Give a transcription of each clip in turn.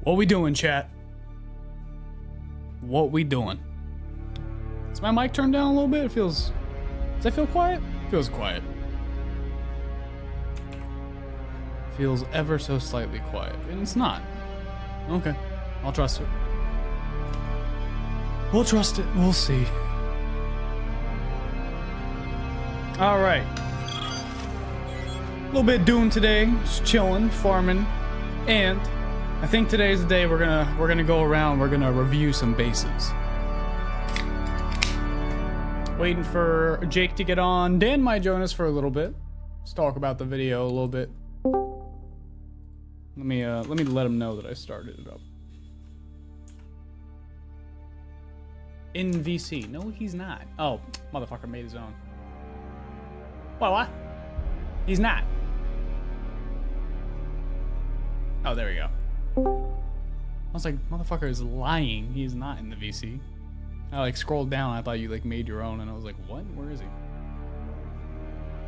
What we doing, chat? What we doing? Is my mic turned down a little bit? It feels... Does that feel quiet? It feels quiet. Feels ever so slightly quiet. And it's not. Okay. I'll trust it. We'll trust it. We'll see. Alright. A little bit Dune today. Just chilling, farming. And I think today's the day we're gonna go around, we're gonna review some bases. Waiting for Jake to get on. Dan might join us for a little bit. Let's talk about the video a little bit. Let me let him know that I started it up. In VC. No, he's not. Oh, motherfucker made his own. What? He's not. Oh, there we go. I was like, motherfucker is lying. He's not in the VC. I like scrolled down. I thought you like made your own, and I was like, what? Where is he?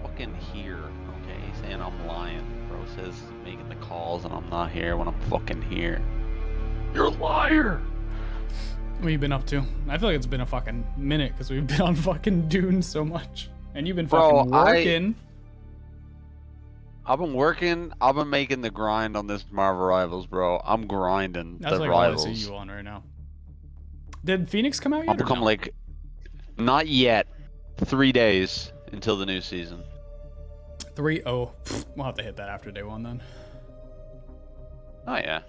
Fucking here, okay? Saying I'm lying. Bro says making the calls, and I'm not here when I'm fucking here. You're a liar. What you been up to? I feel like it's been a fucking minute because we've been on fucking Dune so much, and you've been fucking working. I've been working. I've been making the grind on this Marvel Rivals, bro. I'm grinding. That's the like Rivals. all I see you on right now. Did Phoenix come out yet? I'll become like, not yet. 3 days until the new season. 3? Oh, we'll have to hit that after day 1 then. Oh yeah.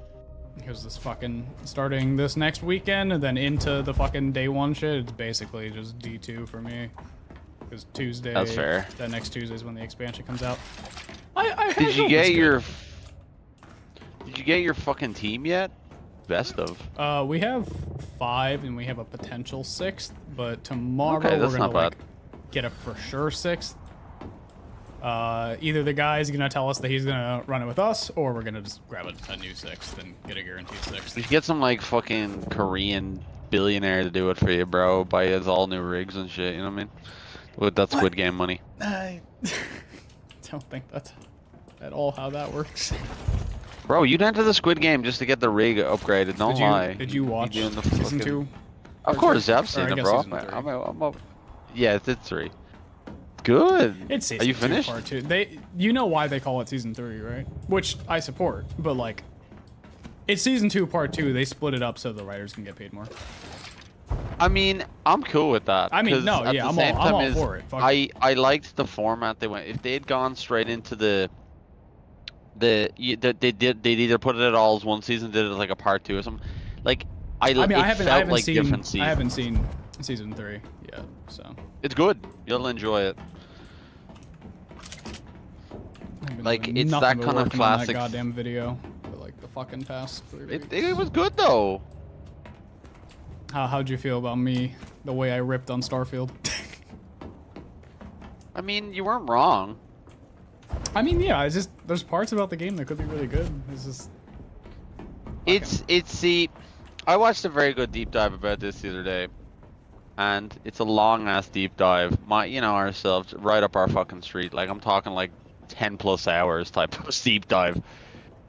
Because this fucking starting this next weekend and then into the fucking day 1 shit. It's basically just D2 for me. Because Tuesday. That's fair. That next Tuesday is when the expansion comes out. Did you get your fucking team yet? Best of. We have 5 and we have a potential 6th, but tomorrow that's we're not gonna bad. get a for sure 6th. Either the guy's gonna tell us that he's gonna run it with us, or we're gonna just grab a new 6th and get a guaranteed 6th. You should get some like fucking Korean billionaire to do it for you, bro. Buy us all new rigs and shit. You know what I mean? With that Squid Game money. I don't think that's at all how that works. Bro, you'd enter the Squid Game just to get the rig upgraded. Don't lie. Did you watch season 2? Of course, I've seen it, bro. I'm up. Yeah, it's 3. Good. It's season Are you 2, finished? part 2. You know why they call it season 3, right? Which I support, but like, it's season 2, part 2. They split it up so the writers can get paid more. I mean, I'm cool with that. I mean, no, yeah, I'm all for it. Fuck it. I liked the format they went. If they had gone straight into they'd either put it at all as one season, did it like a part 2 or something. Like I haven't seen season 3 yet, so it's good. You'll enjoy it. Like it's that kind of classic. That goddamn video for like the fucking past 3 weeks. It was good though. How'd you feel about me, the way I ripped on Starfield? I mean, you weren't wrong. I mean, yeah, it's just there's parts about the game that could be really good. See, I watched a very good deep dive about this the other day, and it's a long ass deep dive. Ourselves right up our fucking street. Like I'm talking like 10+ hours type of deep dive.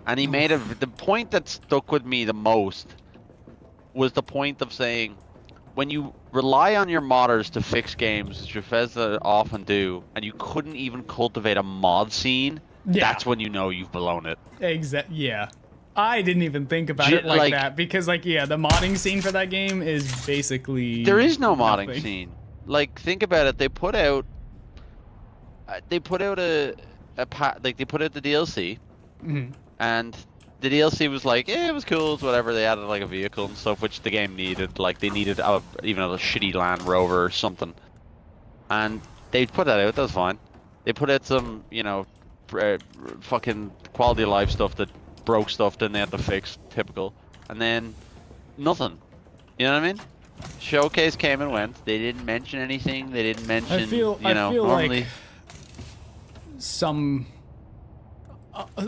And he made the point that stuck with me the most was the point of saying, when you rely on your modders to fix games, as Bethesda often do, and you couldn't even cultivate a mod scene, that's when you know you've blown it. Yeah. I didn't even think about it like that, because like, yeah, the modding scene for that game is basically there is no nothing. Modding scene. Like, think about it. They put out the DLC, and the DLC was like, yeah, it was cool, it's whatever. They added like a vehicle and stuff, which the game needed. Like they needed even a shitty Land Rover or something, and they put that out. That was fine. They put out some, fucking quality of life stuff that broke stuff. Then they had to fix, typical, and then nothing. You know what I mean? Showcase came and went. They didn't mention anything. They didn't mention. I feel normally. Like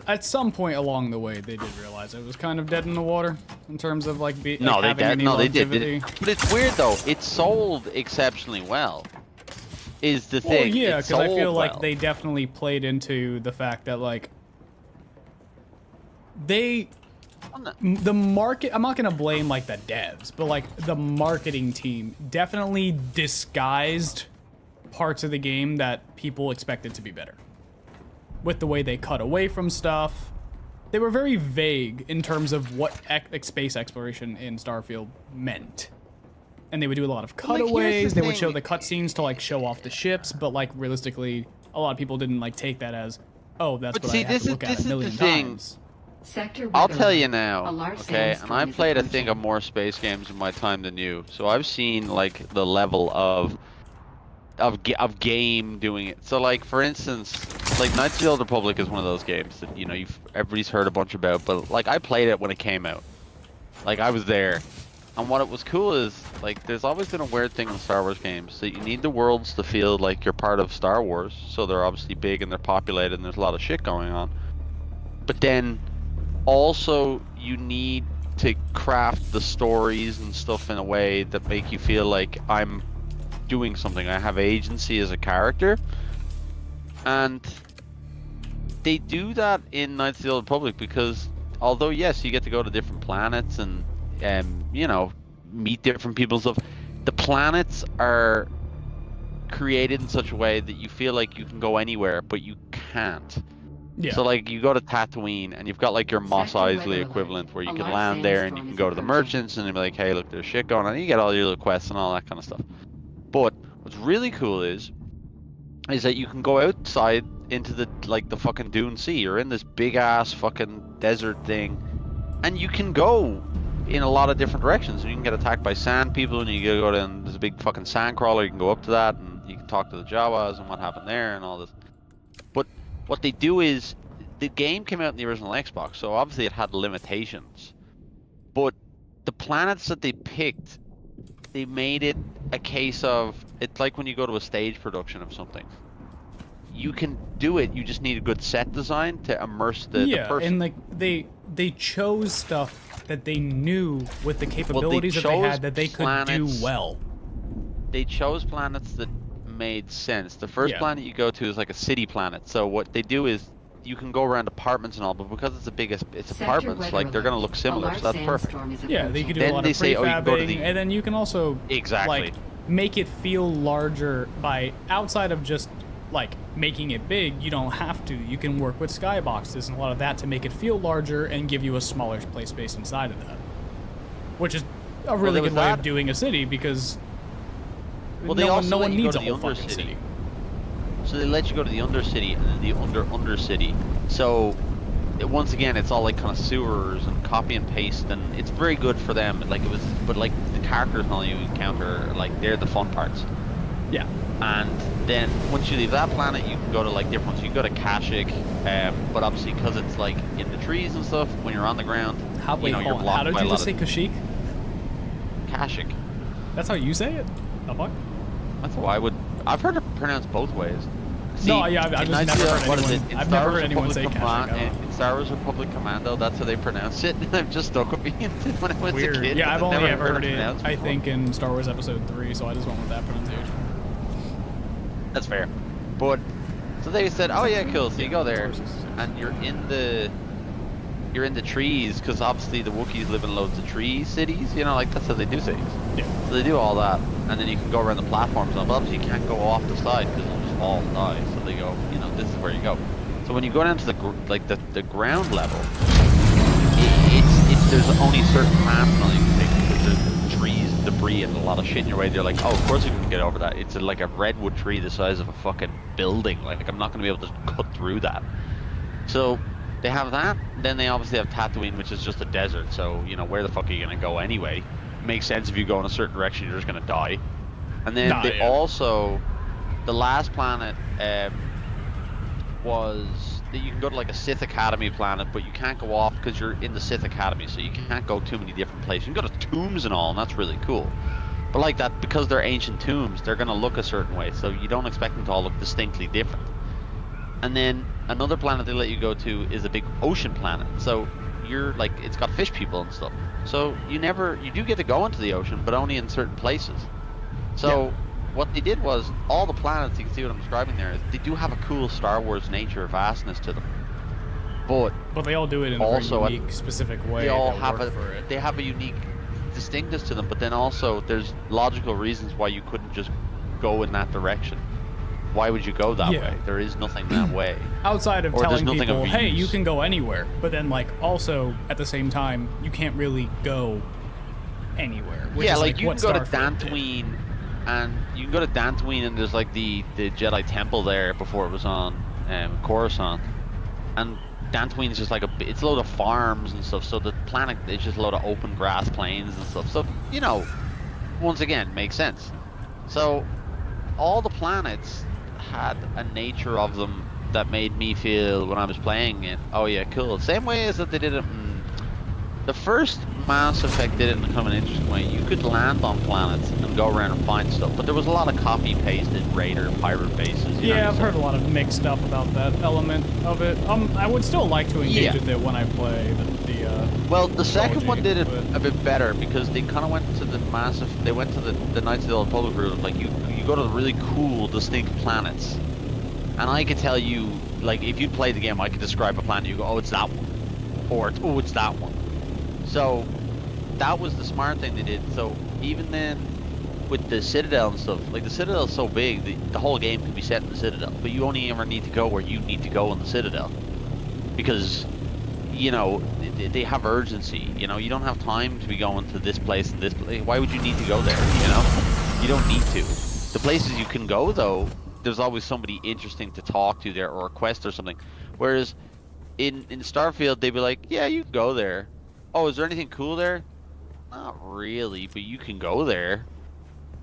at some point along the way, they did realize it was kind of dead in the water in terms of like they did. But it's weird though. It sold exceptionally well. Is the thing? Well, yeah, because I feel like well. they definitely played into the fact that like they the market, I'm not gonna blame like the devs, but like the marketing team definitely disguised parts of the game that people expected to be better. With the way they cut away from stuff, they were very vague in terms of what space exploration in Starfield meant. And they would do a lot of cutaways, they would show the cutscenes to like show off the ships, but like realistically, a lot of people didn't like take that as, oh, that's what I have to look at a million times. I'll tell you now, okay, and I played, I think, more space games in my time than you, so I've seen like the level of game doing it. So like, for instance, like Knights of the Old Republic is one of those games that, you know, everybody's heard a bunch about, but like I played it when it came out. Like I was there. And what it was cool is, like, there's always been a weird thing in Star Wars games, that you need the worlds to feel like you're part of Star Wars, so they're obviously big and they're populated and there's a lot of shit going on. But then also you need to craft the stories and stuff in a way that make you feel like I'm doing something, I have agency as a character. And they do that in Knights of the Old Republic because although yes, you get to go to different planets and you know, meet different people and stuff, the planets are created in such a way that you feel like you can go anywhere, but you can't. Yeah. So like you go to Tatooine and you've got like your Mos Eisley equivalent where you can land there and you can go to the merchants and you'll be like, hey, look, there's shit going on. You get all your little quests and all that kind of stuff. But what's really cool is that you can go outside into the fucking Dune Sea. You're in this big ass fucking desert thing, and you can go in a lot of different directions. You can get attacked by sand people, and you can go down. There's a big fucking sand crawler. You can go up to that, and you can talk to the Jawas and what happened there and all this. But what they do is, the game came out in the original Xbox, so obviously it had limitations. But the planets that they picked, they made it a case of, it's like when you go to a stage production of something. You can do it, you just need a good set design to immerse the person. And like they chose stuff that they knew with the capabilities that they had that they could do well. They chose planets that made sense. The first planet you go to is like a city planet. So what they do is you can go around apartments and all, but because it's apartments, like they're gonna look similar, so that's perfect. Yeah, they can do a lot of prefabbing, and then you can also like make it feel larger by outside of just like making it big. You don't have to. You can work with skyboxes and a lot of that to make it feel larger and give you a smaller play space inside of that, which is a really good way of doing a city because no one needs a whole fucking city. So they let you go to the Undercity and then the Undercity. So once again, it's all like kind of sewers and copy and paste, and it's very good for them. Like it was, but like the characters and all you encounter, like they're the fun parts. Yeah. And then once you leave that planet, you can go to like different ones. You can go to Kashyyyk, but obviously because it's like in the trees and stuff, when you're on the ground, you're blocked by a lot of... How did you just say Kashyyyk? Kashyyyk. That's how you say it? The fuck? That's how I would... I've heard it pronounced both ways. See, no, yeah, I've never heard anyone say Kashyyyk. In Star Wars Republic Commando, that's how they pronounce it. I've just stuck with me when I was Weird. a kid. Yeah, I've only ever heard it, I think, in Star Wars Episode 3, so I just went with that pronunciation. That's fair. But, so they said, oh yeah, cool, so you go there, and you're in the trees, because obviously the Wookiees live in loads of tree cities, you know, like that's how they do cities. Yeah. So they do all that, and then you can go around the platforms, but obviously you can't go off the side, because they'll just fall and die, so they go, you know, this is where you go. So when you go down to the ground level, there's only certain paths now you can take, because there's trees, debris, and a lot of shit in your way. They're like, oh, of course you can get over that. It's like a redwood tree the size of a fucking building. Like, I'm not going to be able to cut through that. So they have that. Then they obviously have Tatooine, which is just a desert. So, you know, where the fuck are you going to go anyway? Makes sense if you go in a certain direction, you're just going to die. And then also, the last planet was that you can go to like a Sith Academy planet, but you can't go off because you're in the Sith Academy, so you can't go too many different places. You can go to tombs and all, and that's really cool. But like that, because they're ancient tombs, they're going to look a certain way, so you don't expect them to all look distinctly different. And then another planet they let you go to is a big ocean planet. So you're like, it's got fish people and stuff. So you do get to go into the ocean, but only in certain places. So what they did was, all the planets, you can see what I'm describing there, is they do have a cool Star Wars nature, vastness to them. but they all do it in also a very unique, specific way. they all that have work for it. they have a unique distinctness to them. But then also there's logical reasons why you couldn't just go in that direction. Why would you go that Yeah. way? There is nothing that way. Outside of Or there's telling nothing people, of hey, you use. can go anywhere, but then like also at the same time, you can't really go anywhere. Which Yeah, is like like you what can go to Starfield did. Dantooine, and you can go to Dantooine, and there's like the Jedi Temple there before it was on Coruscant, and Dantooine's just like it's a load of farms and stuff. So the planet is just a load of open grass plains and stuff. So you know, once again, makes sense. So all the planets had a nature of them that made me feel when I was playing it, oh yeah, cool. Same way as that they did it in the first Mass Effect did it in kind of an interesting way. You could land on planets and go around and find stuff, but there was a lot of copy-pasted raider pirate bases. You know, Yeah, I've heard a lot of mixed stuff about that element of it. I would still like to engage with it when I play well, the second one did it but- a bit better because they kind of went to the massive. They went to the Knights of the Old Republic route. Like you go to the really cool, distinct planets, and I could tell you, like, if you play the game, I could describe a planet. You go, oh, it's that one, or oh, it's that one. So that was the smart thing they did. So even then, with the Citadel and stuff, like the Citadel's so big, the whole game can be set in the Citadel, but you only ever need to go where you need to go in the Citadel, because you know they have urgency. You know, you don't have time to be going to this place and this place. Why would you need to go there? You know, you don't need to. The places you can go though, there's always somebody interesting to talk to there, or a quest or something. Whereas in Starfield, they'd be like, yeah, you can go there. Oh, is there anything cool there? Not really, but you can go there.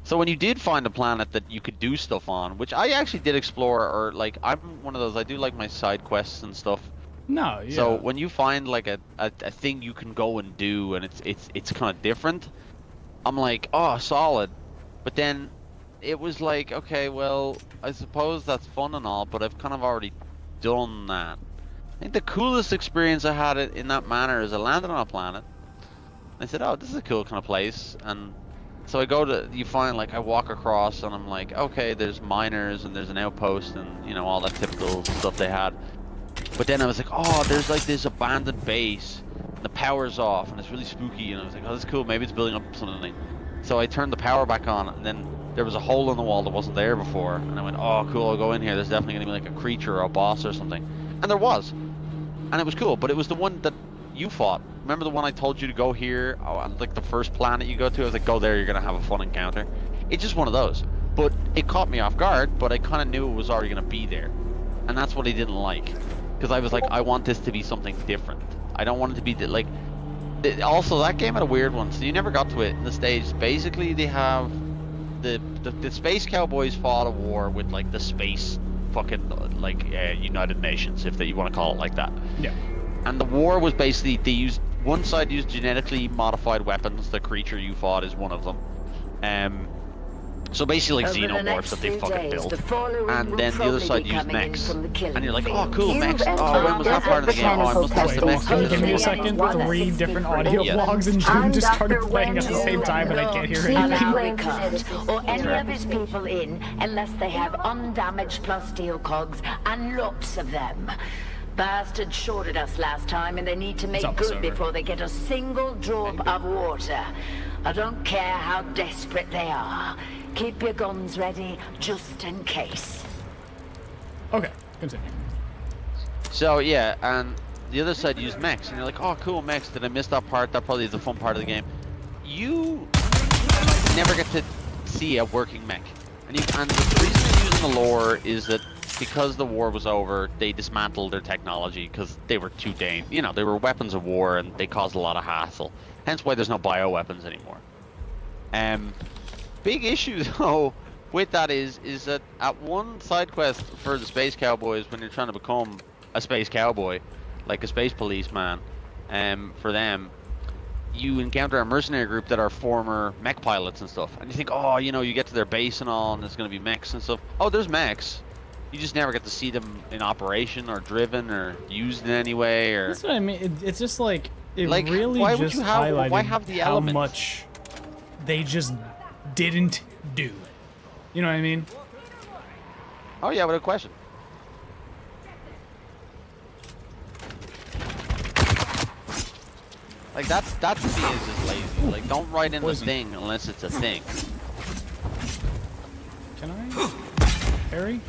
So when you did find a planet that you could do stuff on, which I actually did explore, or like I'm one of those, I do like my side quests and stuff. No, yeah. So when you find like a thing you can go and do, and it's kind of different, I'm like, oh, solid. But then it was like, okay, well, I suppose that's fun and all, but I've kind of already done that. I think the coolest experience I had in that manner is I landed on a planet. I said, oh, this is a cool kind of place. And so I go to, you find, like, I walk across and I'm like, okay, there's miners and there's an outpost and, you know, all that typical stuff they had. But then I was like, oh, there's like this abandoned base and the power's off and it's really spooky. And I was like, oh, that's cool. Maybe it's building up something. So I turned the power back on, and then there was a hole in the wall that wasn't there before. And I went, oh, cool, I'll go in here. There's definitely going to be like a creature or a boss or something. And there was. And it was cool, but it was the one that you fought. Remember the one I told you to go here? Oh, like the first planet you go to? I was like, go there, you're going to have a fun encounter. It's just one of those. But it caught me off guard, but I kind of knew it was already going to be there. And that's what I didn't like. Because I was like, I want this to be something different. I don't want it to be, like... Also, that game had a weird one, so you never got to it in the stage. Basically, they have... The Space Cowboys fought a war with, like, the space fucking, like, United Nations, if you want to call it like that. Yeah. And the war was basically, they used... One side used genetically modified weapons. The creature you fought is one of them. So basically like xenomorphs that they fucking built. And then the other side used mechs. And you're like, oh cool, mechs. Oh, when was that part of the game? Oh, I must test Wait, the mechs. can you give me a second? 3 different audio logs and Dune just started playing at the same time and I can't hear anything. Cut or any of his people in unless they have undamaged plus steel cogs and lots of them. Bastards shorted us last time and they need to make up, good sir? before they get a single drop of water. I don't care how desperate they are. Keep your guns ready just in case. Okay, continue. So yeah, and the other side used mechs, and you're like, oh cool, mechs. Did I miss that part? That probably is the fun part of the game. You never get to see a working mech. And the reason they're using the lore is that because the war was over, they dismantled their technology because they were too dangerous. You know, they were weapons of war and they caused a lot of hassle. Hence why there's no bioweapons anymore. Big issue though with that is that at one side quest for the Space Cowboys, when you're trying to become a Space Cowboy, like a Space Policeman, for them, you encounter a mercenary group that are former mech pilots and stuff. And you think, oh, you know, you get to their base and all, and there's going to be mechs and stuff. Oh, there's mechs. You just never get to see them in operation or driven or used in any way. Or That's what I mean. It's just like, it Like, really why just would you have- highlighted why have the how elements? much they just didn't do. You know what I mean? oh yeah, without question. Like that to me is just lazy. Like don't write in the Poison. thing unless it's a thing. Can I? Harry?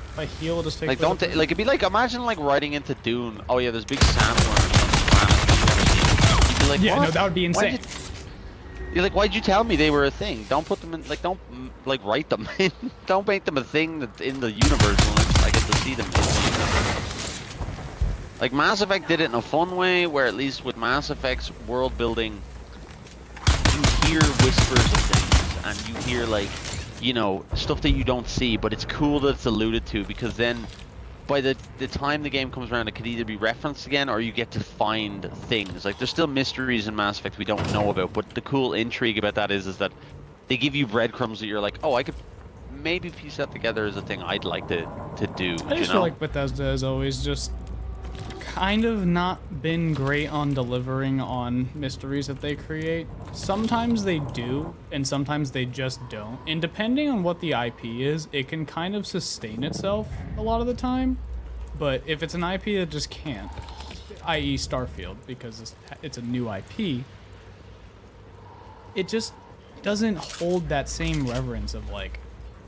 If I heal, just take. Like don't like it'd be like imagine like writing into Dune. Oh yeah, there's big sandworms on the planet you've never seen. You'd be like, Yeah, what? no, that would be insane. You're like, why'd you tell me they were a thing? Don't put them in, like, don't, like, write them in. Don't make them a thing that's in the universe unless I get to see them in the universe. Like, Mass Effect did it in a fun way, where at least with Mass Effect's world building, you hear whispers of things, and you hear, like, you know, stuff that you don't see, but it's cool that it's alluded to, because then by the time the game comes around, it could either be referenced again or you get to find things. Like there's still mysteries in Mass Effect we don't know about, but the cool intrigue about that is that they give you breadcrumbs that you're like, oh, I could maybe piece that together as a thing I'd like to do. I just feel like Bethesda has always just kind of not been great on delivering on mysteries that they create. Sometimes they do, and sometimes they just don't. And depending on what the IP is, it can kind of sustain itself a lot of the time. But if it's an IP that just can't, i.e. Starfield, because it's a new IP, it just doesn't hold that same reverence of like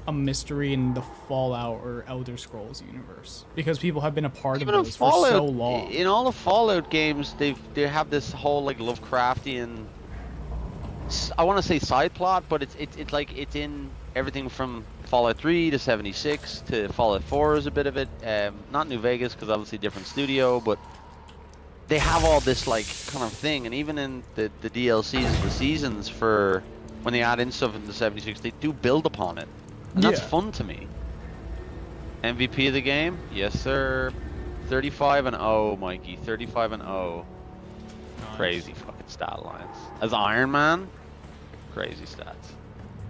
a mystery in the Fallout or Elder Scrolls universe, because people have been a part of those for so long. In all the Fallout games, they have this whole like Lovecraftian, I want to say side plot, but it's like it's in everything from Fallout 3 to 76 to Fallout 4 is a bit of it. Not New Vegas because obviously different studio, but they have all this like kind of thing, and even in the DLCs, the seasons for when they add in stuff in the 76, they do build upon it. And that's fun to me. MVP of the game? Yes, sir. 35-0, Mikey. 35-0. Nice. Crazy fucking stat lines. As Iron Man, crazy stats.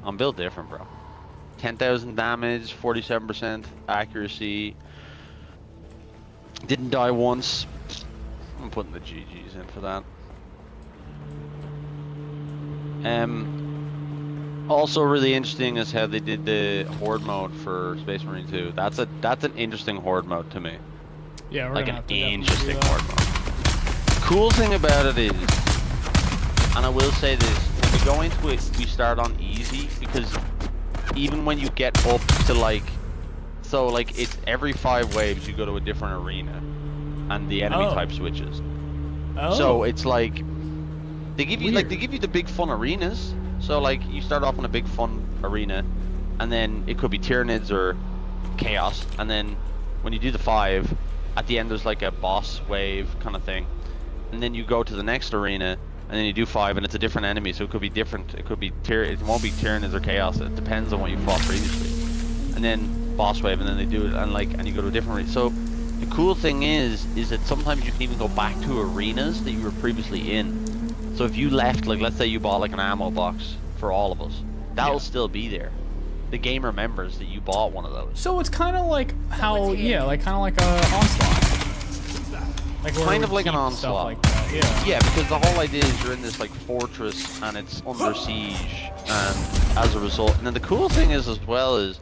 I'm built different, bro. 10,000 damage, 47% accuracy. Didn't die once. I'm putting the GGs in for that. Also really interesting is how they did the horde mode for Space Marine 2. That's an interesting horde mode to me. Yeah, we're like gonna an have to interesting horde mode. Cool thing about it is, and I will say this, when we go into it, we start on easy, because even when you get up to like, so like it's every 5 waves you go to a different arena, and the enemy type switches. So it's like they give you the big fun arenas. So like you start off in a big fun arena, and then it could be Tyranids or Chaos, and then when you do the 5, at the end there's like a boss wave kind of thing, and then you go to the next arena, and then you do 5, and it's a different enemy, so it could be different. It could be it won't be Tyranids or Chaos. It depends on what you fought previously, and then boss wave, and then they do it, and you go to a different arena. So the cool thing is that sometimes you can even go back to arenas that you were previously in. So if you left, like let's say you bought like an ammo box for all of us, that'll still be there. The game remembers that you bought one of those. So it's kind of like how, like kind of like a onslaught. Like kind of like an onslaught. Like that. Yeah, because the whole idea is you're in this like fortress and it's under siege, and as a result, and then the cool thing is as well is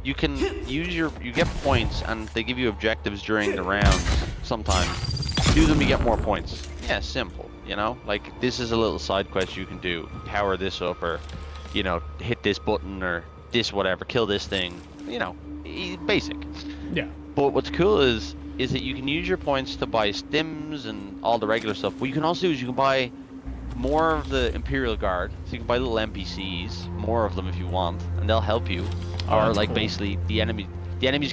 you can use you get points, and they give you objectives during the rounds. Sometimes do them, you get more points. Yeah, simple. You know, like this is a little side quest you can do. Power this up, or you know, hit this button, or this whatever, kill this thing. You know, basic. Yeah. But what's cool is that you can use your points to buy stims and all the regular stuff. What you can also do is you can buy more of the Imperial Guard, so you can buy little NPCs, more of them if you want, and they'll help you. Or like cool. Basically the enemies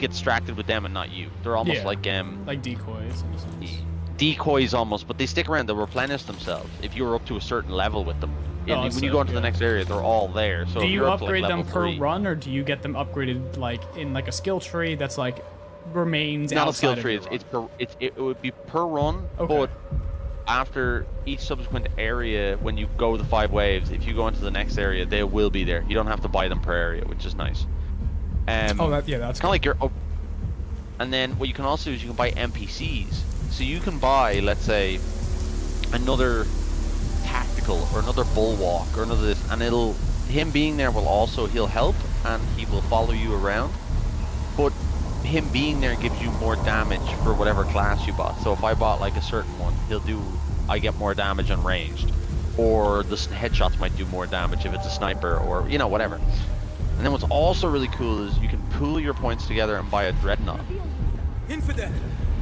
get distracted with them and not you. They're almost like decoys in a sense. Decoys almost, but they stick around. They'll replenish themselves if you're up to a certain level with them. When you go into the next area, they're all there. So do you upgrade them per 3, run, or do you get them upgraded like in like a skill tree that's like remains not outside a skill tree? It would be per run, but after each subsequent area, when you go the 5 waves, if you go into the next area, they will be there. You don't have to buy them per area, which is nice. That's kind of cool. like your. And then what you can also do is you can buy NPCs. So you can buy, let's say, another tactical or another bulwark or another this, and him being there will also, he'll help and he will follow you around. But him being there gives you more damage for whatever class you bought. So if I bought like a certain one, I get more damage on ranged, or the headshots might do more damage if it's a sniper, or you know, whatever. And then what's also really cool is you can pool your points together and buy a dreadnought. Infidel.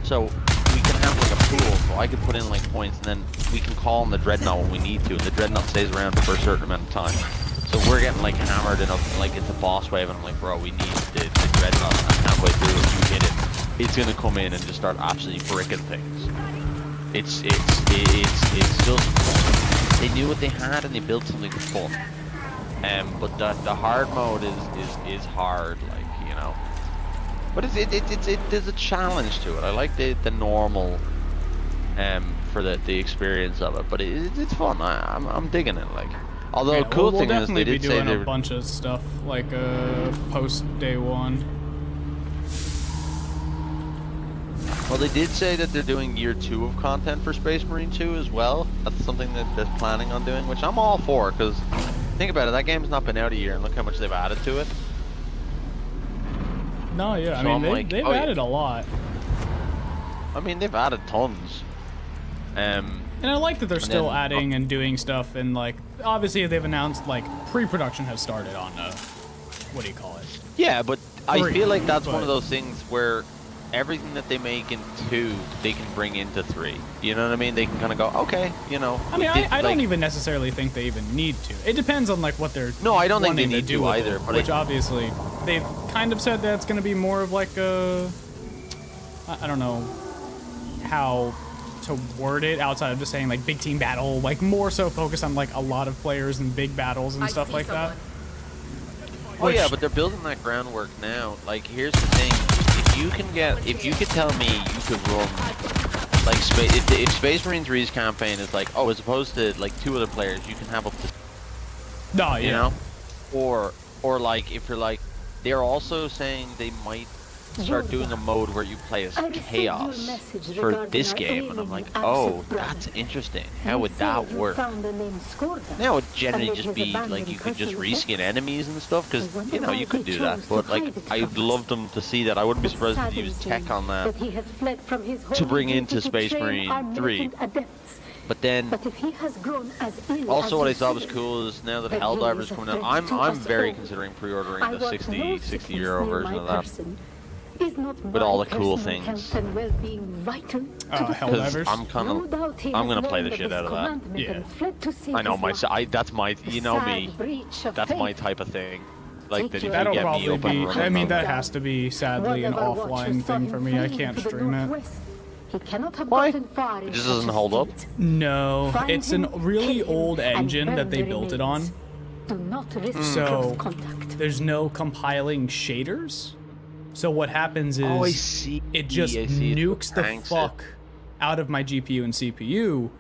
So we can have like a pool, so I could put in like points, and then we can call on the dreadnought when we need to, and the dreadnought stays around for a certain amount of time. So we're getting like hammered in like it's a boss wave, and I'm like, bro, we need the dreadnought. And halfway through, if you hit it, it's gonna come in and just start absolutely bricking things. It's just, they knew what they had and they built something fun. But the hard mode is hard, like, you know. But there's a challenge to it. I like the normal, for the experience of it. But it's fun. I'm digging it, like. Although Yeah, cool we'll thing is definitely they be did say doing they a were. bunch of stuff like post day one. Well, they did say that they're doing year 2 of content for Space Marine 2 as well. That's something that they're planning on doing, which I'm all for, because think about it, that game's not been out a year, and look how much they've added to it. No, yeah, I So I'm mean like, they've oh, yeah. added a lot, I mean, they've added tons. and I like that they're still then- adding and doing stuff. And like, obviously they've announced like pre-production has started on what do you call it? Yeah, but I 3, feel like that's one but- of those things where everything that they make in 2, they can bring into 3. You know what I mean? They can kind of go, okay, you know. I mean, we did, I don't like- even necessarily think they even need to. It depends on like what they're No, I don't think they wanting need do to with either, it, but which obviously they've kind of said that it's going to be more of like a, I don't know how to word it outside of just saying like big team battle, like more so focused on like a lot of players and big battles and stuff like that. Oh yeah, Which- but they're building that groundwork now. Like, here's the thing: if you could tell me you could run like if Space Marine 3's campaign is like, oh, as opposed to like 2 other players, you can have up to, No, yeah. you know, or like if you're like, they're also saying they might start doing a mode where you play as Chaos for this game, and I'm like, oh, that's interesting. How would that work? Now it would generally just be like you could just reskin enemies and stuff, because you know you could do that. But like, I'd love them to see that. I wouldn't be surprised if they use tech on that to bring into Space Marine 3. But then also what I thought was cool is now that Helldiver's coming out, I'm very considering pre-ordering the 60 euro version of that. With all the cool things. Helldivers. I'm gonna play the shit out of that. Yeah. I know that's my, you know me, that's my type of thing. Like that if you That'll get me probably open be. world I mean, mode. that has to be sadly an offline thing for me. I can't stream it. Why? It just doesn't hold up. No, it's a really old engine that they built it on. So there's no compiling shaders. So what happens is Oh, I see. it just I see. It nukes the cranks it. fuck out of my GPU and CPU,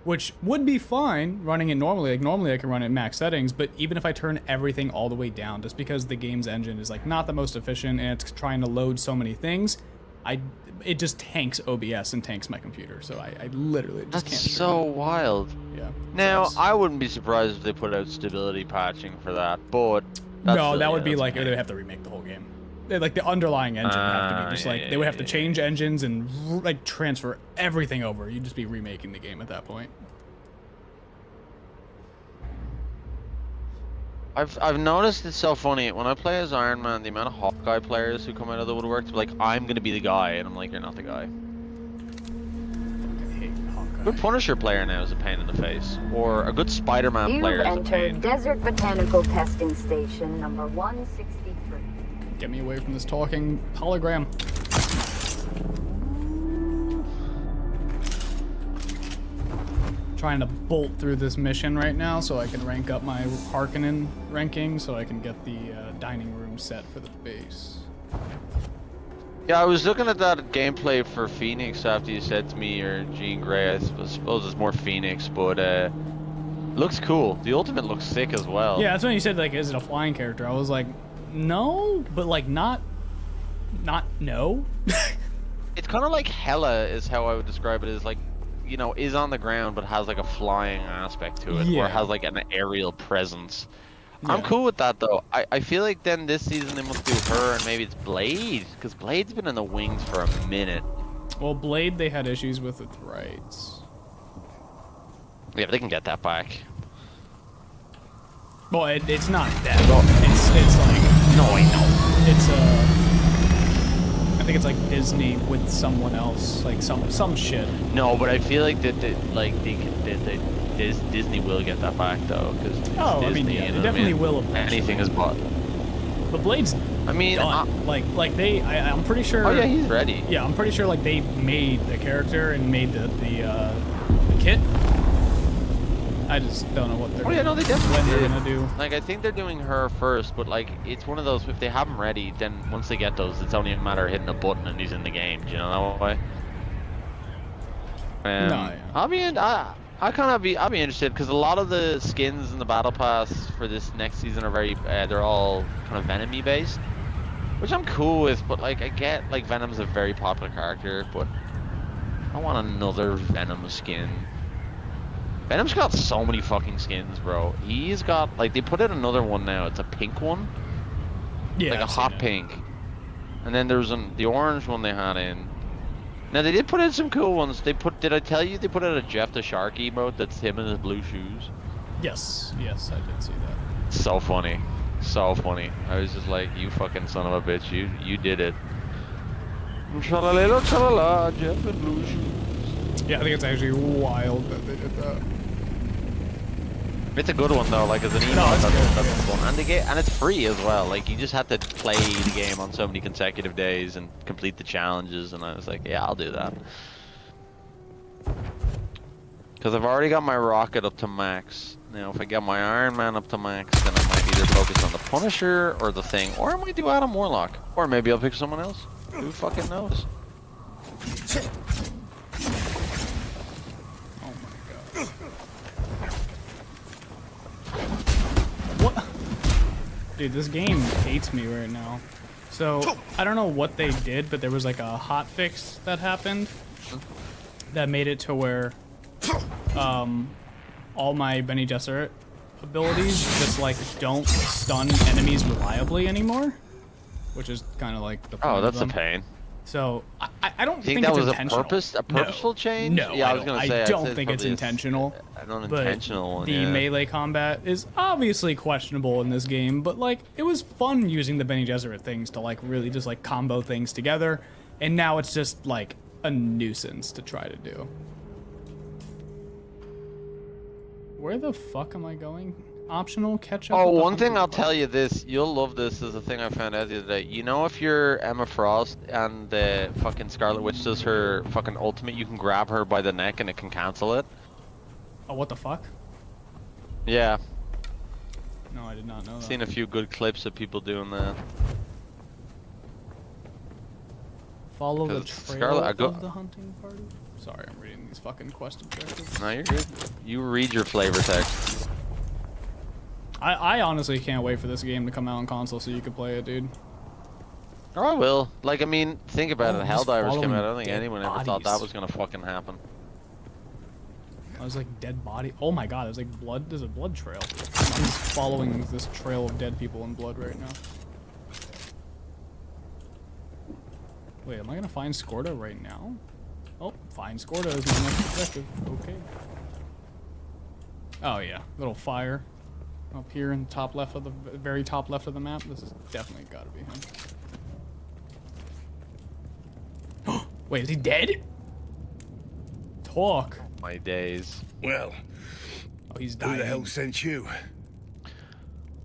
which would be fine running it normally. Like normally I can run it at max settings, but even if I turn everything all the way down, just because the game's engine is like not the most efficient and it's trying to load so many things, it just tanks OBS and tanks my computer. So I literally just That's can't. so stream wild. it. Yeah. Now, So I wouldn't be surprised if they put out stability patching for that, but that's no, still, that yeah, would be that's like okay. they'd have to remake the whole game. Like the underlying engine would have to be just like they would have to change engines and like transfer everything over. You'd just be remaking the game at that point. I've noticed it's so funny when I play as Iron Man, the amount of Hawkeye players who come out of the woodwork to be like, I'm gonna be the guy, and I'm like, you're not the guy. I hate Hawkeye. Good Punisher player now is a pain in the face, or a good Spider-Man You've player is a entered pain. Desert Botanical Testing Station number 163. Get me away from this talking hologram. Trying to bolt through this mission right now so I can rank up my Harkonnen ranking so I can get the dining room set for the base. Yeah, I was looking at that gameplay for Phoenix after you said to me or Jean Grey. I suppose it's more Phoenix, but looks cool. The ultimate looks sick as well. Yeah, that's when you said like, is it a flying character? I was like, no, but like not no. It's kind of like Hela is how I would describe it. Is like, you know, is on the ground but has like a flying aspect to it, Yeah. or has like an aerial presence. I'm Yeah. cool with that though. I feel like then this season they must do her and maybe it's Blade, because Blade's been in the wings for a minute. Well, Blade, they had issues with rights. Yeah, but they can get that back. Well, it's not that. It's like No, I know. it's I think it's like Disney with someone else, like some shit. No, but I feel like Disney will get that back though, because Oh, Disney, I mean, yeah, you they know what I definitely mean? will eventually. Anything is bought. But Blade's I mean, done. Like they, I'm pretty sure. oh yeah, he's ready. Yeah, I'm pretty sure like they made the character and made the kit. I just don't know what they're Oh yeah, no, they definitely when they're did. gonna do. Like I think they're doing her first, but like it's one of those, if they have him ready, then once they get those, it's only a matter of hitting a button and he's in the game. Do you know that way? No, yeah. I'll be interested because a lot of the skins in the battle pass for this next season are very they're all kind of Venom-y based, which I'm cool with. But like I get like Venom's a very popular character, but I want another Venom skin. Venom's got so many fucking skins, bro. He's got, like, they put out another one now. It's a pink one. Yeah, like a I've seen hot it. pink. And then there's the orange one they had in. Now, they did put in some cool ones. Did I tell you they put out a Jeff the Shark emote that's him in his blue shoes? Yes, I did see that. So funny. So funny. I was just like, you fucking son of a bitch. You did it. Tra-la-la, tra-la-la, Jeff in blue shoes. Yeah, I think it's actually wild that they did that. It's a good one though, like as an email, No, it's good, that's fun, and it's free as well. Like you just have to play the game on so many consecutive days and complete the challenges, and I was like, yeah, I'll do that. Because I've already got my rocket up to max. Now, if I get my Iron Man up to max, then I might either focus on the Punisher or the Thing, or I might do Adam Warlock, or maybe I'll pick someone else. Who fucking knows? Oh my god. What? Dude, this game hates me right now. So, I don't know what they did, but there was like a hot fix that happened that made it to where all my Bene Gesserit abilities just like don't stun enemies reliably anymore, which is kind of like the point Oh, of that's a them. pain. So I don't You think think that it's was intentional. a purposeful change? No, Yeah, I was gonna say. I I'd don't say think it's probably intentional. An But unintentional one. the Yeah. melee combat is obviously questionable in this game, but like it was fun using the Bene Gesserit things to like really just like combo things together, and now it's just like a nuisance to try to do. Where the fuck am I going? Optional catch up. Oh, with the one thing hunting I'll club. tell you this, you'll love this, is a thing I found out the other day. You know, if you're Emma Frost and the fucking Scarlet Witch does her fucking ultimate, you can grab her by the neck and it can cancel it? Oh, what the fuck? Yeah, No, I did not know that. seen a few good clips of people doing that. Follow the 'Cause trail Scarlet- I go- of the hunting party. Sorry, I'm reading these fucking quest objectives. No, you're good. You read your flavor text. I honestly can't wait for this game to come out on console so you can play it, dude. Or I will. Like, I mean, think about Oh, it. he's Helldivers came following out. I don't think dead anyone ever thought that bodies. was gonna fucking happen. I was like dead body. Oh my god, there's like blood. There's a blood trail. I'm just following this trail of dead people and blood right now. Wait, am I gonna find Scorda right now? Oh, find Scorda is my next objective. Okay. Oh yeah, little fire up here in the top left of the very top left of the map. This is definitely gotta be him. Wait, is he dead? Talk. My days. Well, Oh, he's who dying. the hell sent you?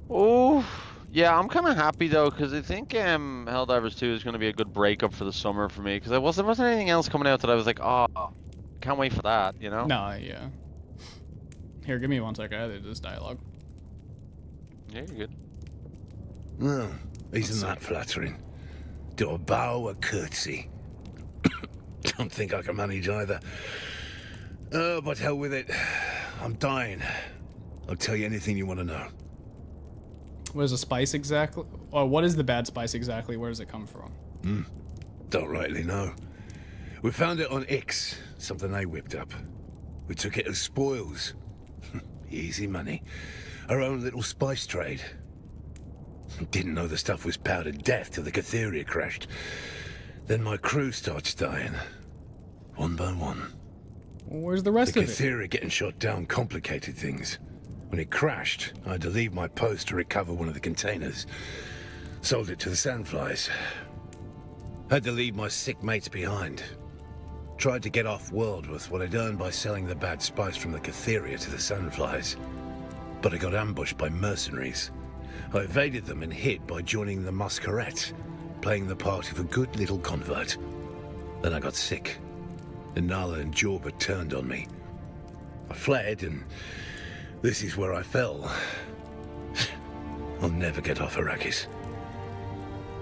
Oh, yeah, I'm kind of happy though, because I think Helldivers 2 is going to be a good breakup for the summer for me, because there wasn't anything else coming out that I was like, oh, can't wait for that, you know? No, yeah. Here, give me 1 second. I did this dialogue. Yeah, you're good. Well, isn't that flattering? Do a bow, a curtsy. Don't think I can manage either. Oh, but hell with it. I'm dying. I'll tell you anything you want to know. What is the spice exactly? Or what is the bad spice exactly? Where does it come from? Don't rightly know. We found it on X, something they whipped up. We took it as spoils. Easy money. Our own little spice trade. Didn't know the stuff was powdered death till the Catheria crashed. Then my crew starts dying. One by one. Where's the rest The of it? Catheria getting shot down complicated things. When it crashed, I had to leave my post to recover one of the containers. Sold it to the Sandflies. Had to leave my sick mates behind. Tried to get off-world with what I'd earned by selling the bad spice from the Catheria to the Sandflies. But I got ambushed by mercenaries. I evaded them and hid by joining the Masquerette, playing the part of a good little convert. Then I got sick. And Nala and Jorba turned on me. I fled, and this is where I fell. I'll never get off Arrakis.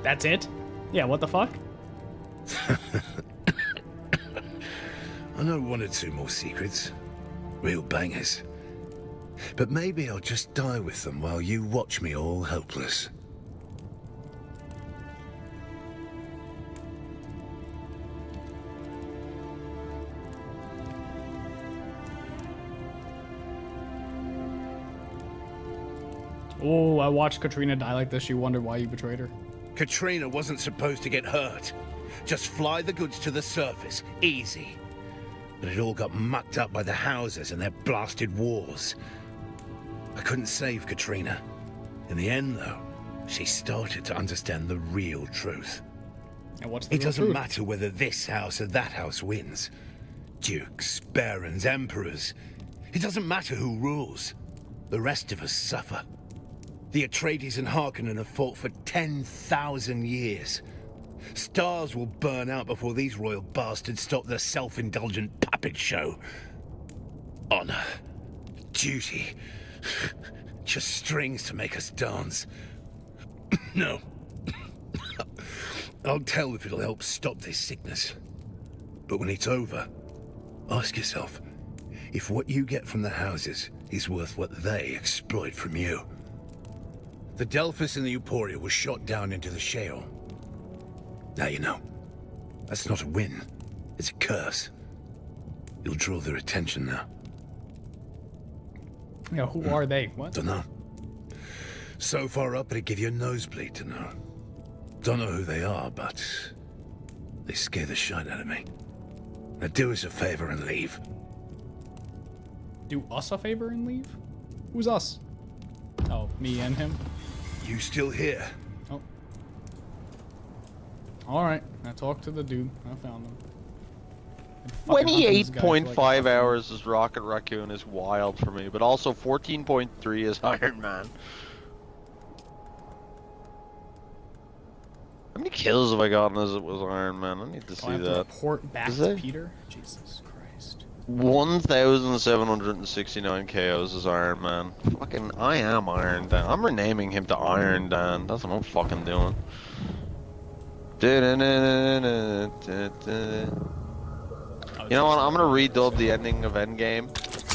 That's it? Yeah, what the fuck? I know one or two more secrets. Real bangers. But maybe I'll just die with them while you watch me all helpless. Oh, I watched Katrina die like this. She wondered why you betrayed her. Katrina wasn't supposed to get hurt. Just fly the goods to the surface. Easy. But it all got mucked up by the houses and their blasted wars. I couldn't save Katrina. In the end, though, she started to understand the real truth. And what's the It real doesn't truth? matter whether this house or that house wins. Dukes, barons, emperors. It doesn't matter who rules. The rest of us suffer. The Atreides and Harkonnen have fought for 10,000 years. Stars will burn out before these royal bastards stop their self-indulgent puppet show. Honor. Duty. Just strings to make us dance. No. I'll tell if it'll help stop this sickness. But when it's over, ask yourself if what you get from the houses is worth what they exploit from you. The Delphus and the Euphoria were shot down into the Sheol. Now you know. That's not a win. It's a curse. You'll draw their attention now. Yeah, who are they? What? Dunno. So far up it'd give you a nosebleed to know. Don't know who they are, but they scare the shit out of me. Now do us a favor and leave. Do us a favor and leave? Who's us? Oh, me and him? You still here? Oh. Alright, I talked to the dude. I found him. Been fucking hunting this guy for like 28.5 hours as Rocket Raccoon is wild for me, but also 14.3 is Iron Man. How many kills have I gotten as it was Iron Man? I need to I see have to that. report back Is to it? Peter? Jesus Christ. 1,769 KOs as Iron Man. Fucking, I am Iron Dan. I'm renaming him to Iron Dan. That's what I'm fucking doing. You know what? I'm gonna redub the ending of Endgame.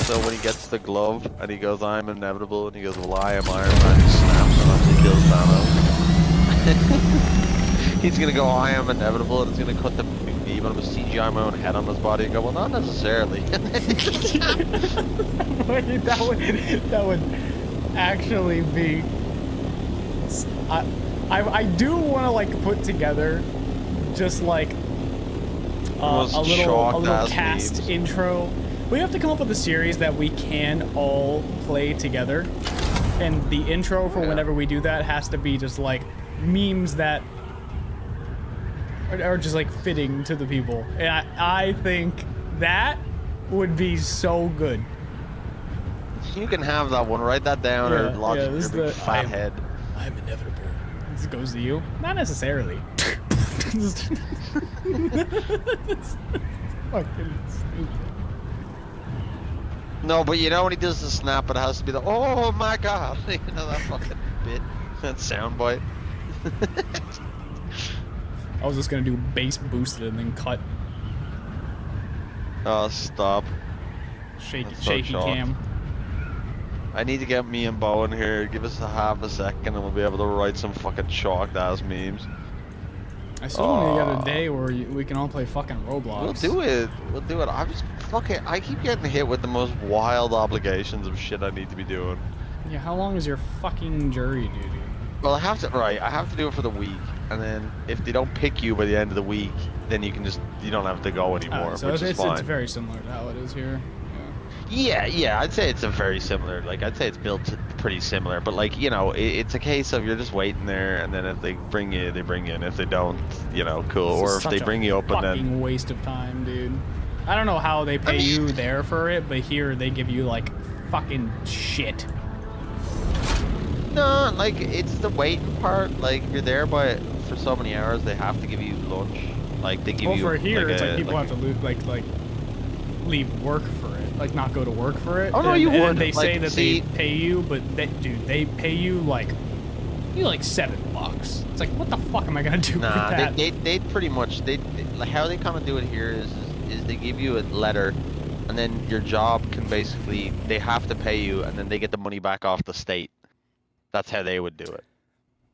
So when he gets the glove and he goes, "I'm inevitable," and he goes, "Well, I am Iron Man," he snaps and actually kills Thanos. He's gonna go, "I am inevitable," and it's gonna cut the beam on him, CGI my own head on his body, and go, "Well, not necessarily." Wait, that would actually be. I do want to like put together just like a little cast memes. intro. We have to come up with a series that we can all play together, and the intro for whenever we do that has to be just like memes that are just like fitting to the people. And I think that would be so good. You can have that one. Write that down, or lodge yeah, it in this your is big the- fat head. I'm inevitable. This goes to you? Not necessarily. Fucking stupid. No, but you know when he does the snap, it has to be the "Oh my god!" You know that fucking bit, that soundbite. I was just gonna do bass boosted and then cut Oh, stop! shaky That's so shocked. cam. I need to get me and Bo in here. Give us a half a second, and we'll be able to write some fucking shocked ass memes. I still want to get a day where we can all play fucking Roblox. We'll do it. We'll do it. I'm just fucking. I keep getting hit with the most wild obligations of shit I need to be doing. Yeah, how long is your fucking jury duty? Well, I have to do it for the week, and then if they don't pick you by the end of the week, then you don't have to go anymore, So which is fine. it's very similar to how it is here. Yeah, I'd say it's a very similar. Like, I'd say it's built pretty similar, but like, you know, it's a case of you're just waiting there, and then if they bring you, they bring you, and if they don't, you know, cool. This Or is if they such bring a you up, and then fucking waste of time, dude. I don't know how they pay you there for it, but here they give you like fucking shit. no, like it's the waiting part. Like you're there for so many hours, they have to give you lunch. Like they give Well, you. for here, like it's a, like people like, have to like leave work for it, like not go to work for it. Oh, no, and, you and would. they say Like, that see- they pay you, but they pay you like $7. It's like, what the fuck am I gonna do with Nah, that? they pretty much like how they kind of do it here is they give you a letter, and then your job can basically they have to pay you, and then they get the money back off the state. That's how they would do it.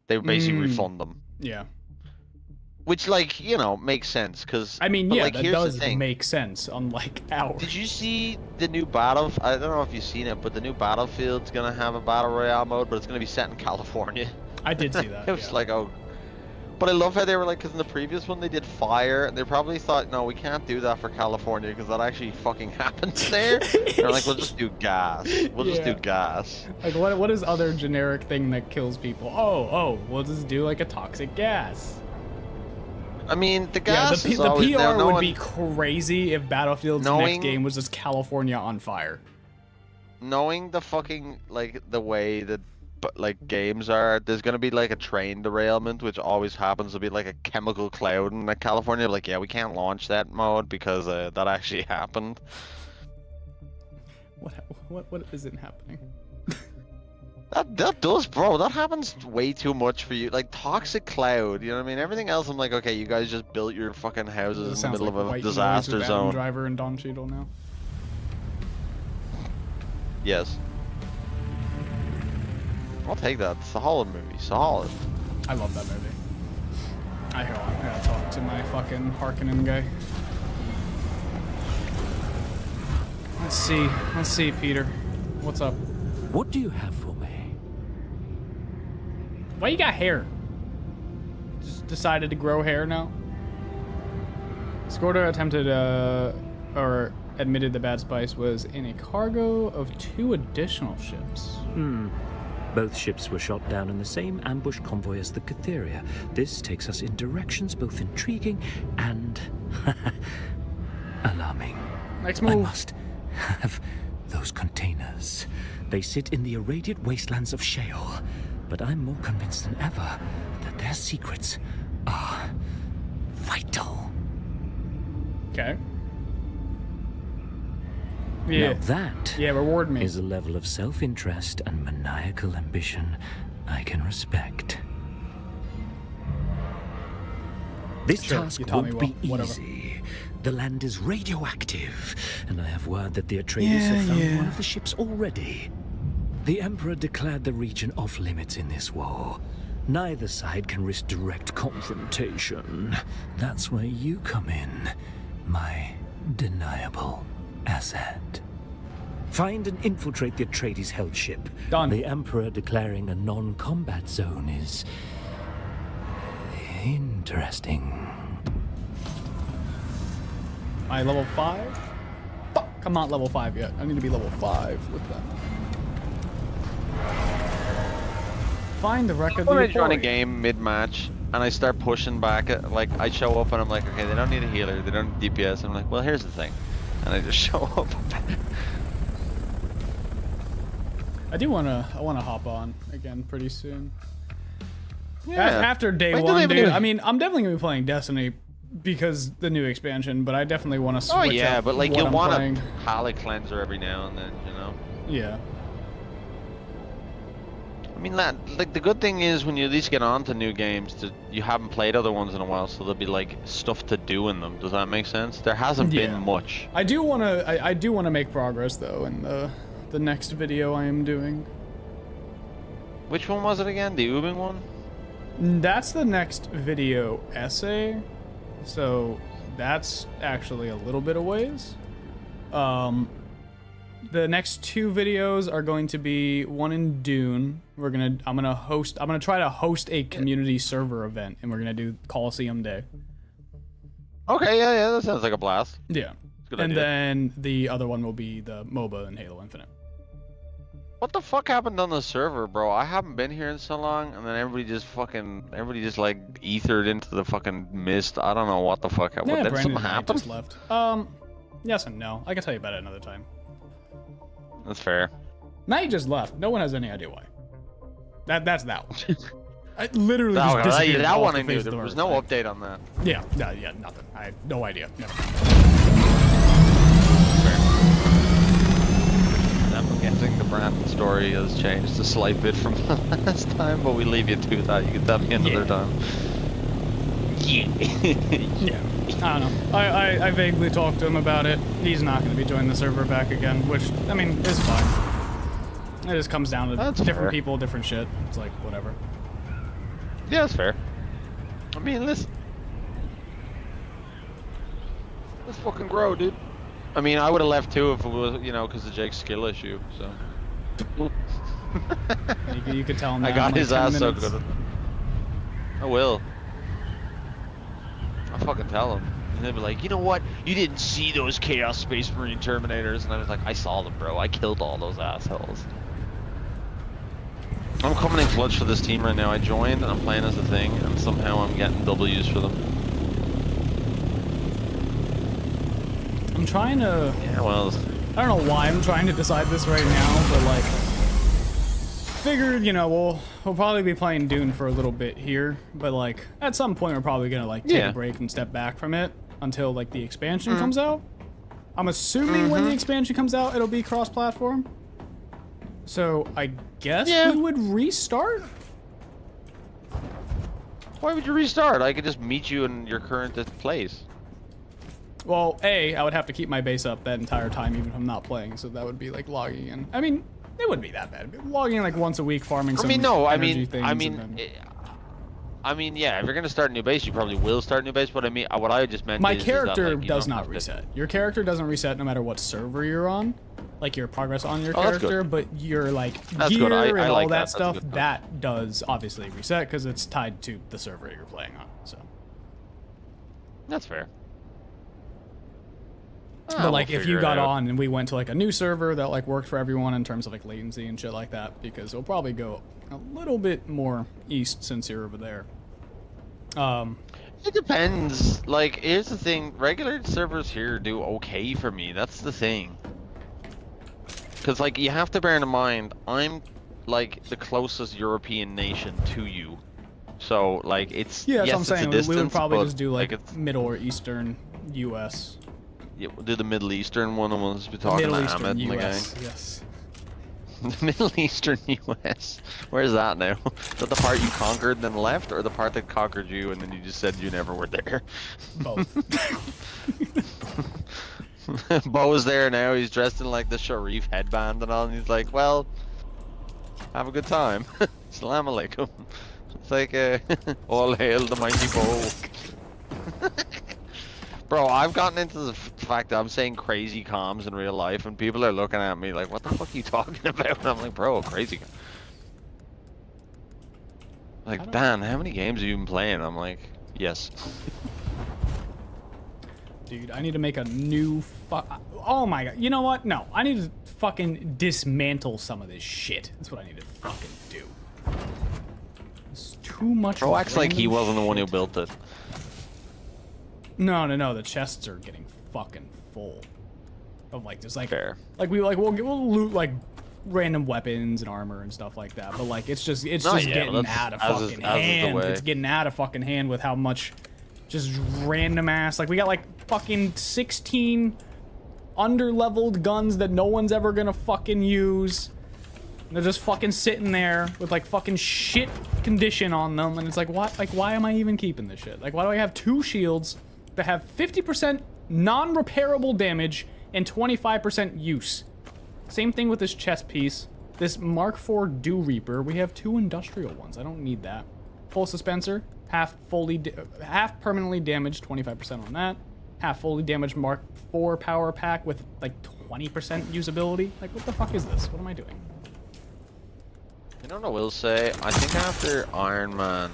They would basically refund them, Yeah. which like you know makes sense because I mean, but, yeah, like, that here's the does thing. make sense, unlike ours. Did you see the new I don't know if you've seen it, but the new Battlefield's gonna have a battle royale mode, but it's gonna be set in California. I did see that. It was yeah. like, oh. But I love how they were like, because in the previous one they did fire, and they probably thought, no, we can't do that for California because that actually fucking happens there. They're like, we'll just do gas. We'll just do Yeah. gas. Like, what is other generic thing that kills people? Oh, we'll just do like a toxic gas. I mean, the Yeah, gas the is always PR now, no would one- be crazy if Battlefield's Knowing- next game was just California on fire. knowing the fucking like the way that like games are, there's gonna be like a train derailment, which always happens to be like a chemical cloud in like California. Like, yeah, we can't launch that mode because that actually happened. What isn't happening? That does, bro. That happens way too much for you. Like toxic cloud, you know what I mean? Everything else, I'm like, okay, you guys just built your fucking houses in the Sounds middle like of a White Noise disaster with Adam zone. Driver and Don Cheadle now. Yes. I'll take that. Solid movie. Solid. I love that movie. I gotta talk to my fucking Harkonnen guy. Let's see, Peter. What's up? What do you have for me? Why you got hair? Just decided to grow hair now? Skorda attempted, or admitted the Bad Spice was in a cargo of 2 additional ships. Both ships were shot down in the same ambush convoy as the Cytheria. This takes us in directions both intriguing and alarming. Next I move. must have those containers. They sit in the irradiate wastelands of Sheol, but I'm more convinced than ever that their secrets are vital. Okay. Yeah. Now that Yeah, reward me. is a level of self-interest and maniacal ambition I can respect. This Sure, task you taught me won't be well. Whatever. easy. The land is radioactive, and I have word that the Atreides have found one of the ships already. The Emperor declared the region off limits in this war. Neither side can risk direct confrontation. That's where you come in, my deniable asset. Find and infiltrate the Atreides held ship. Done. The Emperor declaring a non-combat zone is interesting. Am I level 5? Fuck, I'm not level 5 yet. I need to be level 5 with them. Find the wreck of the When I join a Emporium. game mid-match and I start pushing back, like I show up and I'm like, okay, they don't need a healer, they don't need DPS. I'm like, well, here's the thing, and I just show up. I wanna hop on again pretty soon. Yeah. After day Why do they one, even dude. do- I mean, I'm definitely gonna be playing Destiny because the new expansion, but I definitely want to switch Oh yeah, up but like what you I'm want playing. a palate cleanser every now and then, you know. Yeah. I mean, that like the good thing is when you at least get onto new games, you haven't played other ones in a while, so there'll be like stuff to do in them. Does that make sense? There hasn't Yeah. been much. I do wanna make progress though in the next video I am doing. Which one was it again? The Ubing one? That's the next video essay, so that's actually a little bit of ways. The next 2 videos are going to be one in Dune. I'm gonna try to host a community server event, and we're gonna do Coliseum Day. Okay, yeah, that sounds like a blast. Yeah. Good And idea. then the other one will be the MOBA and Halo Infinite. What the fuck happened on the server, bro? I haven't been here in so long, and then everybody just like ethered into the fucking mist. I don't know what the fuck happened. Yeah, Did Brandon something and I happen? just left. Yes and no. I can tell you about it another time. That's fair. Knight just left. No one has any idea why. That's that one. I literally just That, disappeared that off one the I knew. face of There the was earth. no update on that. Yeah, nothing. I had no idea. No. I'm guessing the Brandon story has changed a slight bit from the last time, but we leave you to that. You can tell me another time. Yeah. Yeah, I don't know. I vaguely talked to him about it. He's not going to be joining the server back again, which, I mean, is fine. It just comes down to That's different fair. people, different shit. It's like, whatever. Yeah, that's fair. I mean, let's fucking grow, dude. I mean, I would have left too if it was, because of Jake's skill issue. So You could tell him that I got in like his 10 ass so minutes. good. I will. I'll fucking tell him. And they'll be like, you know what? You didn't see those Chaos Space Marine Terminators. And I was like, I saw them, bro. I killed all those assholes. I'm coming in clutch for this team right now. I joined and I'm playing as a thing. And somehow I'm getting W's for them. I'm trying to... Yeah, well... I don't know why I'm trying to decide this right now, but like... Figured, we'll probably be playing Dune for a little bit here, but like, at some point we're probably gonna like take a break and step back from it until like the expansion comes out. I'm assuming when the expansion comes out, it'll be cross-platform. So I guess we would restart? Why would you restart? I could just meet you in your current place. Well, I would have to keep my base up that entire time even if I'm not playing, so that would be like logging in. I mean, it wouldn't be that bad. Logging in like once a week, farming some energy things. I mean, yeah, if you're gonna start a new base, you probably will start a new base, but I mean, what I just meant my is character that, like, does not reset. Your character doesn't reset no matter what server you're on. Like your progress on your character, but your like gear and I all like that stuff, that does obviously reset because it's tied to the server you're playing on. So that's fair. But like if you got on and we went to like a new server that like worked for everyone in terms of like latency and shit like that, because it'll probably go a little bit more east since you're over there. It depends. Like, here's the thing: regular servers here do okay for me. That's the thing. Because like you have to bear in mind, I'm like the closest European nation to you, so like it's yeah. That's what I'm saying. Distance, we would probably but, just do like it's, Middle or Eastern U.S. Yeah, we'll do the Middle Eastern one, and we'll just be talking to Ahmed and the gang. Yes. The Middle Eastern U.S. Where's that now? Is that the part you conquered and then left, or the part that conquered you and then you just said you never were there? Both. Bo is there now. He's dressed in like the Sharif headband and all, and he's like, "Well, have a good time. Salam alaikum." It's like, all hail the mighty Bo. Bro, I've gotten into the fact that I'm saying crazy comms in real life, and people are looking at me like, "What the fuck are you talking about?" And I'm like, "Bro, crazy." Like, Dan, how many games have you been playing? I'm like, yes. Dude, I need to make a new oh my god. You know what? No, I need to fucking dismantle some of this shit. That's what I need to fucking do. It's too much. Bro acts like he wasn't the one who shit. built it. No. The chests are getting fucking full of like just like Fair. like we'll loot like random weapons and armor and stuff like that. But like it's just getting out of fucking hand. It's getting out of fucking hand with how much just random ass. Like we got like fucking 16 under-leveled guns that no one's ever gonna fucking use. And they're just fucking sitting there with like fucking shit condition on them, and it's like, what? Like, why am I even keeping this shit? Like, why do I have 2 shields that have 50% non-repairable damage and 25% use? Same thing with this chest piece. This Mark IV Dew Reaper, we have 2 industrial ones. I don't need that. pulse dispenser, half permanently damaged, 25% on that. Half fully damaged Mark IV power pack with like 20% usability. Like, what the fuck is this? What am I doing? You know what I will say? I think after Iron Man,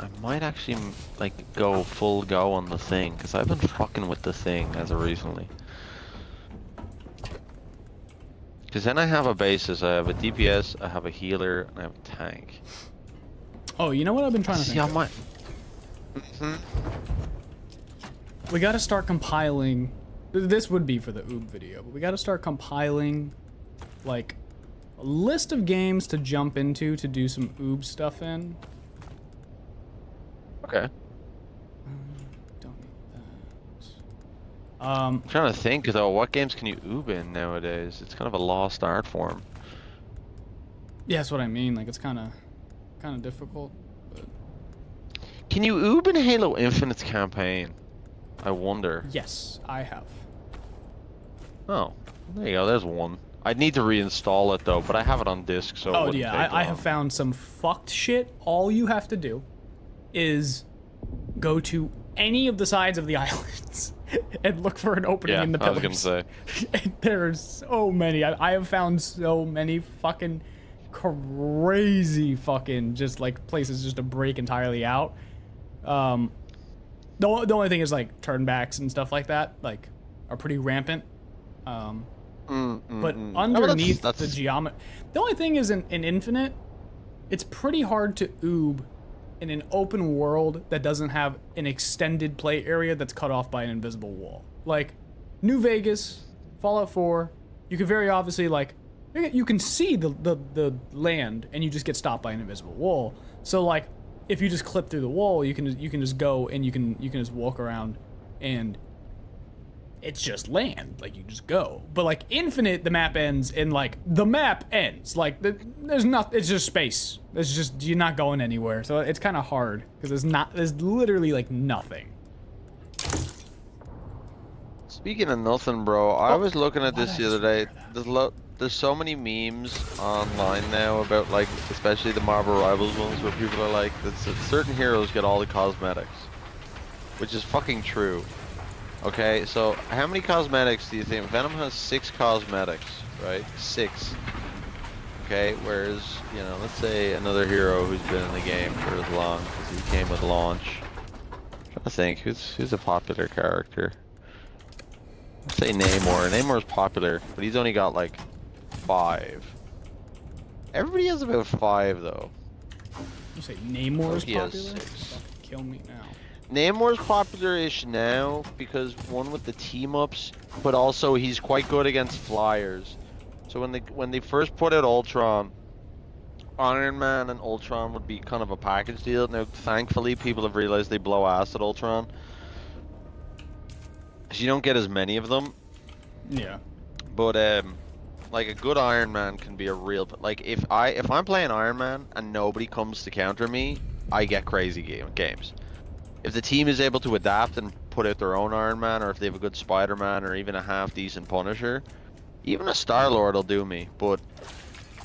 I might actually like go full go on the Thing, because I've been fucking with the Thing as of recently. Because then I have a basis, I have a DPS, I have a healer, and I have a tank. Oh, you know what I've been trying to See, think I of? might... We gotta start compiling. This would be for the Oob video, but we gotta start compiling, like, a list of games to jump into to do some Oob stuff in. Okay. Don't need that. I'm trying to think, though, what games can you oob in nowadays? It's kind of a lost art form. Yeah, that's what I mean. Like, it's kind of difficult. But Can you oob in Halo Infinite's campaign? I wonder. yes, I have. Oh, there you go. There's one. I'd need to reinstall it though, but I have it on disk, so. Oh yeah, I have found some fucked shit. All you have to do is go to any of the sides of the islands and look for an opening in the pillars. I was gonna say. And there's so many. I have found so many fucking crazy fucking just like places just to break entirely out. The only thing is like turnbacks and stuff like that like are pretty rampant. But underneath the geometry, the only thing is in Infinite, it's pretty hard to oob in an open world that doesn't have an extended play area that's cut off by an invisible wall. Like New Vegas, Fallout 4, you can very obviously like you can see the land and you just get stopped by an invisible wall. So like if you just clip through the wall, you can just go and you can just walk around and it's just land, like you just go. But like Infinite, the map ends and like the map ends. Like there's not, it's just space. It's just, you're not going anywhere. So it's kind of hard because there's literally like nothing. Speaking of nothing, bro, I was looking at this the other day. There's so many memes online now about like, especially the Marvel Rivals ones, where people are like, that certain heroes get all the cosmetics, which is fucking true. Okay, so how many cosmetics do you think? Venom has 6 cosmetics, right? 6. Okay, whereas, you know, let's say another hero who's been in the game for as long, because he came with launch. I'm trying to think, who's a popular character? Let's say Namor. Namor's popular, but he's only got like 5. Everybody has about 5 though. You say Namor's He has popular? 6. Fucking kill me now. Namor's popular-ish now because one with the team-ups, but also he's quite good against flyers. So when they first put out Ultron, Iron Man and Ultron would be kind of a package deal. Now, thankfully, people have realized they blow ass at Ultron, so you don't get as many of them. Yeah. But like a good Iron Man can be a real, like if I'm playing Iron Man and nobody comes to counter me, I get crazy games. If the team is able to adapt and put out their own Iron Man, or if they have a good Spider-Man or even a half-decent Punisher, even a Star-Lord will do me, but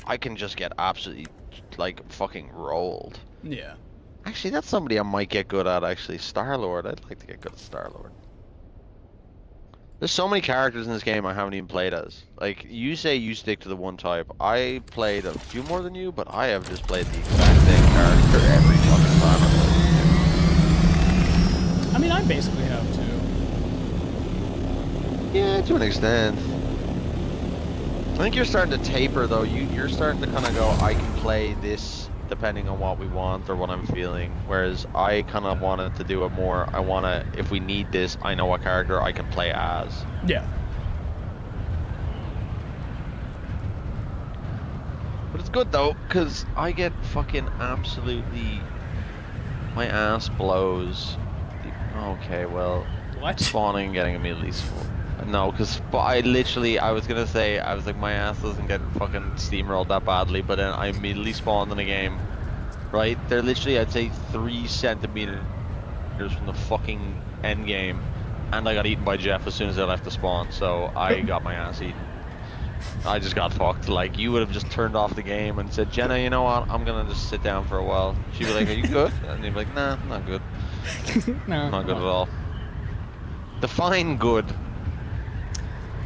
I can just get absolutely, like, fucking rolled. Yeah. Actually, that's somebody I might get good at, actually. Star-Lord. I'd like to get good at Star-Lord. There's so many characters in this game I haven't even played as. Like, you say you stick to the one type. I played a few more than you, but I have just played the exact same character every fucking time I play. I mean, I basically have to. Yeah, to an extent. I think you're starting to taper, though. You're starting to kind of go, I can play this depending on what we want or what I'm feeling. Whereas I kind of wanted to do it more. I want to, if we need this, I know what character I can play as. Yeah. But it's good, though, because I get fucking absolutely... My ass blows. Okay, well... What? Spawning and getting immediately no, because I was gonna say, I was like, my ass doesn't get fucking steamrolled that badly, but then I immediately spawned in a game, right? They're literally, I'd say, 3 centimeters from the fucking end game, and I got eaten by Jeff as soon as I left the spawn, so I got my ass eaten. I just got fucked. Like, you would have just turned off the game and said, Jenna, you know what? I'm gonna just sit down for a while. She'd be like, are you good? And you'd be like, nah, I'm not good. No, I'm not good at all. Define good.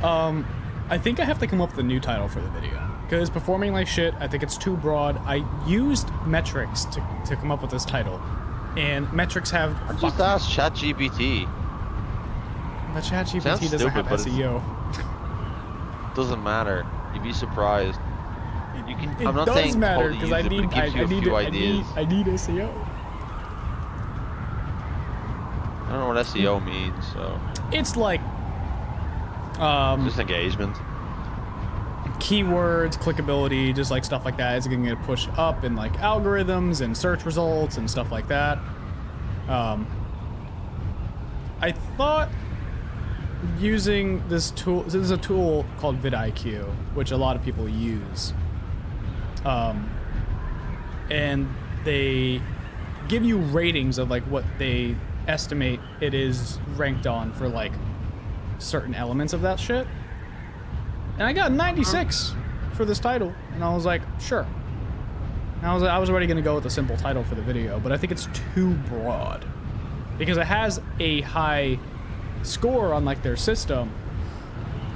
I think I have to come up with a new title for the video. Because performing like shit, I think it's too broad. I used metrics to come up with this title. And metrics have... Just ask ChatGPT. But ChatGPT Sounds doesn't stupid, have but SEO. Doesn't matter. You'd be surprised. You can. It I'm not does saying matter totally because I use it, need but it gives you a few ideas. I need SEO. I don't know what SEO means, so It's like just engagement. keywords, clickability, just like stuff like that. It's gonna get pushed up in like algorithms and search results and stuff like that. I thought using this tool, this is a tool called vidIQ, which a lot of people use. And they give you ratings of like what they estimate it is ranked on for like certain elements of that shit. And I got 96 for this title, and I was like, sure. And I was already gonna go with a simple title for the video, but I think it's too broad because it has a high score on like their system,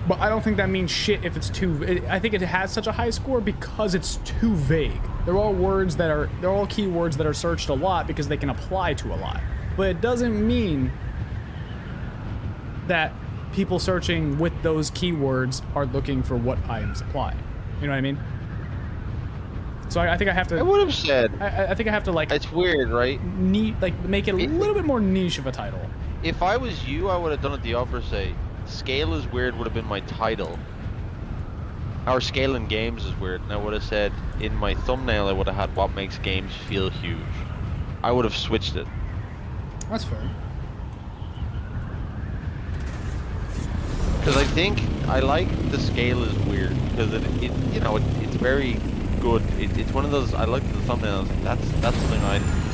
but I don't think that means shit if it's too. I think it has such a high score because it's too vague. They're all keywords that are searched a lot because they can apply to a lot, but it doesn't mean that people searching with those keywords are looking for what I am supplying. You know what I mean? So I think I have to. I would have said. I think I have to like. It's weird, right? Make it a little bit more niche of a title. If I was you, I would have done it the opposite. Scale is weird would have been my title. Our scale in games is weird, and I would have said in my thumbnail I would have had what makes games feel huge. I would have switched it. That's fair. Because I think I like the scale is weird because it's very good. It's one of those I looked at the thumbnail. I was like, that's something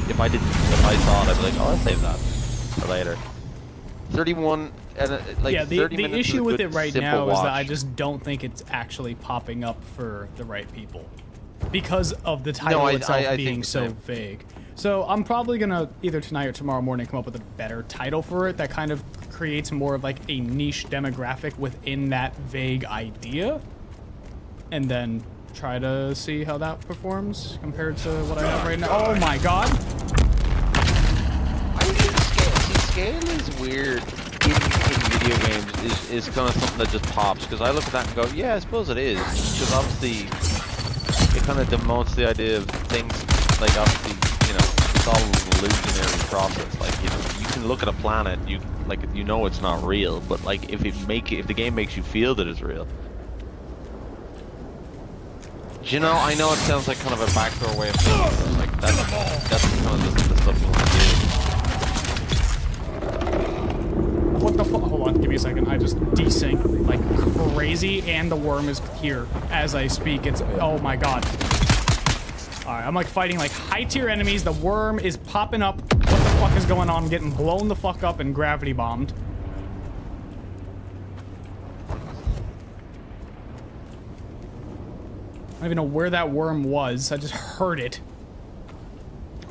if I saw it I'd be like, oh, I'll save that for later. 31 and like yeah, 30 the minutes issue is a with good, it right simple now is that watch. I just don't think it's actually popping up for the right people because of the title itself I being think the so same. vague. So I'm probably gonna either tonight or tomorrow morning come up with a better title for it that kind of creates more of like a niche demographic within that vague idea, and then try to see how that performs compared to what I have right now. Oh my god! I think scale is weird in video games is kind of something that just pops because I look at that and go, yeah, I suppose it is, because obviously it kind of demotes the idea of things like obviously it's all an illusionary process. Like you can look at a planet, you it's not real, but like if the game makes you feel that it's real. I know it sounds like kind of a backdoor way of thinking, but like that's kind of the stuff you want to do. What the fuck? Hold on, give me a second. I just desync like crazy, and the worm is here as I speak. It's oh my god. Alright, I'm like fighting like high tier enemies. The worm is popping up. What the fuck is going on? I'm getting blown the fuck up and gravity bombed. I don't even know where that worm was. I just heard it.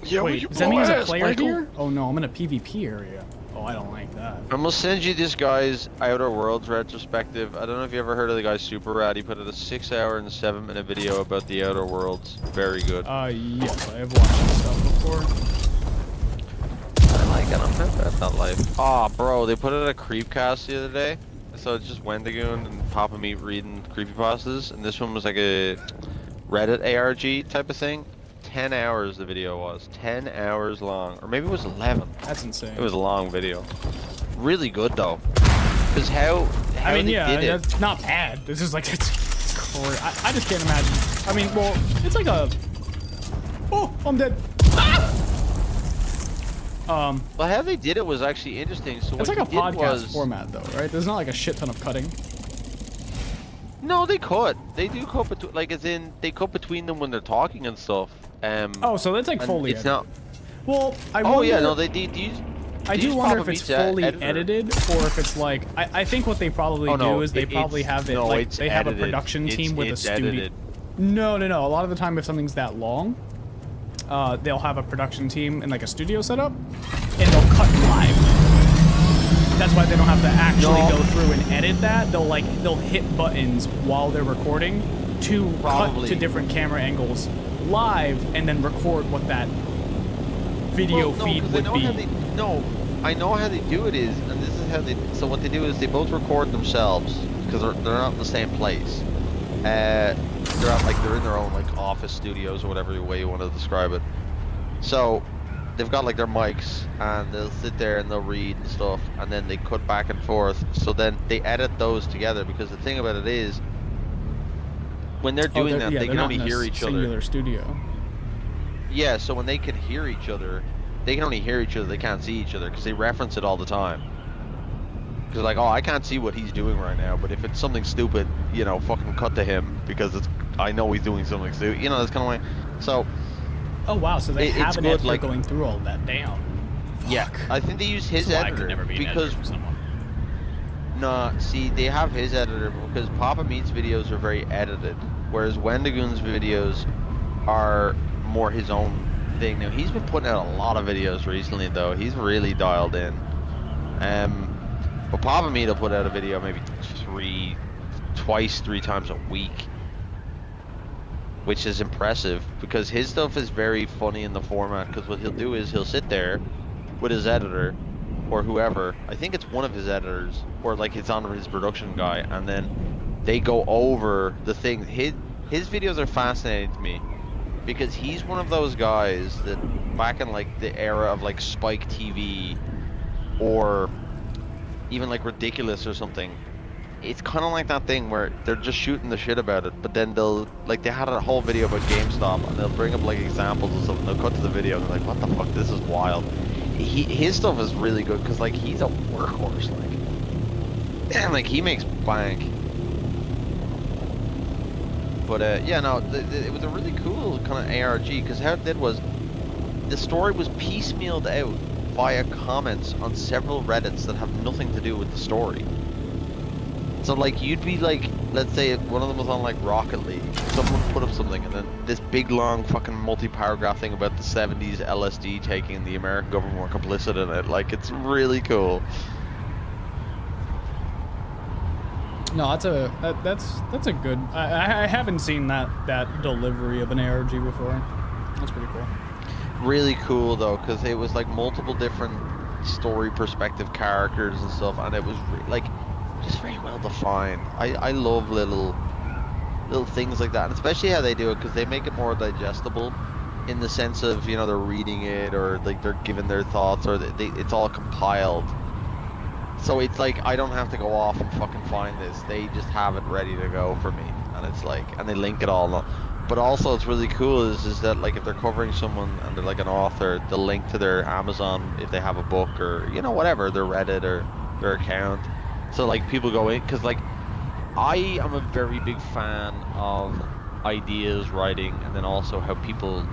Yeah, wait, does that mean there's a player here? Oh no, I'm in a PvP area. Oh, I don't like that. I'm gonna send you this guy's Outer Worlds retrospective. I don't know if you ever heard of the guy Super Rad. He put out a 6-hour and 7-minute video about the Outer Worlds. Very good. Yes, I have watched this stuff before. I like it. I'm not about that life. Aw, bro, they put out a creepcast the other day. So it's just Wendigoon and Papa Meat reading creepypastas, and this one was like a Reddit ARG type of thing. 10 hours the video was. 10 hours long. Or maybe it was 11. That's insane. It was a long video. Really good though. Because how I mean, they yeah, did it. it's not bad. It's just like, it's crazy. I just can't imagine. I mean, well, it's like a... Oh, I'm dead. Ah! Well, how they did it was actually interesting. So it's what like a he did podcast format though, right? There's not like a shit ton of cutting. No, they cut. They do cut between, like as in, they cut between them when they're talking and stuff. Oh, so that's like and Foley. it's not. Well, I Oh wonder... yeah, no, they use. I do wonder if it's fully edited or if it's like I think what they probably do is they probably have it like they have a production team with a studio. No. A lot of the time, if something's that long, they'll have a production team in like a studio setup, and they'll cut live. That's why they don't have to actually go through and edit that. They'll hit buttons while they're recording to cut to different camera angles live, and then record what that video feed would be. I know how they do it is, and this is how they. So what they do is they both record themselves because they're not in the same place. They're in their own like office studios or whatever way you want to describe it. So they've got like their mics, and they'll sit there and they'll read and stuff, and then they cut back and forth. So then they edit those together, because the thing about it is, when they're doing that, they can only hear each other. Singular studio. Yeah, so when they can hear each other, they can only hear each other. They can't see each other because they reference it all the time. Because like, oh, I can't see what he's doing right now, but if it's something stupid, you know, fucking cut to him because I know he's doing something stupid. You know, that's kind of like. So. Oh wow! So they have an editor like, going through all that. Damn. Yeah, I think they use his editor because. No, see, they have his editor because Papa Meat's videos are very edited, whereas Wendigoon's videos are more his own thing. Now he's been putting out a lot of videos recently, though. He's really dialed in. But Papa Meat will put out a video maybe three times a week, which is impressive because his stuff is very funny in the format. Because what he'll do is he'll sit there with his editor or whoever. I think it's one of his editors, or like it's on his production guy, and then they go over the thing. His videos are fascinating to me because he's one of those guys that back in like the era of like Spike TV or even like Ridiculous or something, it's kind of like that thing where they're just shooting the shit about it, but then they'll like, they had a whole video about GameStop and they'll bring up like examples or something. They'll cut to the video and they're like, what the fuck, this is wild. His stuff is really good because like he's a workhorse, like, damn, like he makes bank. But yeah, no, it was a really cool kind of ARG because how it did was the story was piecemealed out via comments on several Reddits that have nothing to do with the story. So like you'd be like, let's say one of them was on like Rocket League, someone put up something and then this big long fucking multi-paragraph thing about the 70s LSD taking, the American government were complicit in it. Like, it's really cool. No, that's a good. I haven't seen that delivery of an ARG before. That's pretty cool. Really cool though, because it was like multiple different story perspective characters and stuff, and it was like just very well defined. I love little things like that, and especially how they do it because they make it more digestible in the sense of, you know, they're reading it or like they're giving their thoughts, or it's all compiled. So it's like I don't have to go off and fucking find this. They just have it ready to go for me, and it's like, and they link it all. But also, it's really cool is that like if they're covering someone and they're like an author, they'll link to their Amazon if they have a book, or you know, whatever, their Reddit or their account. So like people go in, because like I am a very big fan of ideas writing, and then also how people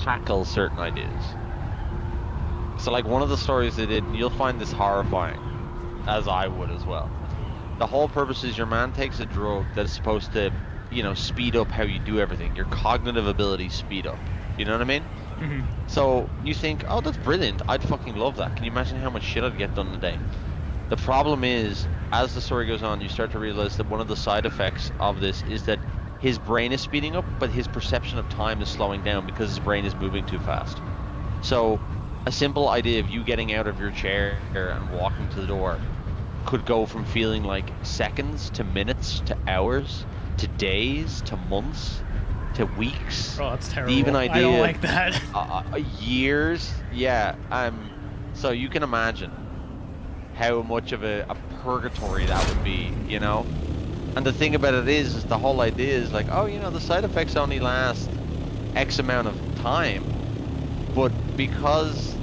tackle certain ideas. So like one of the stories they did, you'll find this horrifying, as I would as well. The whole purpose is your man takes a drug that is supposed to, you know, speed up how you do everything. Your cognitive abilities speed up. You know what I mean? Mm-hmm. So you think, oh, that's brilliant. I'd fucking love that. Can you imagine how much shit I'd get done in a day? The problem is, as the story goes on, you start to realize that one of the side effects of this is that his brain is speeding up, but his perception of time is slowing down because his brain is moving too fast. So a simple idea of you getting out of your chair and walking to the door could go from feeling like seconds to minutes to hours to days to months to weeks. Oh, that's terrible. Even idea, I don't like that. Years. Yeah. So you can imagine how much of a purgatory that would be, you know? And the thing about it is the whole idea is like, oh, you know, the side effects only last X amount of time, but because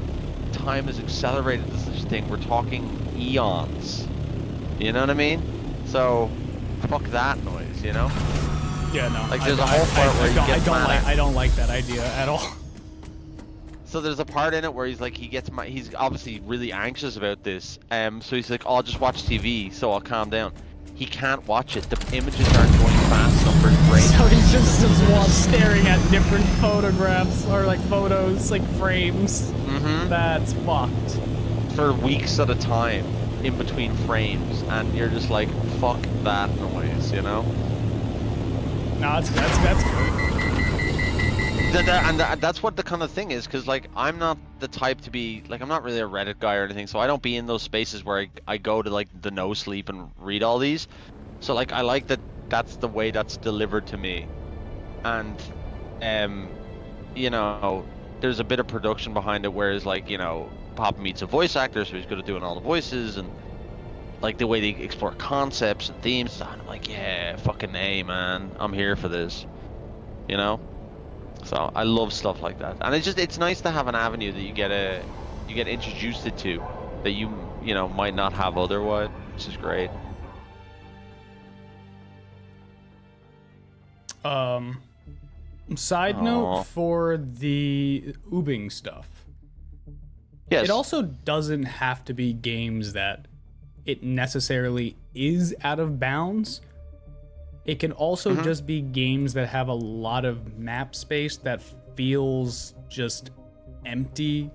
time is accelerated to such a thing, we're talking eons. You know what I mean? So, fuck that noise, you know? Yeah, no. Like, there's a whole part where you get I don't like that idea at all. So there's a part in it where he's like, he's obviously really anxious about this. So he's like, oh, I'll just watch TV, so I'll calm down. He can't watch it. The images aren't going fast enough for his brain. So he's just staring at different photographs or like photos, like frames. Mm-hmm. That's fucked. For weeks at a time, in between frames, and you're just like, fuck that noise, you know? No, that's good. And that's what the kind of thing is, because like I'm not the type to be like, I'm not really a Reddit guy or anything, so I don't be in those spaces where I go to like the no sleep and read all these. So like I like that that's the way that's delivered to me, and you know, there's a bit of production behind it, whereas like, you know, Papa meets a voice actor, so he's good at doing all the voices, and like the way they explore concepts and themes, and I'm like, yeah, fucking A, man, I'm here for this, you know. So I love stuff like that, and it's nice to have an avenue that you get introduced to that you know might not have otherwise, which is great. Side note for the Ubing stuff. Yes. It also doesn't have to be games that it necessarily is out of bounds. It can also just be games that have a lot of map space that feels just empty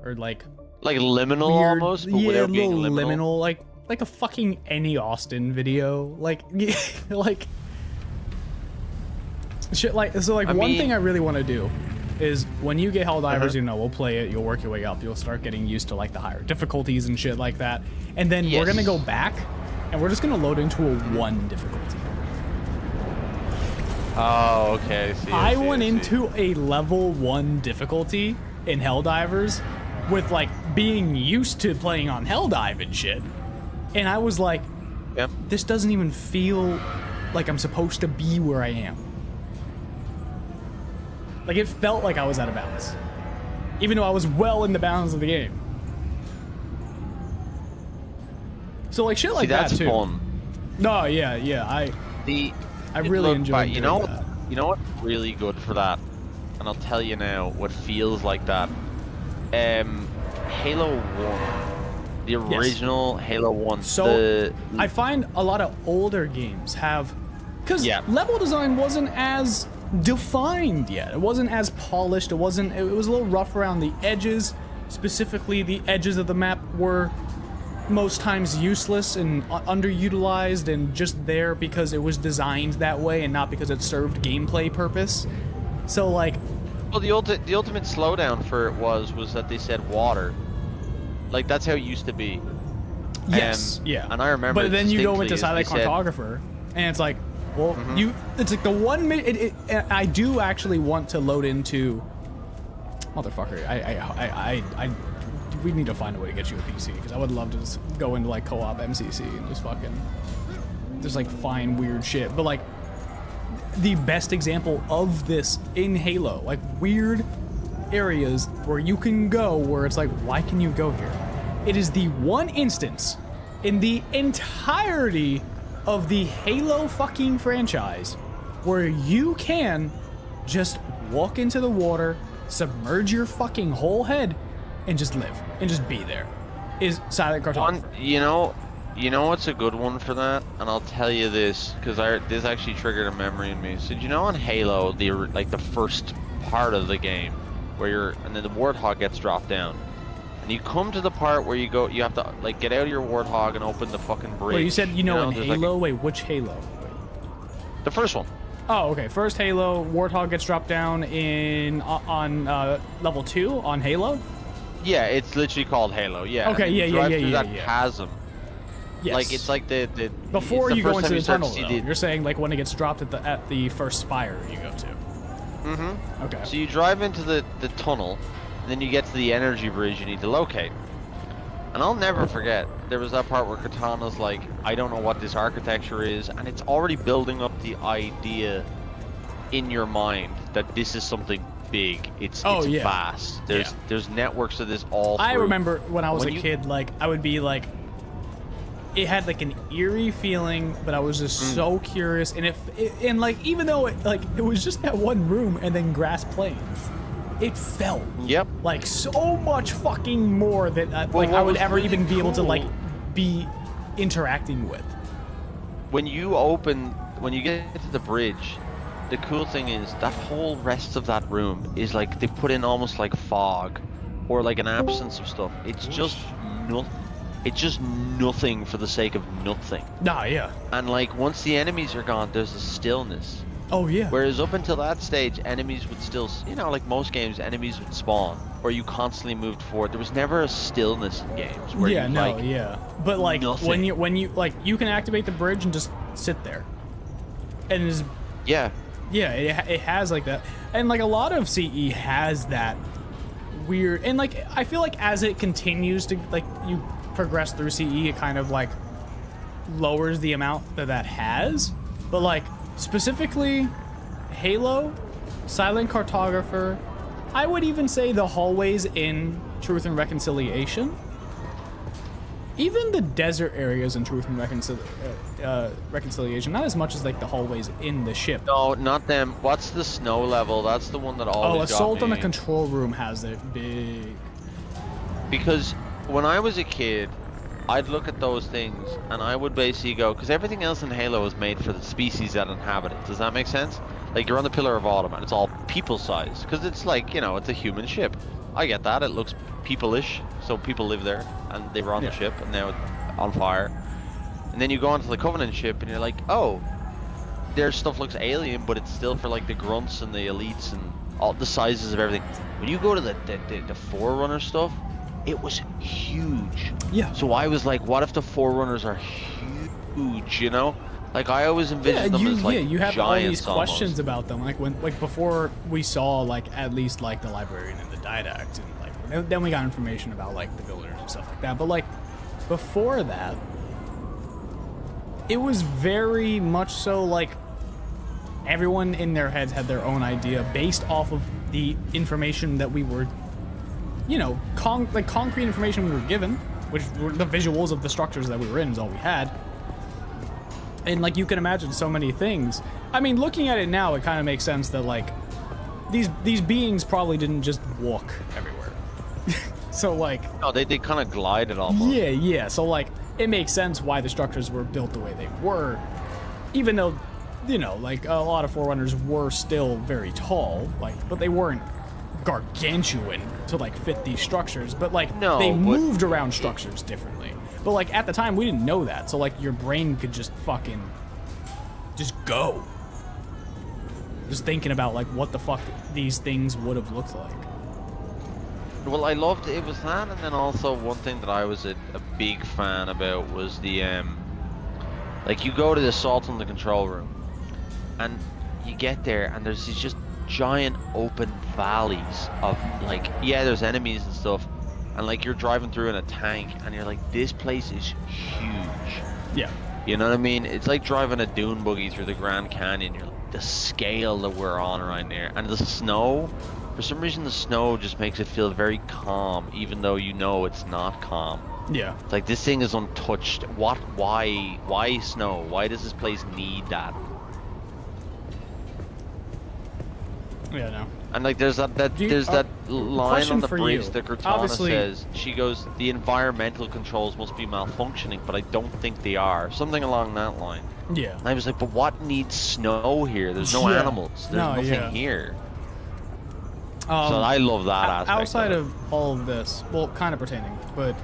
or like liminal weird, almost, but yeah, without being liminal, like a fucking Any Austin video, like like shit like so. Like one thing I really want to do is when you get Helldivers, you know, we'll play it, you'll work your way up, you'll start getting used to like the higher difficulties and shit like that, and then we're gonna go back and we're just gonna load into a 1 difficulty. Oh, okay. I went into a level 1 difficulty in Helldivers with like being used to playing on Helldive and shit, and I was like, this doesn't even feel like I'm supposed to be where I am. Like it felt like I was out of bounds, even though I was well in the bounds of the game. So like shit like that too. That's fun. No, yeah, I really enjoyed you know that. You know what's really good for that, and I'll tell you now what feels like that. Halo 1, the original Halo 1. So I find a lot of older games have, because level design wasn't as defined yet. It wasn't as polished. It was a little rough around the edges. Specifically, the edges of the map were most times useless and underutilized and just there because it was designed that way and not because it served gameplay purpose. So like, well, the ultimate slowdown for it was that they said water. Like that's how it used to be. Yes, And I remember. But then you go into Silent Cartographer, and it's like, well, it's like the 1 minute. I do actually want to load into. Motherfucker, we need to find a way to get you a PC, because I would love to just go into like co-op MCC and just fucking just like find weird shit. But like the best example of this in Halo, like weird areas where you can go where it's like, why can you go here? It is the one instance in the entirety of the Halo fucking franchise where you can just walk into the water, submerge your fucking whole head, and just live and just be there. Is Silent Cartographer. You know what's a good one for that? And I'll tell you this, because this actually triggered a memory in me. So do you know on Halo, the first part of the game, where and then the Warthog gets dropped down, and you come to the part where you have to like get out of your Warthog and open the fucking bridge. Wait, you said in Halo? Like, wait, which Halo? Wait. The first one. Oh, okay. First Halo, Warthog gets dropped down on level 2 on Halo. Yeah, it's literally called Halo. Yeah. Okay. Yeah. That chasm. Yes. Like it's like the before you go into the tunnel. Though. You're saying like when it gets dropped at the first spire you go to. Mm-hmm. Okay. So you drive into the tunnel, and then you get to the energy bridge you need to locate. And I'll never forget, there was that part where Cortana's like, I don't know what this architecture is, and it's already building up the idea in your mind that this is something big. It's vast. There's networks of this all through. I remember when I was a kid, like I would be like, it had like an eerie feeling, but I was just so curious, and like even though it was just that one room and then grass plains, it felt Yep. like so much fucking more than like I what would was ever really even be able to like cool- be interacting with. When you get to the bridge, the cool thing is that whole rest of that room is like they put in almost like fog or like an absence of stuff. It's just nothing for the sake of nothing. Nah, yeah. And like once the enemies are gone, there's a stillness. Oh yeah. Whereas up until that stage, enemies would still, like most games, enemies would spawn, or you constantly moved forward. There was never a stillness in games. Where Yeah, you, no, like, yeah. But like nothing. when you like you can activate the bridge and just sit there, and it's Yeah. yeah, it has like that, and like a lot of CE has that weird, and like I feel like as it continues to like you progress through CE, it kind of like lowers the amount that has, but like specifically Halo, Silent Cartographer, I would even say the hallways in Truth and Reconciliation, even the desert areas in Truth and Reconciliation, not as much as like the hallways in the ship. No, not them. What's the snow level? That's the one that always got Assault on the me. Control Room has it big. Because when I was a kid, I'd look at those things and I would basically go, because everything else in Halo is made for the species that inhabit it. Does that make sense? Like you're on the Pillar of Autumn and it's all people size, because it's like, it's a human ship. I get that. It looks people-ish, so people live there and they were on the ship and now it's on fire. And then you go onto the Covenant ship and you're like, oh, their stuff looks alien, but it's still for like the grunts and the elites and all the sizes of everything. When you go to the Forerunner stuff, it was huge. Yeah. So I was like, what if the Forerunners are huge, Like I always envisioned them as like you have all giants these questions almost. about them, like before we saw like at least like the Librarian and the Didact, and like then we got information about like the Builders and stuff like that. But like before that, it was very much so like everyone in their heads had their own idea based off of the information that we were, concrete information we were given, which were the visuals of the structures that we were in is all we had. And like you can imagine so many things. I mean, looking at it now, it kind of makes sense that like these beings probably didn't just walk everywhere. So like, No, they kind of glided almost. yeah. So like, it makes sense why the structures were built the way they were, even though, like a lot of Forerunners were still very tall, but they weren't gargantuan to like fit these structures. But like, No, they but- moved around structures differently. But like at the time, we didn't know that, so like your brain could just fucking just go. Just thinking about like what the fuck these things would have looked like. Well, I loved it was that, and then also one thing that I was a big fan about was the like you go to the Assault on the Control Room, and you get there, and there's these just giant open valleys of like, there's enemies and stuff, and like you're driving through in a tank, and you're like, this place is huge. Yeah. You know what I mean? It's like driving a dune buggy through the Grand Canyon. You're like, the scale that we're on right there, and the snow. For some reason, the snow just makes it feel very calm, even though it's not calm. Yeah. It's like, this thing is untouched. Why snow? Why does this place need that? Yeah, no. And like, there's that line question on the for bridge you. that Cortana Obviously- says. She goes, the environmental controls must be malfunctioning, but I don't think they are. Something along that line. Yeah. And I was like, but what needs snow here? There's no Yeah. animals. There's No, nothing yeah. here. So I love that aspect. Outside of of all of this, well, kind of pertaining, but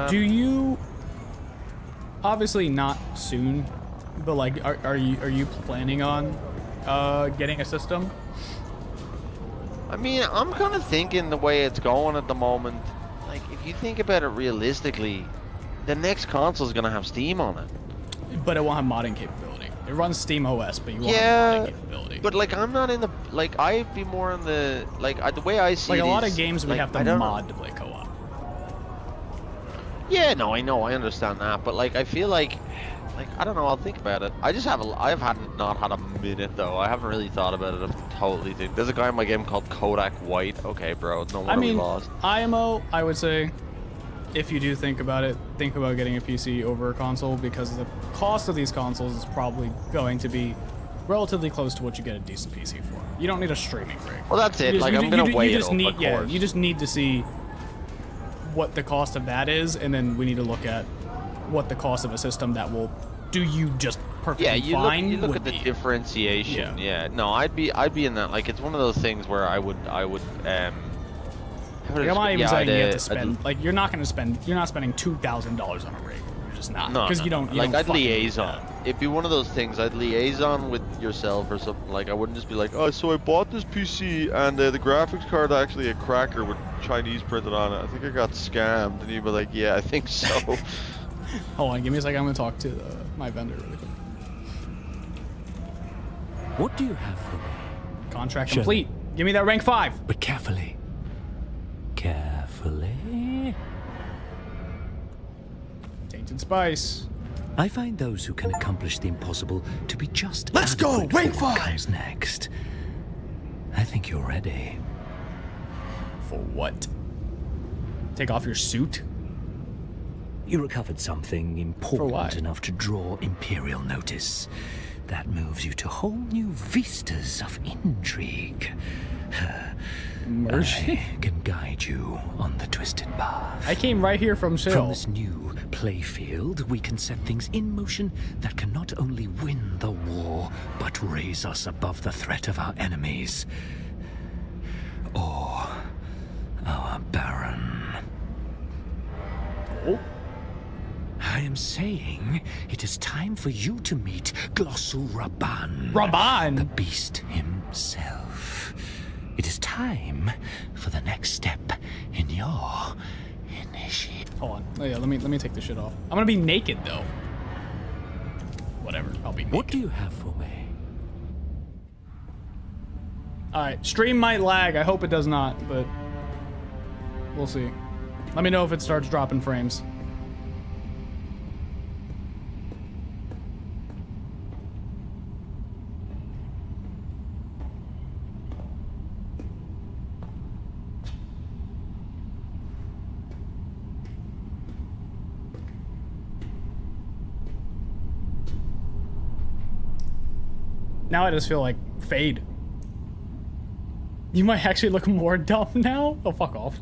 do you obviously not soon, but like, are you planning on getting a system? I mean, I'm kind of thinking the way it's going at the moment. Like, if you think about it realistically, the next console is gonna have Steam on it. But it won't have modding capability. It runs Steam OS, but you won't have Yeah, modding capability. but like, I'm not in the like. I'd be more in the like. The way I see like it a lot is, of games would like, have I to don't mod to play co-op. Yeah, no, I know, I understand that, but like, I feel like I don't know. I'll think about it. I've not had a minute though. I haven't really thought about it. I'm totally think. There's a guy in my game called Kodak White. Okay, bro, no wonder I we mean, lost. IMO, I would say, if you do think about it, think about getting a PC over a console, because the cost of these consoles is probably going to be relatively close to what you get a decent PC for. You don't need a streaming rig. Well, that's it. You just- Like, you I'm ju- gonna you weigh just it need, up, of yeah, course. you just need to see what the cost of that is, and then we need to look at what the cost of a system that will do you just perfectly Yeah, you fine look would at the be. differentiation. Yeah. No, I'd be in that. Like, it's one of those things where I would how Like, to I'm not even yeah, saying you have to I'd- spend. Like, you're not spending $2,000 on a rig. You're just not. No, because no, you don't. You like, don't I'd fucking need liaison. that. It'd be one of those things. I'd liaison with yourself or something. Like, I wouldn't just be like, oh, so I bought this PC and the graphics card actually a cracker with Chinese printed on it. I think I got scammed. And you'd be like, yeah, I think so. Hold on, give me a second. I'm gonna talk to my vendor really quick. What do you have for me? Contract Sure. complete. Give me that rank 5. But carefully. Carefully. Tainted spice. I find those who can accomplish the impossible to be just Let's go, adequate for rank what 5. comes next. I think you're ready. For what? Take off your suit? You recovered something what? important enough to draw Imperial notice. That moves you to whole new vistas of intrigue. Mercy. I can guide you on the twisted path. I came right here from From Shell. this new playfield, we can set things in motion that can not only win the war, but raise us above the threat of our enemies. Or our Baron. Oh. I am saying it is time for you to meet Glossu Raban. The Raban! beast himself. It is time for the next step in your initiative. Hold on. Oh, yeah, let me take this shit off. I'm gonna be naked though. Whatever. I'll be naked. What do you have for me? Alright, stream might lag. I hope it does not, but we'll see. Let me know if it starts dropping frames. Now I just feel like Fade. You might actually look more dumb now? Oh, fuck off.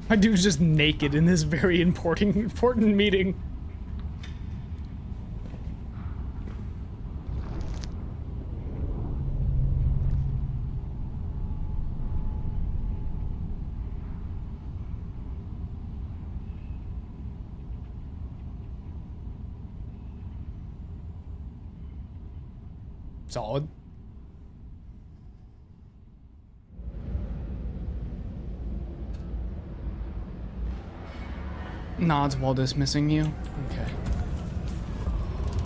My dude's just naked in this very important meeting. Solid. Nods while dismissing you. Okay.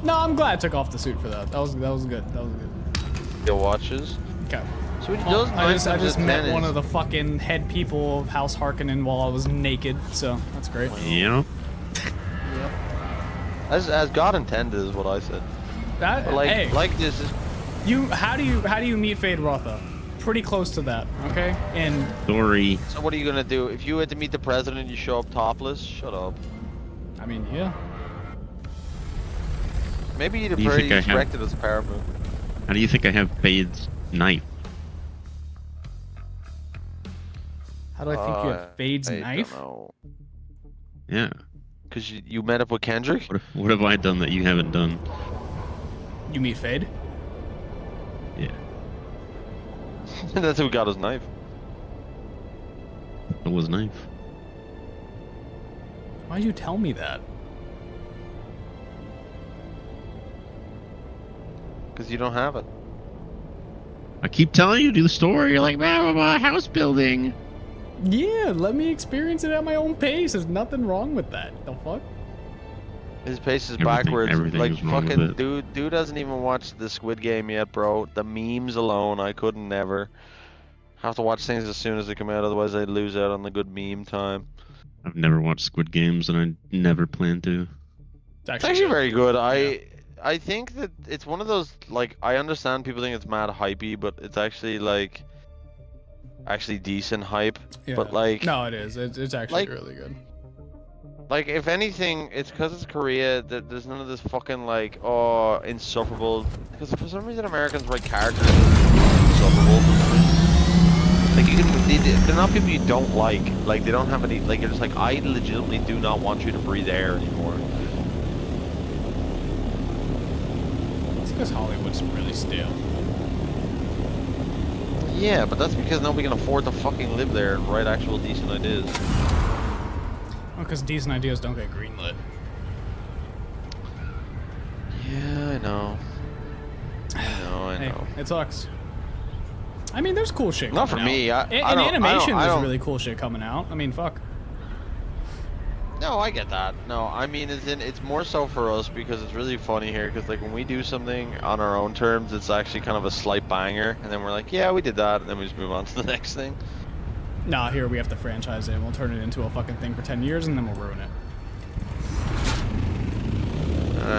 No, I'm glad I took off the suit for that. That was good. That was good. Your watches. Okay. So what he does I just 9 times out of met 10 one is- of the fucking head people of House Harkonnen while I was naked, so that's great. Yeah. as God intended is what I said. That But like hey, like this is how do you meet Fade Rotha? Pretty close to that, okay? And Sorry. so what are you gonna do? If you had to meet the president, you show up topless? Shut up. I mean, yeah. Maybe you'd Do you think I have- corrected as a power move. How do you think I have Fade's knife? How do I think you have Fade's I knife? Don't know. Yeah. Cause you met up with Kendrick? What have I done that you haven't done? You meet Fade? Yeah. That's who got his knife. It was knife. Why'd you tell me that? Cause you don't have it. I keep telling you to do the story. You're like, blah, blah, blah, house building. Yeah, let me experience it at my own pace. There's nothing wrong with that. The fuck? His pace is Everything- backwards. everything Like is wrong with fucking it. dude hasn't even watched the Squid Game yet, bro. The memes alone, I couldn't never. Have to watch things as soon as they come out, otherwise I'd lose out on the good meme time. I've never watched Squid Games, and I never plan to. It's It's actually good. very good. Yeah. I think that it's one of those, like, I understand people think it's mad hypey, but it's actually like actually decent hype. Yeah. But like No, it is. It's actually like- really good. Like, if anything, it's because it's Korea that there's none of this fucking, like, oh, insufferable. Because for some reason, Americans write characters as insufferable. Like, you can, they're not people you don't like. Like, they don't have any, like, you're just like, I legitimately do not want you to breathe air anymore. It's because Hollywood's really stale. Yeah, but that's because nobody can afford to fucking live there and write actual decent ideas. Because decent ideas don't get greenlit. Yeah, I know. I Hey, know. it sucks. I mean, there's cool shit Not coming for me, out. I In don't- animation, I there's don't- really cool shit coming out. I mean, fuck. No, I get that. No, I mean, it's more so for us because it's really funny here. Because like when we do something on our own terms, it's actually kind of a slight banger, and then we're like, yeah, we did that, and then we just move on to the next thing. Nah, here we have to franchise it. We'll turn it into a fucking thing for 10 years and then we'll ruin it.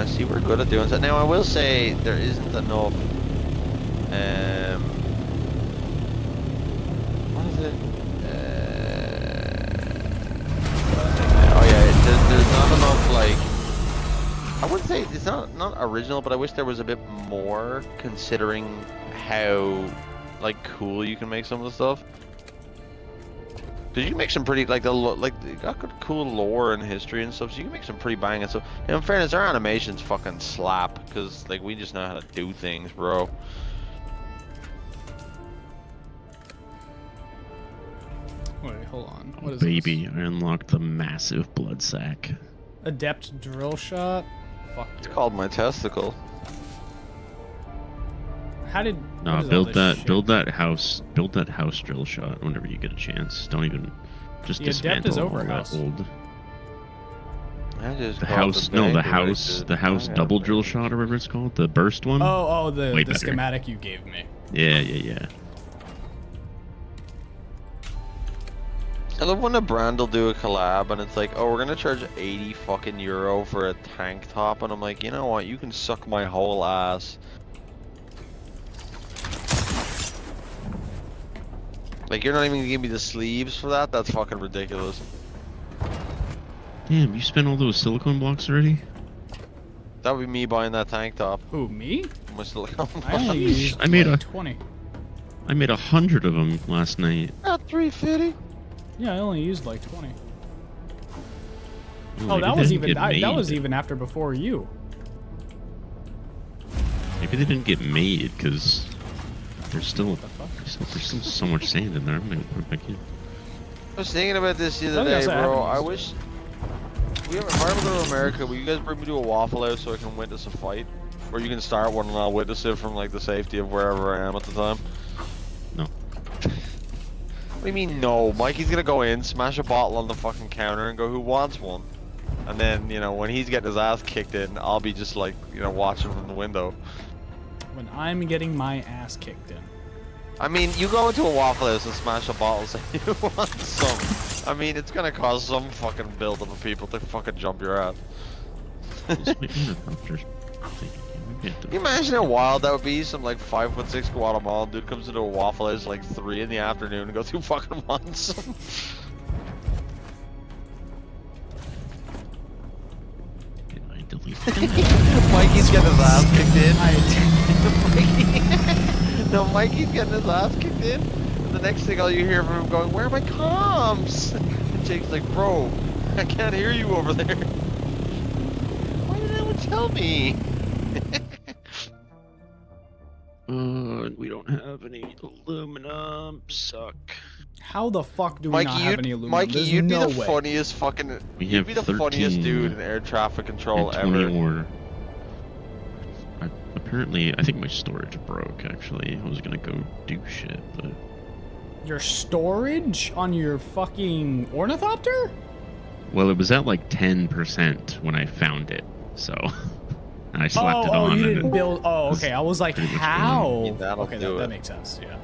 See, we're good at doing that. Now, I will say there isn't enough. What is it? Oh yeah, there's not enough like. I wouldn't say it's not original, but I wish there was a bit more considering how like cool you can make some of the stuff. Cause you can make some pretty like they got good cool lore and history and stuff, so you can make some pretty banging stuff. And in fairness, our animations fucking slap, cause like we just know how to do things, bro. Wait, hold on. What is Baby, this? I unlocked the massive blood sack. Adept drill shot? Fuck It's you. called my testicle. How did... No, what is all build this that, shit? build that house drill shot whenever you get a chance. Don't even, just The Adept dismantle is all over that house. old. I just The called house, no, the bank house, and the house I double got drill it. shot or whatever it's called, the burst one. Oh, the Way better. schematic you gave me. Yeah. I love when a brand will do a collab and it's like, oh, we're gonna charge 80 fucking euro for a tank top, and I'm like, you know what? You can suck my whole ass. Like, you're not even gonna give me the sleeves for that? That's fucking ridiculous. Damn, you spent all those silicone blocks already? That would be me buying that tank top. Who, me? My silicone I only blocks. used I made like a- 20. I made 100 of them last night. At 350. Yeah, I only used like 20. Ooh, Oh, maybe that they was didn't even get that was made. even after before you. Maybe they didn't get made because there's still, What the fuck? there's still so much sand in there. I'm gonna put it back in. I was thinking about this the Oh, other day, yes, I bro. haven't I wish... If I ever go to America, will you guys bring me to a Waffle House so I can witness a fight? Or you can start one and I'll witness it from like the safety of wherever I am at the time? No. What do you mean no? Mikey's gonna go in, smash a bottle on the fucking counter and go, who wants one? And then, you know, when he's getting his ass kicked in, I'll be just like, you know, watching from the window. When I'm getting my ass kicked in. I mean, you go into a Waffle House and smash a bottle and say, you want some? I mean, it's gonna cause some fucking buildup of people to fucking jump your ass. What's my helicopter thing? Maybe I have to- Can you imagine how wild that would be? Some like 5'6" Guatemalan dude comes into a Waffle House like 3 in the afternoon and goes, who fucking wants some? Can I delete Mikey's getting his ass kicked in. No, Mikey's getting his ass kicked in. And the next thing all you hear from him going, where are my comms? And Jake's like, bro, I can't hear you over there. Why did anyone tell me? We don't have any aluminum. Suck. How the fuck do we not have any aluminum? Mikey, There's you'd no be the way. funniest fucking. We You'd have be the funniest 13 dude in air traffic control And 20 ever. more. Apparently, I think my storage broke, actually. I was gonna go do shit, but... Your storage on your fucking ornithopter? Well, it was at like 10% when I found it. so I slapped it Oh, on. you and didn't build. Oh, okay. I was like, how? Yeah, that'll Okay, do that it. makes sense. Yeah.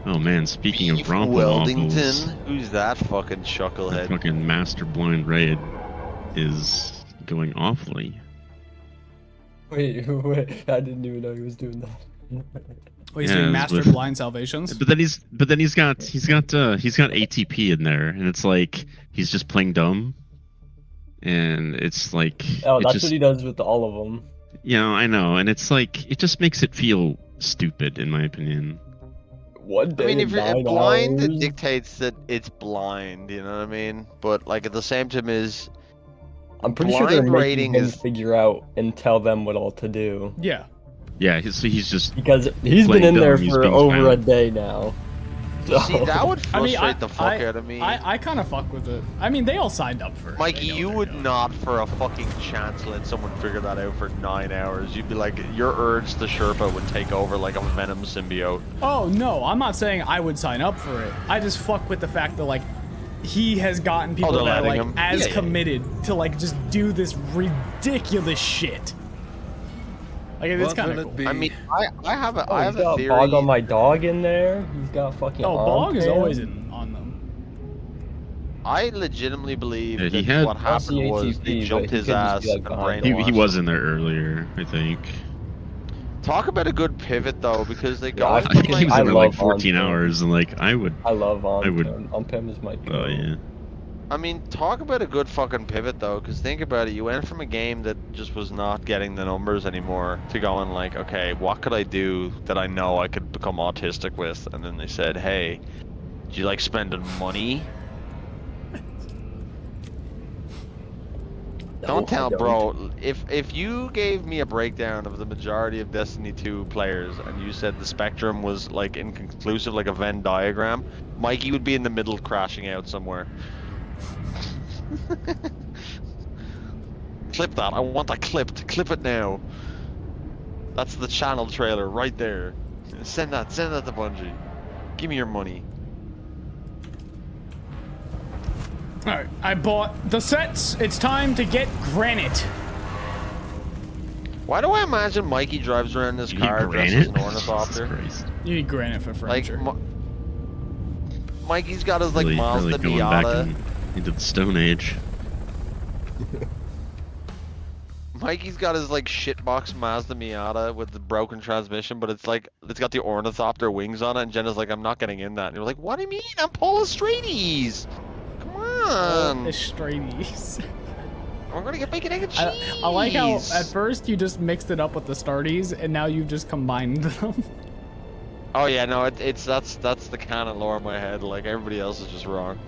Oh man, speaking of Beef romp Weldington? Who's that fucking the chucklehead? fucking Master Blind Raid is going awfully. Wait, I didn't even know he was doing that. Oh, he's Yeah, doing it's Master with- Blind Salvations. But then he's got ATP in there, and it's like he's just playing dumb, and it's like Oh, it that's just, what he does with all of them. you know, I know, and it's like it just makes it feel stupid in my opinion. One I day mean, if in you're 9 blind, it hours. dictates that it's blind. You know what I mean? But like at the same time, is I'm pretty sure they're blind making rating him is- figure out and tell them what all to do. Yeah. Yeah, so he's just Because he's Playing been in dumb, there he's for being over a silent. day now. see that would I mean, frustrate the fuck out of me. I kind of fuck with it. I mean, they all signed up for it. Mikey, They know you they're would doing it. not for a fucking chance let someone figure that out for 9 hours. You'd be like, your urge to Sherpa would take over like a venom symbiote. Oh no, I'm not saying I would sign up for it. I just fuck with the fact that like he has gotten people they're that are like letting him? as Yeah, yeah. committed to like just do this ridiculous shit. Like it's What kind will of it cool. be? I mean, I have a, Oh, I he's have a got theory. Bog on my dog in there. He's got fucking. Oh, Bog is Armpam. always on them. I legitimately believe Yeah, he that had- what That's the happened was ATP, they but jumped he his could just ass be, like, and behind brainwashed he was him. in there earlier, I think. Talk about a good pivot though, because they Yeah, go. I I think he was in I there like love 14 Armpam. hours, and like I would. I love Armpam. would- Armpam is my. Oh yeah. I mean, talk about a good fucking pivot though, because think about it. You went from a game that just was not getting the numbers anymore to going like, okay, what could I do that I know I could become autistic with? And then they said, hey, do you like spending money? Don't tell, bro. If you gave me a breakdown of the majority of Destiny 2 players and you said the spectrum was like inconclusive, like a Venn diagram, Mikey would be in the middle, crashing out somewhere. Clip that. I want that clipped. Clip it now. That's the channel trailer right there. Send that to Bungie. Give me your money. Alright, I bought the sets. It's time to get granite. Why do I imagine Mikey drives around this You need car dressed as granite? an ornithopter? Jesus Christ. You need granite for Like, furniture. Mikey's got his like Really Mazda going back Miata. into the Stone Age. Mikey's got his like shitbox Mazda Miata with the broken transmission, but it's like it's got the ornithopter wings on it. And Jenna's like, I'm not getting in that. And you're like, what do you mean? I'm Paul Estrades. Come on. The straighties. We're gonna get bacon, egg, and cheese. I like how at first you just mixed it up with the starties, and now you've just combined them. Oh yeah, no, that's the canon lore in my head. Like everybody else is just wrong.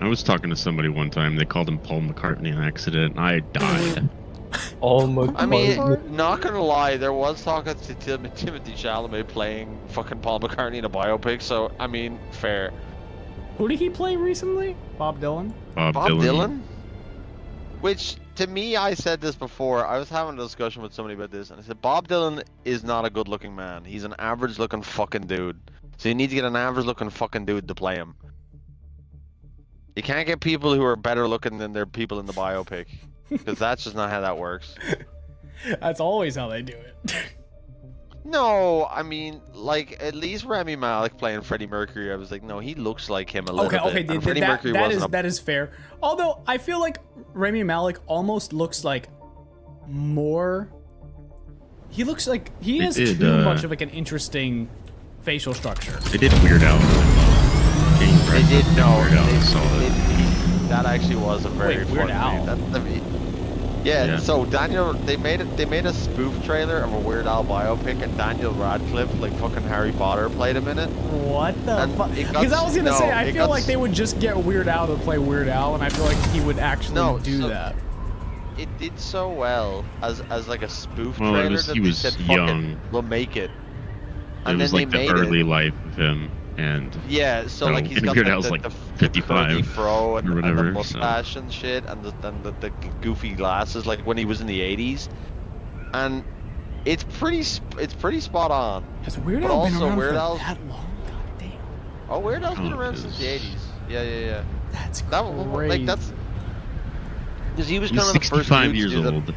I was talking to somebody one time. They called him Paul McCartney on accident. And I died. Oh my. I mean, not gonna lie, there was talk to Timothy Chalamet playing fucking Paul McCartney in a biopic. So I mean, fair. Who did he play recently? Bob Dylan? Bob Dylan? Which, to me, I said this before. I was having a discussion with somebody about this, and I said Bob Dylan is not a good-looking man. He's an average-looking fucking dude. So you need to get an average-looking fucking dude to play him. You can't get people who are better-looking than their people in the biopic, because that's just not how that works. That's always how they do it. No, I mean, like, at least Rami Malek playing Freddie Mercury, I was like, no, he looks like him a little bit. Okay, And Freddie Mercury that wasn't that is fair. Although I feel like Rami Malek almost looks like more. He looks like he has did, too much of like an interesting facial structure. They did Weird Al. They did know. Weird Al was solid. That actually was a very Wait, Weird fun Al? movie. Yeah, so Daniel, they made a spoof trailer of a Weird Al biopic, and Daniel Radcliffe, like fucking Harry Potter, played him in it. What the And fuck? it got Because I was gonna say, no, I it feel got like they would just get Weird Al to play Weird Al, and I feel like he would actually No, do so- that. It did so well as like a spoof Well, trailer he that they was said, "Fuck young. it, we'll make it." It And was then like they the made early it. life of him, and Yeah, so So, like he's and got Weird the, Al's the, like the, 55 the curly fro and, or and the whatever, so. mustache and shit, and the goofy glasses, like when he was in the 80s, and it's pretty spot on. Has Weird But Al been also around Weird for Al's- that long? God damn. Oh, Weird Al's been Oh, around it since is. the 80s. Yeah. That's That crazy. like that's because he was he's kind of the first 65 dude to years do that. old.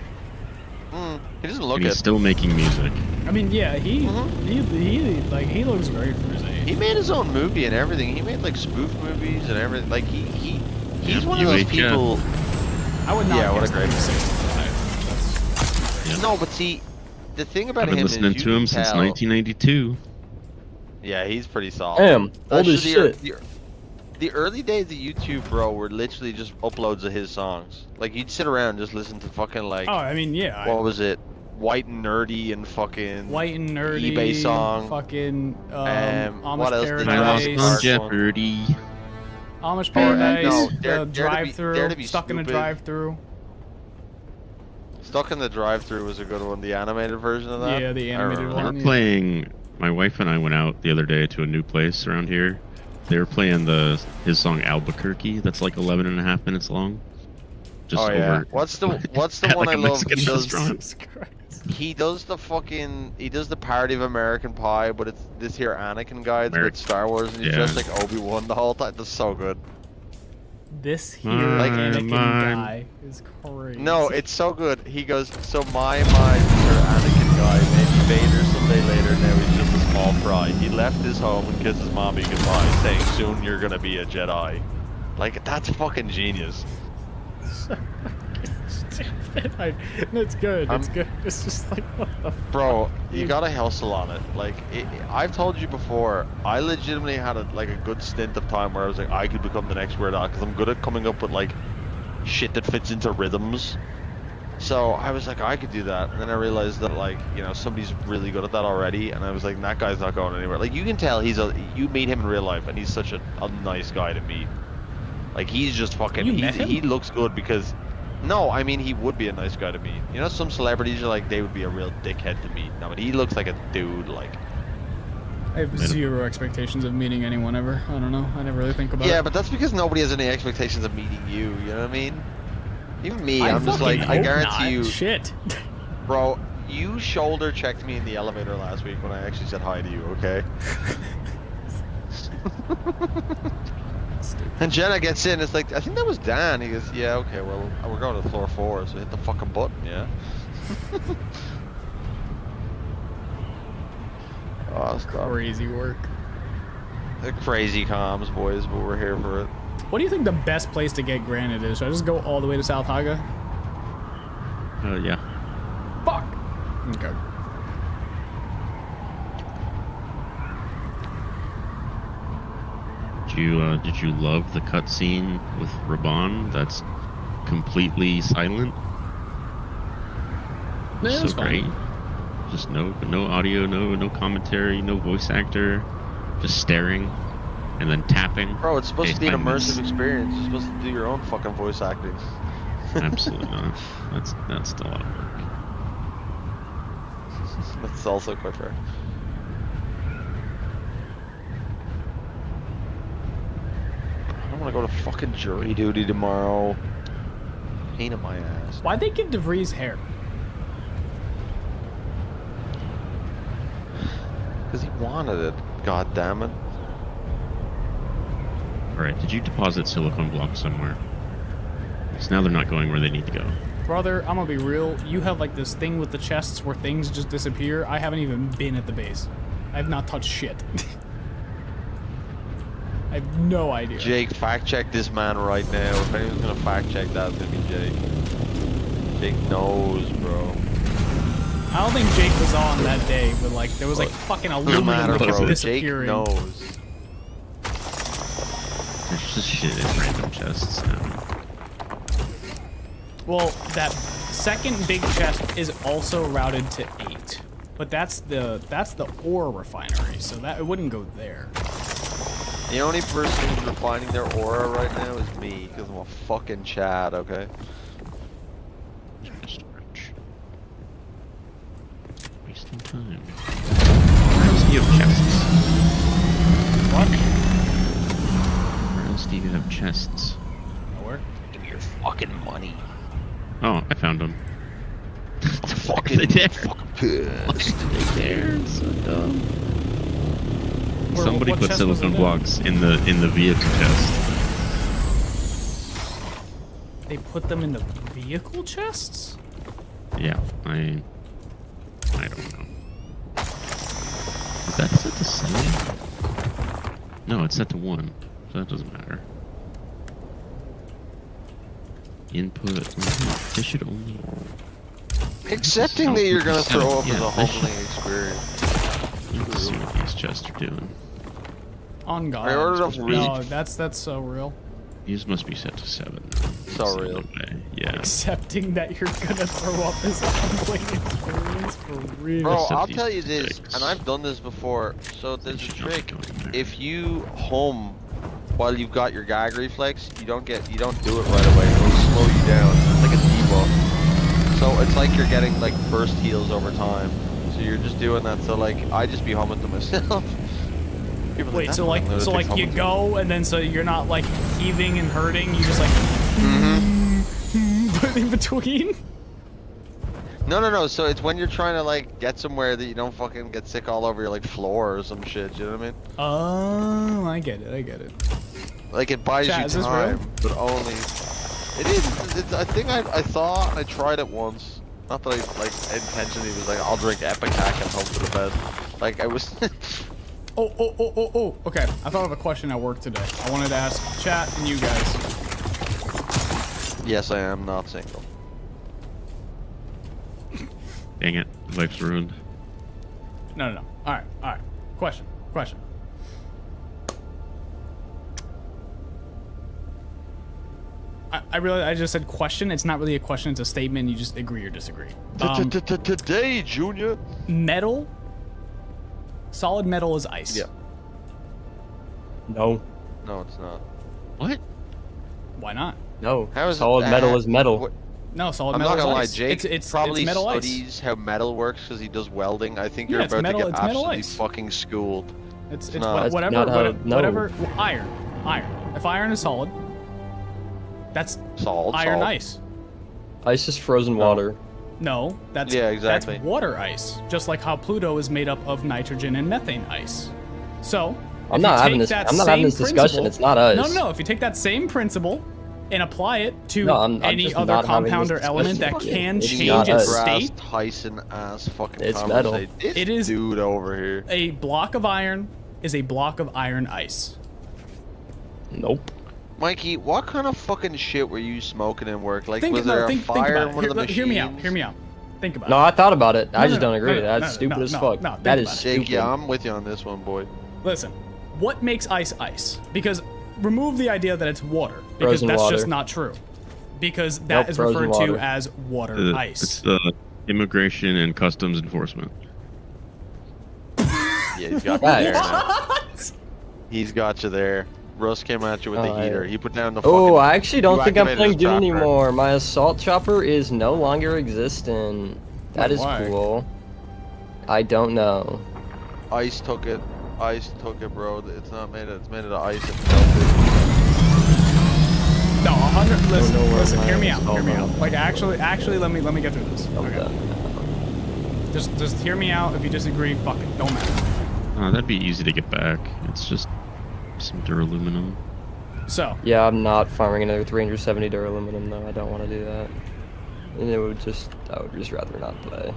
He doesn't look And he's it. still making music. I mean, yeah, he looks great for his age. He made his own movie and everything. He made like spoof movies and everything. Like he's Yep, one of those UHF. people. I would not. Yeah, what a guess great- that he's 65. Yep. No, but see, the thing about I've been him listening is to you him can since tell- 1992. Yeah, he's pretty solid. Damn, old as Actually, shit. The early days of YouTube, bro, were literally just uploads of his songs. Like you'd sit around and just listen to fucking like Oh, I mean, yeah. what was it, White and Nerdy and fucking White and Nerdy. eBay song. Fucking what Amish else did I lost Paradise. on Dark Jeopardy. Amish Or, Paradise. no, Dare to be- drive-through. Dare to be Stuck in a Stupid. drive-through. Stuck in the Drive-Thru was a good one. The animated version of that. Yeah, the I animated remember. one. They were yeah. playing. My wife and I went out the other day to a new place around here. They were playing his song Albuquerque. That's like 11 and a half minutes long. Just Oh yeah. over. What's the at, one like, I a love? Mexican He does, restaurant. Jesus Christ. he does the parody of American Pie, but it's this here Anakin guy. It's with Star Wars, and he's Yeah. just like Obi-Wan the whole time. That's so good. This here Like, Anakin mine. guy is crazy. No, it's so good. He goes, so my Mr. Anakin guy, maybe Vader someday later, now he's just a small fry. He left his home and kissed his mommy goodbye, saying soon you're gonna be a Jedi. Like, that's fucking genius. Stupid. It's good. It's good. It's just like, what the Bro, you Dude. gotta hustle on it. Like, I've told you before, I legitimately had a good stint of time where I was like, I could become the next Weird Al, because I'm good at coming up with, like, shit that fits into rhythms. So I was like, I could do that. And then I realized that, like, you know, somebody's really good at that already. And I was like, that guy's not going anywhere. Like, you can tell you meet him in real life, and he's such a nice guy to meet. Like, he's just fucking, You met him? he looks good because... No, I mean, he would be a nice guy to meet. You know, some celebrities are like, they would be a real dickhead to meet. No, but he looks like a dude, like... I have zero expectations of meeting anyone ever. I don't know. I never really think about it. Yeah, but that's because nobody has any expectations of meeting you, you know what I mean? Even me, I I'm just fucking like, I hope guarantee not. you... Shit. Bro, you shoulder checked me in the elevator last week when I actually said hi to you, okay? And Jenna gets in, it's like, I think that was Dan. He goes, yeah, okay, well, we're going to floor 4, so hit the fucking button, yeah? Oh, stop. Crazy work. The crazy comms, boys, but we're here for it. What do you think the best place to get granite is? Should I just go all the way to South Haga? Yeah. Fuck. Okay. Did you love the cutscene with Raban? That's completely silent. Yeah, it was So fun. great. Just no audio, no commentary, no voice actor, just staring and then tapping. Bro, it's supposed to be an FaceTime immersive is- experience. You're supposed to do your own fucking voice acting. Absolutely not. That's still a lot of work. That's also quite fair. I don't want to go to fucking jury duty tomorrow. Pain in my ass. Why'd they give DeVries hair? Because he wanted it. God damn it. Alright, did you deposit silicone blocks somewhere? Because now they're not going where they need to go. Brother, I'm gonna be real. You have like this thing with the chests where things just disappear. I haven't even been at the base. I have not touched shit. I have no idea. Jake, fact check this man right now. If anyone's gonna fact check that, it's gonna be Jake. Jake knows, bro. I don't think Jake was on that day, but like there was like fucking No aluminum matter, that was bro. Jake disappearing. knows. There's just shit in random chests now. Well, that second big chest is also routed to 8, but that's the ore refinery, so that it wouldn't go there. The only person who's refining their aura right now is me, because I'm a fucking Chad, okay? Storage. Wasting time. Where else do you have chests? What? Where else do you have chests? Nowhere. Give me your fucking money. Oh, I found them. I'm fucking pissed. They're so dumb. Where- Somebody what put chest was it silicone in? blocks in the vehicle chest. They put them in the vehicle chests? Yeah, I don't know. Is that set to 7? No, it's set to 1, so that doesn't matter. Input. This should only. Accepting that you're gonna throw up is a Yeah, humbling experience. Let's see what these chests are doing. On God. I ordered off No, that's so real. These must be set to 7. So real. Yeah. Accepting that you're gonna throw up is a humbling experience for real. Bro, Except I'll these tell you this, sticks. and I've done this before. So there's a should not be trick. going there. If you hum while you've got your gag reflex, you don't do it right away. It'll slow you down. It's like a debuff. So it's like you're getting like burst heals over time. So you're just doing that. So like I just be humming to myself. People are Wait, "That so like, fucking so like lunatic's you humming to go and then so you're not like heaving and hurting. You just like put in between. No. So it's when you're trying to like get somewhere that you don't fucking get sick all over your like floor or some shit. You know what I mean? Oh, I get it. Like it buys Chat, you is this time, real? but only. It is. I think I thought I tried it once. Not that I like intentionally was like I'll drink Epicac and hope for the best. Like I was. Oh. Okay, I thought of a question at work today. I wanted to ask chat and you guys. Yes, I am not single. Dang it, life's ruined. No. All right. Question. I realize I just said question. It's not really a question. It's a statement. You just agree or disagree. Today, Junior. Metal. Solid metal is ice. Yeah. No. No, it's not. What? Why not? No. How is it Solid metal is metal. What- No, solid I'm metal not gonna lie, is ice. Jake It's probably metal ice. studies how metal works because he does welding. I think Yeah, you're it's about metal- to it's get metal absolutely ice. fucking schooled. It's not. That's whatever. not how- Whatever. no. Iron. If iron is solid, that's Salt. iron salt. ice. Ice is frozen water. No, that's Yeah, exactly. That's water ice. Just like how Pluto is made up of nitrogen and methane ice. So I'm if not you having take this. that I'm not having same this discussion. principle- It's not us. No. If you take that same principle and apply it to No, I'm any just other not having compound this or element that discussion. can It's change not its us. state, Tyson ass fucking. It's metal. conversation. This It is- dude over here. a block of iron is a block of iron ice. Nope. Mikey, what kind of fucking shit were you smoking in work? Like, Think was there a think fire about in one it. of the machines? Hear me out. Think about No, it. I thought about it. I No, just no, don't agree. no, That's no, stupid no, as no, fuck. no, think That is about it. Jake, stupid. yeah, I'm with you on this one, boy. Listen, what makes ice ice? Because remove the idea that it's water, because Frozen that's water. just not true. Because that Nope, is frozen referred to water. as water It's ice. the immigration and customs enforcement. Yeah, he's got you Right. there now. He's got you there. Russ came at you with the Oh, heater. yeah. He put down the fucking... Oh, I actually don't you think I'm activated playing his Dune chopper. anymore. My assault chopper is no longer existent. That is Why? cool. I don't know. Ice took it. Ice took it, bro. It's not made of... It's made of ice and melted. No, 100. Listen, know where listen. my Hear me out. assault Hear me out. chopper Like actually, let me get through this. I'm Okay. done. Just hear me out. If you disagree, fuck it. Don't matter. That'd be easy to get back. It's just some duraluminum. So Yeah, I'm not farming another 370 duraluminum though. I don't want to do that. And I would just rather not play.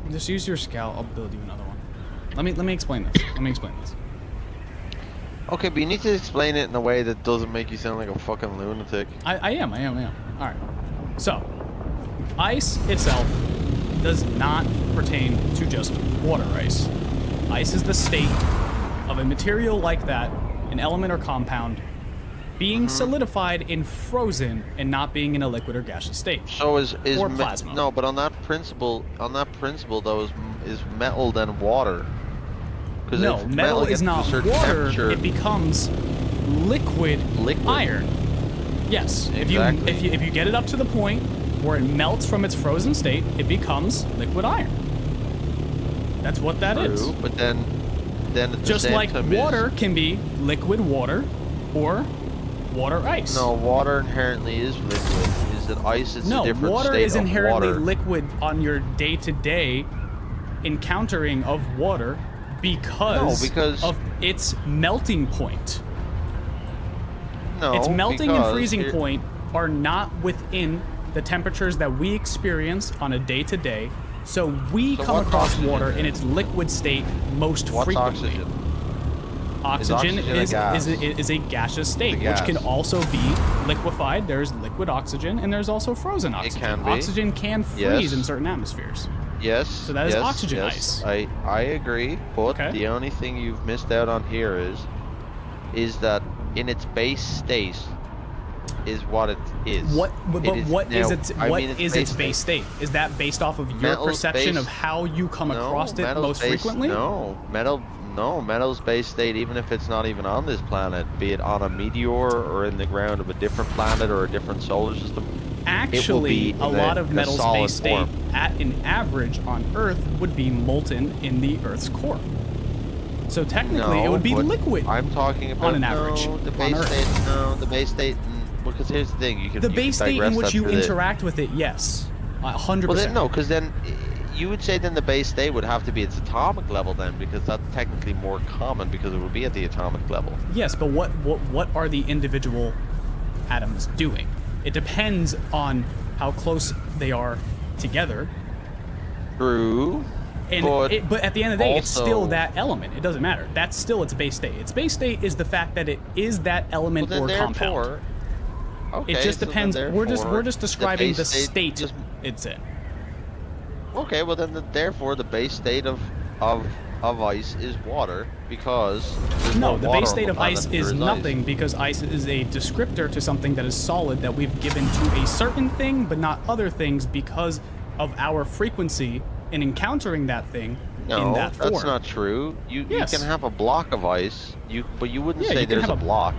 just use your scout. I'll build you another one. Let me explain this. Okay, but you need to explain it in a way that doesn't make you sound like a fucking lunatic. I am. All right. So, ice itself does not pertain to just water ice. Ice is the state of a material like that, an element or compound, being solidified and frozen and not being in a liquid or gaseous state. So is Or plasma. No, but on that principle though, is metal then water? 'Cause No, if metal gets is to a not certain water. temperature- It becomes liquid iron. Yes. Exactly. If you get it up to the point where it melts from its frozen state, it becomes liquid iron. That's what that is. True, but then at the Just same like time water can be liquid water or water ice. No, water inherently is liquid. Is that ice? It's a No, different water state is of inherently water. liquid on your day-to-day encountering of water because of its melting point. No, Its melting and because freezing here- point are not within the temperatures that we experience on a day-to-day, so we So come what's across oxygen water then? in its liquid state most What's frequently. oxygen? Oxygen Is oxygen a is, gas? is a gaseous state, It's a which can gas. also be liquefied. There's liquid oxygen, and there's also frozen oxygen. can be. Oxygen can freeze Yes. in certain atmospheres. Yes. So that is yes, oxygen yes, ice. I agree, but Okay. the only thing you've missed out on here is that in its base state is what it is. What? But It is what now- is its I what mean, is its base state? Is that based off of your Metal's perception base- of how you come across it metal's most base- frequently? Metal's base state, even if it's not even on this planet, be it on a meteor or in the ground of a different planet or a different solar system, Actually, be a in lot a- of a metal's solid base state form. at an average on Earth would be molten in the Earth's core. So technically, it No, would be but liquid. I'm talking about on an average No, the on base Earth. state. No, the base state. Because here's the thing: you can The you base can state in digress which that you to the- interact with it, yes, 100%. Well, then no, because then you would say then the base state would have to be its atomic level then, because that's technically more common because it would be at the atomic level. Yes, but what are the individual atoms doing? It depends on how close they are together. True. And but at the end of the day, it's still also- that element. It doesn't matter. That's still its base state. Its base state is the fact that it is that element Well, then or compound. therefore, okay, It just so then depends. We're therefore, just describing base the state just- it's in. Okay, well then therefore the base state of ice is water because there's No, no the water base on state the of planet, ice there is ice. nothing because ice is a descriptor to something that is solid that we've given to a certain thing, but not other things because of our frequency in encountering that thing in No, that form. that's not true. You Yes. can have a block of ice, but you wouldn't Yeah, say you can there's have a a- block.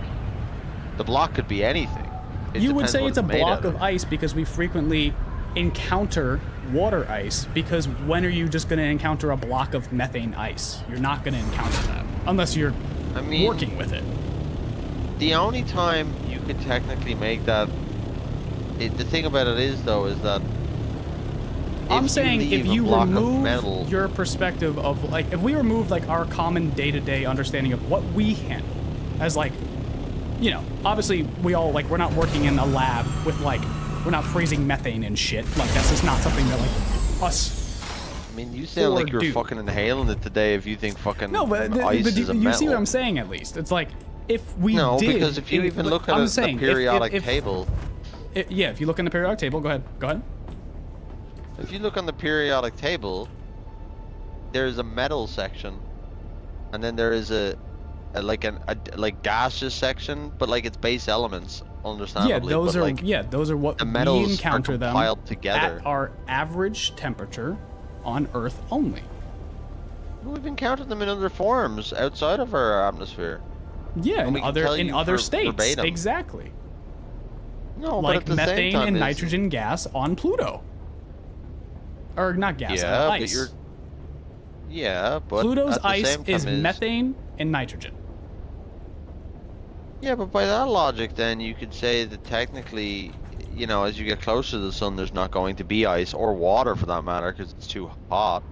The block could be anything. It You would depends say what it's a made block out of ice because we frequently encounter water ice, because when are you just going to encounter a block of methane ice? You're not going to encounter that unless you're I mean, working with it. The only time you could technically make that, the thing about it is though, is that I'm saying if leave a you block of remove metal, your perspective of like, if we remove like our common day-to-day understanding of what we handle as like, you know, obviously we all like, we're not working in a lab with like, we're not freezing methane and shit. Like that's just not something that like us. I mean, you sound like you're do. fucking inhaling it today if you think fucking No, but ice is a you metal. see what I'm saying at least. It's like if we No, did, because if you even look at I'm the saying, periodic if- table, yeah, if you look in the periodic table, go ahead. if you look on the periodic table, there's a metal section, and then there is a gaseous section, but like it's base elements, Yeah, understandably. those but, are like, those are what the we metals are encounter them compiled together. at our average temperature on Earth only. We've encountered them in other forms outside of our atmosphere. Yeah, And we can tell in you other states, verbatim. exactly. No, but Like at the same methane time and it's- nitrogen gas on Pluto. Or not gas, Yeah, but ice. you're. Yeah, but Pluto's at the ice same time is methane and nitrogen. Yeah, but by that logic, then you could say that technically, you know, as you get closer to the sun, there's not going to be ice or water for that matter, because it's too hot.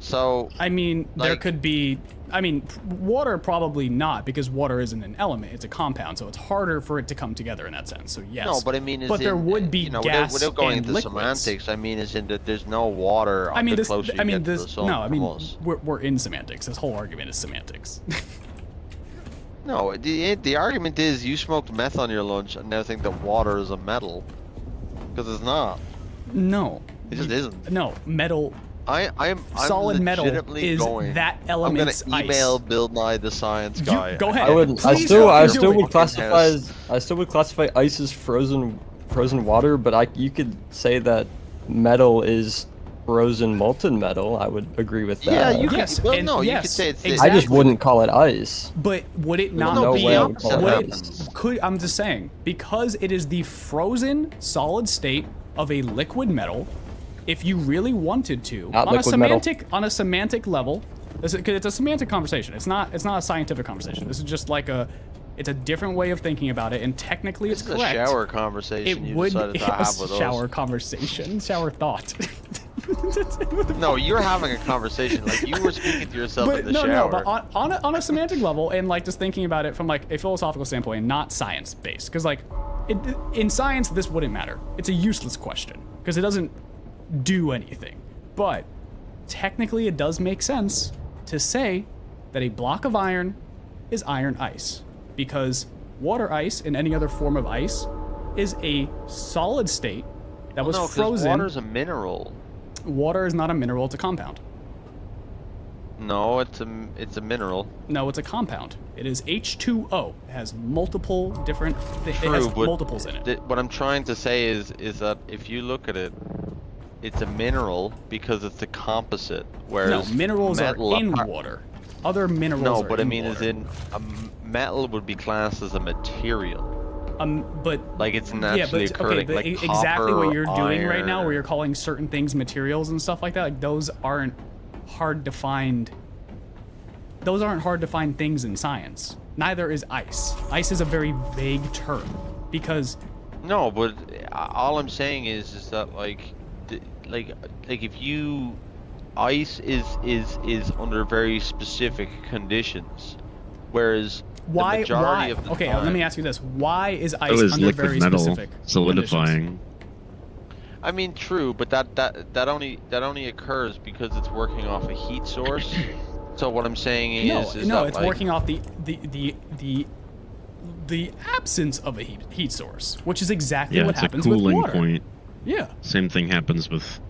So. I mean, there Like- could be. I mean, water probably not, because water isn't an element; it's a compound, so it's harder for it to come together in that sense. So yes. No, but I mean, but there would be you know, gas without going and into liquids. semantics, I mean, is in that there's no water. I mean, the this. closer you I mean, get to this. the sun No, I mean, from us. we're in semantics. This whole argument is semantics. No, the argument is you smoked meth on your lunch and now think that water is a metal, because it's not. No. It just isn't. No, metal. I'm Solid metal legitimately is going, that I'm element's gonna email ice. Bill Nye the Science Guy. go ahead. I would. I Please still. I fucking still do would it. classify. I still would classify ice as frozen water. But you could say that metal is frozen molten metal. I would agree with that. Yeah, you Yes, could. Well, and no, you could yes, say it's. exactly. I just wouldn't call it ice. But would it not no be? way I would call it Would ice. I'm just saying, because it is the frozen solid state of a liquid metal. If you really wanted to, Not on a liquid metal. semantic level, because it's a semantic conversation. It's not a scientific conversation. This is just like it's a different way of thinking about it, and technically it's This is correct. a shower conversation It you would decided to have with shower us. conversation, shower thought. No, you're having a conversation like you were speaking to yourself in the no, shower. but on a semantic level, and like just thinking about it from like a philosophical standpoint, and not science based, because like in science, this wouldn't matter. It's a useless question because it doesn't do anything. But technically, it does make sense to say that a block of iron is iron ice, because water ice and any other form of ice is a solid state that was frozen. Water's a mineral. Water is not a mineral, it's a compound. No, it's a mineral. No, it's a compound. It is H2O. It has multiple different it True, has but multiples in it. what I'm trying to say is that if you look at it, it's a mineral because it's a composite. Whereas No, minerals are metal in water. Other minerals No, are but I in mean, water. as in metal would be classed as a material. But Like it's yeah, naturally but occurring. okay, but like exactly copper what or you're doing right now, iron. where you're calling certain things materials and stuff like that, like those aren't hard to find. Those aren't hard to find things in science. Neither is ice. Ice is a very vague term because No, but all I'm saying is that like if you ice is under very specific conditions, whereas the majority of the okay, time, let me ask you this: why is So ice is under liquid very metal specific solidifying. conditions? I mean, true, but that only occurs because it's working off a heat source. So what I'm saying is No, that, it's like, working off the absence of a heat source, which is exactly Yeah, what it's a happens with cooling water. point. Yeah. Same thing happens with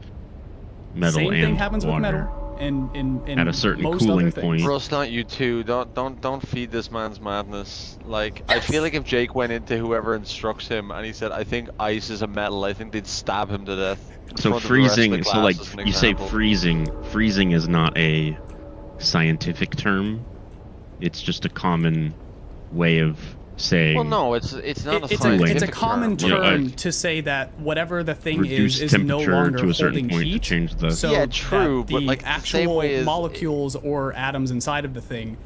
metal Same and thing happens water. with metal and At a certain most cooling other things. point. Russ, not you too. Don't feed this man's madness. Like, I feel like if Jake went into whoever instructs him and he said, "I think ice is a metal," I think they'd stab him to death. in So front of the rest of the freezing, so class like as an you say example. freezing is not a scientific term. It's just a common way of saying. Well, no, it's not a It's scientific a common term. term Yeah, to say that whatever the thing reduce is no temperature longer to a certain holding point heat. to change the. So Yeah, true, that but, the like, the same actual way as- molecules or atoms inside of the thing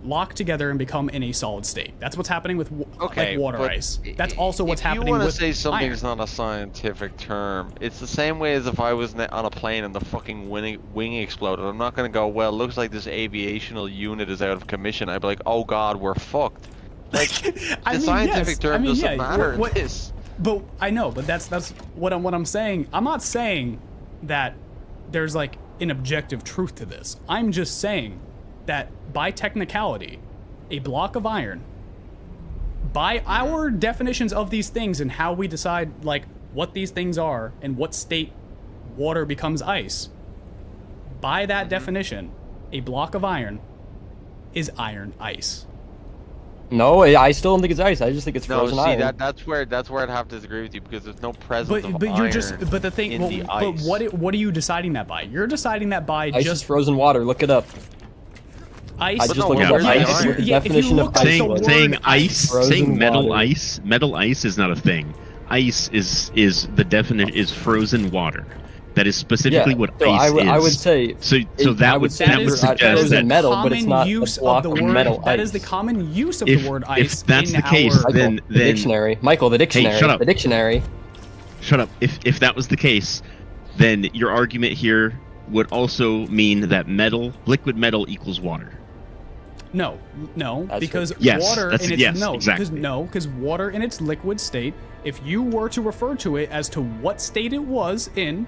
lock together and become in a solid state. That's what's happening with Okay, like water but ice. That's also what's happening If you want to with say something's iron. not a scientific term, it's the same way as if I was on a plane and the fucking wing exploded. I'm not going to go, well, it looks like this aviational unit is out of commission. I'd be like, oh god, we're fucked. Like, I the mean, scientific yes. term I mean, doesn't yeah, matter in what- this. But I know, but that's what I'm saying. I'm not saying that there's like an objective truth to this. I'm just saying that by technicality, a block of iron, by our definitions of these things and how we decide like what these things are and what state water becomes ice, by that definition, a block of iron is iron ice. No, I still don't think it's ice. I just think it's No, frozen see, iron. that's where I'd have to disagree with you because there's no presence of But iron you're just the thing. in Well, the but ice. what are you deciding that by? You're deciding that by Ice is just frozen water. Look it up. ice. I just no, looked yeah, up where's the ice. iron? What the Yeah, if you definition of look up ice the saying word was. saying ice, ice, frozen saying metal water. ice, metal ice is not a thing. Ice is the definition is frozen water. That is specifically Yeah, what so ice is. I would say. So I that would would say that you're would at suggest frozen that metal, but it's common not use a block of the of word. metal That ice. is the common use of If- the word if ice. that's in the case, our, then- The dictionary. Michael, the dictionary. shut up. The dictionary. Shut up. If that was the case, then your argument here would also mean that liquid metal equals water. no, That's because Yes, water that's- in its yes, no, exactly. because water in its liquid state. If you were to refer to it as to what state it was in,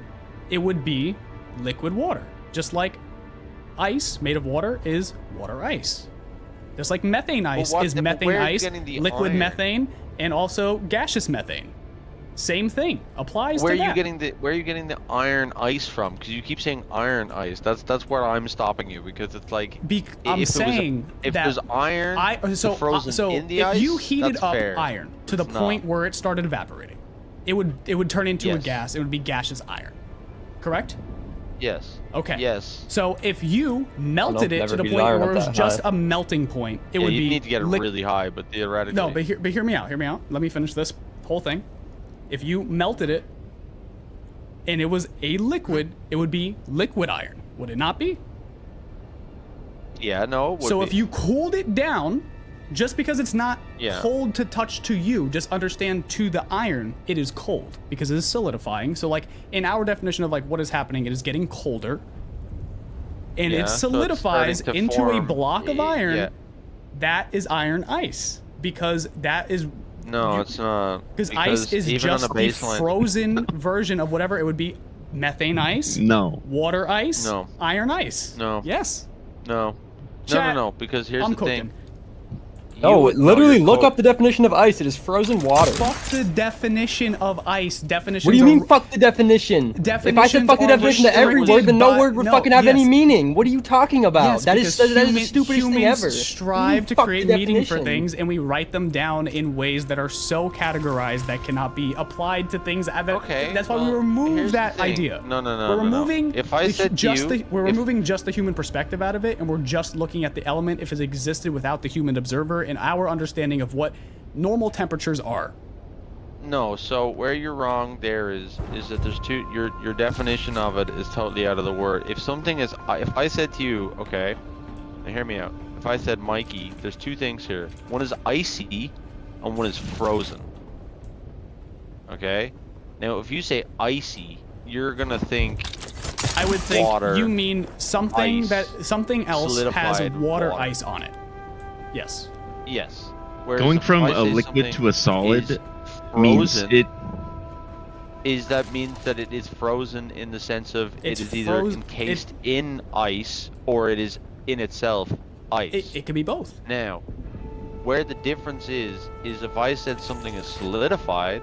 it would be liquid water. Just like ice made of water is water ice. Just like methane ice what- is but methane where are you ice, getting the liquid iron? methane, and also gaseous methane. Same thing applies Where to are that. you getting the iron ice from? Because you keep saying iron ice. That's where I'm stopping you because it's like I'm if saying if that there's iron frozen so in the if ice, you heated that's up fair. iron to the It's point not. where it started evaporating, it would turn into a Yes. gas. It would be gaseous iron, correct? Yes. Okay. Yes. So if you melted it never to the heated point iron where it up was that just high. a melting point, it Yeah, would you be need to get it really high, but theoretically. No, but hear me out. Hear me out. Let me finish this whole thing. If you melted it and it was a liquid, it would be liquid iron. Would it not be? Yeah, no. It would So be. if you cooled it down, just because it's not Yeah. cold to touch to you, just understand to the iron, it is cold because it is solidifying. So like in our definition of like what is happening, it is getting colder. And Yeah, it so it's solidifies starting to into a form- block of iron. yeah. That is iron ice because that is No, it's not. Because ice is even just on the the baseline. frozen version of whatever. It would be methane ice, No. water ice, No. iron ice. No. Yes. No. Chat, No. Because here's I'm the cooking. thing. No, You- literally you're look cook- up the definition of ice. It is frozen water. Fuck the definition of ice. Definitions What do you are- mean, fuck the definition? If I said Definitions fuck the are definition to every restricted word, then no by- word would no, fucking have any yes. meaning. What are you talking about? Yes, that is because the human- stupidest thing humans ever. strive to Fuck create the meaning for definition. things, and we write them down in ways that are so categorized that cannot be applied to things. Okay, That's why we well, remove here's the that thing. idea. No. We're removing. If I said to just you, the, we're if- removing just the human perspective out of it, and we're just looking at the element if it existed without the human observer and our understanding of what normal temperatures are. No, so where you're wrong there is that there's two. Your definition of it is totally out of the word. If something is, if I said to you, okay, now hear me out. If I said, Mikey, there's two things here. One is icy, and one is frozen. Okay. Now, if you say icy, you're gonna think I would think water, you mean something ice, that something else has solidified water water. ice on it. Yes. yes. Whereas Going if from I a say liquid to something a solid is means frozen, it. That means that it is frozen in the sense of It's it is either frozen- encased in ice or it is in itself ice. It could be both. Now, where the difference is if I said something is solidified,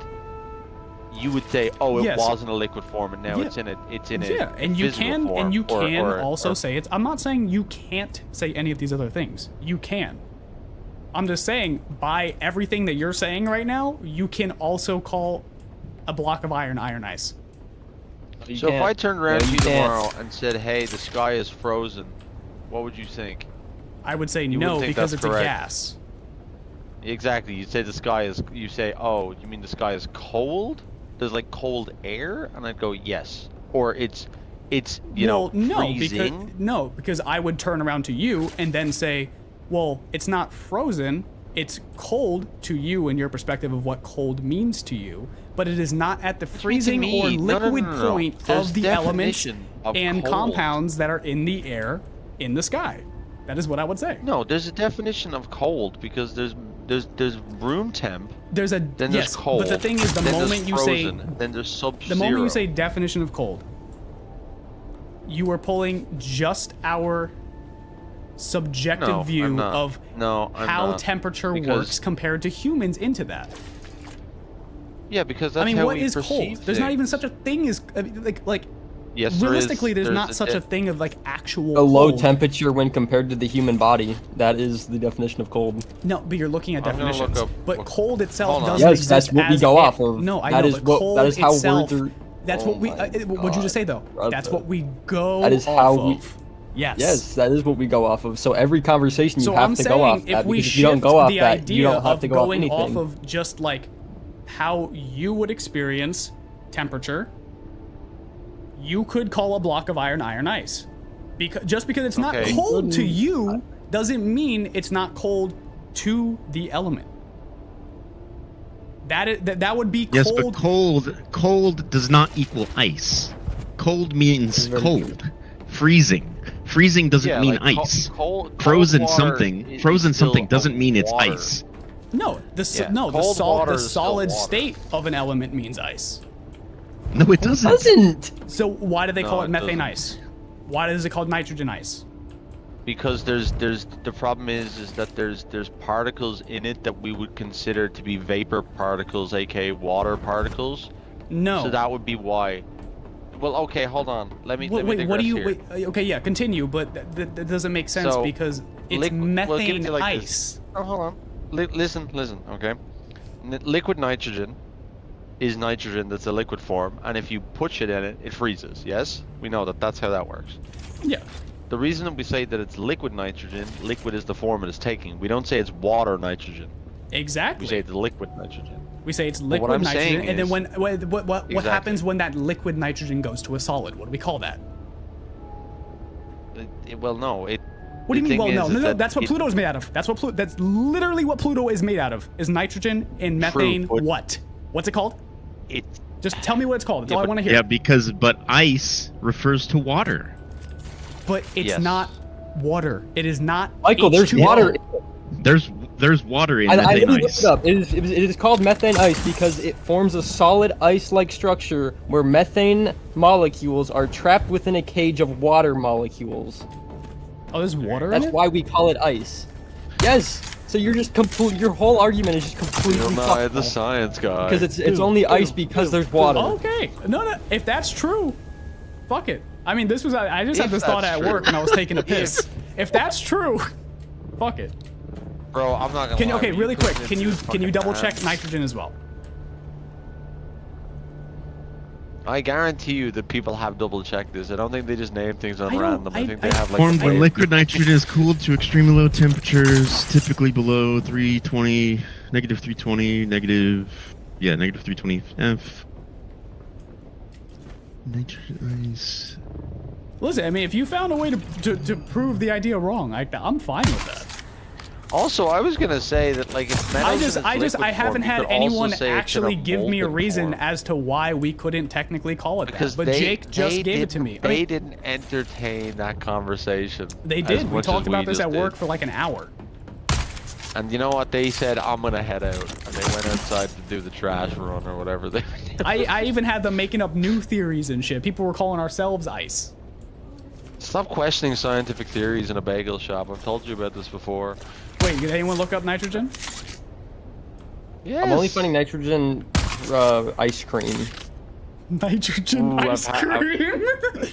you would say, oh, it Yes. was in a liquid form and now Yeah. it's in a Yeah, and you physical can form, and you or- can or- also or- say it's. I'm not saying you can't say any of these other things. You can. I'm just saying by everything that you're saying right now, you can also call a block of iron ice. You So if can't. I turned around No, to you can't. tomorrow and said, hey, the sky is frozen, what would you think? I would say You no wouldn't think because that's it's correct. a gas. Exactly. You say the sky is. You say, oh, you mean the sky is cold? There's like cold air, and I'd go yes. Or it's you Well, know freezing. no, because I would turn around to you and then say, well, it's not frozen. It's cold to you in your perspective of what cold means to you, but it is not at the freezing or me? No, no, liquid no, no, no. point There's of the elements definition of and cold. compounds that are in the air in the sky. That is what I would say. No, there's a definition of cold because there's room temp. There's a Then yes, there's cold. but the thing is, the then there's moment you say frozen, then there's sub-zero. the moment you say definition of cold, you are pulling just our subjective No, view I'm not. of No, I'm how not. temperature Because- works compared to humans into that. Yeah, because that's I mean, how what we is cold? perceive There's not even things. such a thing as like Yes, there is. realistically, there's not a such a def- thing of like actual A low cold. temperature when compared to the human body. That is the definition of cold. No, but you're looking at I'm gonna look definitions. up But what- cold itself Hold on. doesn't Yes, exist that's what we as go it- off of. No, I That know, is but what- cold that is how itself, words are- That's Oh what we. my What'd you just say though? God. That's what we go. That is off how we- of. Yes. Yes, that is what we go off of. So every conversation you So have I'm to saying go off if that we because if you don't shift go off the that, idea you don't have of to go off going anything. off of just like how you would experience temperature, you could call a block of iron ice. Just because it's not Okay. cold to you doesn't mean it's not cold to the element. That would be Yes, cold. but cold does not equal ice. Cold means very cold. Freezing. Freezing doesn't Yeah, mean like, ice. cold Frozen water something. is Frozen still something doesn't mean it's water. ice. No, the Yeah, no the cold water the is still solid water. state of an element means ice. No, it doesn't. Doesn't. So why do they call No, it it methane doesn't. ice? Why is it called nitrogen ice? Because there's the problem is that there's particles in it that we would consider to be vapor particles, aka water particles. No. So that would be why. Well, okay, hold on. Let me Wait, let me what do you? digress here. Wait, okay, yeah, continue, but that doesn't make sense So, because it's well, give methane me like ice. this. Oh, hold on. Listen, okay. Liquid nitrogen is nitrogen that's a liquid form, and if you put shit in it, it freezes. Yes, we know that. That's how that works. Yeah. The reason that we say that it's liquid nitrogen, liquid is the form it is taking. We don't say it's water nitrogen. Exactly. We say it's liquid nitrogen. We say it's what liquid I'm nitrogen, saying and then is- what Exactly. happens when that liquid nitrogen goes to a solid? What do we call that? Well, no. It. What do you the mean? Well, thing no, is no, no. that That's what it- Pluto is made out of. That's literally what Pluto is made out of. Is nitrogen and methane. but- What? What's it called? It. Just tell me what it's called. That's Yeah, all I but- want to hear. Yeah, but ice refers to water. But it's Yes. not water. It is not. Michael, there's H2O. water. There's There's water in I methane literally looked ice. it up. It is called methane ice because it forms a solid ice-like structure where methane molecules are trapped within a cage of water molecules. Oh, there's water in That's it? why we call it ice. Yes. So you're just your whole argument is just completely No, fucked the up. science guy. Because it's only ice because there's water. Okay. No, if that's true, fuck it. I mean, this was I just had If this thought that's at true. work when I was taking a piss. If that's true, fuck it. Bro, I'm not gonna Can you, lie, okay, when really put quick, it can into you the fucking double check hands- nitrogen as well? I guarantee you that people have double checked this. I don't think they just name things on I don't- random. I think they have like Formed a when way- liquid nitrogen is cooled to extremely low temperatures, typically below 320, negative 320, negative 320 F. Nitrogen ice. Listen, I mean, if you found a way to prove the idea wrong, I'm fine with that. Also, I was gonna say that like if I haven't had anyone actually give me a reason as to why we couldn't technically call it because that. But Jake just gave it to me. I They mean, didn't entertain that conversation. they as did. We much talked as about this just at work did. for like an hour. And you know what? They said, I'm gonna head out. And they went outside to do the trash run or whatever they were doing. I even had them making up new theories and shit. People were calling ourselves ice. Stop questioning scientific theories in a bagel shop. I've told you about this before. Wait, did anyone look up nitrogen? Yes. I'm only finding nitrogen ice cream. Nitrogen Ooh, ice cream.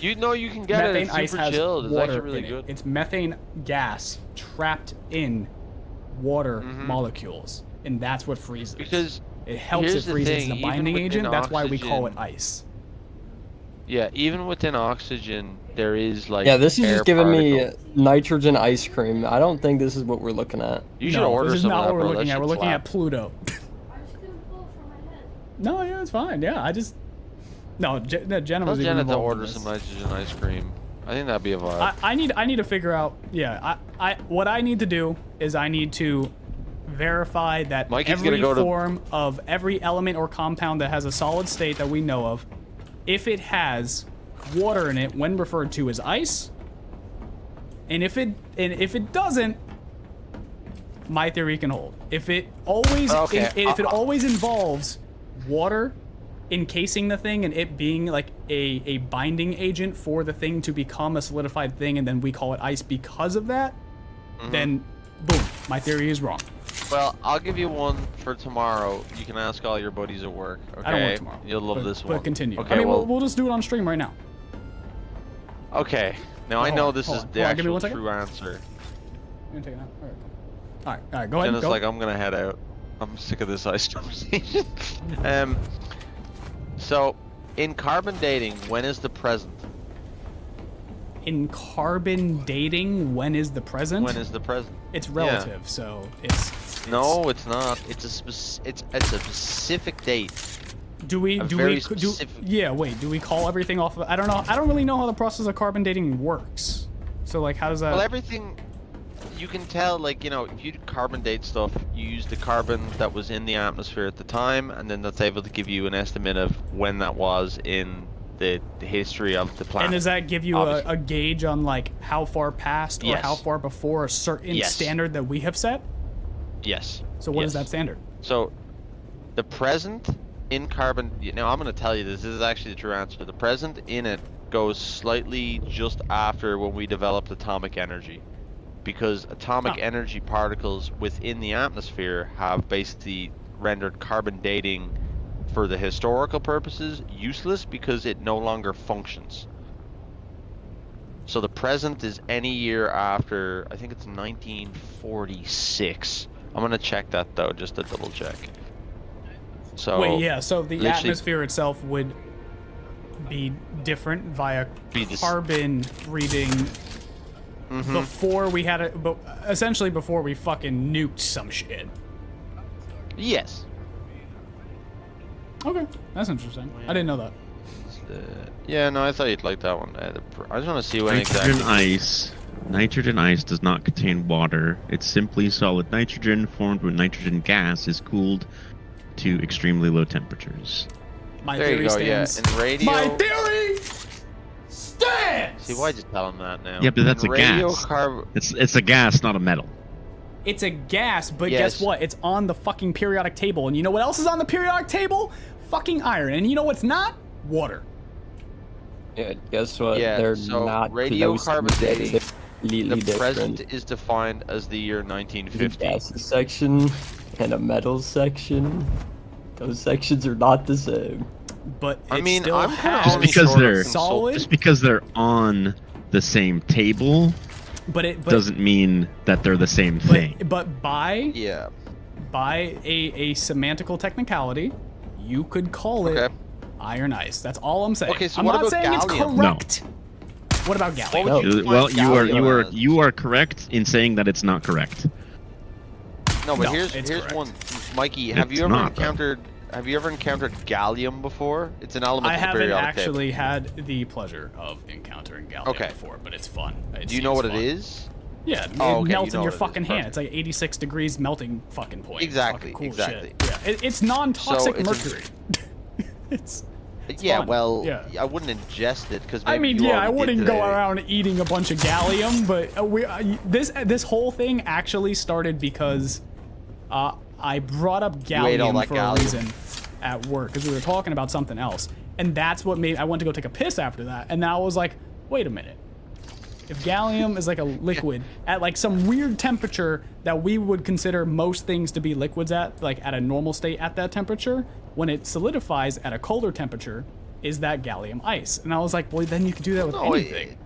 You know you can get it. Methane ice It's super has chilled. It's water actually really in it. good. It's methane gas trapped in water Mm-hmm. molecules, and that's what freezes. Because it helps here's it the freeze as thing, a even binding within agent. That's why we call it oxygen- ice. Yeah, even within oxygen, there is like. Yeah, this is air just giving me particles. nitrogen ice cream. I don't think this is what we're looking at. You should No, order this is some not of that, what we're bro. looking That at. We're shit looking at slaps. Pluto. No, yeah, it's fine. Yeah, I just. No, Jenna Tell was even Janet to involved in order this. some nitrogen ice cream. I think that'd be a vibe. I need to figure out. Yeah, what I need to do is I need to verify that Mikey's every gonna go to- form of every element or compound that has a solid state that we know of, if it has water in it when referred to as ice, and if it doesn't, my theory can hold. If it always Okay, if it always involves water encasing the thing and it being like a binding agent for the thing to become a solidified thing, and then we call it ice because of that, then boom, my theory is wrong. Well, I'll give you one for tomorrow. You can ask all your buddies at work. Okay. I don't want tomorrow. You'll love but, this but one. continue. Okay, I mean, well, we'll just do it on stream right now. okay. Now I Hold know on, this hold is on, the hold on, give me actual one second. true answer. You gonna take it out? All right, go ahead. Jenna's Go. like, I'm gonna head out. I'm sick of this ice conversation. So, in carbon dating, when is the present? In carbon dating, when is the present? When is the present? It's relative, so it's. No, it's not. It's a specific date. Do we A do very we do? specific- Yeah, wait. Do we call everything off? I don't know. I don't really know how the process of carbon dating works. So like, how does that? Well, everything you can tell, like, you know, if you carbon date stuff, you use the carbon that was in the atmosphere at the time, and then that's able to give you an estimate of when that was in the history of the planet. And does that give you obviously. a gauge on like how far past or Yes. how far before a certain Yes. standard that we have set? Yes. So what is Yes. that standard? So, the present in carbon. Now I'm going to tell you this. This is actually the true answer. The present in it goes slightly just after when we developed atomic energy, because atomic Oh. energy particles within the atmosphere have basically rendered carbon dating, for the historical purposes, useless because it no longer functions. So the present is any year after, I think it's 1946. I'm gonna check that though, just to double check. So Wait, yeah. So the literally- atmosphere itself would be different via Be this- carbon reading Mhm. before we had it, but essentially before we fucking nuked some shit. Yes. Okay, that's interesting. I didn't know that. Yeah, no, I thought you'd like that one. I just want to see when Nitrogen exactly. ice. Nitrogen ice does not contain water. It's simply solid nitrogen formed when nitrogen gas is cooled to extremely low temperatures. My There theory you go. stands. Yeah, in radio. My theory stands. See, why'd you tell him that now? Yeah, but that's In a radio gas. carb- It's a gas, not a metal. It's a gas, but Yes. guess what? It's on the fucking periodic table. And you know what else is on the periodic table? Fucking iron. And you know what's not? Water. Yeah, guess what? Yeah, They're so not radiocarbon close to dating, They're completely The present different. is defined as the year The 1950. gases section and a metals section. Those sections are not the same. But I it mean, still I'm has Just because they're solid, just because they're on the same table but doesn't mean that they're the same thing. But by Yeah. a semantical technicality, you could call it Okay. iron ice. That's all I'm saying. Okay, so I'm what not about saying it's gallium? No. correct. What about gallium? What would you Well, define gallium as? you are correct in saying that it's not correct. No, but No, here's it's correct. one, Mikey. Have It's you ever not, though. encountered gallium before? It's an element I of the haven't periodic actually had the pleasure of encountering gallium Okay. before, but it's fun. table. Do you know what it is? Yeah, it Oh, okay, melts you in know your what it is, fucking hand. perfect. It's like 86 degrees melting fucking point. It's Exactly, fucking cool exactly. Shit. Yeah, it's non-toxic So it's a- mercury. it's Yeah, fun. well, Yeah. I wouldn't ingest it because I mean, yeah, I wouldn't go around eating a bunch of gallium, but this whole thing actually started because I brought up ate all gallium that for gallium. a reason at work because we were talking about something else, and that's what made I went to go take a piss after that, and now I was like, wait a minute. If gallium is like a liquid at like some weird temperature that we would consider most things to be liquids at, like at a normal state at that temperature, when it solidifies at a colder temperature, is that gallium ice? And I was like, well, then you could do that with anything.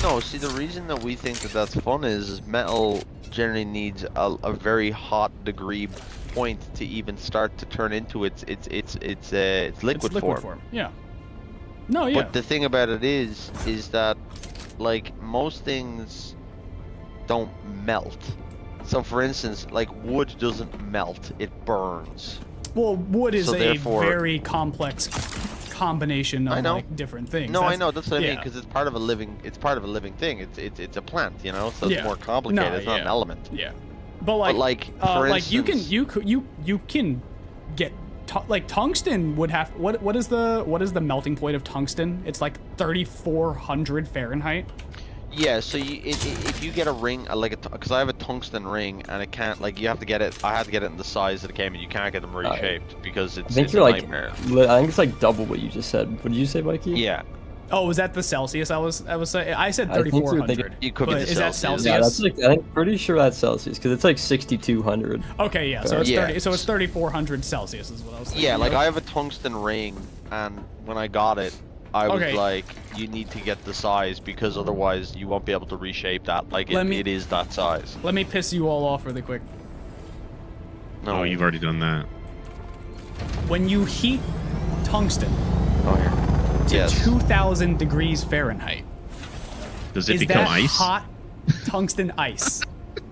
No, see, the reason that we think that that's fun is metal generally needs a very hot degree point to even start to turn into its liquid form. Yeah. No, yeah. But the thing about it is that, like, most things don't melt. So, for instance, like, wood doesn't melt, it burns. Well, wood is So a therefore- very complex combination I of know. like different things. No, I know, that's what I mean, yeah. because it's part of a living thing. It's a plant, you know, so it's Yeah. more complicated, No, it's not an yeah. element. Yeah, but like, like, for like instance- you can get like tungsten would have what is the melting point of tungsten? It's like 3,400 Fahrenheit. Yeah, so if you get a ring, because I have a tungsten ring, and it can't, like, you have to get it, I had to get it in the size that it came in, you can't get them reshaped, because I it's think a you're like, nightmare. I think it's like double what you just said. What did you say, Mikey? Yeah, Oh, was that the Celsius? I was saying. I said I think you're 3,400. thinking- it could be But the is that Celsius. Yeah, that's like, I think pretty sure that's Celsius because it's like 6,200. Okay, yeah. So it's Yeah. 30. So it's 3,400 Celsius is what I was thinking. Yeah, like, of. I have a tungsten ring, and when I got it, I was Okay. like, you need to get the size, because otherwise you won't be able to reshape that, like, it is that size. Let me piss you all off really quick. No, Oh, you've already done that. When you heat tungsten Oh, here. to Yes. 2,000 degrees Fahrenheit, Does it is become that ice? hot tungsten ice?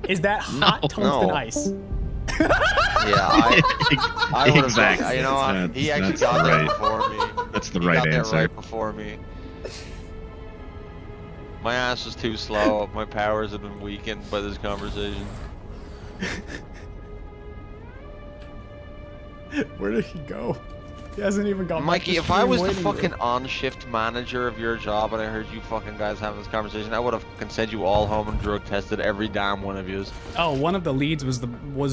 Is that hot tungsten No. ice? Yeah, I would have Exactly. You know, That's- he actually that's got there right. before me. That's the He right got there answer. right before me. My ass was too slow. My powers have been weakened by this conversation. Where did he go? He hasn't even gone. Mikey, if I was the fucking on-shift manager of your job and I heard you fucking guys having this conversation, I would have fucking sent you all home and drug tested every damn one of yous. Oh, one of the leads was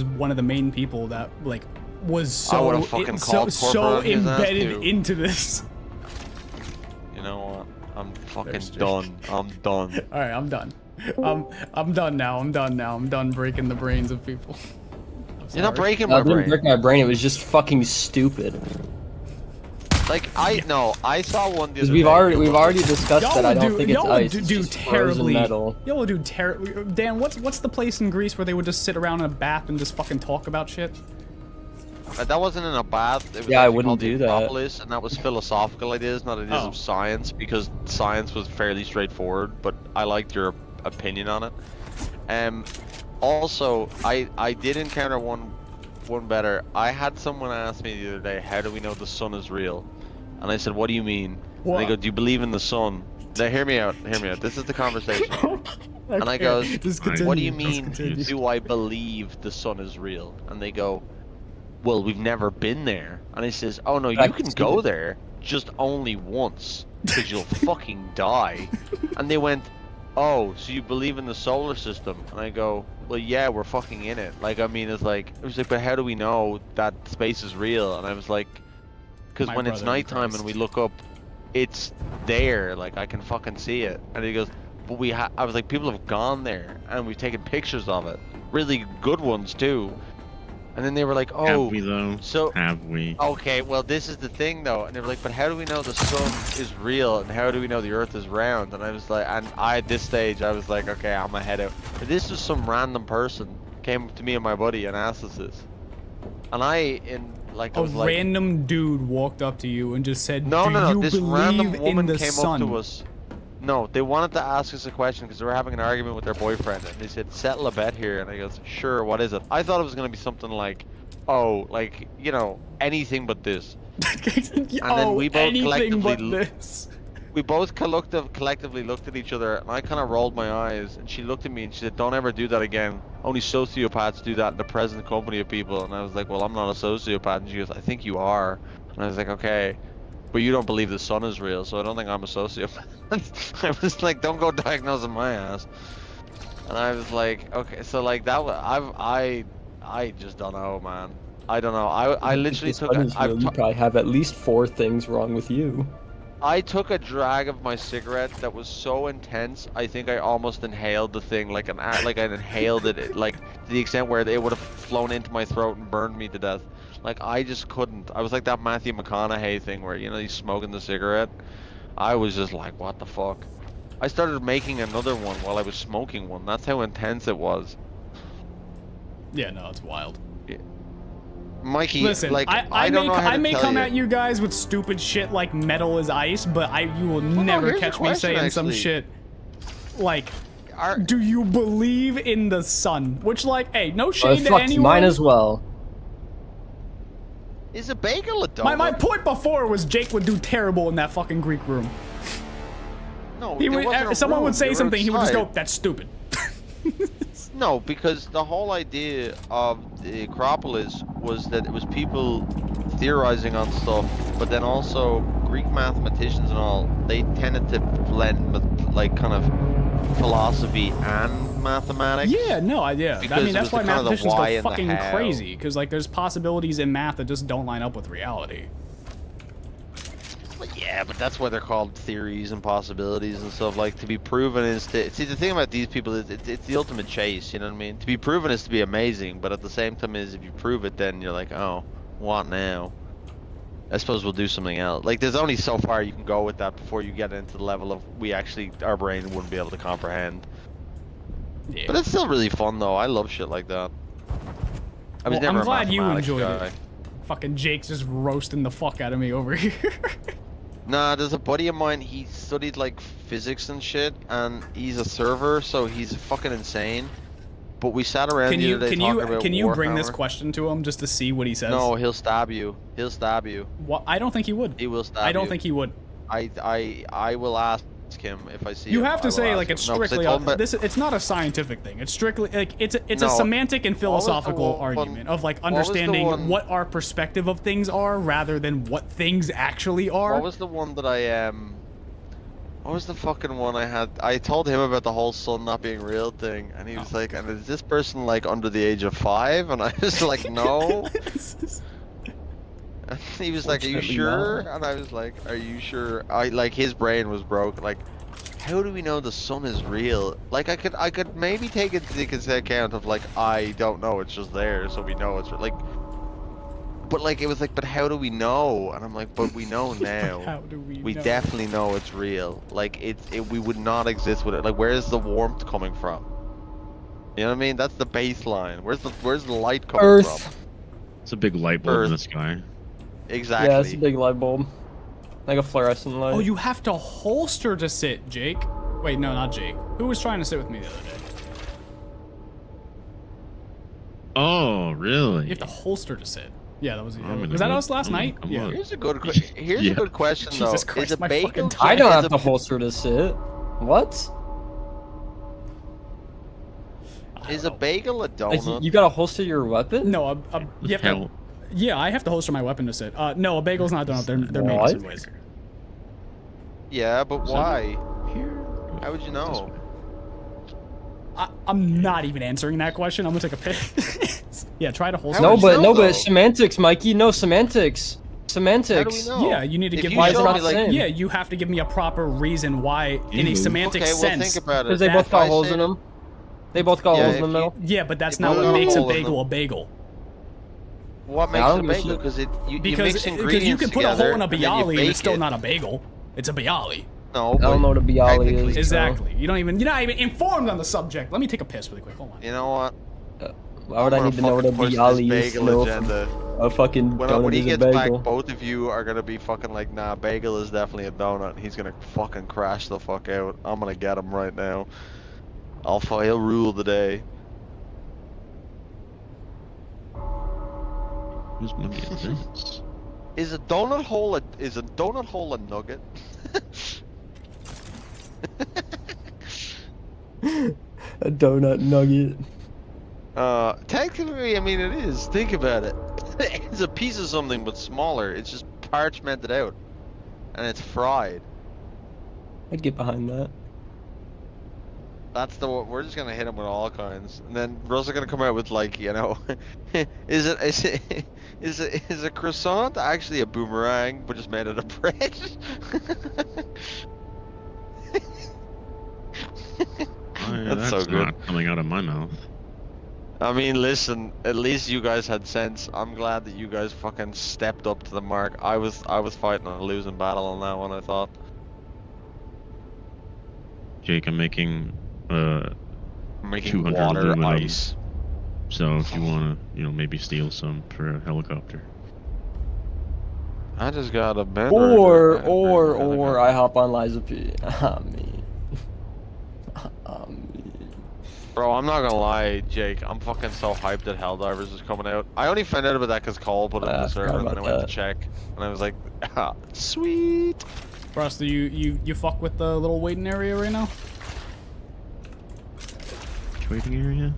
one of the main people that like was I would've so fucking so, called so corporate on his ass, embedded too. into this. You know what? I'm fucking There's Jake. done. I'm done. All right, I'm done. I'm done now. I'm done breaking the brains of people. I'm You're not sorry. breaking No, my it didn't brain. break my brain. It was just fucking stupid. Like, no, I saw one the Because other we've day. already discussed Y'all that. I would don't do, think it's y'all ice. would It's do just frozen terribly. metal. Y'all would do terribly. Dan, what's the place in Greece where they would just sit around in a bath and just fucking talk about shit? That wasn't in a bath. It was Yeah, I actually wouldn't called the do that. Acropolis, and that was philosophical ideas, not ideas Oh. of science, because science was fairly straightforward. But I liked your opinion on it. Also, I did encounter one better. I had someone ask me the other day, "How do we know the sun is real?" And I said, "What do you mean?" And they go, "Do you believe in the sun?" Now, hear me out. Hear me out. This is the conversation. And I goes, Just "What do you continue, mean? just continue. Do I believe the sun is real?" And they go, "Well, we've never been there." And he says, "Oh no, you I can can see go it. there, just only once, because you'll fucking die." And they went, oh, so you believe in the solar system? And I go, well, yeah, we're fucking in it. Like, I mean, it was like, but how do we know that space is real? And I was like, because My when it's brother in nighttime and we look up, it's there. Like, I can fucking see it. And he goes, but I was like, people have gone there and we've taken pictures of it, really good ones too. And then they were like, oh, Have we though? so Have we? okay, well, this is the thing though. And they were like, but how do we know the sun is real and how do we know the earth is round? And I was like, and at this stage I was like, okay, I'm gonna head out. But this was some random person came to me and my buddy and asked us this. And I was like, random dude walked up to you and just said, no, "Do no, no, you this believe random in woman the came sun?" up to us. No, they wanted to ask us a question because they were having an argument with their boyfriend, and they said, settle a bet here. And I goes, sure, what is it? I thought it was going to be something like, oh, like, you know, anything but this. And then we both collectively looked at each other, and I kind of rolled my eyes, and she looked at me and she said, don't ever do that again. Only sociopaths do that in the present company of people. And I was like, well, I'm not a sociopath. And she goes, I think you are. And I was like, okay. But you don't believe the sun is real, so I don't think I'm a sociopath. I was like, don't go diagnosing my ass. And I was like, okay, so like that was, I just don't know, man. I don't know. I literally took you probably have at least 4 things wrong with you. I took a drag of my cigarette that was so intense, I think I almost inhaled the thing like I inhaled it like to the extent where it would have flown into my throat and burned me to death. Like, I just couldn't. I was like that Matthew McConaughey thing where, you know, he's smoking the cigarette. I was just like, what the fuck? I started making another one while I was smoking one. That's how intense it was. Yeah, no, it's wild. Yeah. Mikey, listen, like, I don't know how I to may tell come you. at you guys with stupid shit like metal is ice, but you will no, never here's a catch me question, saying some actually. shit like, do you believe in the sun? Which, like, hey, no shade to anyone. Mine as well. Is a bagel a donut? My point before was Jake would do terrible in that fucking Greek room. No, He there would, wasn't a someone room, would say they were something, he would just go, outside. that's stupid. No, because the whole idea of the Acropolis was that it was people theorizing on stuff, but then also Greek mathematicians and all, they tended to blend like kind of philosophy and mathematics. Yeah, no, yeah. I Because mean, it that's was why the kind of the mathematicians why go and the fucking how. crazy, because, like, there's possibilities in math that just don't line up with reality. But yeah, but that's why they're called theories and possibilities and stuff. Like, to be proven is to... See, the thing about these people is it's the ultimate chase, you know what I mean? To be proven is to be amazing, but at the same time is if you prove it, then you're like, oh, what now? I suppose we'll do something else. Like, there's only so far you can go with that before you get into the level of our brain wouldn't be able to comprehend. Yeah. But it's still really fun, though. I love shit like that. I was Well, never I'm glad a you mathematics enjoyed guy. it. Fucking Jake's just roasting the fuck out of me over here. Nah, there's a buddy of mine, he studied like physics and shit, and he's a server, so he's fucking insane. But we sat around the other day talking about can you bring this Warhammer. question to him just to see what he says? No, he'll stab you. He'll stab you. Well, I don't think he would. He will stab I don't you. think he would. I will ask him if I see You him. have to I will say, ask like, him. it's No, 'cause I strictly told him that- it's not a scientific thing. It's strictly like it's a No, semantic and what was the philosophical one- argument of, like, what was the understanding one- what our perspective of things are rather than what things actually are. What was the one that what was the fucking one I had? I told him about the whole sun not being real thing, and he was like, and is this person like under the age of 5? And I was like, no. And he was like, are you Fortunately sure? not. And I was like, are you sure? Like, his brain was broke. Like, how do we know the sun is real? Like, I could maybe take it into account of, like, I don't know, it's just there, so we know it's like. But like, it was like, but how do we know? And I'm like, but we know now. How do we We know? definitely know it's real. Like, we would not exist with it. Like, where's the warmth coming from? You know what I mean? That's the baseline. Where's the light coming Earth. from? It's a big light bulb Earth. in the sky. Exactly. Yeah, it's a big light bulb. Like a fluorescent light. Oh, you have to holster to sit, Jake. Wait, no, not Jake. Who was trying to sit with me the other day? Oh, really? You have to holster to sit. Yeah, that was I'm gonna was that go- us last I'm gonna night? come Yeah. on. Here's a good Yeah. question though. Jesus Christ, is a my bagel? fucking I don't is have a- the holster to sit. What? Is a bagel a Like, donut? you gotta holster your weapon? No, you have to, Hell. yeah, I have to holster my weapon to sit. No, a bagel's not donut. They're made What? different ways. Yeah, but So- why? Here. How would you This know? way. I'm not even answering that question. I'm gonna take a piss. Yeah, try to hold. No, would but you no, know, but though? it's semantics, Mikey. No semantics. Semantics. How do we know? Yeah, you need to If give you me. Why is it show not me, the like, same? Yeah, you have to give me a proper reason why, in a Ew. semantic Okay, well, sense. think about it. Because they That- both got I holes say in that- them. They both got Yeah, holes in if the middle. Yeah, but that's They not both what got a makes a hole in bagel them. a bagel. What I makes don't a give a bagel? shit. Because you Because mix you ingredients can put a together, hole in a and then you bialy and bake it's still it. not a bagel. It's a bialy. No, I don't know what a bialy technically- is. Exactly. You're not even informed on the subject. Let me take a piss really quick. Hold on. You know what? Why would I need to know what a bialy is? To know if a fucking When donut he is a gets back, bagel. both of you are gonna be fucking like, nah, bagel is definitely a donut. He's gonna fucking crash the fuck out. I'm gonna get him right now. He'll rule the day. Who's nugget is this? Is a donut hole a nugget? A donut nugget. Technically, I mean it is. Think about it. It's a piece of something but smaller. It's just parchmented out, and it's fried. I'd get behind that. That's we're just gonna hit him with all kinds, and then Russ are gonna come out with like, you know, is a croissant actually a boomerang but just made out of bread? That's so good. not coming out of my mouth. I mean, listen, at least you guys had sense. I'm glad that you guys fucking stepped up to the mark. I was fighting a losing battle on that one, I thought. Jake, I'm making Making 200 water aluminum. ice. So if you wanna, maybe steal some for a helicopter. I just got a bender. Or I hop on Liza P. Ah, me. Ah, me. Bro, I'm not gonna lie, Jake. I'm fucking so hyped that Helldivers is coming out. I only found out about that because Cole put it in I the server, forgot and then I about went that. to check, and I was like, ah, sweet. Ross, do you fuck with the little waiting area right now? Which waiting area?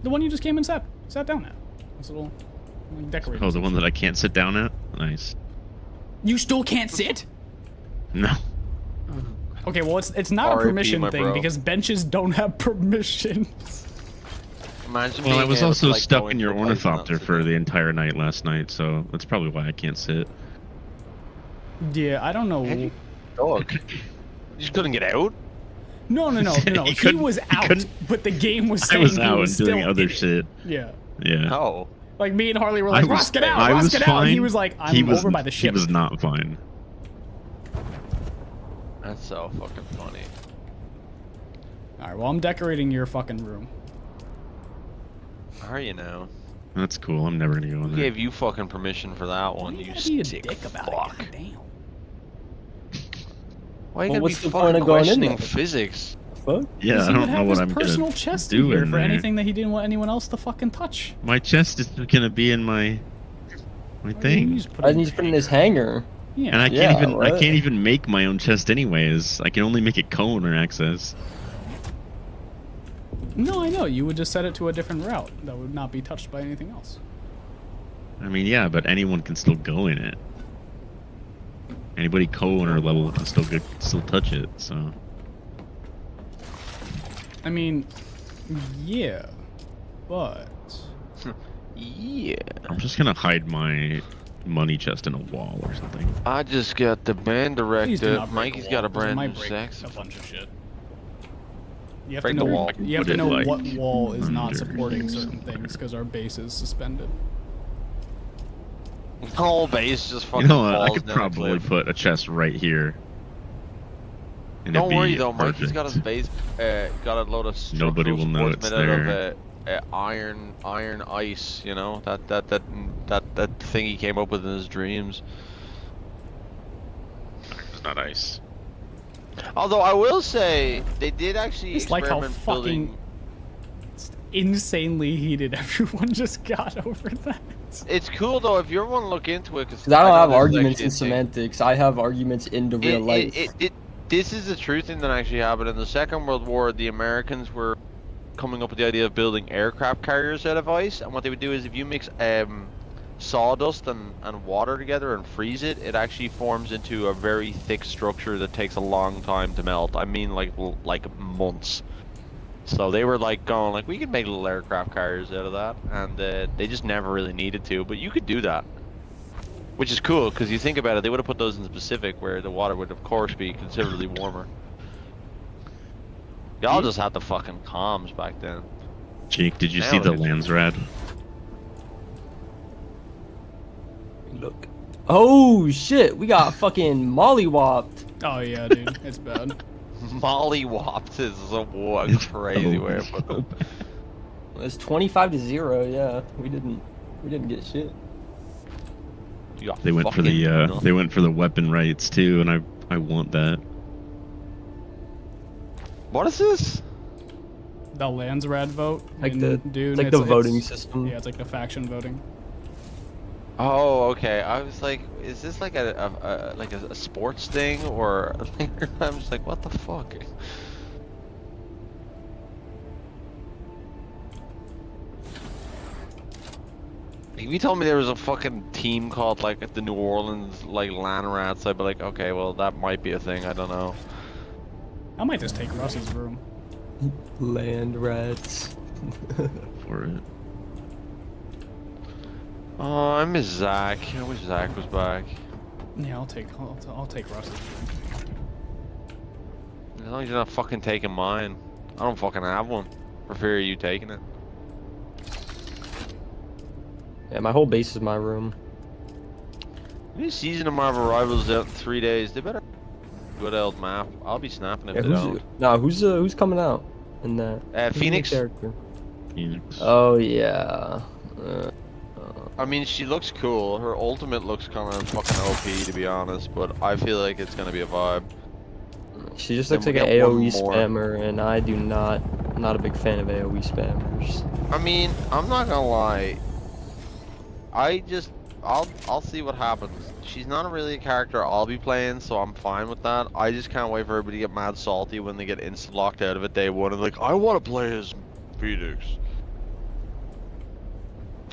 The one you just came and sat down at. This little decorated. Oh, the one that I can't sit down at? Nice. You still can't sit? No. Okay, well it's not a RIP, permission my thing bro. because benches don't have permissions. Imagine Well, I being was able also to, like, stuck go in into your a place and not ornithopter sit for down. the entire night last night, so that's probably why I can't sit. Yeah, I don't know. Dog. You just couldn't get out? No. He He couldn't- was he out, couldn't- but the game was I saying was he out was and doing still other in it. shit. Yeah. Yeah. No. Like me and Harley were I like, was- Ross, get out, I Ross, was get out. And he fine. was like, I'm He was- over by the ship. He was not fine. That's so fucking funny. Alright, well I'm decorating your fucking room. Are you now? That's cool. I'm never gonna go in Who there. gave you fucking permission for that Why one, you you gotta be a sick dick about fuck? it? Goddamn. Why you Well, gotta what's be the point fucking of going in questioning there? physics? Fuck? Yeah, Because I he would don't know have what his I'm personal gonna chest do in here in for there. anything that he didn't want anyone else to fucking touch. My chest is gonna be in my thing. You just put I it need in to put in his hanger. Yeah. And I Yeah, can't even I what? can't even make my own chest anyways. I can only make it cone or access. No, I know. You would just set it to a different route that would not be touched by anything else. I mean, yeah, but anyone can still go in it. Anybody co-owner level can still touch it. So I mean, yeah, but Yeah. I'm just gonna hide my money chest in a wall or something. I just got the band please do directed. not break Mikey's the got a wall, 'cause it brand might new break sex. a bunch of shit. You have Break to the know, wall. You have Put to it, know like, what wall is not under. supporting certain things because our base is suspended. The whole base just fucking You know what? I falls could down a probably cliff. put a chest right here. And Don't it'd worry be though, Mikey's got his perfect. base, got a load of Nobody structural will know supports it's made out there. of iron ice. You know that thing he came up with in his dreams. It's not ice. Although I will say they did actually It's like how experiment fucking building. insanely heated everyone just got over that. It's cool though if you ever want to look into it, because Because I don't have arguments in semantics. I have arguments in the real life. This is a true thing that actually happened in the Second World War. The Americans were coming up with the idea of building aircraft carriers out of ice, and what they would do is if you mix sawdust and water together and freeze it, it actually forms into a very thick structure that takes a long time to melt. I mean like months. So they were like going like, we could make little aircraft carriers out of that, and they just never really needed to. But you could do that, which is cool because you think about it, they would have put those in the Pacific where the water would of course be considerably warmer. Y'all just had the fucking comms back then. Jake, did you Now see the it's- Landsrad? Look. Oh shit, we got fucking mollywopped. Oh yeah, dude, it's bad. Mollywopped is a crazy way of putting it. It's 25-0. Yeah, we didn't get shit. You got They went for fucking the nothing. they went for the weapon rights too, and I want that. What is this? The Landsrad vote. Like in the Dune. it's like the voting system. Yeah, it's like the faction voting. Oh, okay. I was like, is this like a sports thing or? I'm just like, what the fuck? If you told me there was a fucking team called like the New Orleans like Land Rats, I'd be like, okay, well that might be a thing. I don't know. I might just take Russ's room. Land rats. For it. Oh, I miss Zach. I wish Zach was back. Yeah, I'll take Russ's room. As long as you're not fucking taking mine. I don't fucking have one. For fear of you taking it. Yeah, my whole base is my room. New season of Marvel Rivals out in 3 days. They better good old map. I'll be snapping if Yeah, they don't. who's coming out in that? Who's the Phoenix. character? Phoenix. Oh yeah. I mean, she looks cool. Her ultimate looks kind of fucking OP, to be honest. But I feel like it's gonna be a vibe. She just Then looks like we'll an get one AOE more. spammer, and I do not. I'm not a big fan of AOE spammers. I mean, I'm not gonna lie. I'll see what happens. She's not really a character I'll be playing, so I'm fine with that. I just can't wait for everybody to get mad salty when they get instant locked out of it day one and like, I want to play as Phoenix.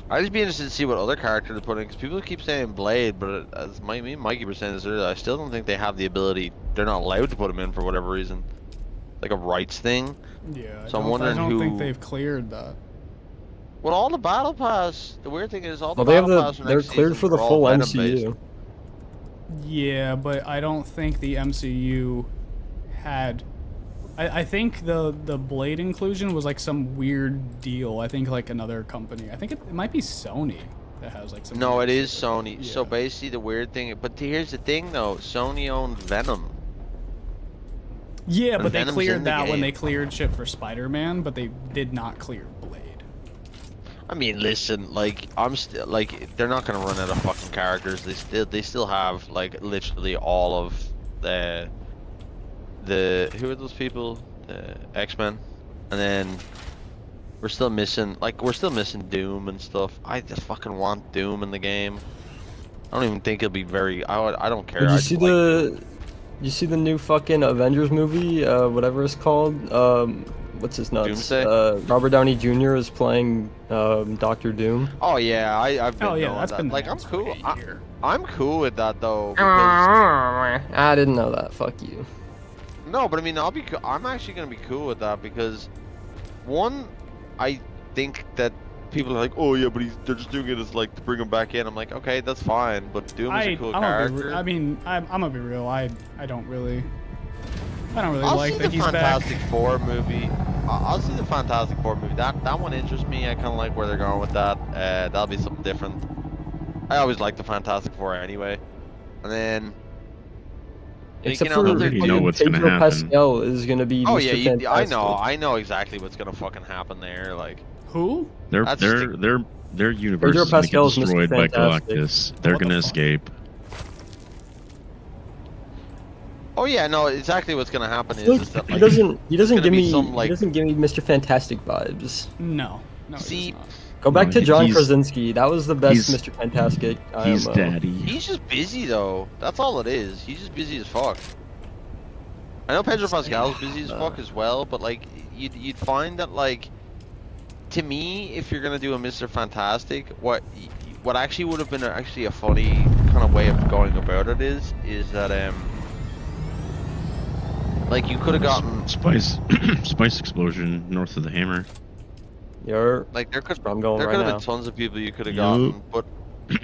I'd just be interested to see what other character to put in, because people keep saying Blade, but as me and Mikey were saying this earlier, I still don't think they have the ability. They're not allowed to put him in for whatever reason, like a rights thing. Yeah, So I'm wondering I don't who. think they've cleared that. Well, all the battle pass. The weird thing is all the Well, they have battle pass. for they're next cleared season for the are all full Venom-based. MCU. Yeah, but I don't think the MCU had. I think the Blade inclusion was like some weird deal. I think like another company. I think it might be Sony that has like some. No, weird it is shit. Sony. So Yeah. basically, the weird thing. But here's the thing, though. Sony owned Venom. Yeah, And but they Venom's in cleared the that when game. they cleared shit for Spider-Man, but they did not clear Blade. I mean, listen, like I'm still like they're not gonna run out of fucking characters. They still have like literally all of the who are those people? X-Men, and then we're still missing Doom and stuff. I just fucking want Doom in the game. I don't even think it'll be very. I don't care. Did I you just see like you see the new fucking Avengers movie? Whatever it's called. What's his nuts? Doomsday? Robert Downey Jr. is playing Doctor Doom. Oh yeah, I've been Oh yeah, knowing that's that. been Like I'm announced for cool. a year. I'm cool with that though. Because, I didn't know that. Fuck you. no, but I mean, I'm actually gonna be cool with that because, one, I think that people are like, oh yeah, but they're just doing it as like to bring him back in. I'm like, okay, that's fine, but Doom is a cool I'm gonna be character. I mean, I'm gonna be real. I don't really I'll like see that the he's Fantastic back. Four movie. I'll see the Fantastic Four movie. That one interests me. I kind of like where they're going with that. That'll be something different. I always like the Fantastic Four anyway. And then, Except you know, for they're- You know what's gonna Pedro happen. Pascal is gonna be. oh Mr. yeah, I Fantastic. know exactly what's gonna fucking happen there. Like, Who? Their That's their just their universe Pedro is gonna get Pascal is Mr. destroyed by Fantastic. Galactus. They're What the gonna fuck? escape. oh yeah, no, exactly what's gonna happen Look, is that he like, doesn't gonna give be me some, like- he doesn't give me Mr. Fantastic vibes. No. No. See, It does not. Go back No, to John he's- Krasinski. That was the best he's- Mr. Fantastic. He's IMO. daddy. he's just busy though. That's all it is. He's just busy as fuck. I know Pedro Pascal's busy as fuck as well, but like you'd find that like, to me, if you're gonna do a Mr. Fantastic, what actually would have been actually a funny kind of way of going about it is that Like you could have gotten Spice Spice explosion north of the hammer. like there could I'm going there right could have now. been tons of people you could have Yup. gotten, but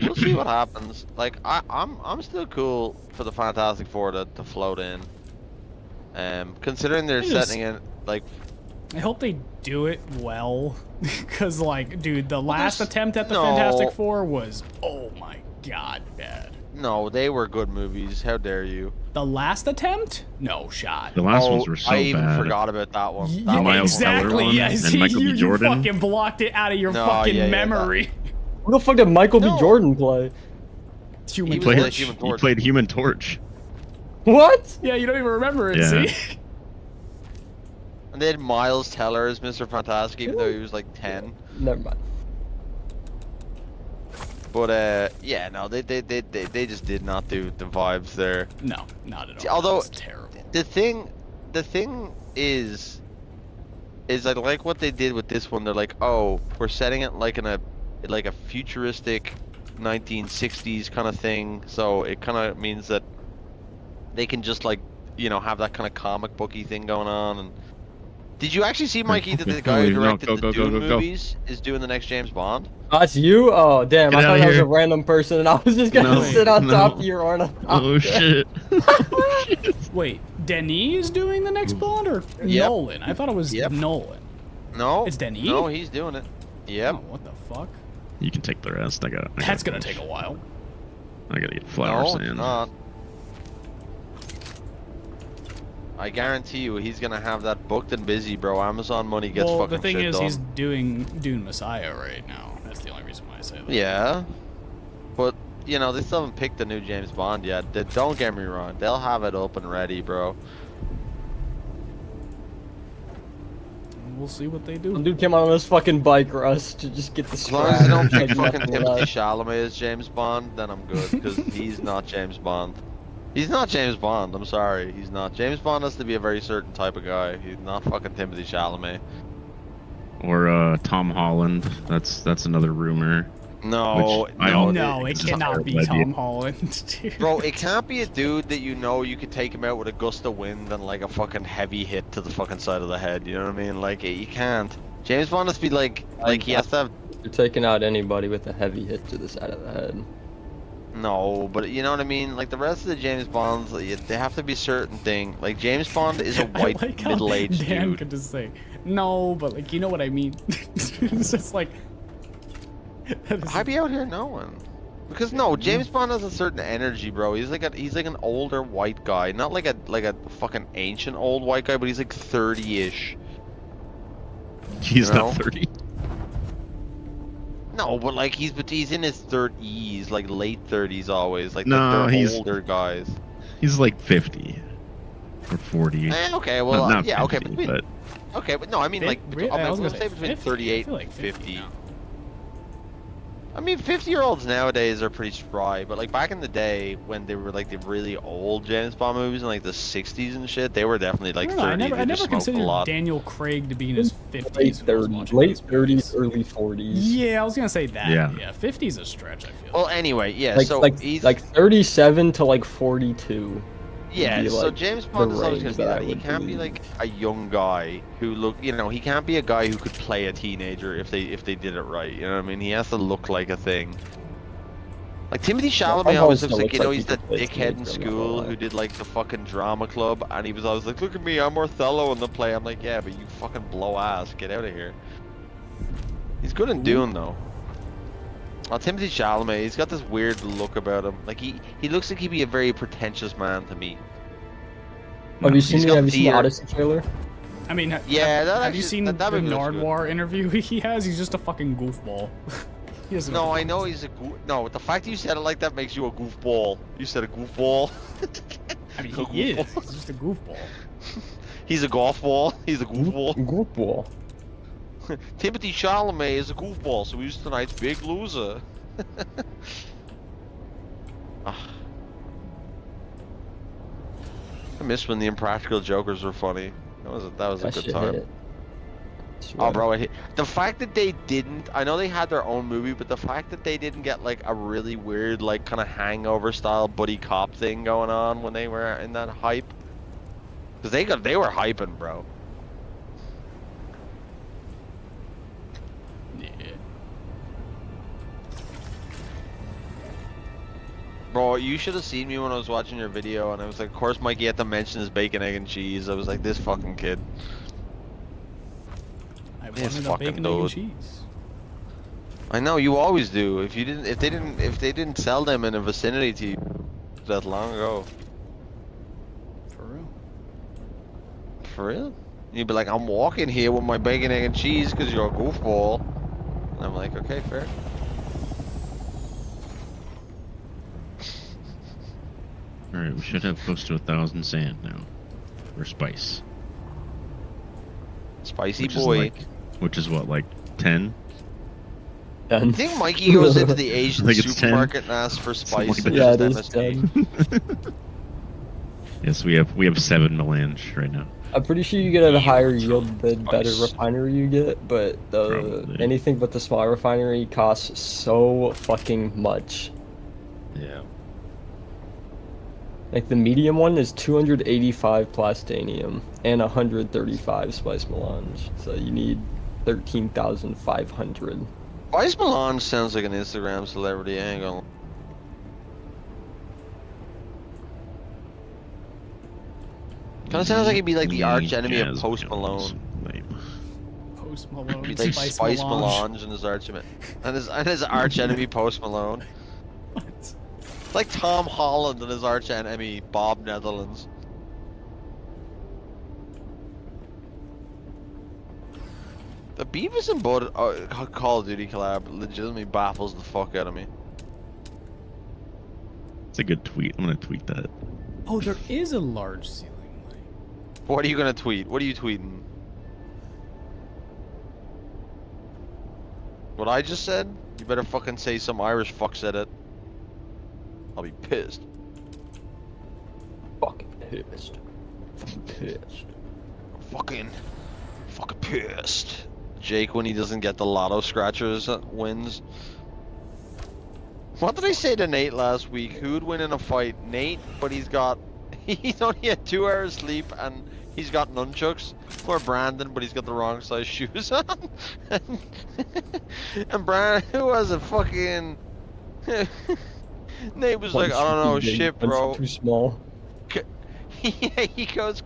we'll see what happens. Like I'm still cool for the Fantastic Four to float in. Considering they're I just- setting it like I hope they do it well, because like, dude, the last there's- attempt at the no. Fantastic Four was, oh my god, bad. no, they were good movies. How dare you? The last attempt? No shot. The last ones were so I even bad. forgot about that one. Yeah, That one was Miles Teller exactly. one Yes, and Michael B. you Jordan. fucking blocked it out of your No, fucking yeah, memory. Who the fuck did Michael B. No. Jordan play? Human He was Played, the Torch. Human he Torch. played Human Torch. What? Yeah, you don't even remember it. Yeah. See? And they had Miles Teller as Mr. Fantastic, even though he was like 10. Never mind. But yeah, no, they just did not do the vibes there. No, not at all. Although It's terrible. the thing is I like what they did with this one. They're like, oh, we're setting it like in a futuristic 1960s kind of thing. So it kind of means that they can just like, you know, have that kind of comic booky thing going on. And did you actually see, Mikey, that the guy who No, directed go, the go, go, Dune go, go. movies is doing the next James Bond? Oh, that's you? Oh, damn. Get I thought outta that was a here. random person and I was just gonna No, sit on no. top of your ornament. Oh shit. Oh, shit. Wait, Denis is doing the next Bond or Yep. Nolan? I thought it was Yep. Nolan. No, It's Denis? No, he's doing it. Yep. Oh, what the fuck? You can take the rest. I got. That's gonna take a while. I gotta get flower No, it's sand. not. I guarantee you, he's gonna have that booked and busy, bro. Amazon money gets Well, fucking the thing shit is, done. he's doing Dune Messiah right now. That's the only reason why I say that. Yeah, but you know they still haven't picked the new James Bond yet. Don't get me wrong, they'll have it up and ready, bro. We'll see what they Some do. dude came out on this fucking bike, Russ, to just get the As long as they don't strap. pick Like, fucking nothing Timothy left. Chalamet as James Bond, then I'm good because he's not James Bond. He's not James Bond. I'm sorry, he's not. James Bond has to be a very certain type of guy. He's not fucking Timothy Chalamet. Or Tom Holland. That's another rumor. No, Which I no, don't- No, it It's a cannot be terrible idea. Tom Holland, dude. bro, it can't be a dude that you know you could take him out with a gust of wind and like a fucking heavy hit to the fucking side of the head. You know what I mean? Like you can't. James Bond has to be like he has to have. You're taking out anybody with a heavy hit to the side of the head. No, but you know what I mean? Like the rest of the James Bonds, like, they have to be certain thing. Like James Bond is a I white like how middle-aged Dan dude. could just say, no, but like, you know what I mean? It's just like... that is- I'd be out here knowing. Because no, James Bond has a certain energy, bro. He's like an older white guy, not like a fucking ancient old white guy, but he's like 30-ish. He's You know? not 30. No, but like he's in his 30s, like late 30s always. Like No, they're he's- older guys. He's like 50 or 40. Okay, well, not yeah, okay, 50, between, but okay, but no, I mean Fif- like really? I mean, I was let's gonna say say between 50. I 38 feel and like 50. now. I mean, 50-year-olds nowadays are pretty spry, but like back in the day when they were like the really old James Bond movies in like the 60s and shit, they were definitely like I don't know, 30. I They never just smoked a considered lot. Daniel Craig to be in his 50s. Late when I was 30s, watching late these 30s, movies. early 40s. Yeah, I was gonna say that. Yeah. Yeah, 50 is a stretch, I feel. Well, anyway, yeah. Like, so like, he's like 37 to like 42. yeah. be, So like, James Bond the is always gonna range be that I that. He would can't be believe. like a young guy who look. You know, he can't be a guy who could play a teenager if they did it right. You know what I mean? He has to look like a thing. Like Timothy Chalamet Tom always Holland looks like, still you know, looks he's like that he could play dickhead in teenager, I'm not school gonna who lie. did like the fucking drama club, and he was always like, "Look at me, I'm Othello in the play." I'm like, "Yeah, but you fucking blow ass. Get out of here." He's good in Dune though. Oh, Timothy Chalamet, he's got this weird look about him. Like he looks like he'd be a very pretentious man to me. Have you seen He's the got Have you seen the fear. Odyssey trailer? I mean, Yeah, that have you actually- seen that the movie looks good. Nardwar interview he has? He's just a fucking goofball. He doesn't No, know. I know he's a no. The fact that you said it like that makes you a goofball. You said a goofball. I mean, A he is. goofball. He's just a goofball. He's a golf ball. He's a goofball. Goofball. Timothy Chalamet is a goofball, so he's tonight's big loser. Ah. I miss when the Impractical Jokers were funny. That was a That good shit time. hit. Oh, bro, the fact that they didn't, I know they had their own movie, but the fact that they didn't get like a really weird, like kind of hangover style buddy cop thing going on when they were in that hype. Cause they were hyping, bro. Yeah. Bro, you should have seen me when I was watching your video, and I was like, of course Mikey had to mention his bacon, egg, and cheese. I was like, this fucking kid. I This wanted a fucking bacon, egg, and dude. cheese. I know you always do. If they didn't sell them in a vicinity to you that long ago. For real. For real? You'd be like, I'm walking here with my bacon, egg, and cheese because you're a goofball. And I'm like, okay, fair. Alright, we should have close to 1,000 sand now. Or spice. Spicy Which boy. which is what, like 10? Done. I think Mikey goes into the Asian think it's 10. supermarket and asks for Something like spice. that. and Yeah, it just is MSG. done. Yes, we have 7 melange right now. I'm pretty sure you get a higher yield the better Spice. refinery you get, but Probably. anything but the small refinery costs so fucking much. Yeah. Like the medium one is 285 plastanium and 135 spice melange. So you need 13,500. Spice Melange sounds like an Instagram celebrity. I ain't gonna. Kind of sounds like he'd be like the arch enemy of Post Malone. Post Malone. He'd be like Spice Melange and his arch arch enemy Post Malone. What? Like Tom Holland and his arch enemy Bob Netherlands. The Beavis and Bud Call of Duty collab legitimately baffles the fuck out of me. It's a good tweet. I'm gonna tweet that. Oh, there is a large ceiling light. What are you gonna tweet? What are you tweeting? What I just said? You better fucking say some Irish fuck said it. I'll be pissed. Fucking pissed. Fucking pissed. Fucking pissed. Jake, when he doesn't get the lotto scratchers, wins. What did I say to Nate last week? Who would win in a fight? Nate, but he's only had 2 hours sleep and he's got nunchucks. Or Brandon, but he's got the wrong size shoes on. And Brandon, who was a fucking... Nate was like, I don't know, shit, bro. Too small. Yeah, he goes,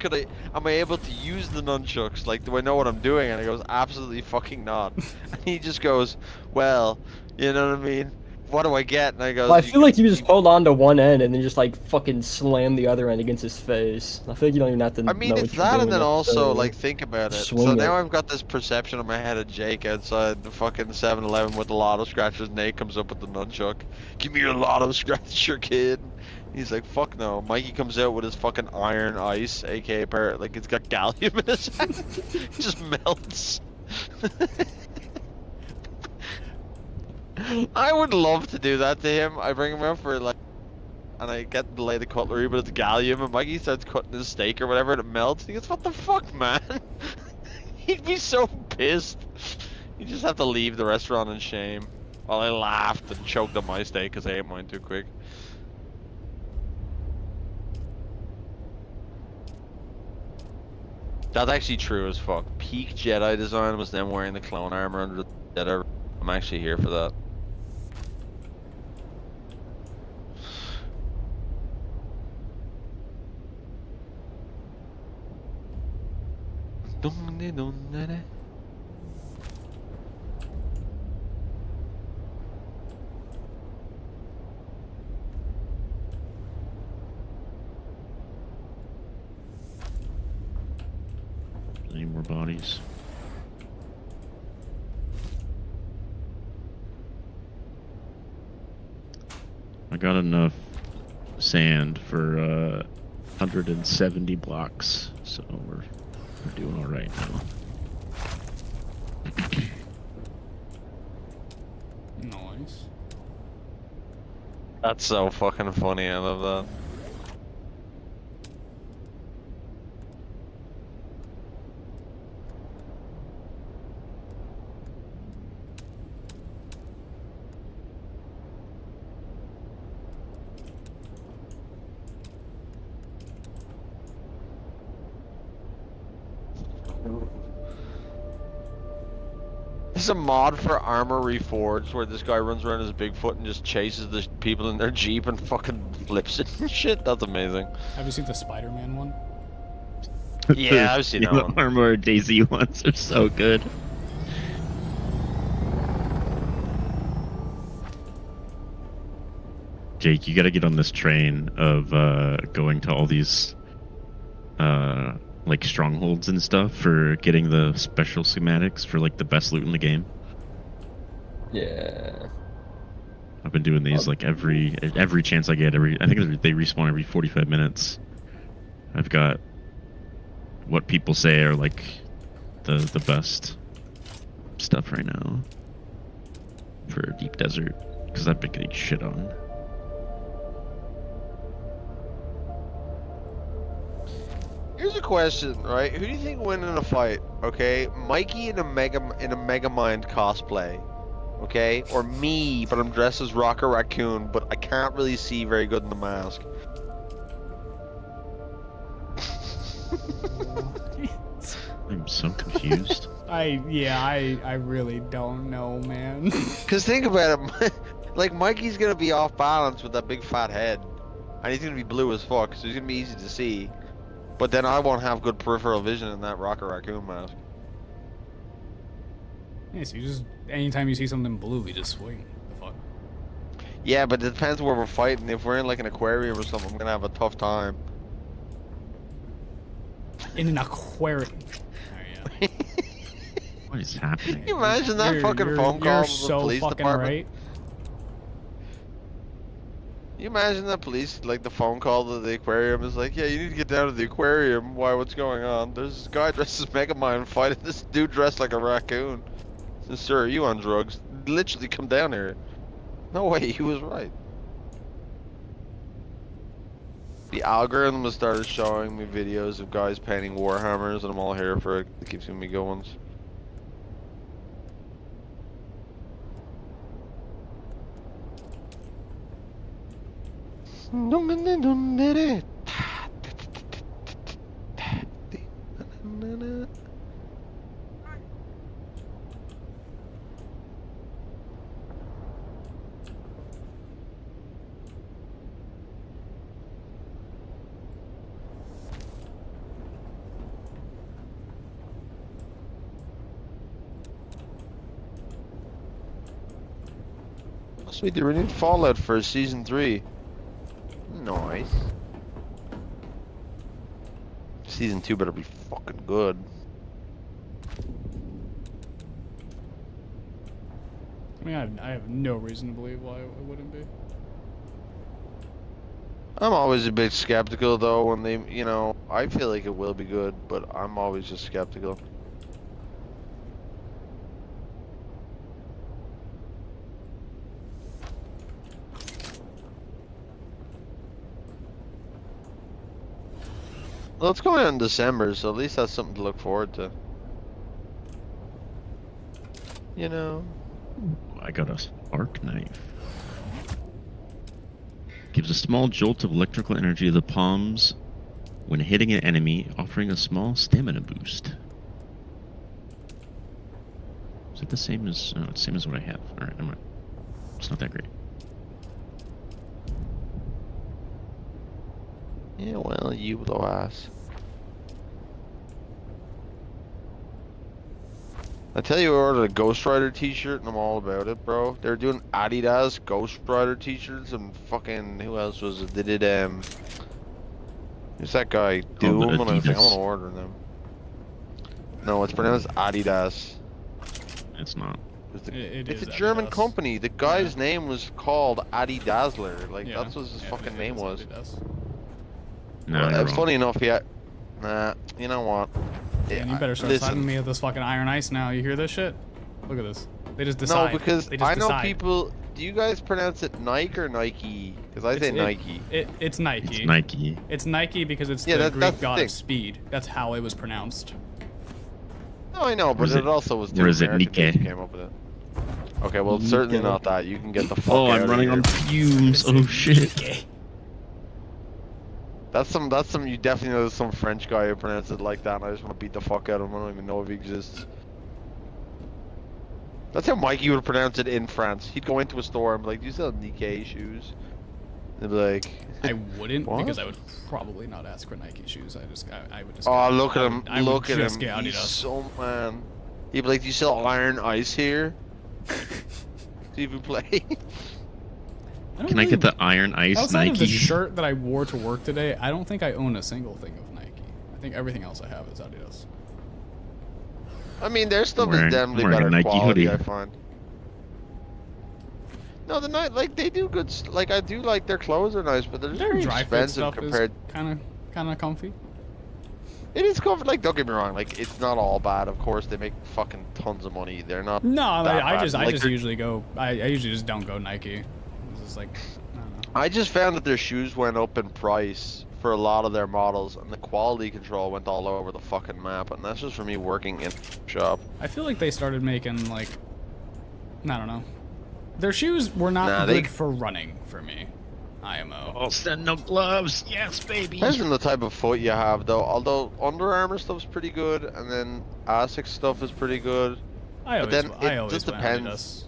am I able to use the nunchucks? Like, do I know what I'm doing? And he goes, absolutely fucking not. And he just goes, well, you know what I mean? What do I get? And I go, Well, I feel like you just hold on to one end and then just like fucking slam the other end against his face. I feel like you don't even have to. I mean, know it's what you're that, doing and then also, necessarily. like, think about it. Swing So it. now I've got this perception in my head of Jake outside the fucking 7-Eleven with the lotto scratchers. Nate comes up with the nunchuck. Give me your lotto scratcher, kid. He's like, fuck no. Mikey comes out with his fucking iron ice, aka like it's got gallium in his hand. It just melts. I would love to do that to him. I bring him out for like, and I get to lay the cutlery, but it's gallium, and Mikey starts cutting his steak or whatever, and it melts. He goes, "What the fuck, man?" He'd be so pissed. You just have to leave the restaurant in shame. While I laughed and choked on my steak because I ate mine too quick. That's actually true as fuck. Peak Jedi design was them wearing the clone armor under the Jedi. I'm actually here for that. Any more bodies? I got enough sand for 170 blocks, so we're doing all right now. Nice. That's so fucking funny. I love that. There's a mod for Armor Reforged where this guy runs around as Bigfoot and just chases the people in their Jeep and fucking flips it and shit. That's amazing. Have you seen the Spider-Man one? Yeah, I've seen that The one. Armor Daisy ones are so good. Jake, you gotta get on this train of going to all these like strongholds and stuff for getting the special schematics for like the best loot in the game. Yeah. I've been doing these like every chance I get. I think they respawn every 45 minutes. I've got what people say are like the best stuff right now for deep desert because I've been getting shit on. Here's a question, right? Who do you think win in a fight? Okay, Mikey in a Megamind cosplay, okay, or me, but I'm dressed as Rocket Raccoon, but I can't really see very good in the mask. I'm so confused. I really don't know, man. Cause think about it, like Mikey's gonna be off balance with that big fat head, and he's gonna be blue as fuck, so he's gonna be easy to see. But then I won't have good peripheral vision in that Rocket Raccoon mask. Yeah, so you just anytime you see something blue, you just swing. The fuck. Yeah, but it depends where we're fighting. If we're in like an aquarium or something, I'm gonna have a tough time. In an aquarium. Oh, yeah. What is happening? Can you imagine that fucking phone call You're from the so police fucking department? right. Can you imagine that police, like the phone call to the aquarium is like, yeah, you need to get down to the aquarium. Why, what's going on? There's this guy dressed as Megamind fighting this dude dressed like a raccoon. Says, sir, are you on drugs? Literally come down here. No way, he was right. The algorithm has started showing me videos of guys painting Warhammers and I'm all here for it. It keeps giving me good ones. Sweet, they renewed Fallout for Season 3. Nice. Season 2 better be fucking good. I mean, I have no reason to believe why it wouldn't be. I'm always a bit skeptical though when they, you know, I feel like it will be good, but I'm always just skeptical. Well, it's coming out in December, so at least that's something to look forward to. You know? I got a spark knife. Gives a small jolt of electrical energy to the palms when hitting an enemy, offering a small stamina boost. Is it the same as? Oh, it's the same as what I have. All right, it's not that great. Yeah, well, you little ass. I tell you, I ordered a Ghost Rider t-shirt and I'm all about it, bro. They're doing Adidas Ghost Rider t-shirts and fucking, who else was it? They did, who's that guy? Dune, and I was like, I want to order them. No, it's pronounced Adidas. It's not. It's a German company. The guy's name was called Adi Dazzler. Like, that's what his fucking name was. No, Well, you're wrong. funny enough, yeah. Nah, you know what? Man, you better start signing me with this fucking Iron Ice now. You hear this shit? Look at this. They just decide. No, because They just I know decide. people. Do you guys pronounce it Nike or Nike? Because I say Nike. It's Nike. It's Nike. It's Nike because it's Yeah, the that's Greek the god thing. of speed. That's how it was pronounced. No, I know, but is it it- also was. or is it American dudes Nike? who came up with it. Okay, well, it's certainly not that. You can get the fuck Oh, out I'm of running here. on fumes. Oh shit. That's some. You definitely know there's some French guy who pronounces it like that, and I just want to beat the fuck out of him. I don't even know if he exists. That's how Mikey would pronounce it in France. He'd go into a store and be like, "Do you sell Nike shoes?" They'd be like, I wouldn't What? because I would probably not ask for Nike shoes. I would just. "Oh, get- look at I him! would- I would Look at just him! get He's Adidas. so man." He'd be like, "Do you sell Iron Ice here?" Do you even play? don't Can I really- get the Iron Ice Outside Nike? of the shirt that I wore to work today, I don't think I own a single thing of Nike. I think everything else I have is Adidas. I mean, their stuff Wearing- is definitely wearing a better Nike quality, hoodie. I find. No, the night like they do good. Like I do like their clothes are nice, but they're just Their very dry fit expensive stuff compared. is kind of comfy. It is comfort. Like don't get me wrong. Like it's not all bad. Of course, they make fucking tons of money. They're not. No, that I bad. just Like, they're- usually go. I usually just don't go Nike. It's just like I don't know. I just found that their shoes went up in price for a lot of their models, and the quality control went all over the fucking map. And that's just for me working in a shop. I feel like they started making like I don't know. Their shoes were not Nah, good they- for running for me. IMO. All stand no gloves. Yes, baby. Depends on the type of foot you have, though. Although Under Armour stuff's pretty good, and then Asics stuff is pretty good. I but always, then I it always just went depends. Adidas.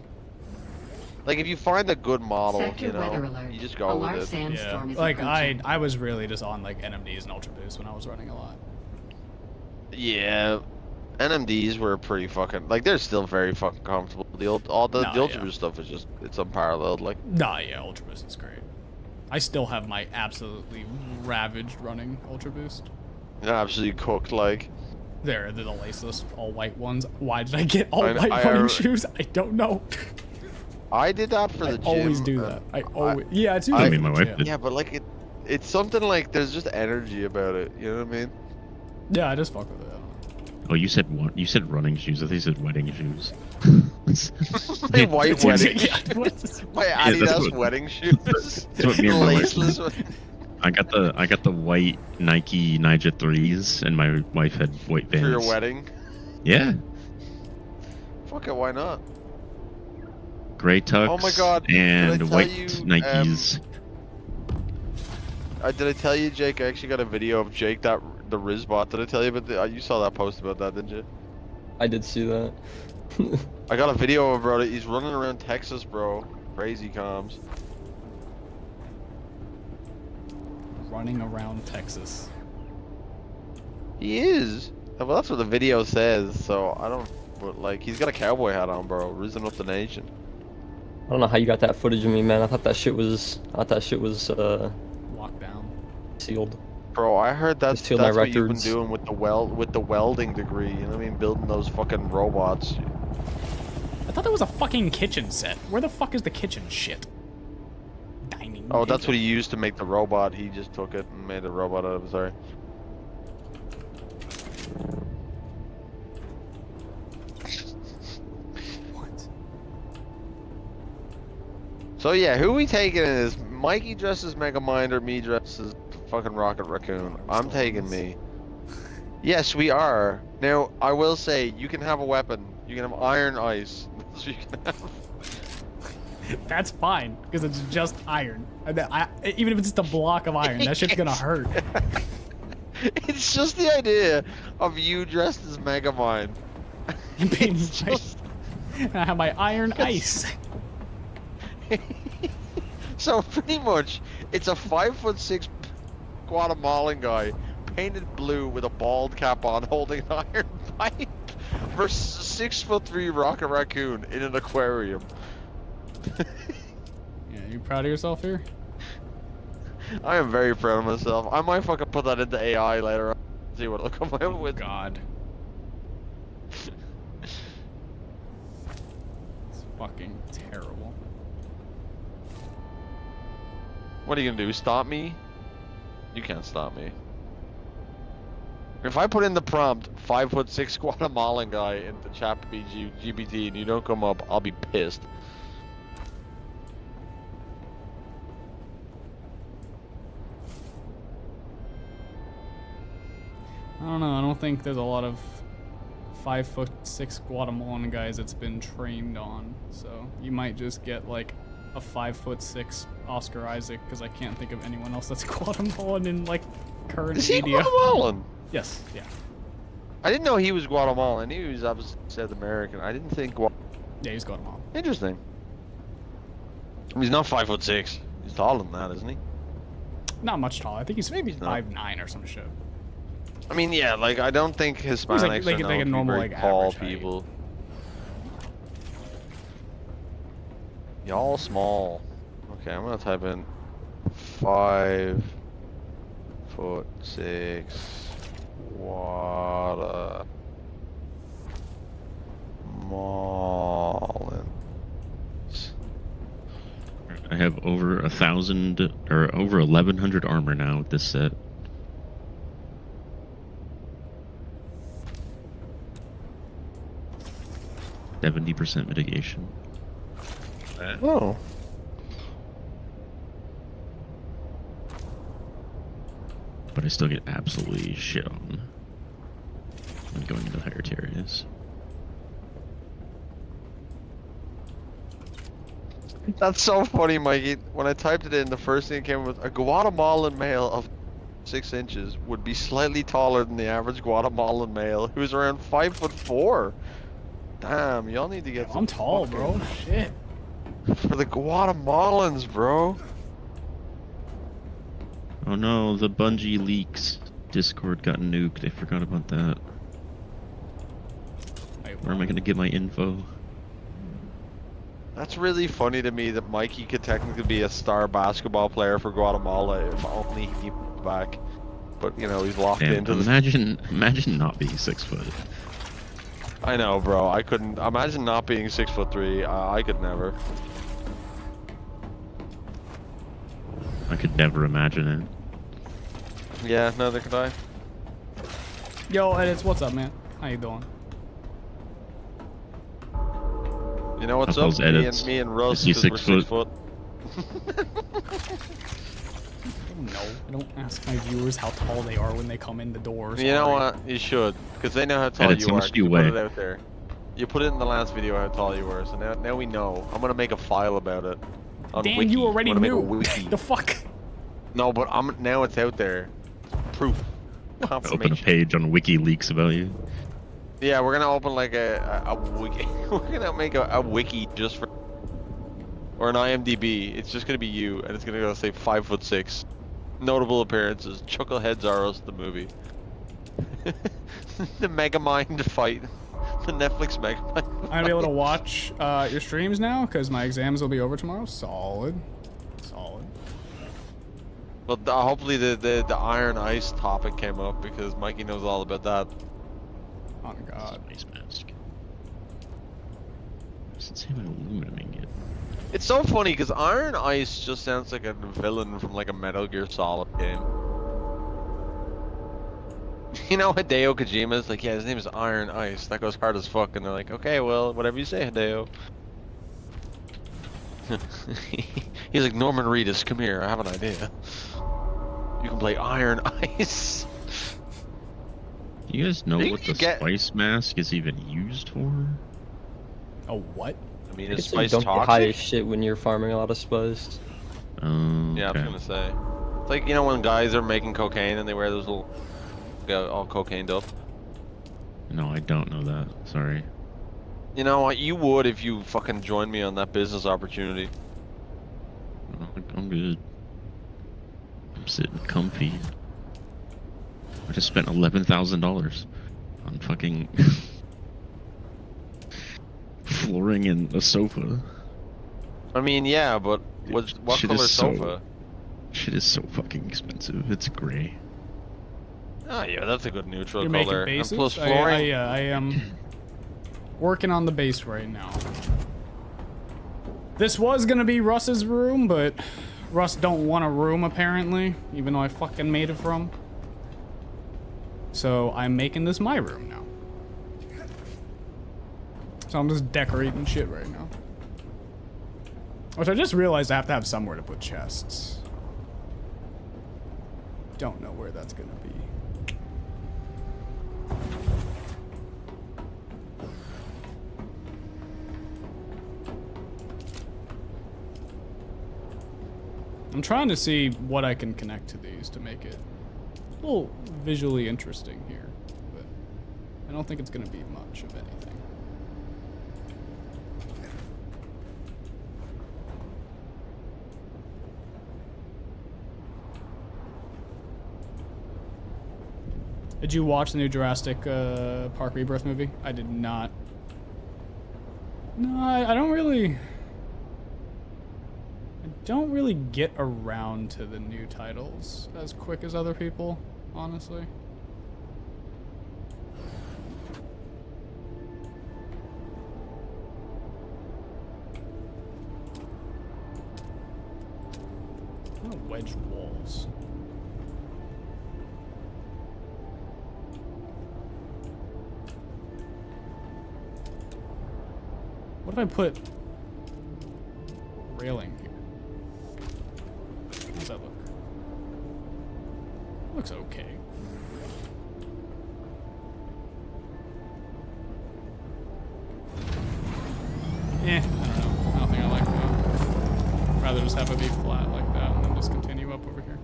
Like if you find a good model, Sector you weather know, alert. you just go A with large it. Yeah, sandstorm is like approaching. I was really just on like NMDs and Ultra Boost when I was running a lot. Yeah, NMDs were pretty fucking like they're still very fucking comfortable. The Nah, Ultra yeah. Boost stuff is just it's unparalleled. Like Nah, yeah, Ultra Boost is great. I still have my absolutely ravaged running Ultra Boost. absolutely cooked. Like They're the laceless, all white ones. Why did I get all I- white I running alre- shoes? I don't know. I did that for I the gym. always do and that. I always. Yeah, it's I usually mean, my for the wife gym. did. Yeah, but like it's something like there's just energy about it. You know what I mean? Yeah, I just fuck with it. I don't know. Oh, you said what? You said running shoes. I think you said wedding shoes. My white wedding. Yeah, what's this? My that's Adidas what- wedding shoes. That's what me and my wife Laceless. did. I got the white Nike Ninja 3s, and my wife had white Vans. For your wedding. Yeah, Fuck it, why not? gray tux. Oh my God, did I And tell white you, Nikes. Did I tell you, Jake? I actually got a video of Jake, the Rizbot. Did I tell you about the? You saw that post about that, didn't you? I did see that. I got a video of bro. He's running around Texas, bro. Crazy comms. Running around Texas. He is. Well, that's what the video says. So I don't. But like, he's got a cowboy hat on, bro. Risen up the nation. I don't know how you got that footage of me, man. I thought that shit was Lockdown. sealed. Bro, I heard that's Steal my what you've been records. doing with the welding degree. You know what I mean? Building those fucking robots. I thought that was a fucking kitchen set. Where the fuck is the kitchen shit? Dining. Oh, that's table. what he used to make the robot. He just took it and made a robot out of it. Sorry. What? So yeah, who we taking is Mikey dressed as Megamind or me dressed as fucking Rocket Raccoon? I'm taking me. Yes, we are. Now, I will say, you can have a weapon. You can have Iron Ice. That's what you can have. That's fine, because it's just iron. Even if it's just a block of iron, that shit's gonna hurt. It's just the idea of you dressed as Megamind. It's just... I have my iron ice. So pretty much, it's a 5'6" Guatemalan guy painted blue with a bald cap on, holding an iron pipe, versus a 6'3" Rocket Raccoon in an aquarium. Yeah, you proud of yourself here? I am very proud of myself. I might fucking put that into AI later on. See what it'll come out with. God. It's fucking terrible. What are you gonna do? Stop me? You can't stop me. If I put in the prompt 5'6" Guatemalan guy into GPT and you don't come up, I'll be pissed. I don't know. I don't think there's a lot of 5'6" Guatemalan guys that's been trained on. So you might just get like a 5'6" Oscar Isaac, because I can't think of anyone else that's Guatemalan in like current Is he media. Guatemalan? Yes. Yeah. I didn't know he was Guatemalan. I knew he was obviously South American. I didn't think Yeah, he's got them all. Interesting. I mean, he's not 5'6". He's taller than that, isn't he? Not much tall. I think he's Maybe he's not. 5'9" or some shit. I mean, yeah, like I don't think Hispanics like are known a to be normal, very like, tall average height. people. Y'all small. Okay, I'm gonna type in 5'6" water Marlins. I have over 1,000 or over 1,100 armor now with this set. %70 mitigation. Oh. But I still get absolutely shit on when going into higher tier areas. That's so funny, Mikey. When I typed it in, the first thing that came was a Guatemalan male of 6 inches would be slightly taller than the average Guatemalan male, who's around 5'4". Damn, y'all need to get. I'm tall, bro. Shit. For the Guatemalans, bro. Oh no, the Bungie leaks. Discord got nuked. I forgot about that. Where am I gonna get my info? That's really funny to me that Mikey could technically be a star basketball player for Guatemala if only he was back. But you know, he's locked Damn, into the. imagine not being 6 foot. I know, bro. I couldn't imagine not being 6'3". I could never. I could never imagine it. Yeah, neither could I. Yo, Edits, what's up, man? How you doing? You know what's How up? tall's Edits? Me and Russ, Is he because we're 6 foot. No, I don't ask my viewers how tall they are when they come in the door. You know what? You should, because they know how tall Edits, you how are. much do you Put weigh? it out there. You put it in the last video how tall you were, so now we know. I'm gonna make a file about it. On Dan, Wiki. you already I'm gonna knew. Make a wiki. The fuck? No, but now it's out there. Proof. Open a Confirmation. page on WikiLeaks about you. Yeah, we're gonna open like a wiki. We're gonna make a wiki just for, or an IMDb. It's just gonna be you, and it's gonna go say 5'6". Notable appearances: Chucklehead Zaros the movie, the Megamind fight, the Netflix Megamind. I'm gonna be able to watch your streams now because my exams will be over tomorrow. Solid. Solid. Well, hopefully the Iron Ice topic came up because Mikey knows all about that. Oh god. Space mask. Since having aluminum ingot. It's so funny because Iron Ice just sounds like a villain from like a Metal Gear Solid game. You know, Hideo Kojima's like, yeah, his name is Iron Ice. That goes hard as fuck, and they're like, okay, well, whatever you say, Hideo. He's like, Norman Reedus, come here, I have an idea. You can play Iron Ice. Do you guys know Maybe what you the get- spice mask is even used for? A what? I mean, I is guess you spice don't get high as toxic? shit when you're farming a lot of spice. Oh, Yeah, I okay. was gonna say. It's like, you know, when guys are making cocaine and they wear those little, all cocained up. No, I don't know that. Sorry. You know what? You would if you fucking joined me on that business opportunity. No, I'm good. I'm sitting comfy. I just spent $11,000 on fucking flooring and a sofa. I mean, yeah, but what Shit color is so- sofa? Shit is so fucking expensive. It's gray. Oh yeah, that's a good neutral You're color. making bases? And plus flooring. I am working on the base right now. This was gonna be Russ's room, but Russ don't want a room apparently, even though I fucking made it for him. So I'm making this my room now. So I'm just decorating shit right now. Which I just realized I have to have somewhere to put chests. Don't know where that's gonna be. I'm trying to see what I can connect to these to make it a little visually interesting here, but I don't think it's going to be much of anything. Did you watch the new Jurassic Park Rebirth movie? I did not. No, I don't really get around to the new titles as quick as other people, honestly. I'm gonna wedge walls. What if I put railing here? How does that look? Looks okay. I don't know. I don't think I like that. I'd rather just have it be flat like that and then just continue up over here.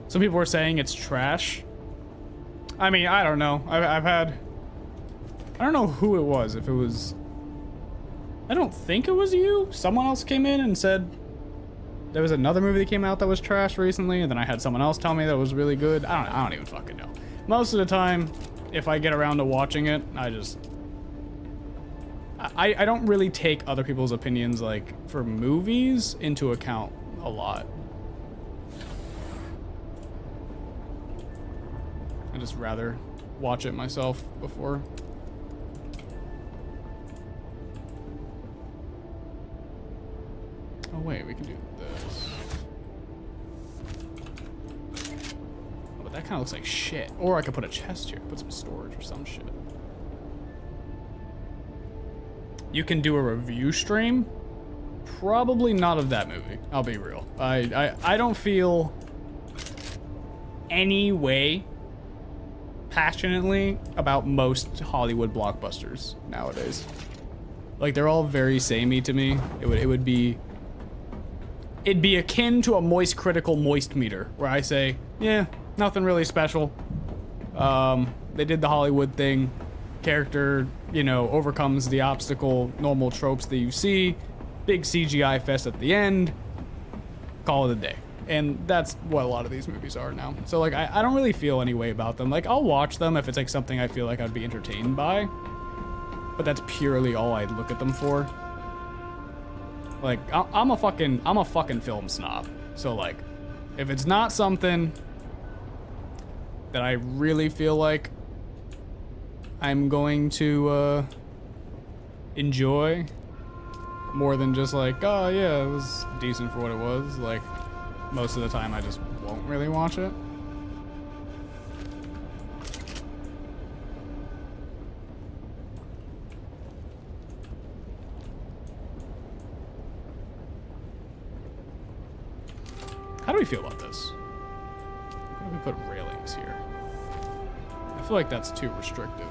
Some people were saying it's trash. I mean, I don't know. I've had... I don't know who it was. If it was... I don't think it was you. Someone else came in and said there was another movie that came out that was trash recently, and then I had someone else tell me that was really good. I don't even fucking know. Most of the time, if I get around to watching it, I don't really take other people's opinions, like, for movies into account a lot. I just rather watch it myself before. Oh wait, we can do this. Oh, but that kind of looks like shit. Or I could put a chest here, put some storage or some shit. You can do a review stream? Probably not of that movie, I'll be real. I don't feel any way passionately about most Hollywood blockbusters nowadays. Like, they're all very samey to me. It'd be akin to a moist critical moist meter, where I say, yeah, nothing really special. They did the Hollywood thing. Character, you know, overcomes the obstacle, normal tropes that you see. Big CGI fest at the end. Call it a day. And that's what a lot of these movies are now. So, like, I don't really feel any way about them. Like, I'll watch them if it's, like, something I feel like I'd be entertained by. But that's purely all I'd look at them for. Like, I'm a fucking film snob. So, like, if it's not something that I really feel like I'm going to enjoy more than just like, oh yeah, it was decent for what it was, like, most of the time I just won't really watch it. How do we feel about this? What if we put railings here? I feel like that's too restrictive.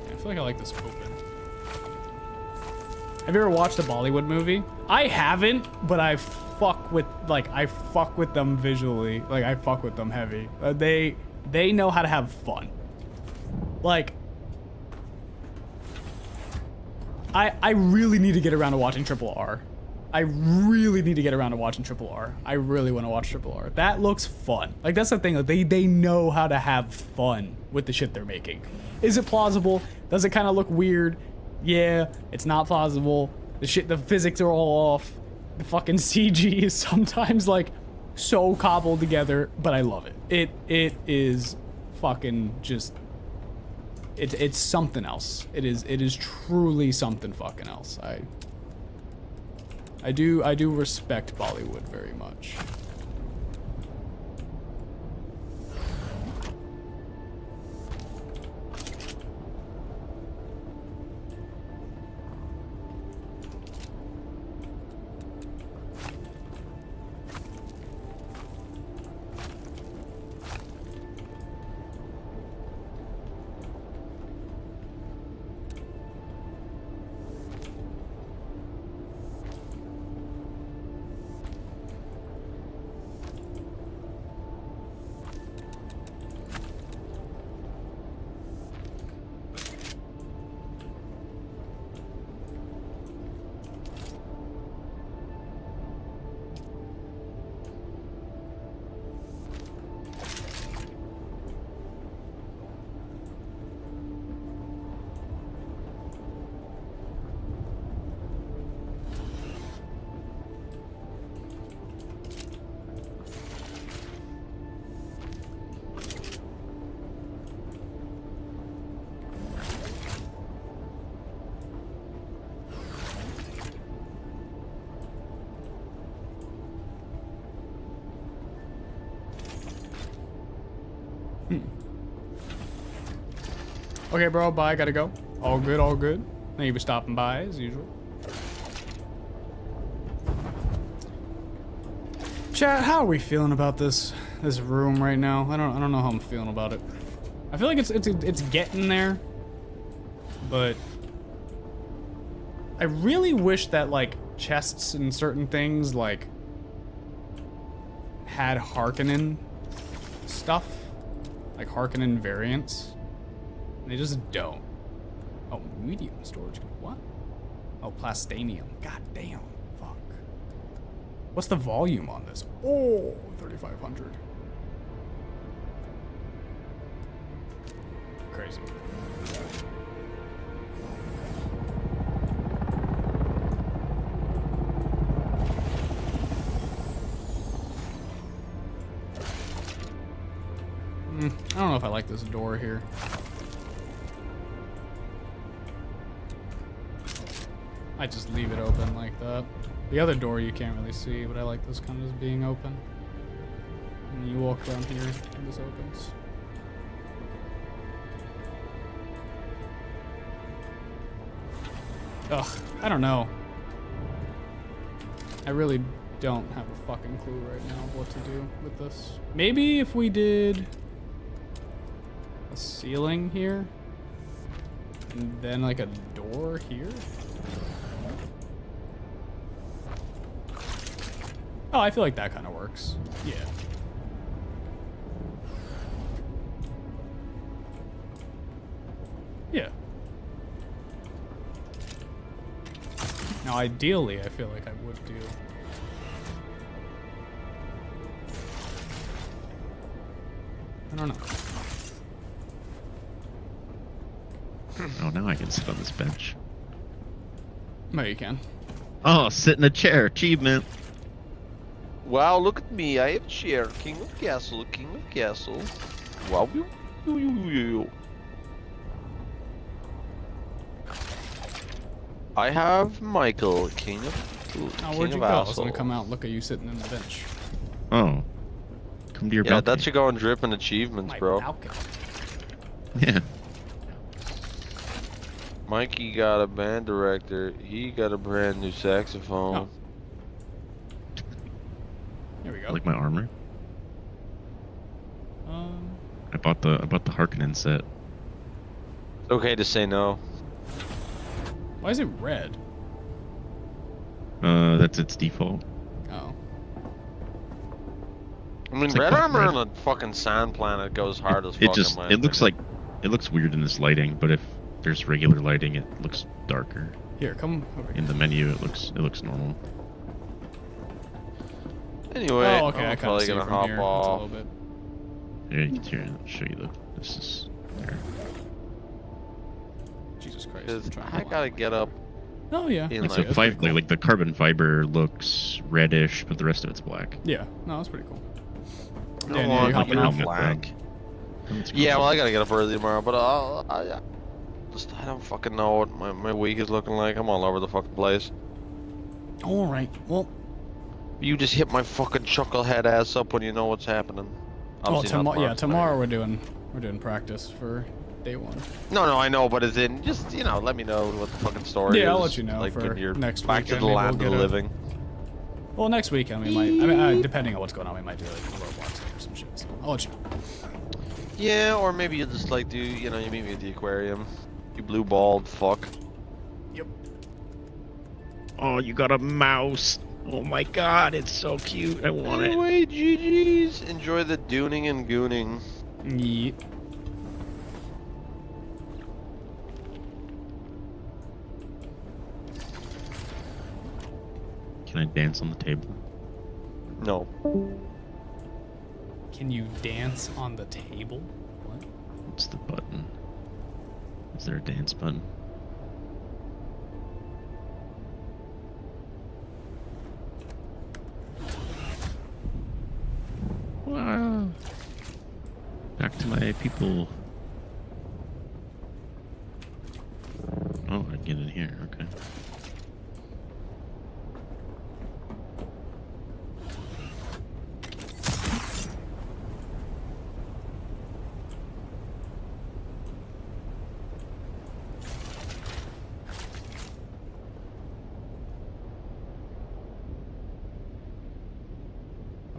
I feel like I like this open. Have you ever watched a Bollywood movie? I haven't, but I fuck with them visually. Like, I fuck with them heavy. They know how to have fun. Like, I really need to get around to watching Triple R. I really need to get around to watching Triple R. I really want to watch Triple R. That looks fun. Like, that's the thing. Like, they know how to have fun with the shit they're making. Is it plausible? Does it kind of look weird? Yeah, it's not plausible. The physics are all off. The fucking CG is sometimes, like, so cobbled together, but I love it. It is fucking just... It's something else. It is truly something fucking else. I do respect Bollywood very much. Okay, bro, bye, gotta go. All good, all good. Thank you for stopping by, as usual. Chat, how are we feeling about this room right now? I don't know how I'm feeling about it. I feel like it's getting there, but I really wish that like chests and certain things like had Harkonnen stuff, like Harkonnen variants. They just don't. Oh, medium storage. What? Oh, plastanium. God damn. Fuck. What's the volume on this? Oh, 3,500. Crazy. I don't know if I like this door here. I just leave it open like that. The other door you can't really see, but I like this kind of just being open. And you walk down here and this opens. Ugh, I don't know. I really don't have a fucking clue right now what to do with this. Maybe if we did a ceiling here and then like a door here. Oh, I feel like that kind of works. Yeah. Yeah. Now, ideally, I feel like I would do. I don't know. Oh, now I can sit on this bench. No, you can. Oh, sit in a chair. Achievement. Wow, look at me. I have chair. King of castle. King of castle. Wow. I have Michael, king of Oh, where'd you go? I was gonna come out and look at you sitting in the bench. Oh. Come to your Yeah, balcony. that should go in dripping achievements, My bro. balcony. Yeah. Mikey got a band director. He got a brand new saxophone. Oh. There we go. I like my armor. Um, I bought the Harkonnen set. It's okay to say no. why is it red? That's its default. Oh. I mean, It's like red black armor red. on a fucking sand planet goes hard as fuck. It just in my it looks opinion. like it looks weird in this lighting, but if there's regular lighting, it looks darker. Here, come over In here. the menu, it looks normal. Anyway, Oh, okay, I I'm kind of probably see it gonna from hop here. It's a off. little bit. Here, I'll show you this is there. Jesus Christ. Cause I'm trying to I line gotta it get up. up. Oh yeah. in, that's like, that's So pretty cool. like the carbon fiber looks reddish, but the rest of it's black. Yeah. No, that's pretty cool. I Yeah, want you hopping to off? be black. That's Yeah, cool. well, I gotta get up early tomorrow, but I don't fucking know what my week is looking like. I'm all over the fucking place. All right. Well, You just hit my fucking chucklehead ass up when you know what's happening. Obviously not yeah, tomorrow tonight. we're doing practice for day one. No, I know, but as in, just, let me know what the fucking story is. Yeah, I'll let you know like, for when you're next back to weekend. the Maybe land we'll of the get a- living. Well, next weekend we might. I mean, depending on what's going on, we might do like a Roblox thing or some shit. So I'll let you know. Yeah, or maybe you just like do, you meet me at the aquarium. You blue balled fuck. Yep. Oh, you got a mouse. Oh my god, it's so cute. I want it. Anyway, GG's. Enjoy the duning and gooning. Yeah. Can I dance on the table? No. Can you dance on the table? What? What's the button? Is there a dance button? Wow. Back to my people. Oh, I can get in here. Okay.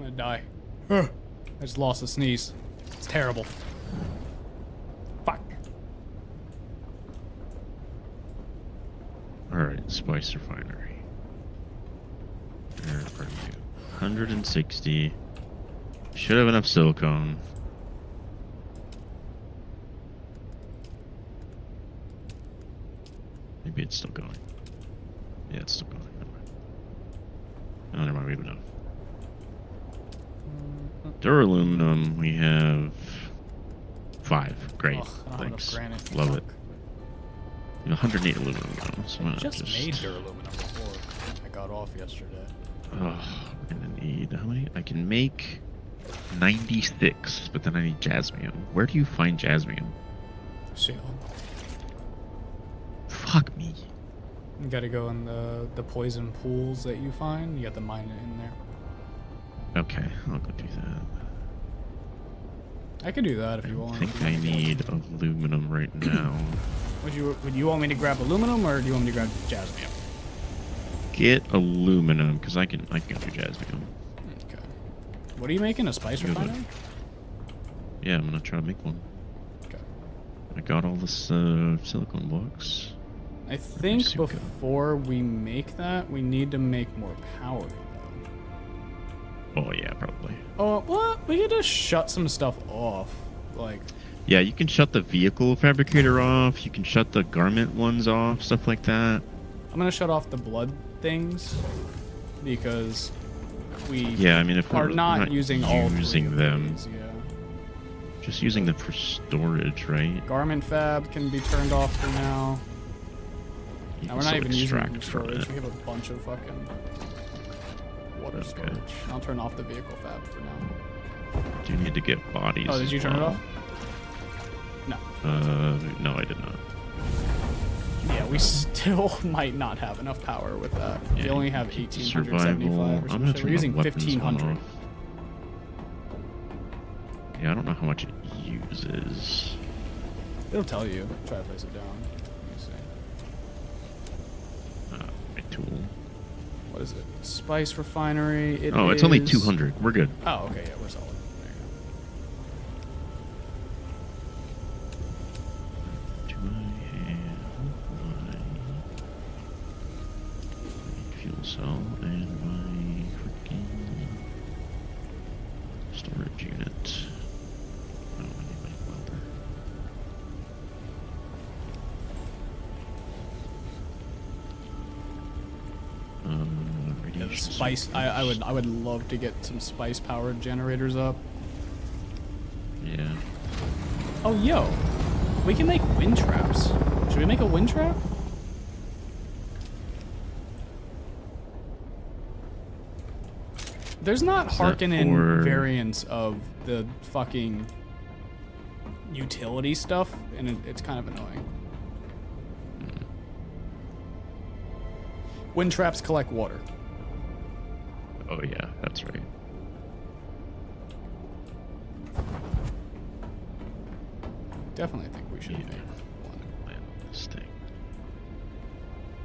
gonna die. I just lost a sneeze. It's terrible. Fuck. Alright, spice refinery. Where are you? 160. Should have enough silicone. Maybe it's still going. Yeah, it's still going. Never mind. Oh, never mind, we have enough. Duraluminum, we have 5. Great. Ugh, I don't have enough Thanks. granite. Love Fuck. it. You know, 108 aluminum though, so why I not just made duraluminum before I got off yesterday. Oh, we're gonna need how many? I can make 96, but then I need jasmium. Where do you find jasmium? Shit. Fuck me. You gotta go in the poison pools that you find. You got to mine it in there. Okay, I'll go do that. I could do that if you I want. think I need aluminum right now. Would you want me to grab aluminum or do you want me to grab jasmium? Get aluminum, because I can go do jasmium. Okay. What are you making? A spice refinery? Yeah, I'm gonna try to make one. Okay. I got all this silicone blocks. I think Super. before we make that, we need to make more power. Oh yeah, probably. Oh, what? We could just shut some stuff off. Like, Yeah, you can shut the vehicle fabricator off. You can shut the garment ones off, stuff like that. I'm gonna shut off the blood things because we Yeah, I mean if are we're not using all three using of them, these, yeah. just using them for storage, right? Garment fab can be turned off for now. You Now can we're not still even using them extract for from storage. it. We have a bunch of fucking water Okay. storage. I'll turn off the vehicle fab for now. Do need to get bodies. Oh, did as you turn it well. off? No. No, I did not. Yeah, we still might not have enough power with that. Yeah, we only you have can keep 1875 or I'm something. gonna We're turn using the weapons one 1500. off. Yeah, I don't know how much it uses. It'll tell you. Try to place it down. Let me see. My tool. What is it? Spice refinery. Oh, it's only is- 200. We're good. Oh, okay, yeah, we're solid. There you Do I have my fuel cell and my freaking storage unit? Oh, I need my welder. go. Yeah, the Radiation spice. I would love to get some spice powered generators up. Yeah. Oh, yo, we can make wind traps. Should we make a wind trap? There's not Is that Harkonnen for- variants of the fucking utility stuff, and it's kind of annoying. Wind traps collect water. Oh yeah, that's right. Definitely think we should Yeah. make one. Land this thing.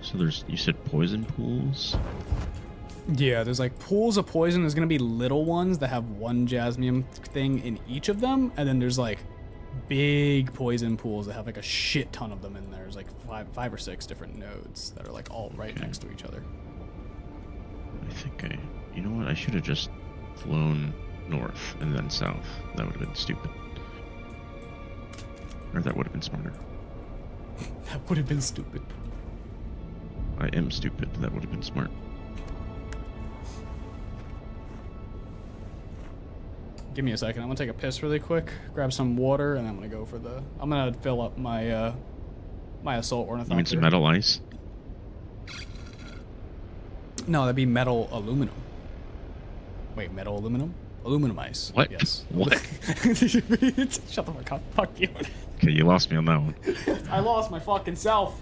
So there's, you said poison pools? Yeah, there's like pools of poison. There's gonna be little ones that have one jasmium thing in each of them, and then there's like big poison pools that have like a shit ton of them in there. There's like five or six different nodes that are like all right Okay. next to each other. I think you know what, I should have just flown north and then south. That would have been stupid. Or that would have been smarter. That would have been stupid. I am stupid. That would have been smart. Give me a second. I'm gonna take a piss really quick, grab some water, and I'm gonna go for the. I'm gonna fill up my my assault ornithopter. You mean some metal ice? No, that'd be metal aluminum. Wait, metal aluminum? Aluminum ice. What? Yes. What? Shut the fuck up. Fuck you. Okay, you lost me on that one. I lost my fucking self.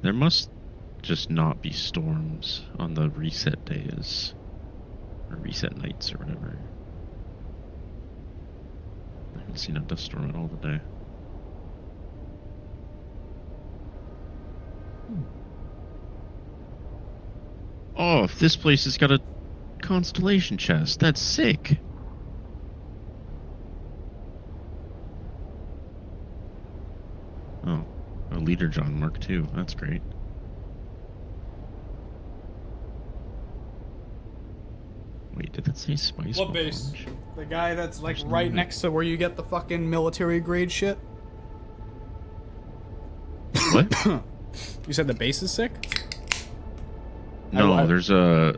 There must just not be storms on the reset days. Or reset nights or whatever. I haven't seen a dust storm at all today. Oh, if this place has got a constellation chest, that's sick. Oh, a Leader John Mark II. That's great. Wait, did that say Spice? What base? Forge? The guy that's like There's right no- next to where you get the fucking military grade shit? What? You said the base is sick? No, I- there's a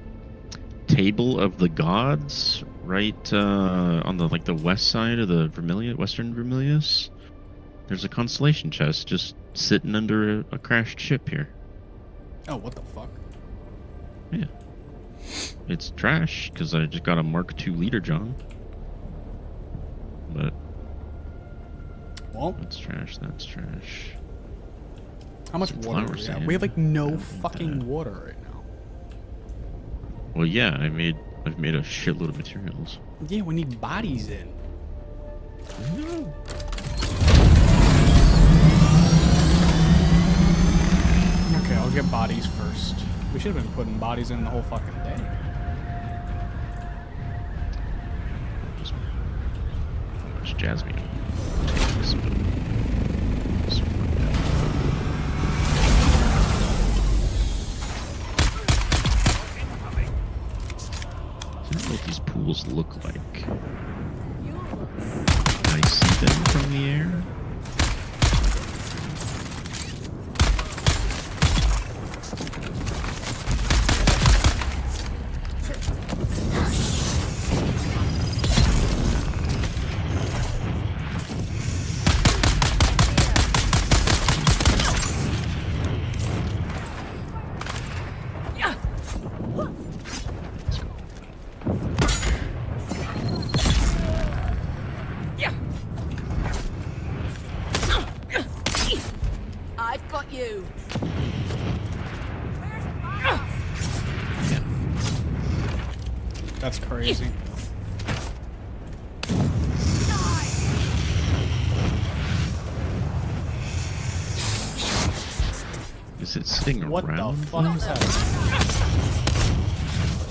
table of the gods right on the the west side of the Western Vermilius. There's a constellation chest just sitting under a crashed ship here. Oh, what the fuck? Yeah. It's trash because I just got a Mark II Leader John. But Well, that's trash. That's trash. how much Some water do flower we have? sand. We have like I no don't need fucking that. water right now. Well, yeah, I've made a shitload of materials. Yeah, we need bodies in. Okay, I'll get bodies first. We should have been putting bodies in the whole fucking day. Just Jasmine. I don't know what these pools look like. Can I see them from the air? I've got you. That's crazy. Is it sitting What around? the fuck is happening?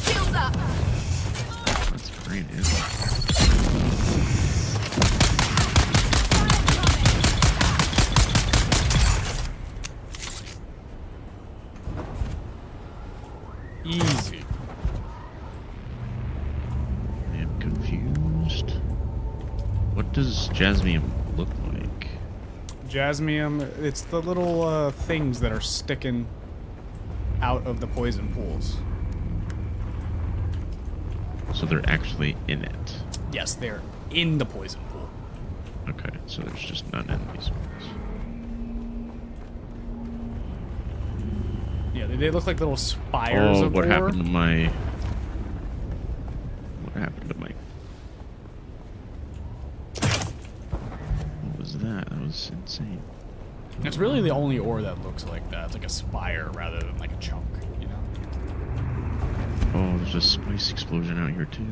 Shields up. That's great, yeah. Easy. I am confused. What does Jasmium look like? Jasmium, it's the little things that are sticking out of the poison pools. So they're actually in it. Yes, they're in the poison pool. Okay, so there's just none in these ones. Yeah, they look like little spires Oh, of what ore. happened to my... What happened to my... What was that? That was insane. It's really the only ore that looks like that. It's like a spire rather than like a chunk, you know? Oh, there's a spice explosion out here too.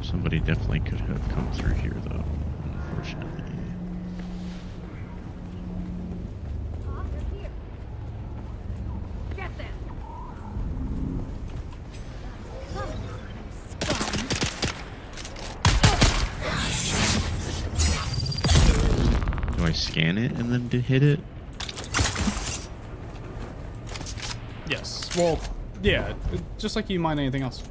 Somebody definitely could have come through here though, unfortunately. Get them. Do I scan it and then to hit it? Yes. Well, yeah, just like you mine anything else.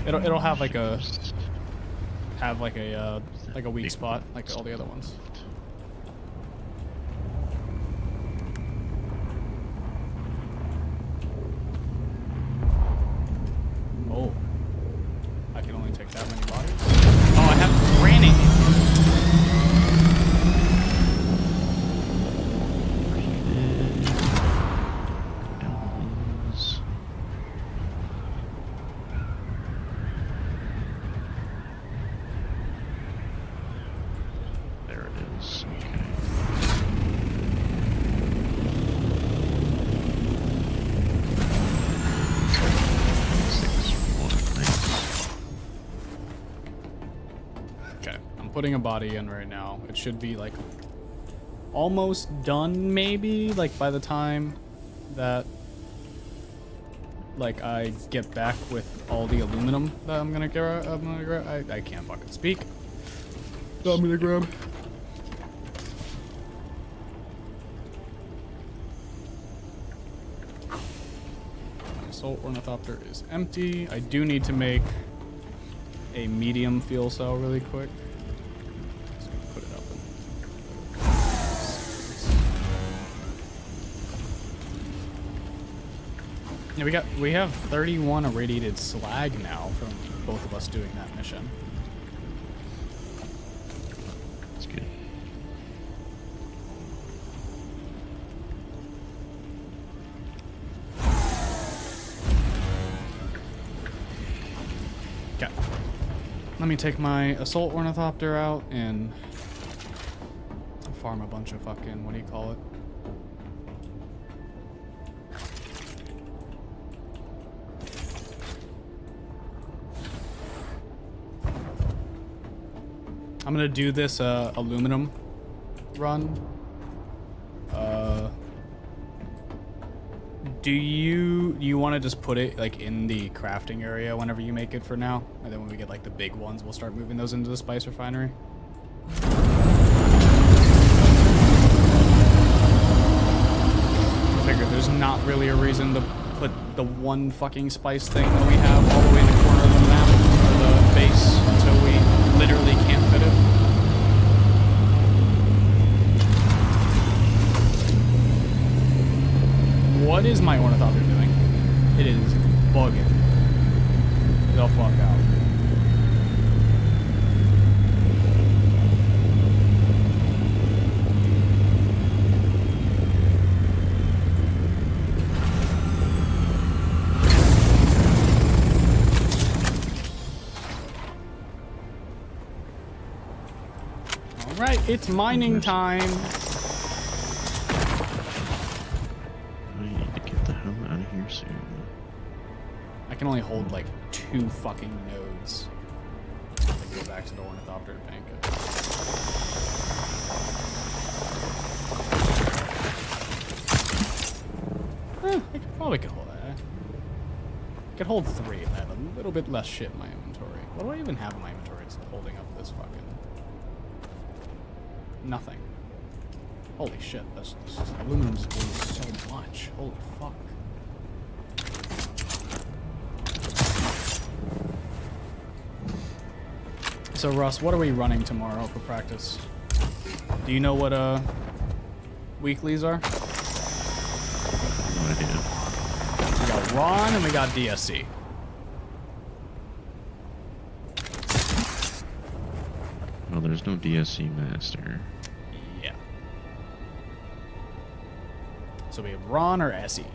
It'll have like a weak spot like all the other ones. Oh, I can only take that many bodies. Oh, I have granite. There it putting a body in right now. It should be like almost done, maybe, like by the time that like I get back with all the aluminum that I'm gonna grab. I can't fucking speak. So I'm gonna grab. My assault ornithopter is empty. I do need to make a medium fuel cell really quick. Just gonna put it up in. Yeah, we have 31 irradiated slag now from both of us doing that mission. That's good. Okay. Let me take my assault ornithopter out and farm a bunch of fucking, what do you call it? I'm gonna do this aluminum run. Do you want to just put it like in the crafting area whenever you make it for now, and then when we get like the big ones, we'll start moving those into the spice refinery? I figured there's not really a reason to put the one fucking spice thing that we have all the way in the corner of the map or the base until we literally can't fit it. What is my ornithopter doing? It is bugging the fuck out. All right, it's mining time. Soon. I can only hold like 2 fucking nodes. Like, go back to the ornithopter and bank it. I probably could hold that. I could hold 3 if I have a little bit less shit in my inventory. What do I even have in my inventory that's holding up this fucking... Nothing. Holy shit, this aluminum's doing so much. Holy fuck. So Russ, what are we running tomorrow for practice? Do you know what weeklies are? No idea. We got Ron and we got DSC. Well, there's no DSC master. Yeah. So we have Ron or SE?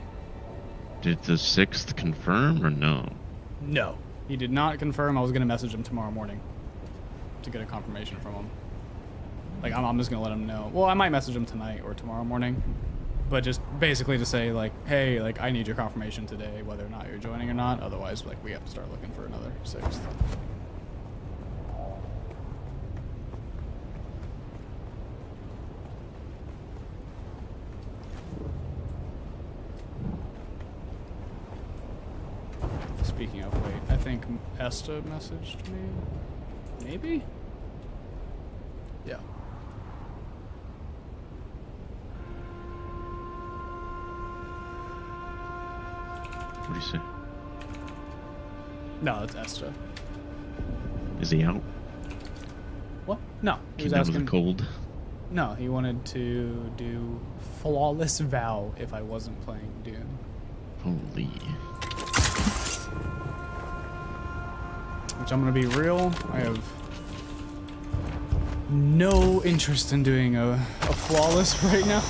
Did the 6th confirm or no? No. He did not confirm. I was going to message him tomorrow morning to get a confirmation from him. Like, I'm just going to let him know. Well, I might message him tonight or tomorrow morning. But just basically to say, like, hey, like, I need your confirmation today, whether or not you're joining or not. Otherwise, like, we have to start looking for another 6th. Speaking of, wait, I think Esta messaged me? Maybe? Yeah. What do you say? No, it's Esta. Is he out? What? No, he was That was asking. a cold. No, he wanted to do Flawless Vow if I wasn't playing Dune. Holy. Which I'm gonna be real, I have no interest in doing a flawless right now.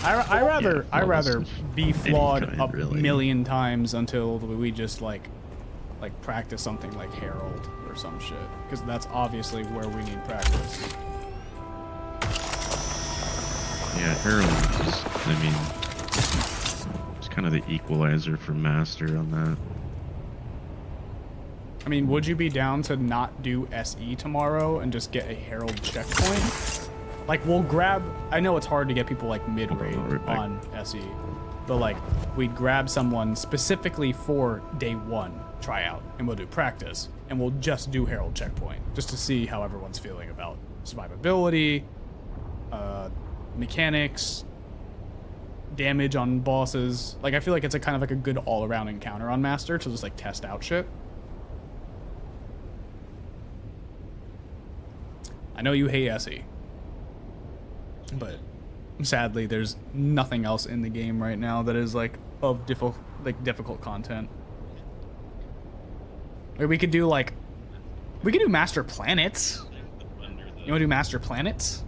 I rather be flawed a million times until we just like practice something like Herald or some shit, because that's obviously where we need practice. Yeah, Herald is, I mean, it's kind of the equalizer for Master on that. I mean, would you be down to not do SE tomorrow and just get a Herald checkpoint? Like, we'll grab... I know it's hard to get people, like, mid-raid on SE. But, like, we'd grab someone specifically for day 1 tryout, and we'll do practice. And we'll just do Herald checkpoint, just to see how everyone's feeling about survivability, mechanics, damage on bosses. Like, I feel like it's a kind of like a good all-around encounter on Master to just, like, test out shit. I know you hate SE, but sadly there's nothing else in the game right now that is like of difficult content. Or we could do Master Planets. You wanna do Master Planets?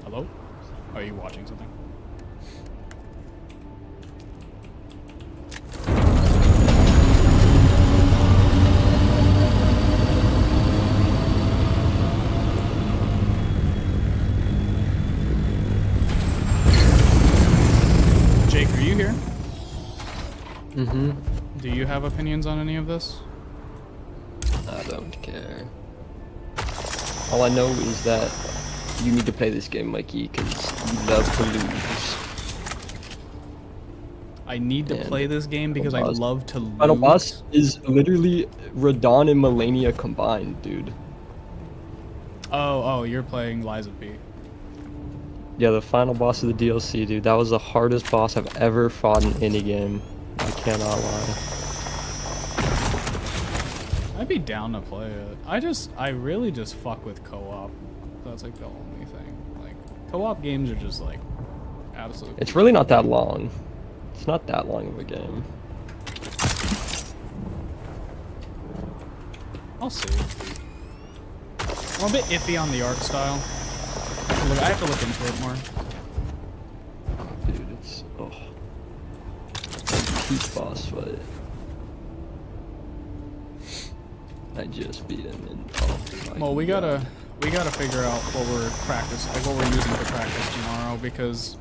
Hello? Are you watching something? Jake, are you here? Mm-hmm. Do you have opinions on any of this? I don't care. All I know is that you need to play this game, Mikey, because you love to lose. I need to play this game because I love to lose. Final boss is literally Radon and Melania combined, dude. Oh, you're playing Lies of P. Yeah, the final boss of the DLC, dude. That was the hardest boss I've ever fought in any game. I cannot lie. I'd be down to play it. I really just fuck with co-op. That's like the only thing. Like, co-op games are just like absolutely. It's really not that long. It's not that long of a game. I'll see. I'm a bit iffy on the art style. I have to look into it more. Dude, it's peak boss fight. I just beat him in. Well, we gotta figure out what we're using for practice tomorrow, because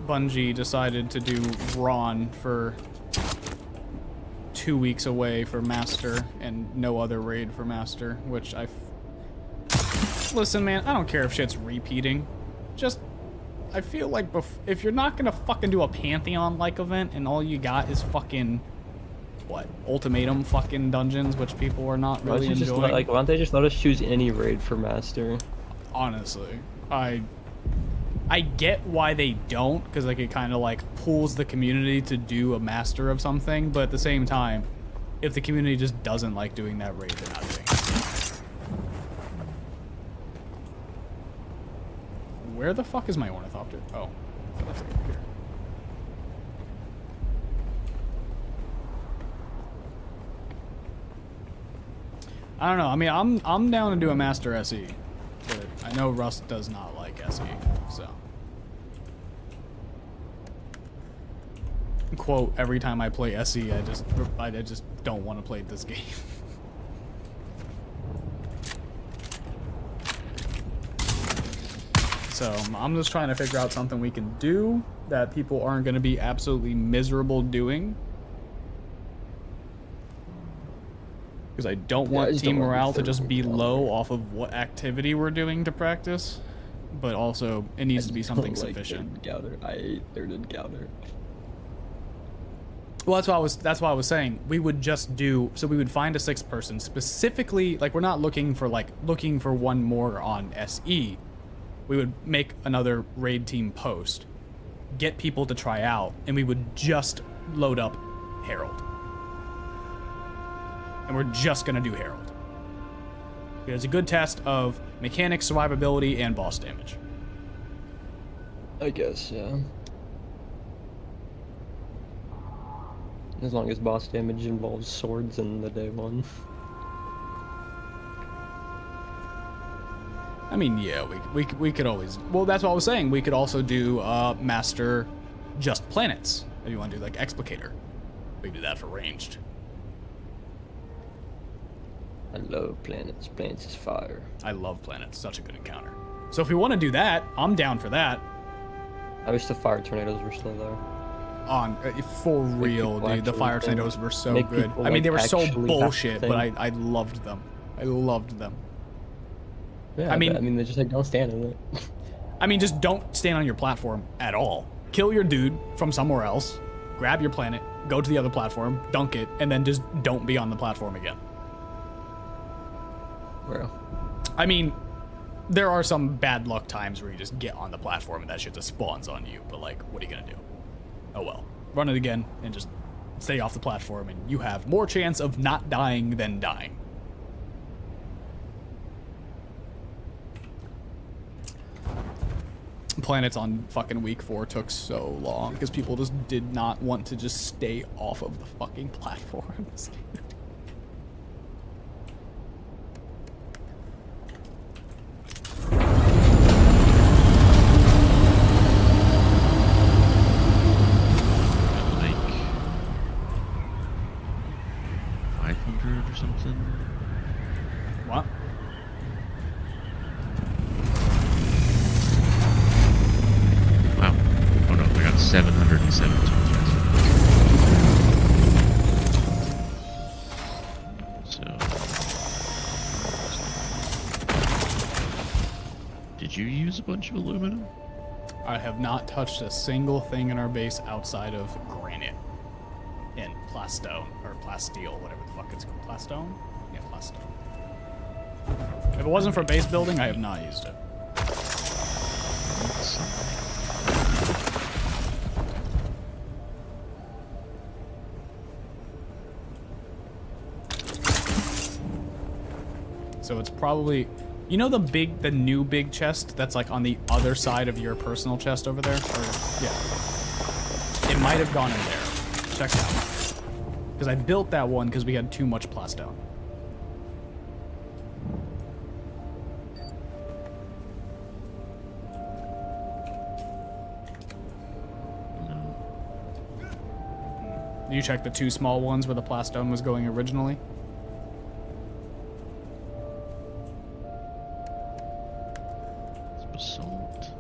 Bungie decided to do Ron for 2 weeks away for Master and no other raid for Master, which listen, man, I don't care if shit's repeating. Just, I feel like if you're not gonna fucking do a Pantheon-like event and all you got is fucking, what, Ultimatum fucking dungeons, which people are not really enjoying. Why don't they just let us choose any raid for Master? Honestly, I get why they don't, because like it kind of like pulls the community to do a Master of something, but at the same time, if the community just doesn't like doing that raid, they're not doing it. Where the fuck is my ornithopter? Oh, I left it over here. I don't know. I mean, I'm down to do a Master SE, but I know Rust does not like SE, so. Quote, every time I play SE, I just don't want to play this game. So I'm just trying to figure out something we can do that people aren't going to be absolutely miserable doing. Because I don't want team morale to just be low off of what activity we're doing to practice, but also it needs to be something sufficient. Gouter. I ate thirded Gouter. Well, that's why I was saying we would just do, so we would find a 6th person specifically, like we're not looking for one more on SE. We would make another raid team post, get people to try out, and we would just load up Herald. And we're just gonna do Herald. It's a good test of mechanics, survivability, and boss damage. I guess, yeah. As long as boss damage involves swords in the day one. I mean, yeah, we could always... Well, that's what I was saying. We could also do Master just planets. If you want to do, like, Explicator. We could do that for ranged. I love planets. Planets is fire. I love planets. Such a good encounter. So if we want to do that, I'm down for that. I wish the fire tornadoes were still there. For real, people dude. The actually fire think- tornadoes were so make good. people, I mean, they were like, so actually have to bullshit, but think. I loved them. I loved them. Yeah, I mean- but, they just like don't stand in it. I mean, just don't stand on your platform at all. Kill your dude from somewhere else, grab your planet, go to the other platform, dunk it, and then just don't be on the platform again. Bro. I mean, there are some bad luck times where you just get on the platform and that shit just spawns on you, but like, what are you gonna do? Oh well. Run it again and just stay off the platform and you have more chance of not dying than dying. Planets on fucking week 4 took so long because people just did not want to just stay off of the fucking platforms. Like 500 or something. What? Wow. Oh no, I got 717. So. Did you use a bunch of aluminum? I have not touched a single thing in our base outside of granite and plastone, or plasteel, whatever the fuck it's called. Plastone? Yeah, plastone. If it wasn't for base building, I have not used it. So it's probably, you know, the new big chest that's like on the other side of your personal chest over there? Or, yeah. It might have gone in there. Check it out. Because I built that one because we had too much plastone. You checked the 2 small ones where the plastone was going originally? Basalt.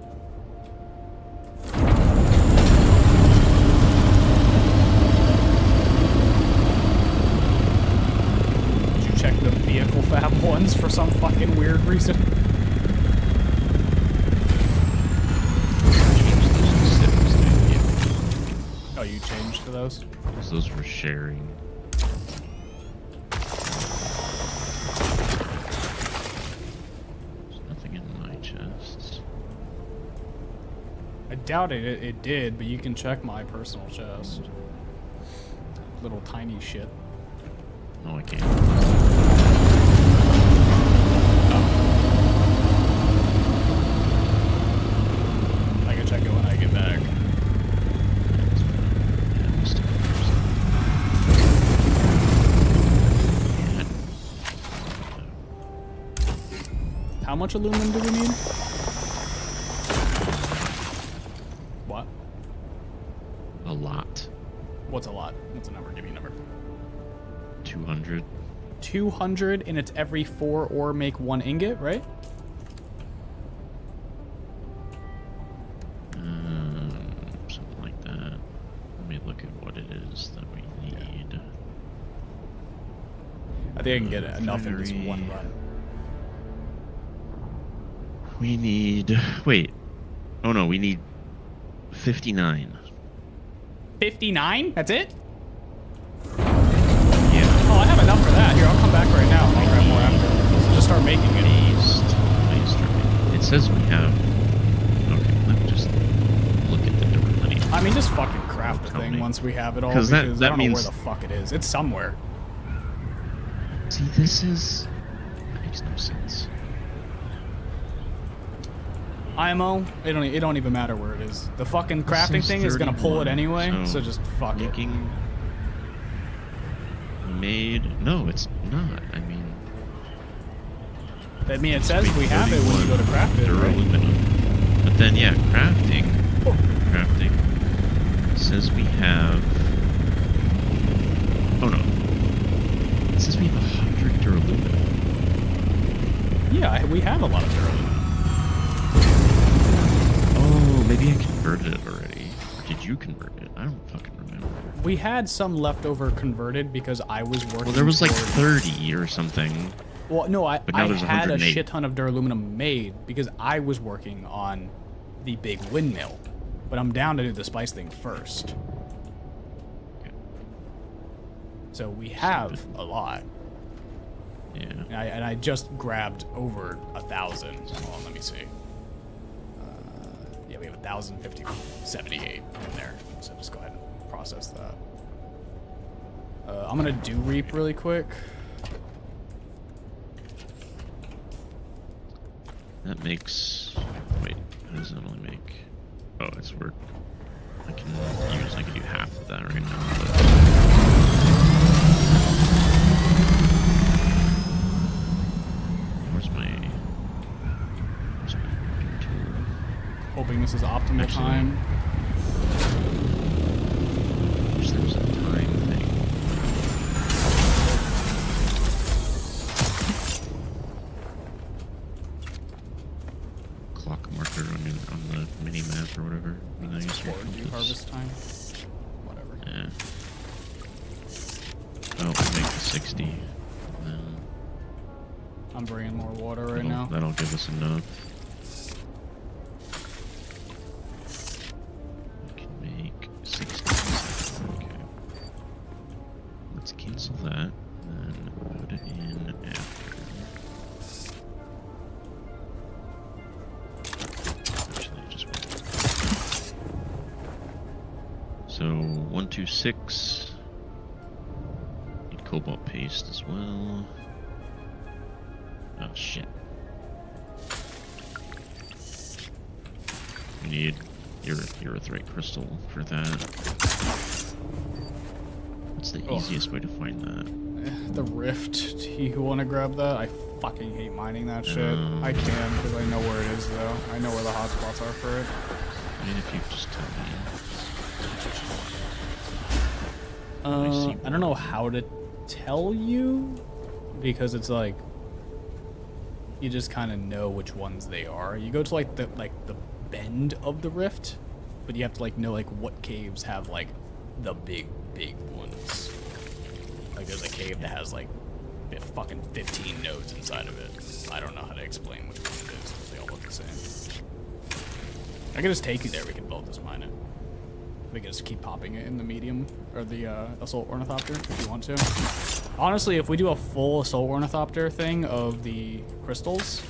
Did you check the vehicle fab ones for some fucking weird reason? Oh, you changed to those? Because those were sharing. There's nothing in my chests. I doubt it did, but you can check my personal chest. Little tiny shit. No, I can't. I can check it when I get back. How much aluminum do we need? What? A lot. What's a lot? What's a number? Give me a number. 200. 200, and it's every 4 ore make 1 ingot, right? Something like that. Let me look at what it is that we need. I think I can get enough in this one run. We need... Wait. Oh no, we need 59. 59? That's it? Yeah. Oh, I have enough for that. Here, I'll come back right now and I'll grab more after. So just start making it. It says we have... Okay, let me just look at the door. I mean, just fucking craft the thing once we have it all, because that I don't know means... where the fuck it is. It's somewhere. See, this is... That makes no sense. IMO, it don't even matter where it is. The fucking crafting thing is gonna pull it anyway, so just fuck it. Made... No, it's not. I mean... I mean, it says we have it when you go to craft it, right? But then, yeah, crafting... Crafting... Says we have... Oh no. It says we have 100 duralumin. we have a lot of duraluminium. Oh, maybe I converted it already. Or did you convert it? I don't fucking remember. We had some leftover converted because I was working. Well, there was like toward- 30 or something. Well, no, I But now there's had a 108. shit ton of duraluminum made because I was working on the big windmill. But I'm down to do the spice thing first. Okay. So we have a lot. Yeah. And I just grabbed over 1,000. Hold on, let me see. Yeah, we have 1,078 in there. So just go ahead and process that. I'm gonna do reap really quick. That makes... Wait, how does that only make... Oh, it's work. I can do half of that right now. But... Where's my tool? Hoping this is optimal Actually, time. Wish there was a time thing. Clock marker on the mini map or whatever. Nice. Or do harvest time. Whatever. Yeah. Oh, we'll make the 60. Then I'm bringing more water right now. that'll give us enough. We can make 60. Okay. Let's cancel that. And then put it in after. Actually, just wait. So 126. Need cobalt paste as well. Oh shit. We need erythrite crystal for that. What's the easiest way to find that? The rift. Do you want to grab that? I fucking hate mining that shit. I can because I know where it is though. I know where the hotspots are for it. I mean, if you just tell me. I don't know how to tell you because it's like you just kind of know which ones they are. You go to like the bend of the rift, but you have to like know like what caves have like the big ones. Like there's a cave that has like fucking 15 nodes inside of it. I don't know how to explain which one it is because they all look the same. I can just take you there. We can both just mine it. We can just keep popping it in the medium or the assault ornithopter if you want to. Honestly, if we do a full assault ornithopter thing of the crystals,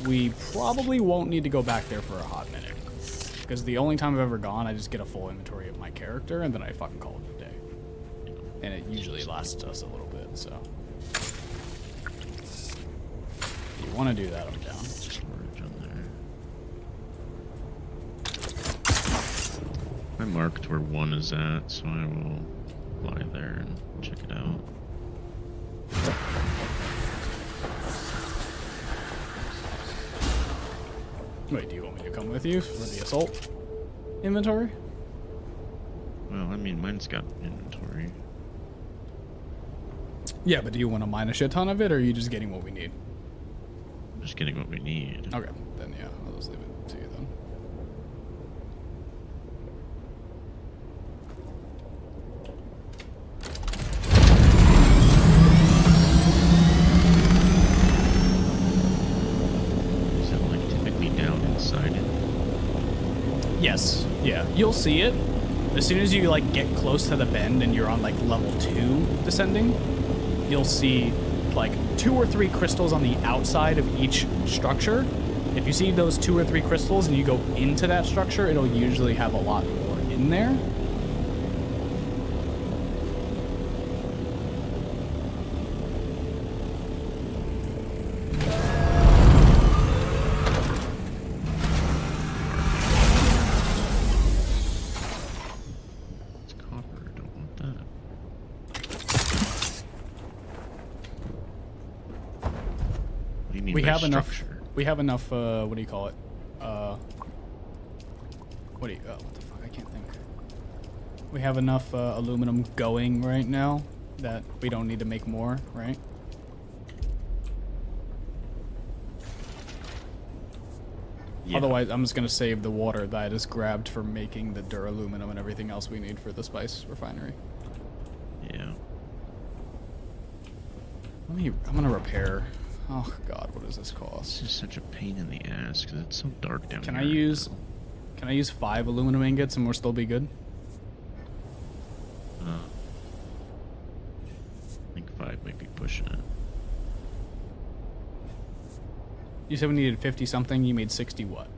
we probably won't need to go back there for a hot minute. Because the only time I've ever gone, I just get a full inventory of my character and then I fucking call it a day. And it usually lasts us a little bit, so. If you want to do that, I'm down. Storage on there. I marked where 1 is at, so I will fly there and check it out. Wait, do you want me to come with you for the assault inventory? Well, I mean, mine's got inventory. Yeah, but do you want to mine a shit ton of it, or are you just getting what we need? I'm just getting what we need. Okay, then yeah, I'll just leave it to you then. Is it like typically down inside it? Yes, yeah, you'll see it. As soon as you like get close to the bend and you're on like level 2 descending, you'll see like 2 or 3 crystals on the outside of each structure. If you see those 2 or 3 crystals and you go into that structure, it'll usually have a lot more in there. It's copper. Don't want that. What do you mean We by have enough. structure? We have enough. What do you call it? What do you? Oh, what the fuck? I can't think. We have enough aluminum going right now that we don't need to make more, right? Yeah. Otherwise, I'm just gonna save the water that I just grabbed for making the duraluminum and everything else we need for the spice refinery. Yeah. I'm gonna repair. Oh God, what does this cost? This is such a pain in the ass because it's so dark down Can here. I use 5 aluminum ingots and we'll still be good? I think 5 might be pushing it. You said we needed 50 something. You made 60 what?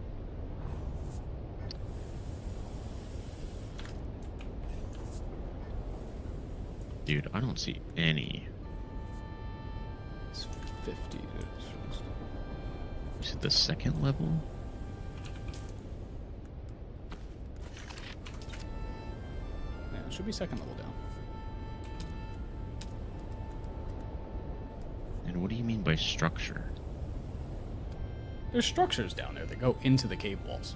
Dude, I don't see any. It's 50. Is it the second level? Yeah, it should be second level down. And what do you mean by structure? There's structures down there that go into the cave walls.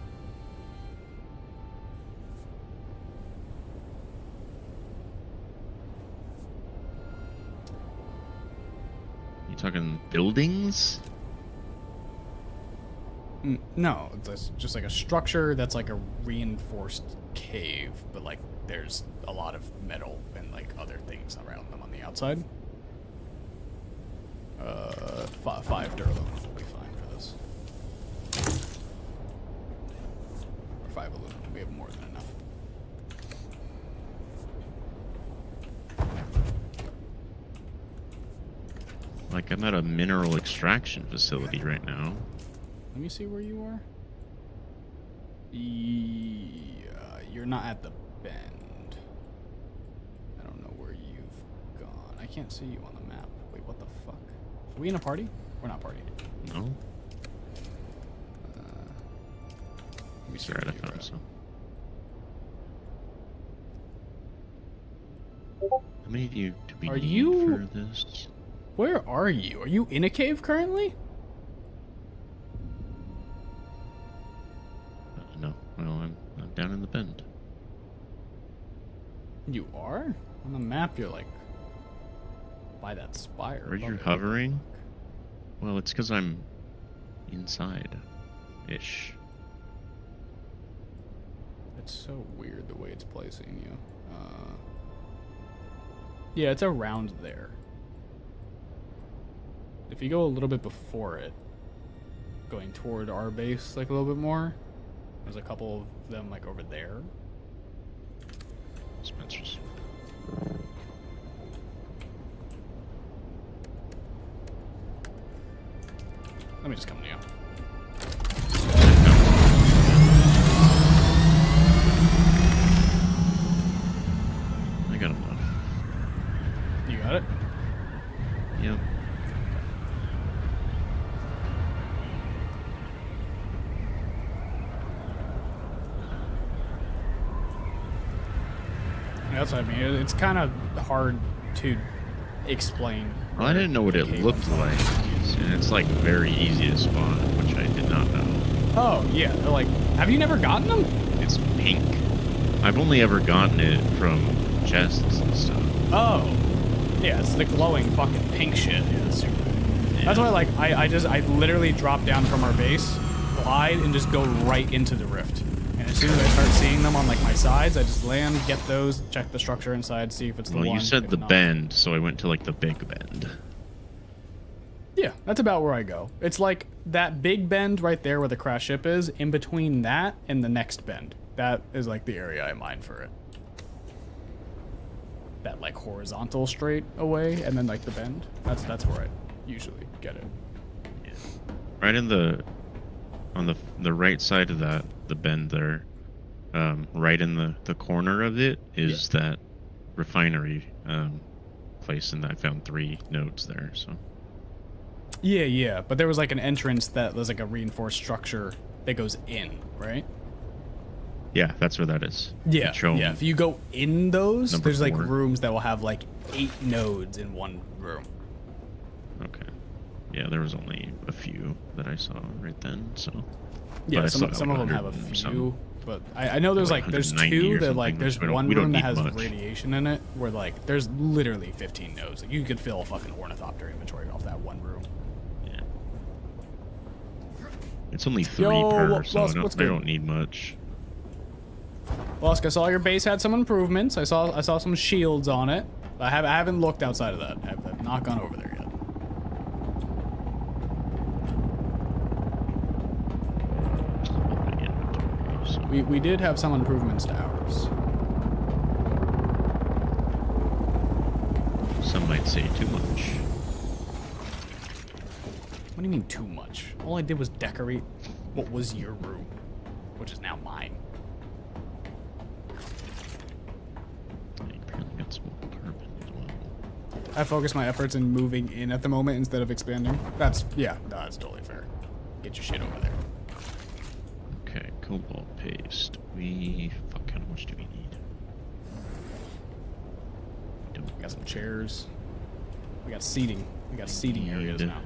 You talking buildings? No, it's just like a structure that's like a reinforced cave, but like there's a lot of metal and like other things around them on the outside. 5 duralumin will be fine for this. Or 5 aluminum, we have more than enough. Like, I'm at a mineral extraction facility right now. Let me see where you are. Yeah, you're not at the bend. I don't know where you've gone. I can't see you on the map. Wait, what the fuck? Are we in a party? We're not partied. No? Let me see Sorry, I where you found are. some. How many of you do we Are need you- for this? Where are you? Are you in a cave currently? No. Well, I'm down in the bend. You are? On the map, you're like by that spire. Are you above it. hovering? Well, it's because I'm inside-ish. It's so weird the way it's placing you. Yeah, it's around there. If you go a little bit before it, going toward our base like a little bit more, there's a couple of them like over there. Spencer's. Let me just come to you. I got enough. You got it? Yep. Yeah, that's what I mean. It's kind of hard to explain. Well, I didn't know what it Okay, looked like. And it's like very easy to spawn, which I did not know. Oh, yeah. They're like, have you never gotten them? It's pink. I've only ever gotten it from chests and stuff. Oh. Yeah, it's the glowing fucking pink shit. Yeah, it's super. Yeah. That's why, like, I literally drop down from our base, glide, and just go right into the rift. And as soon as I start seeing them on, like, my sides, I just land, get those, check the structure inside, see if it's the Well, one. you said If the not- bend, so I went to like the big bend. Yeah, that's about where I go. It's like that big bend right there where the crash ship is, in between that and the next bend. That is, like, the area I mine for it. That, like, horizontal straight away, and then, like, the bend. That's where I usually get it. Yeah. Right in on the right side of the bend there, right in the corner of it is that refinery place, and I found 3 nodes there. So Yeah, but there was like an entrance that was like a reinforced structure that goes in, right? yeah, that's where that is. Yeah, It's shown yeah. If you go in those, Number there's like 4. rooms that will have like 8 nodes in one room. Okay. Yeah, there was only a few that I saw right then. So Yeah, But I some saw of them have a 100 and few, some. but I know there's Like like there's 190 2 or that like something, there's which one we don't room that need has much. radiation in it where like there's literally 15 nodes. Like you could fill a fucking ornithopter inventory off that one room. yeah. It's only 3 Yo, per, so Lusk, what's I good? don't need much. Lusk, I saw your base had some improvements. I saw some shields on it. I haven't looked outside of that. I've not gone over there yet. We did have some improvements to ours. Some might say too much. What do you mean too much? All I did was decorate what was your room, which is now mine. I focus my efforts in moving in at the moment instead of expanding. That's totally fair. Get your shit over there. Okay, cobalt paste. Fuck, how much do we need? We got some chairs. We got seating. We got seating areas now.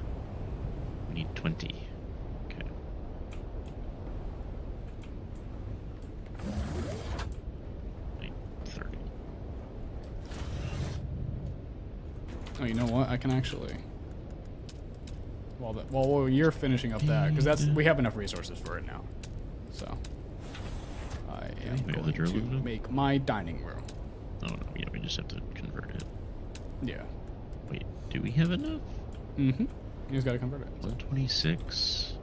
We need 20. Okay. Wait, 30. Oh, you know what? I can actually. While you're finishing up that, because we have enough resources for it now. So I am going to make my dining room. Oh no, yeah, we just have to convert it. Yeah. Wait, do we have enough? Mm-hmm. You just gotta convert it. 126.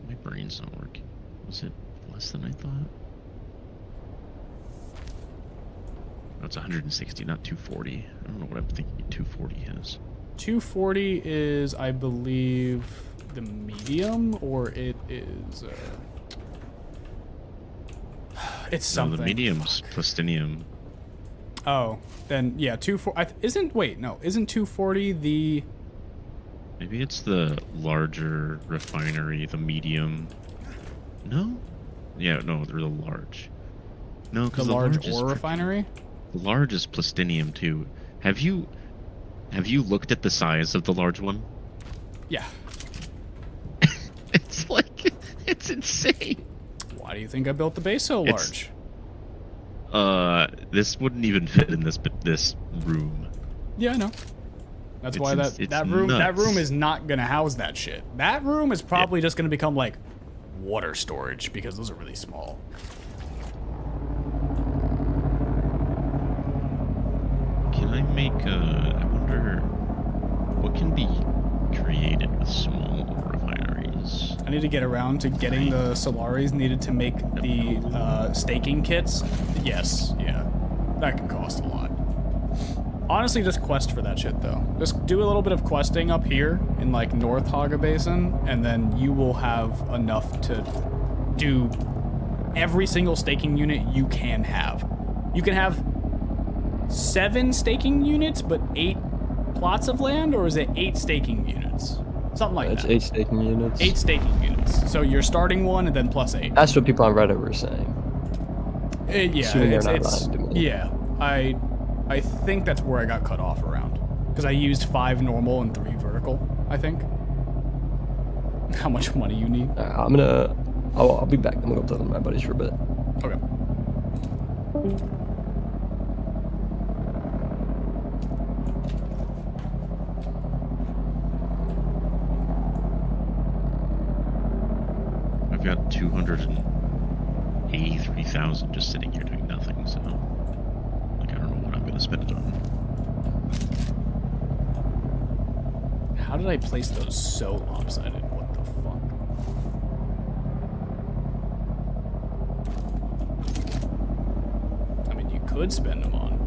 My brain's not working. Was it less than I thought? No, it's 160, not 240. I don't know what I'm thinking 240 is. 240 is, I believe, the medium, or it is. It's something. No, the medium's plastinium. Oh, then yeah, 240. Isn't 240 the? Maybe it's the larger refinery, the medium. No? Yeah, no, they're the large. No, because the large ore refinery? The large is plastinium too. Have you looked at the size of the large one? Yeah. It's insane. Why do you think I built the base so large? This wouldn't even fit in this room. Yeah, I know. That's why that room is not gonna house that shit. That room is probably just gonna become like water storage because those are really small. Can I make I wonder what can be created with small refineries? I need to get around to getting the Solaris needed to make the staking kits. Yes, yeah. That can cost a lot. Honestly, just quest for that shit, though. Just do a little bit of questing up here in, like, North Haga Basin, and then you will have enough to do every single staking unit you can have. You can have 7 staking units, but 8 plots of land, or is it 8 staking units? Something like that. It's 8 staking units. 8 staking units. So you're starting 1 and then plus 8. That's what people on Reddit were saying. Yeah, I think that's where I got cut off around. Because I used 5 normal and 3 vertical, I think. How much money you need? I'll be back. I'm gonna go talk to my buddies for a bit. Okay. I've got 283,000 just sitting here doing nothing, so like I don't know what I'm gonna spend it on. How did I place those so lopsided? What the fuck? I mean, you could spend them on.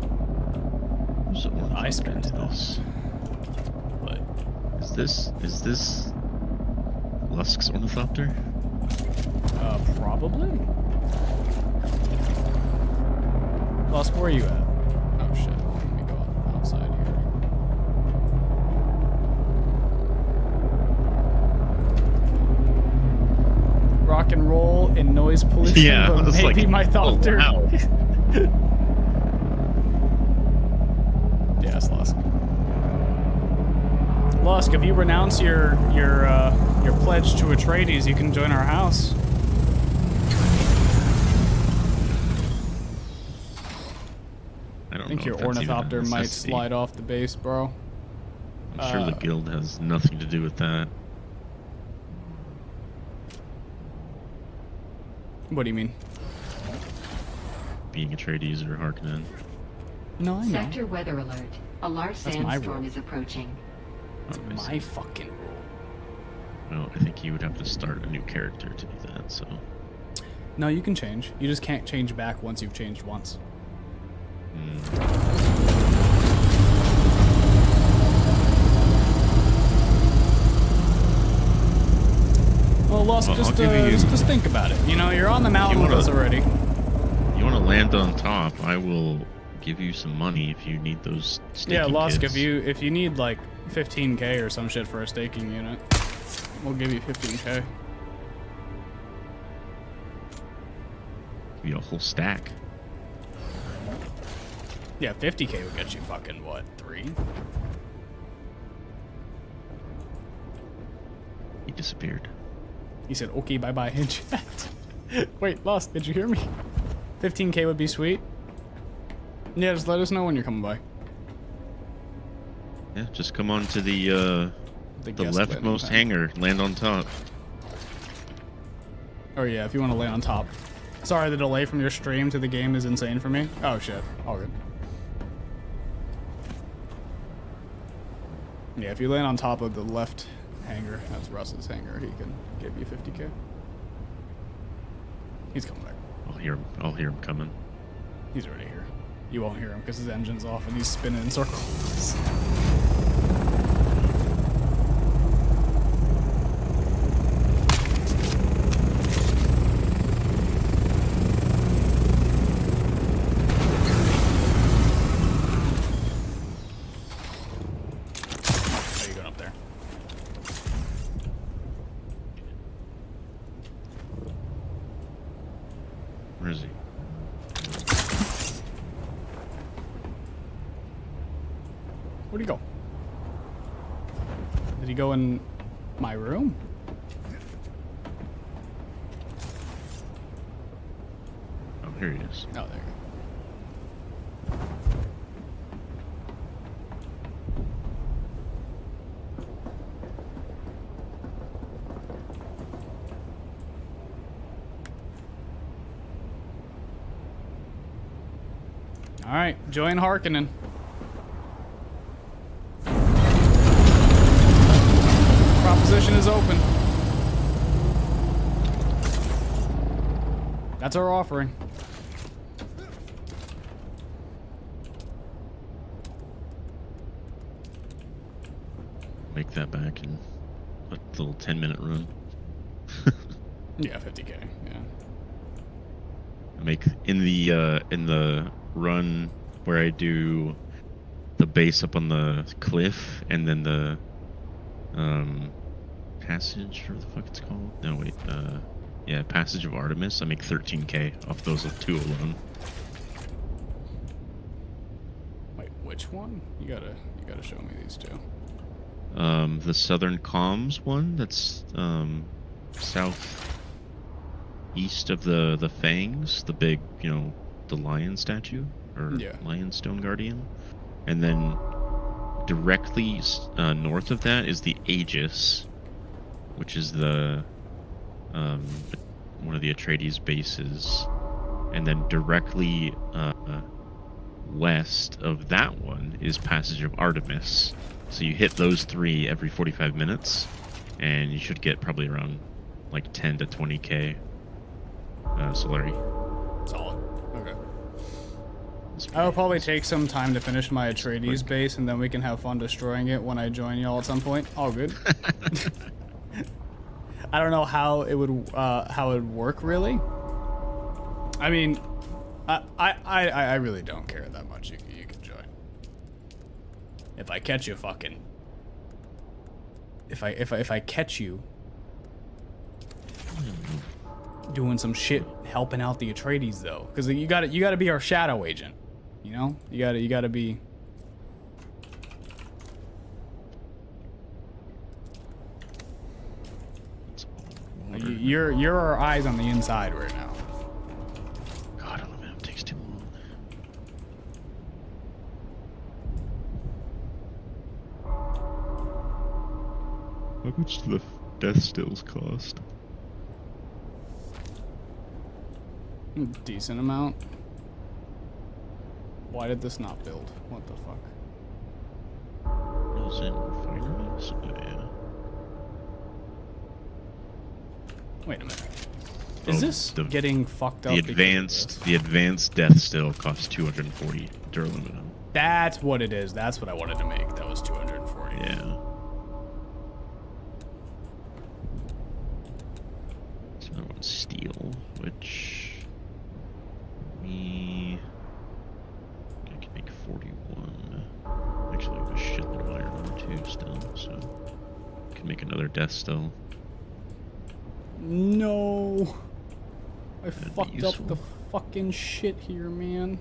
So I spent this. But is this Lusk's ornithopter? Probably. Lusk, where are you at? Oh shit, let me go outside here. Rock and roll and noise pollution, Yeah, but maybe like, my thopter. Oh, wow. Yes, Lusk. Lusk, if you renounce your pledge to Atreides, you can join our house. I think your ornithopter might slide off the base, bro. I'm sure the guild has nothing to do with that. What do you mean? Being Atreides or Harkonnen. No, I know. Sector weather alert. A large That's my sandstorm rule. is approaching. That's my fucking rule. Well, I think you would have to start a new character to do that, so... No, you can change. You just can't change back once you've changed once. Well, Lusk, Well, just, I'll give you- just think about it. You know, you're on the mountain with us already. You want to land on top, I will give you some money if you need those staking Yeah, Lusk, kits. if you need like 15k or some shit for a staking unit, we'll give you 15k. Give you a whole stack. Yeah, 50k would get you fucking what, 3? He disappeared. He said, okay, bye-bye in chat. Wait, Lusk, did you hear me? 15k would be sweet. Yeah, just let us know when you're coming by. Yeah, just come on to the guest leftmost landing hangar, land on top. Oh yeah, if you want to lay on top. Sorry, the delay from your stream to the game is insane for me. Oh shit, all good. Yeah, if you land on top of the left hangar, that's Russ's hangar, he can give you 50k. He's coming back. I'll hear him coming. He's already here. You won't hear him because his engine's off and he's spinning in circles. How you going up there? Where is he? Where'd he go? Did he go in my room? Oh, here he is. Oh, there you go. All right, join Harkonnen. Proposition is open. That's our offering. Make that back in a little 10-minute run. Yeah, 50k. Yeah. Make in the run where I do the base up on the cliff and then the passage, or what the fuck it's called? No, wait, yeah, Passage of Artemis. I make 13k off those two alone. Wait, which one? You gotta show me these two. The Southern Comms one, that's south east of the Fangs, the big, the lion statue, or Yeah. lion stone guardian. And then directly north of that is the Aegis, which is the one of the Atreides bases. And then directly west of that one is Passage of Artemis. So you hit those three every 45 minutes, and you should get probably around like 10 to 20k Solari. Solid. Okay. I'll probably take some time to finish my Atreides base, and then we can have fun destroying it when I join y'all at some point. All good. I don't know how it would work really. I mean, I really don't care that much. You can join. If I catch you fucking. If I catch you doing some shit helping out the Atreides though, because you gotta be our shadow agent. You know, you gotta be. You're our eyes on the inside right now. God, I don't know, man. It takes too long. How much do the death stills cost? Decent amount. Why did this not build? What the fuck? Was in refineries? Oh, yeah. Wait a minute. Is Oh, this getting fucked up? The advanced death still costs 240 duraluminum. That's what it is. That's what I wanted to make. That was 240. Yeah. So that one's steel, which I can make 41. Actually, I have a shitload of iron ore too still, so I can make another death still. No. I That'd be fucked up the useful. fucking shit here, man.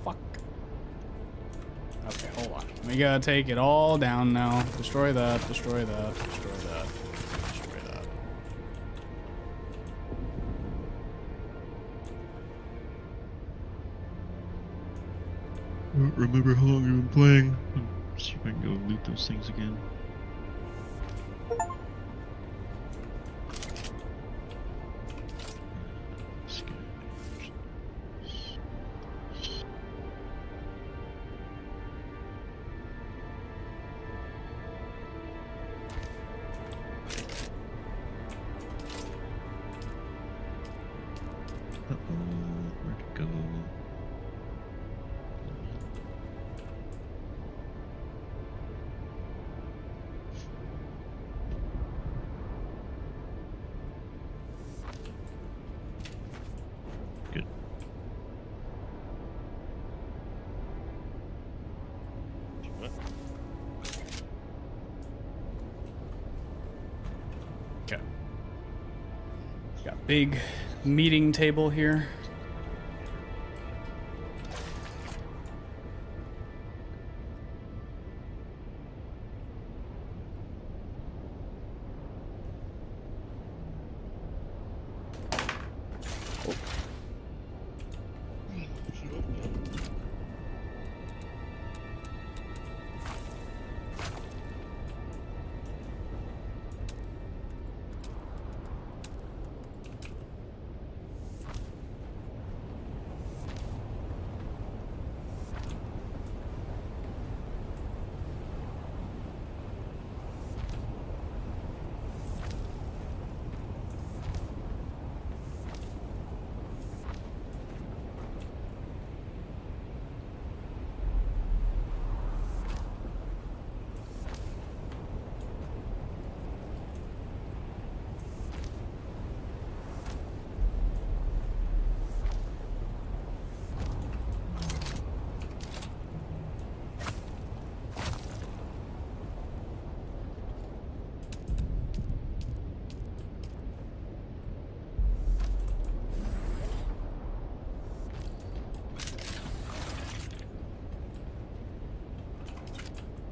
Fuck. Okay, hold on. We gotta take it all down now. Destroy that, destroy that, destroy that, destroy that. I don't remember how long you've been playing. Let's see if I can go loot those things again. Where'd it go? Good. Okay. Got big meeting table here.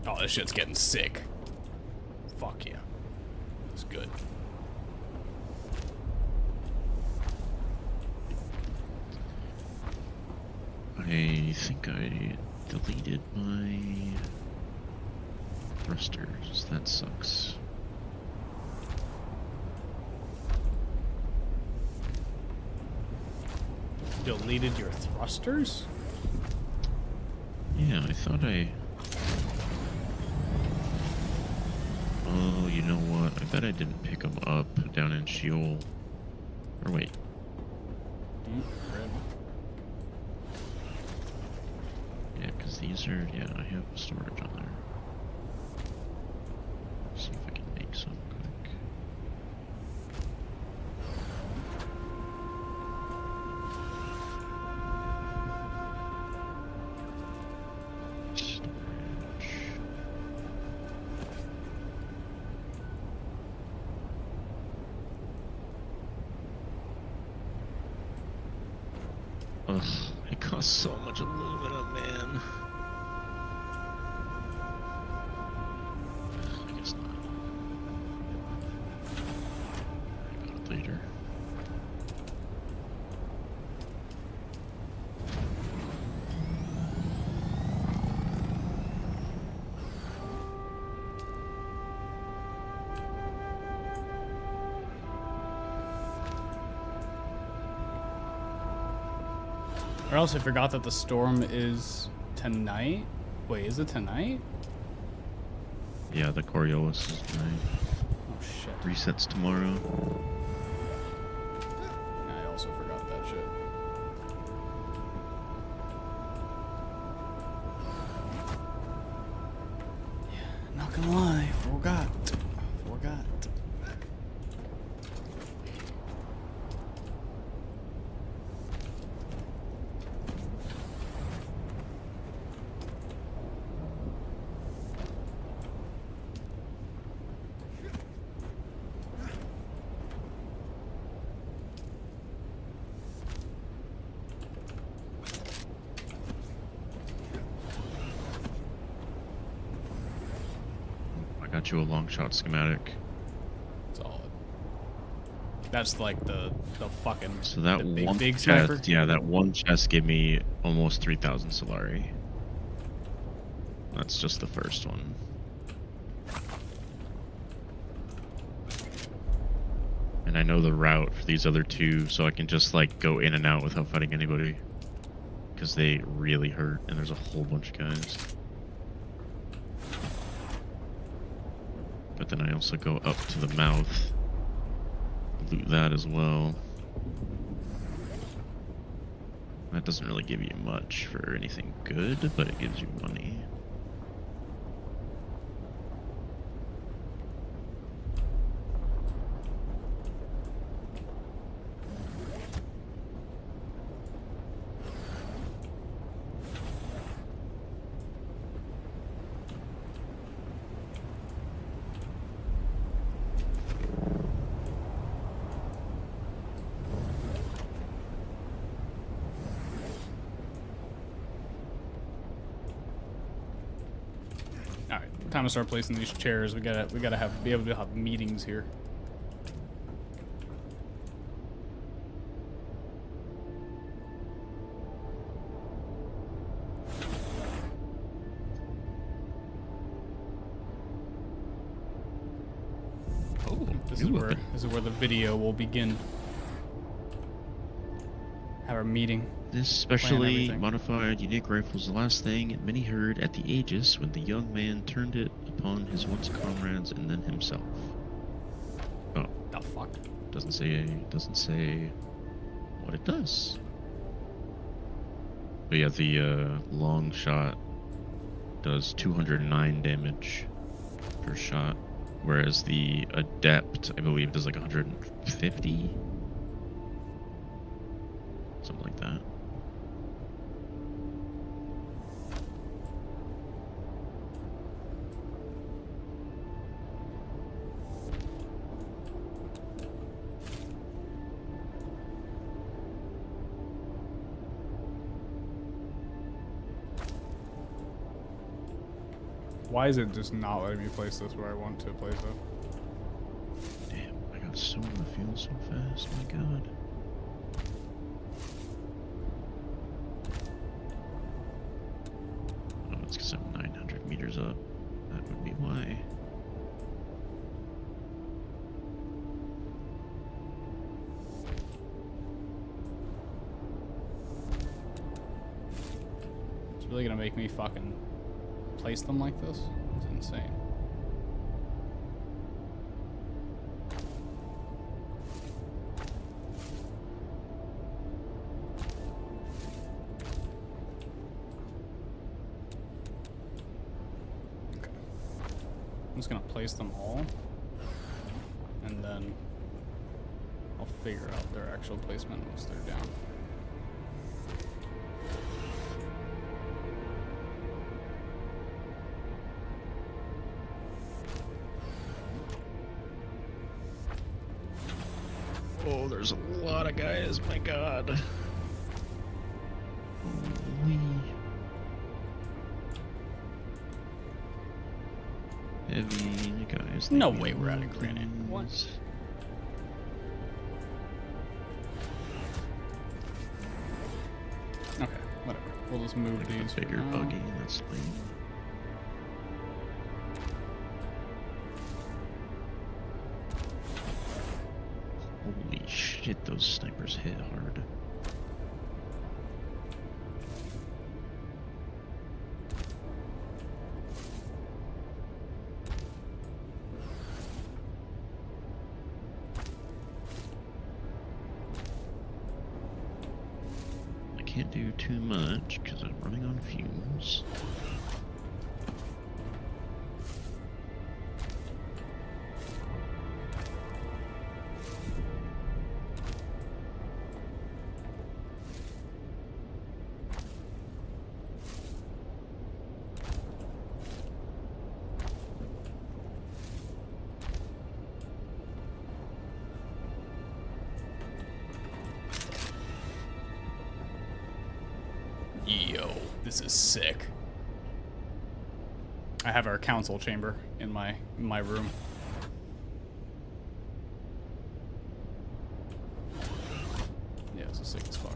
Oh, this shit's getting sick. Fuck yeah. That's good. I think I deleted my thrusters. That sucks. Deleted your thrusters? Yeah, I thought I... Oh, you know what? I bet I didn't pick them up down in Sheol. Or wait. Yeah, because these are... Yeah, I have storage on there. Let's see if I can make some quick. Storage. Ugh, it costs so much aluminum, man. I guess not. I got it later. Or else I forgot that the storm is tonight. Wait, is it tonight? Yeah, the Coriolis is tonight. Oh shit. Resets tomorrow. I also forgot that shit. Yeah, not gonna lie, forgot. Got you a long shot schematic. Solid. That's like the fucking So that the one big chest, sniper. yeah, that one chest gave me almost 3,000 Solari. That's just the first one. And I know the route for these other two, so I can just like go in and out without fighting anybody. Because they really hurt, and there's a whole bunch of guys. But then I also go up to the mouth, loot that as well. That doesn't really give you much for anything good, but it gives you money. Time to start placing these chairs. We gotta be able to have meetings here. Oh, This is where the video will begin. Have our meeting. This specially modified unique rifle was the last thing many heard at the Aegis when the young man turned it upon his once comrades and then himself. Oh, the fuck? Doesn't say what it does. But yeah, the long shot does 209 damage per shot, whereas the adept, I believe, does like 150, something like that. Why is it just not letting me place this where I want to place it? Damn, I got so in the field so fast, my god. Oh, it's because I'm 900 meters up. That would be why. It's really gonna make me fucking place them like this? It's insane. Okay. I'm just gonna place them all, and then I'll figure out their actual placement once they're down. Oh, there's a lot of guys, my god. Holy. Heavy guys. No way we're out of granite. What? Okay, whatever. We'll just move these. Bigger buggy, that's lame. Holy shit, those snipers hit hard. do too much because I'm running on fumes. Yo, this is sick. I have our council chamber in my room. Yeah, this is sick as fuck.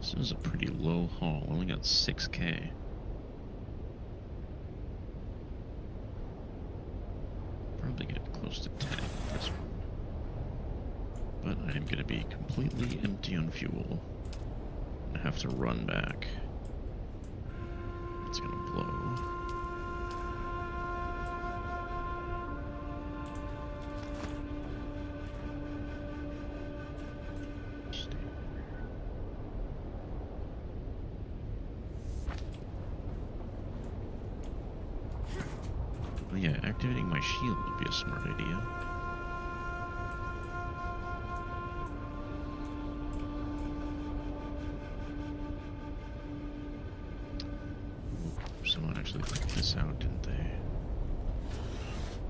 This is a pretty low haul. Only got 6K. Probably get close to 10 with this one. But I am going to be completely empty on fuel. I have to run back. It's going to blow. Oh yeah, activating my shield would be a smart idea. Ooh, someone actually picked this out, didn't they?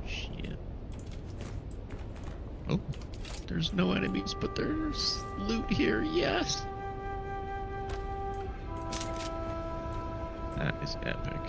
Shit. Oh, there's no enemies, but there's loot here, yes! That is epic.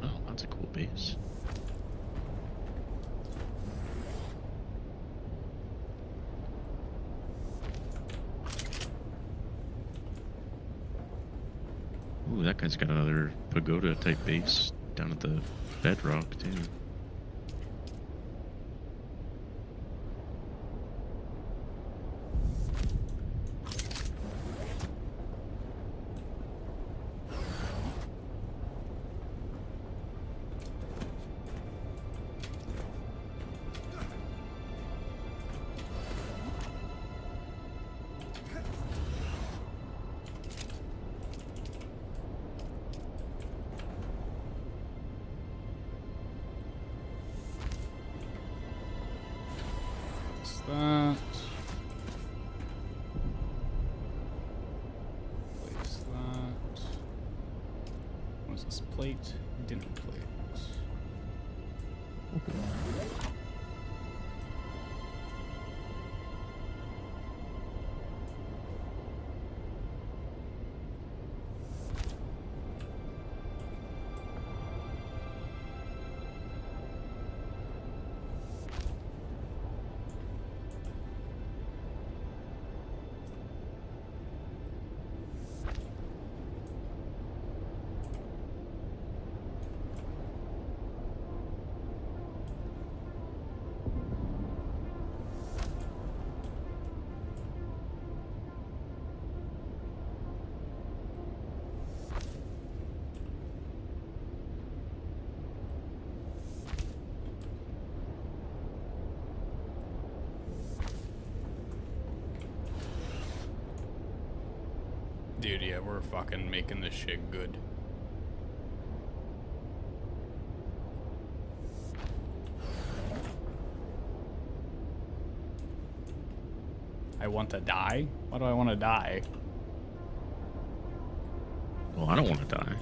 Oh, that's a cool base. Ooh, that guy's got another pagoda type base down at the bedrock too. That. Place that. What's this plate? Dinner plate. Dude, yeah, we're fucking making this shit good. I want to die? Why do I want to die? Well, I don't want to die.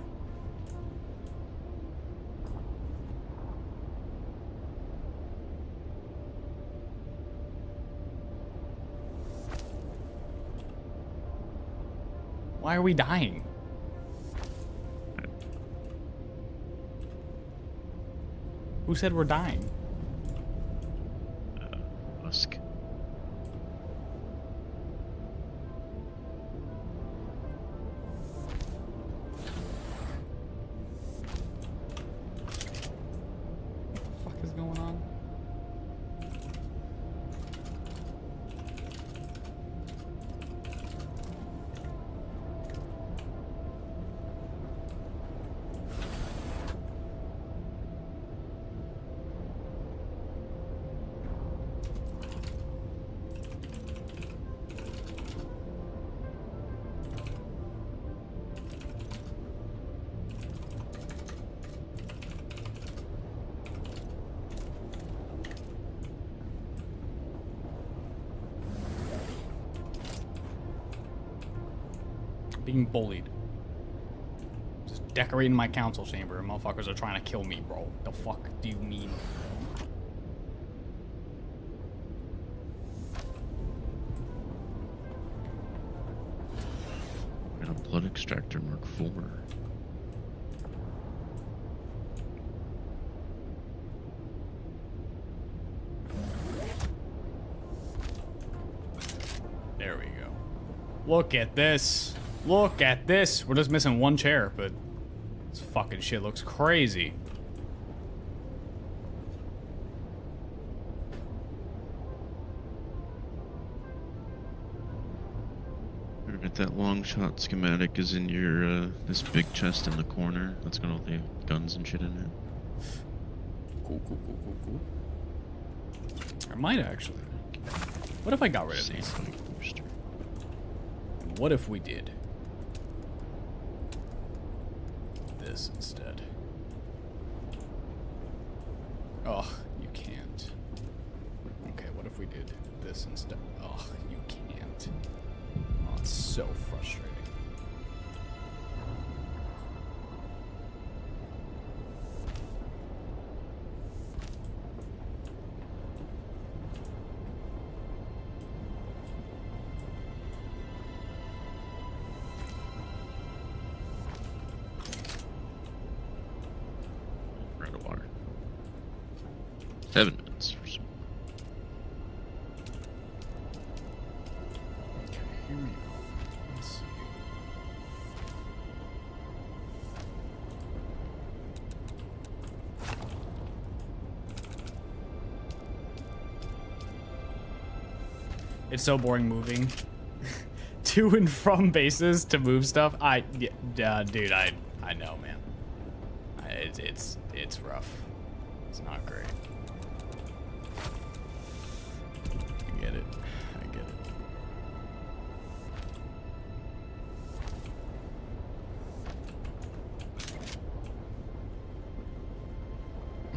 Why are we dying? Who said we're dying? Musk. What the fuck is going on? Being bullied. Just decorating my council chamber and motherfuckers are trying to kill me, bro. The fuck do you mean? And a blood extractor Mark IV. There we go. Look at this. Look at this. We're just missing one chair, but this fucking shit looks crazy. Alright, that long shot schematic is in your, this big chest in the corner. That's got all the guns and shit in it. Cool, cool, cool, cool, cool. I might actually. What if I got rid of these? Poster. What if we did this instead? Oh, you can't. Okay, what if we did this instead? Oh, you can't. Oh, it's so frustrating. We're out of water. 7 minutes for some. Okay, here we go. Let's see. It's so boring moving to and from bases to move stuff. Dude, I know, man. It's rough. It's not great. I get it. I get it.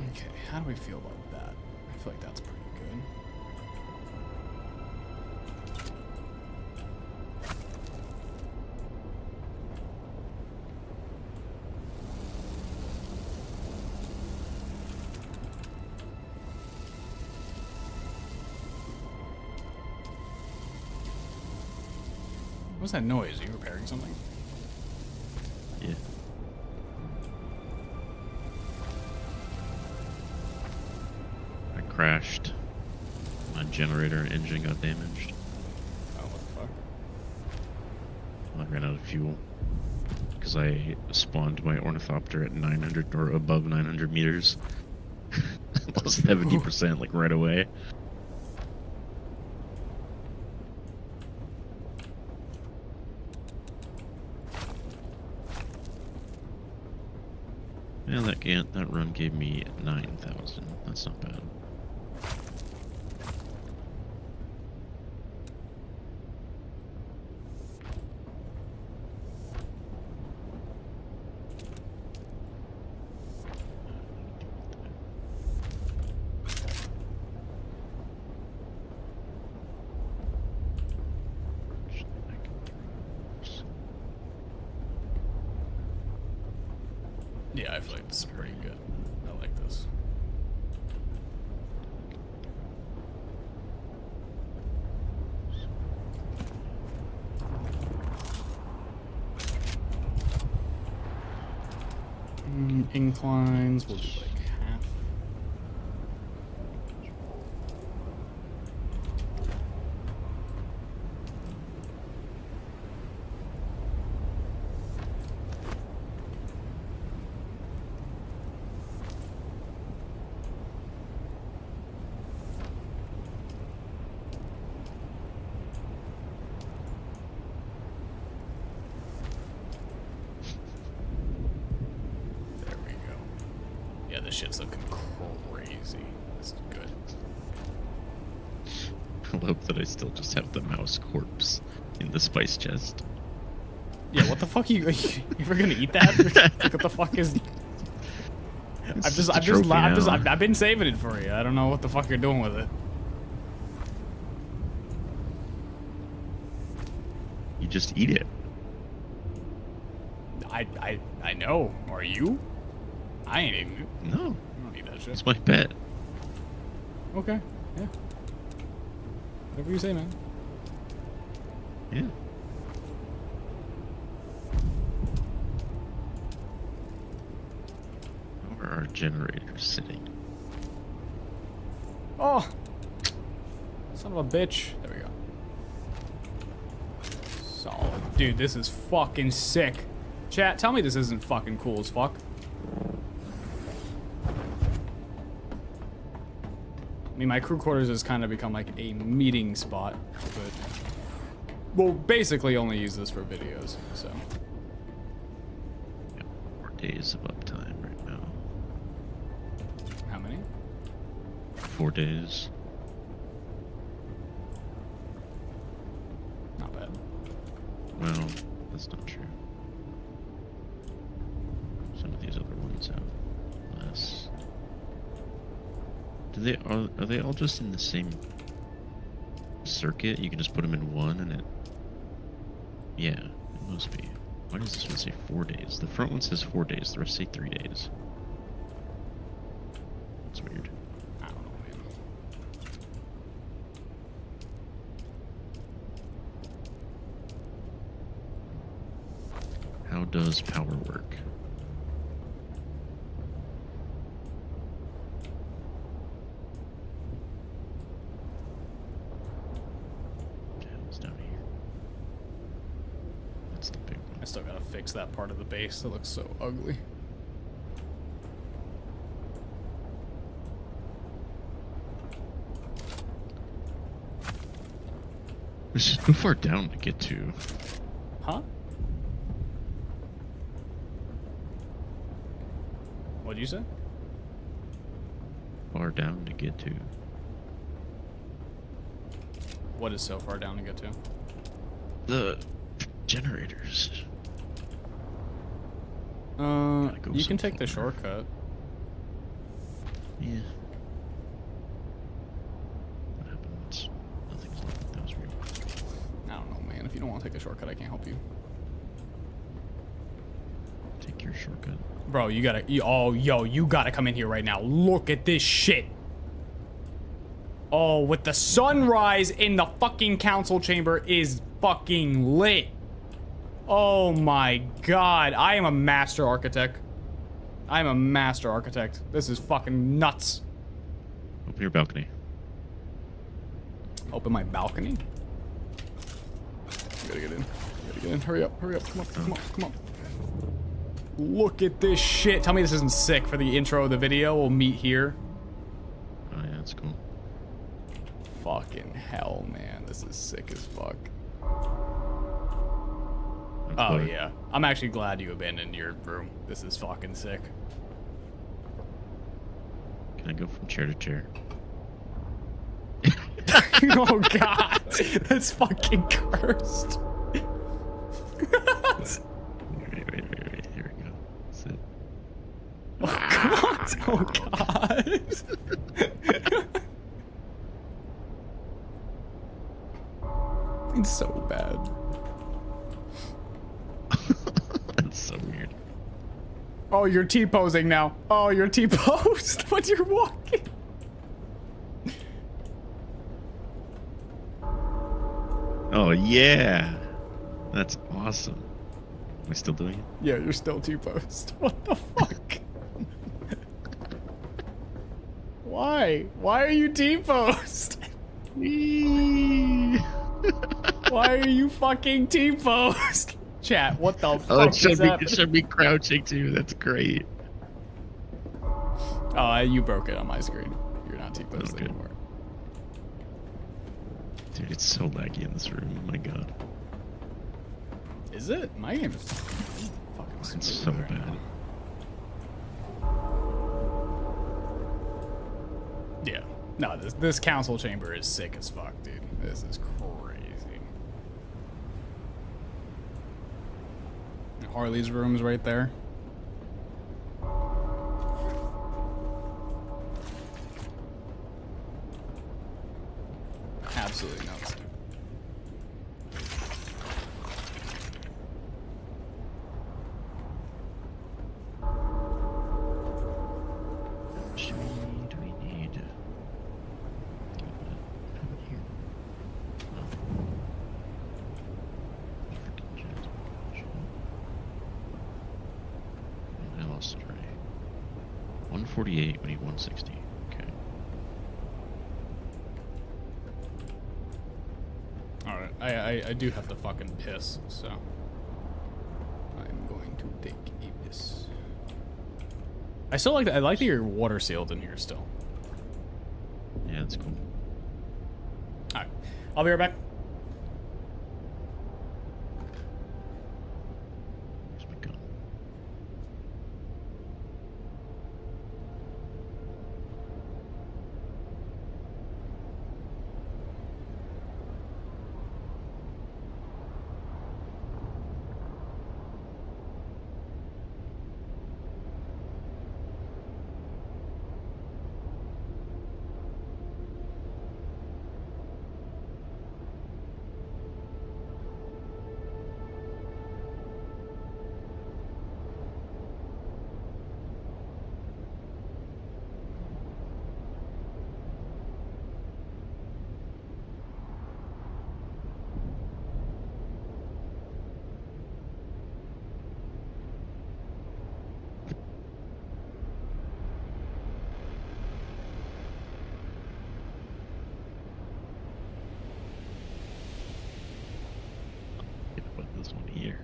Okay, how do we feel about that? I feel like that's pretty good. What's that noise? Are you repairing something? Yeah. I crashed. My generator and engine got damaged. Oh, what the fuck? I ran out of fuel. Because I spawned my ornithopter at 900 or above 900 meters. Lost 70% like right away. Yeah, that run gave me 9,000. That's not bad. Yeah, I feel like this is pretty good. I like this. Inclines, we'll do like half. Yeah, this shit's looking crazy. This is good. I love that I still just have the mouse corpse in the spice chest. Yeah, what the fuck are you ever gonna eat that? Like, what the fuck is? I've been saving it for you. I don't know what the fuck you're doing with it. You just eat it. I know. Are you? I ain't eating it. No. I don't eat that shit. It's my pet. Okay. Yeah. Whatever you say, man. Yeah. How are our generators sitting? Oh! Son of a bitch. There we go. Solid. Dude, this is fucking sick. Chat, tell me this isn't fucking cool as fuck. I mean, my crew quarters has kind of become like a meeting spot, but we'll basically only use this for videos, so. Yep. 4 days of uptime right now. How many? 4 days. Not bad. Well, that's not true. Some of these other ones have less. Are they all just in the same circuit? You can just put them in one and it... Yeah, it must be. Why does this one say 4 days? The front one says 4 days, the rest say 3 days. That's weird. I don't know, man. How does power work? I still gotta fix that part of the base. It looks so ugly. It's just too far down to get to. Huh? What'd you say? Far down to get to. What is so far down to get to? The generators. You can take the shortcut. Yeah. What happens? Nothing's left. That was weird. I don't know, man. If you don't want to take a shortcut, I can't help you. Take your shortcut. Bro, you gotta... you gotta come in here right now. Look at this shit. Oh, with the sunrise in the fucking council chamber is fucking lit. Oh my god. I am a master architect. I am a master architect. This is fucking nuts. Open your balcony. Open my balcony? You gotta get in. You gotta get in. Hurry up. Hurry up. Come on. Come on. Come on. Look at this shit. Tell me this isn't sick for the intro of the video. We'll meet here. Oh yeah, that's cool. Fucking hell, man. This is sick as fuck. That's Oh, better. yeah. I'm actually glad you abandoned your room. This is fucking sick. Can I go from chair to chair? Oh, God. That's fucking cursed. Wait. Here we go. Sit. Oh, God. It's so bad. That's so weird. Oh, you're T-posing now. Oh, you're T-posed when you're walking. Oh yeah, that's awesome. Am I still doing it? Yeah, you're still T-posed. What the fuck? Why? Why are you T-posed? Why are you fucking T-posed? Chat, what the fuck Oh, it is should that? be crouching too. That's great. Oh, you broke it on my screen. You're not T-posed Okay. anymore. Dude, it's so laggy in this room. Oh my god, Is it? My game is fucking it's smooth so right bad. now. Yeah. No, this council chamber is sick as fuck, dude. This is crazy. Harley's room's right there. Absolutely nuts. Do we need? Here. I lost it already. 148. We need 160. Okay. Alright, I do have to fucking piss, so I'm going to take a piss. I still like that. I like that you're water sealed in here still. Yeah, that's cool. Alright. I'll be right back. Where's my gun? Put this one here.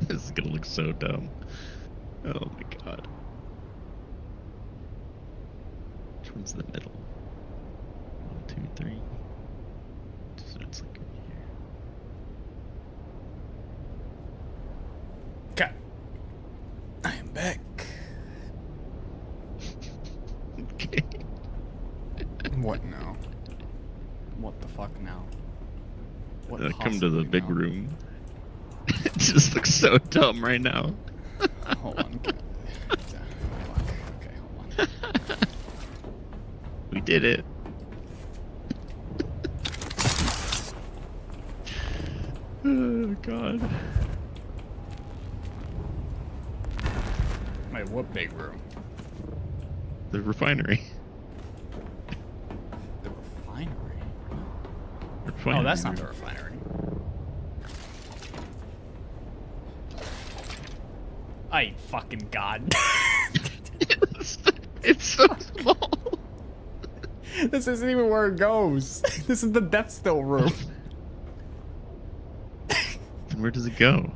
This is gonna look so dumb. Oh my god. Which one's the middle? 1, 2, 3. So it's like over here. Okay. I am back. Okay. What now? What the fuck now? What Come to the possibly big now? room. It just looks so dumb right now. Hold on. Fuck. Okay, hold on. We did it. Oh god. Wait, what big room? The refinery. The refinery? Refinery. Oh, that's not the refinery. I fucking god. It's so small. This isn't even where it goes. This is the Death Still room. And where does it go?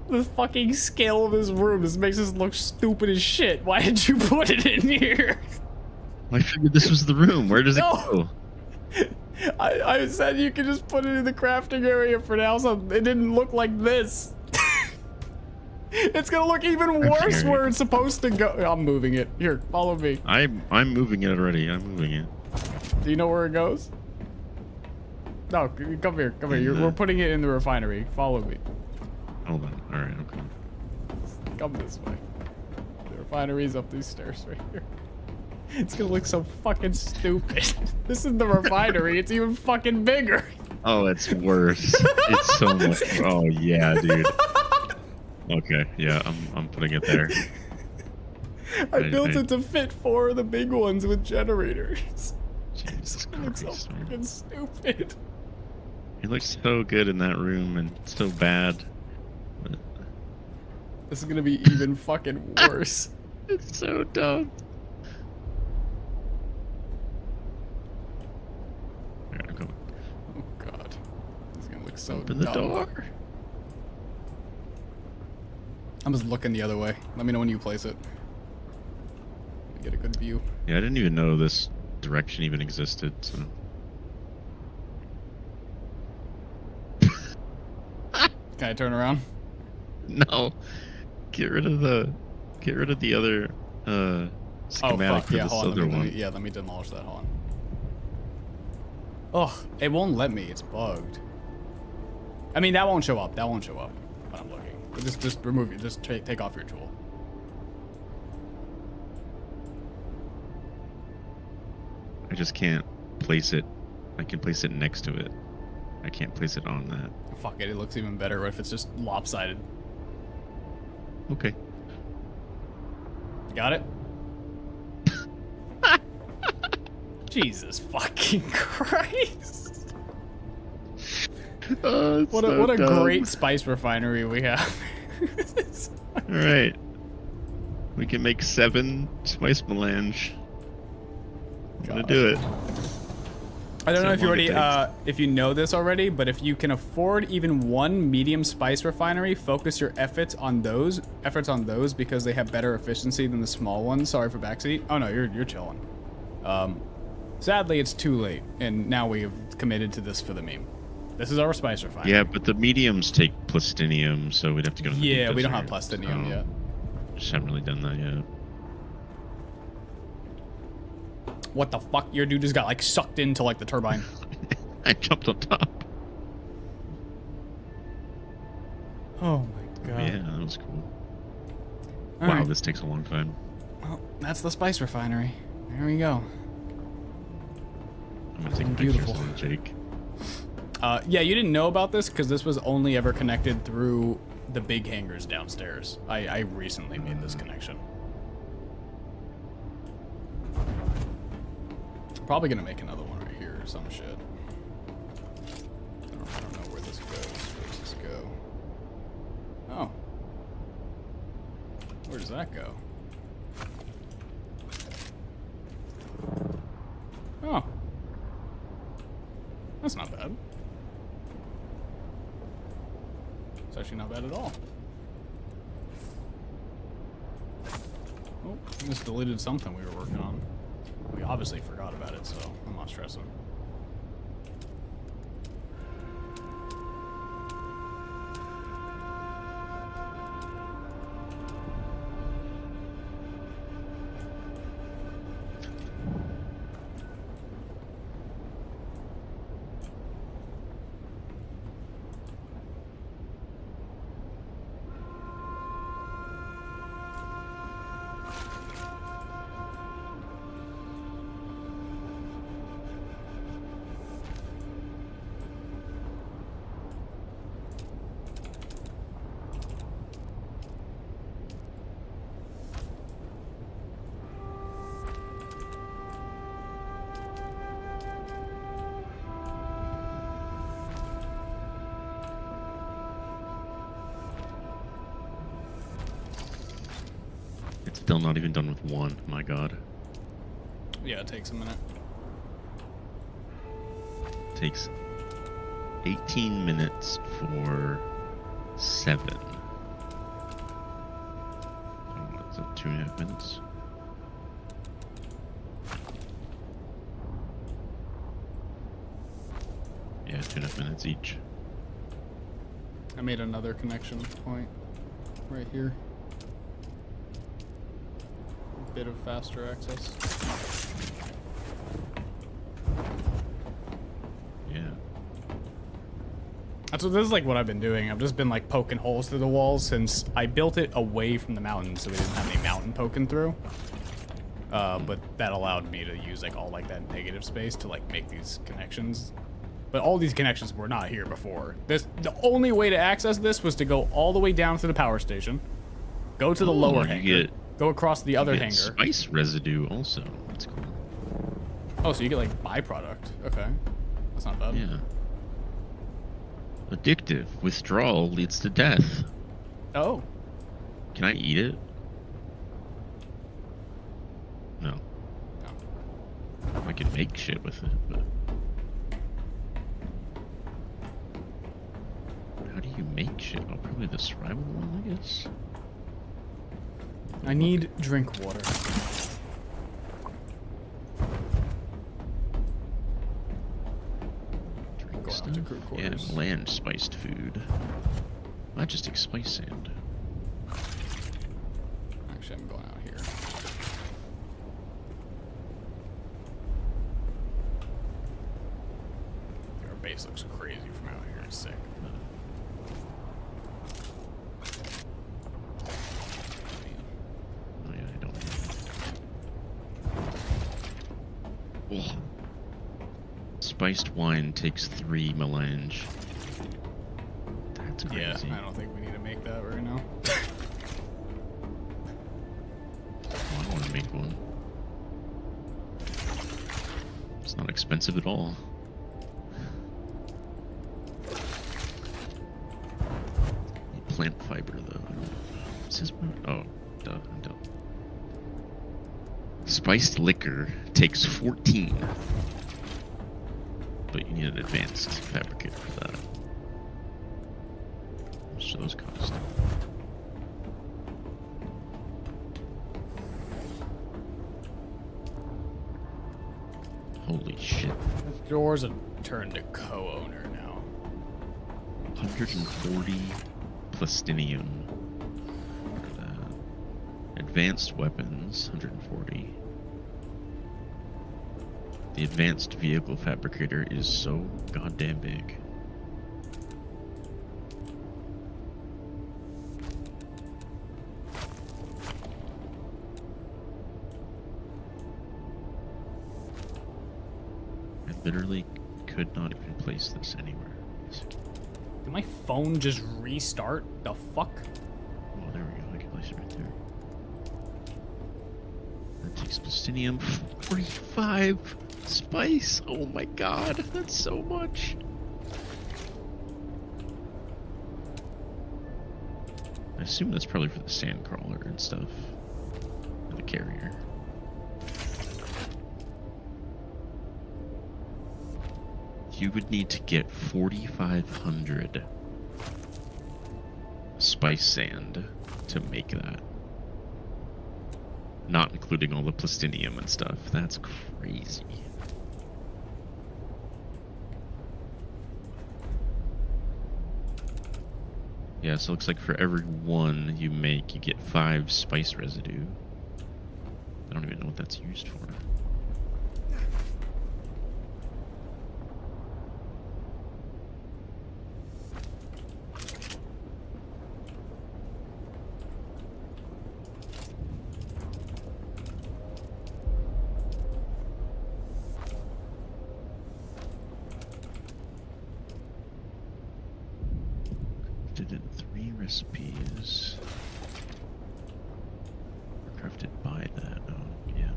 The fucking scale of this room just makes us look stupid as shit. Why did you put it in here? I figured this was the room. Where does it No. go? I said you could just put it in the crafting area for now, so it didn't look like this. It's gonna look even worse where it's supposed to go. I'm moving it. Here, follow me. I'm moving it already. I'm moving it. Do you know where it goes? No, come here. Come here. We're putting it in the refinery. Follow me. Hold on. All right. Okay. Come this way. The refinery's up these stairs right here. It's gonna look so fucking stupid. This is the refinery. It's even fucking bigger. Oh, it's worse. It's so much. Oh yeah, dude. Okay. Yeah, I'm putting it there. I built it to fit 4 of the big ones with generators. Jesus It looks so Christ, man. fucking stupid. It looks so good in that room and so bad. But This is gonna be even fucking worse. it's so dumb. Alright, I'm coming. Oh god. This is gonna look so Open the dumb. door. I'm just looking the other way. Let me know when you place it. Let me get a good view. Yeah, I didn't even know this direction even existed, so. Can I turn around? No. Get rid of the Get rid of the other schematic for Yeah, this hold on. other one. Let me demolish that. Hold on. Oh, it won't let me. It's bugged. I mean, that won't show up. That won't show up when I'm looking. But just remove it. Just take off your tool. I just can't place it. I can place it next to it. I can't place it on that. Fuck it. It looks even better if it's just lopsided. Okay. You got it? Jesus fucking Christ. Oh, what a great spice refinery we have. Alright. We can make 7 spice melange. I'm gonna do it. I don't know if you already, Takes. if you know this already, but if you can afford even one medium spice refinery, focus your efforts on those because they have better efficiency than the small ones. Sorry for backseat. Oh no, you're chilling. Sadly, it's too late, and now we have committed to this for the meme. This is our spice refinery. Yeah, but the mediums take plastinium, so we'd have to go to the Yeah, deep we don't have desert. plastinium yet. Just haven't really done that yet. What the fuck? Your dude just got like sucked into like the turbine. I jumped on top. Oh my god. Yeah, that was cool. All Wow, right. this takes a long time. Well, that's the spice refinery. There we go. I'm gonna take Beautiful. pictures of Jake. Yeah, you didn't know about this because this was only ever connected through the big hangars downstairs. I recently made this connection. Probably gonna make another one right here or some shit. I don't know where this goes. Where does this go? Oh. Where does that go? Oh. That's not bad. It's actually not bad at all. Oh, I just deleted something we were working on. We obviously forgot about it, so I'm not stressing. It's still not even done with 1. My god. Yeah, it takes a minute. Takes 18 minutes for 7. What's that, 2.5 minutes? Yeah, 2.5 minutes each. I made another connection point right here. A bit of faster access. Yeah. That's what, this is like what I've been doing. I've just been like poking holes through the walls since I built it away from the mountain, so we didn't have any mountain poking through. But that allowed me to use like all like that negative space to like make these connections. But all these connections were not here before. The only way to access this was to go all the way down to the power station, go to the lower hangar, go across the other hangar. Spice residue also. That's cool. Oh, so you get like byproduct. Okay, that's not bad. Yeah. Addictive. Withdrawal leads to death. Oh. Can I eat it? No. No. I can make shit with it, but... How do you make shit? Oh, probably the survival one, I guess. I need drink water. Drink Go out stuff? to crew Yeah, quarters. land spiced food. Not just spice sand. Alright, Actually, I'm going out here. Our base looks crazy from out here. It's sick. Oh yeah, I don't. Oh. Spiced wine takes 3 melange. That's crazy. Yeah, I don't think we need to make that right now. Oh, I want to make one. It's not expensive at all. Plant fiber, though. What's this one? Oh, duh, I'm dumb. Spiced liquor takes 14. But you need an advanced fabricator for that. How much do those cost? Holy shit. Doors are turned to co-owner now. 140 plastinium. Advanced weapons, 140. The advanced vehicle fabricator is so goddamn big. I literally could not even place this anywhere. Did my phone just restart? The fuck? Oh, there we go. I can place it right there. That takes plastinium. 45 spice. Oh my god, that's so much. I assume that's probably for the sand crawler and stuff. For the carrier. You would need to get 4,500 spice sand to make that. Not including all the plastinium and stuff. That's crazy. Yeah, so it looks like for every one you make, you get 5 spice residue. I don't even know what that's used for. Did it in 3 recipes. Crafted by that. Oh, yeah.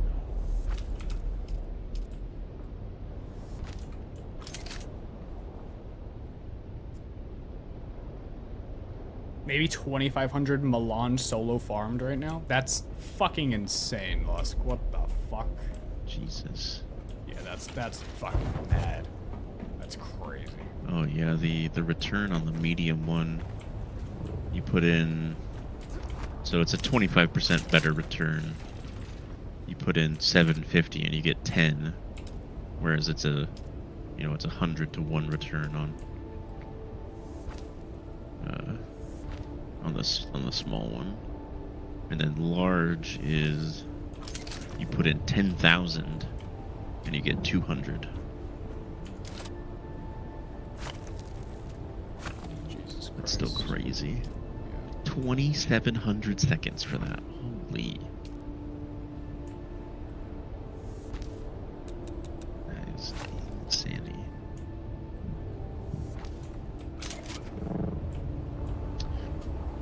Maybe 2,500 melange solo farmed right now? That's fucking insane, Lusk. What the fuck? Jesus. Yeah, that's fucking mad. That's crazy. Oh yeah, the return on the medium one, you put in, so it's a 25% better return. You put in 750 and you get 10, whereas it's a, you know, it's 100 to 1 return on the small one, and then large is you put in 10,000 and you get 200. That's still crazy. 2,700 seconds for that. Holy. That is insanity.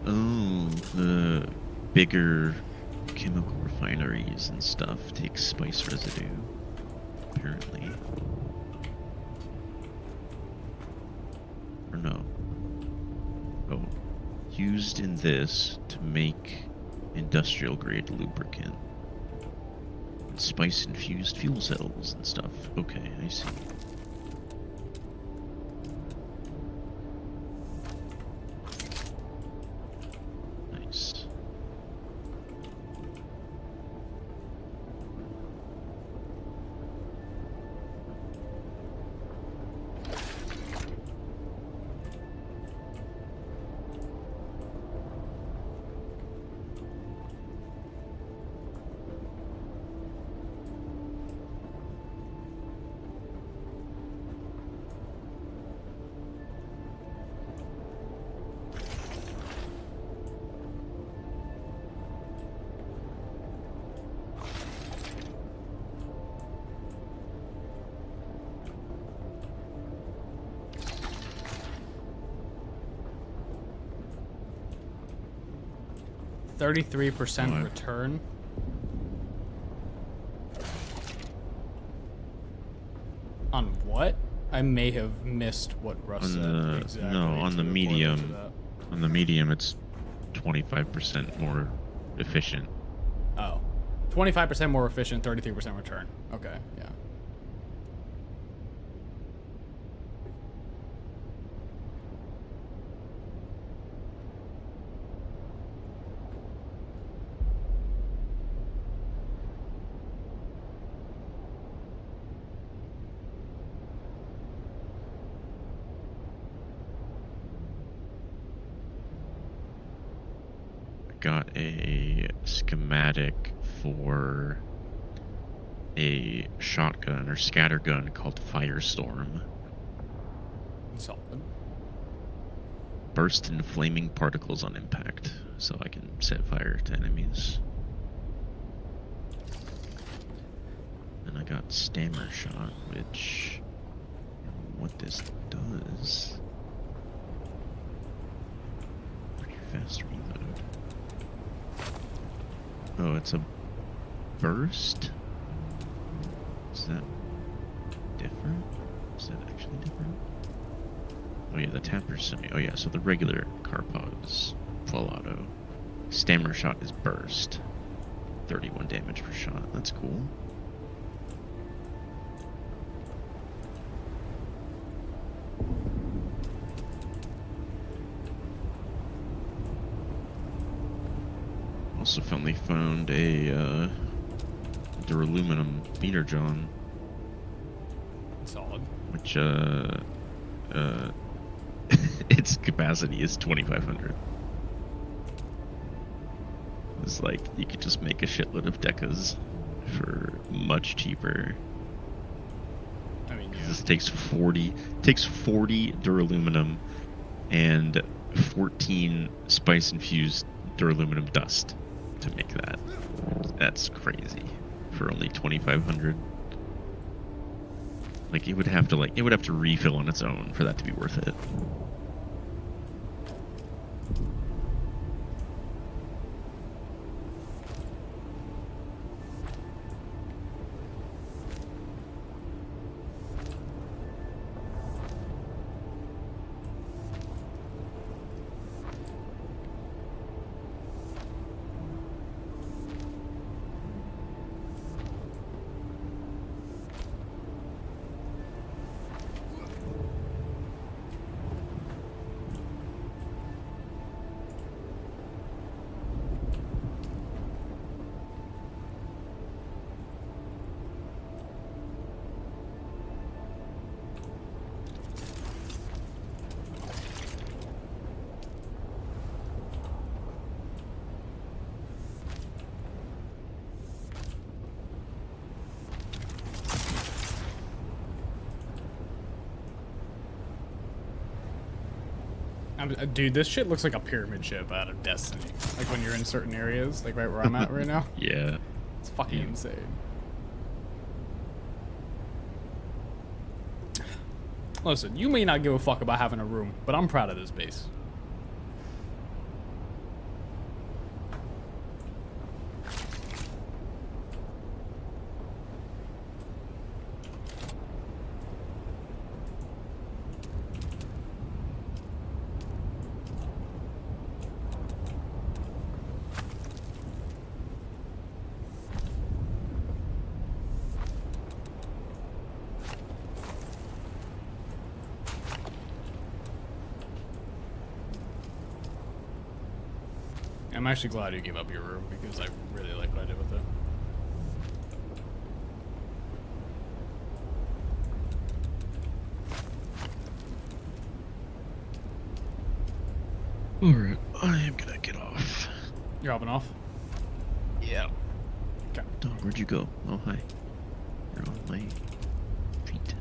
Oh, the bigger chemical refineries and stuff take spice residue, apparently. Or no. Oh, used in this to make industrial grade lubricant. And spice infused fuel cells and stuff. Okay, I see. Nice. 33% return. On what? I may have missed what Russ said exactly. No, on the medium. On the medium, it's 25% more efficient. Oh. 25% more efficient, 33% return. Okay, yeah. Got a schematic for a shotgun or scattergun called Firestorm. Solid. Burst into flaming particles on impact, so I can set fire to enemies. And I got Stammer Shot, which what this does. Pretty fast reload. Oh, it's a burst? Is that different? Is that actually different? Oh yeah, the tapper's semi. Oh yeah, so the regular Karpov is full auto. Stammer Shot is burst. 31 damage per shot. That's cool. Also finally found a duraluminum meter John. Solid. Which its capacity is 2,500. It's like you could just make a shitload of decas for much cheaper. I mean, yeah. This takes 40 duraluminum and 14 spice infused duraluminum dust to make that. That's crazy for only 2,500. Like it would have to refill on its own for that to be worth it. Dude, this shit looks like a pyramid ship out of Destiny. Like when you're in certain areas, like right where I'm at right now. Yeah. It's fucking insane. Listen, you may not give a fuck about having a room, but I'm proud of this base. I'm actually glad you gave up your room because I really like what I did with it. Alright, I am gonna get off. You're hopping off? Yeah. Okay. Dog, where'd you go? Oh, hi. You're on my feet.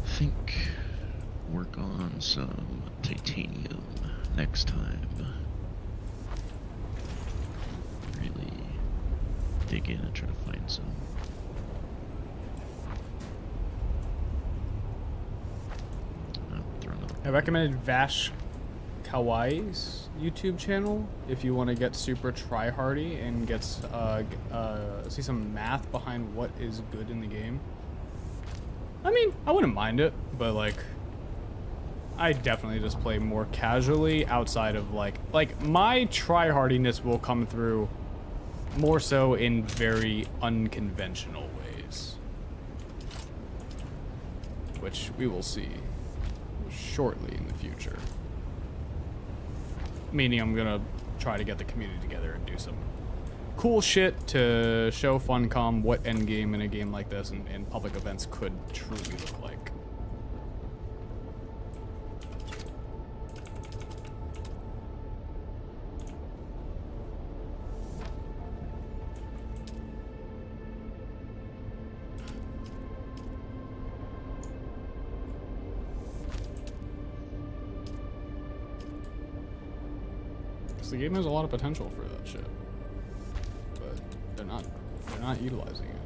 Think work on some titanium next time. Really dig in and try to find some. I recommended Vash Kawaii's YouTube channel if you want to get super try-hardy and get see some math behind what is good in the game. I mean, I wouldn't mind it, but like, I definitely just play more casually outside of like my try-hardiness will come through more so in very unconventional ways, which we will see shortly in the future. Meaning I'm gonna try to get the community together and do some cool shit to show Funcom what endgame in a game like this and public events could truly look like. The game has a lot of potential for that shit, but they're not utilizing it.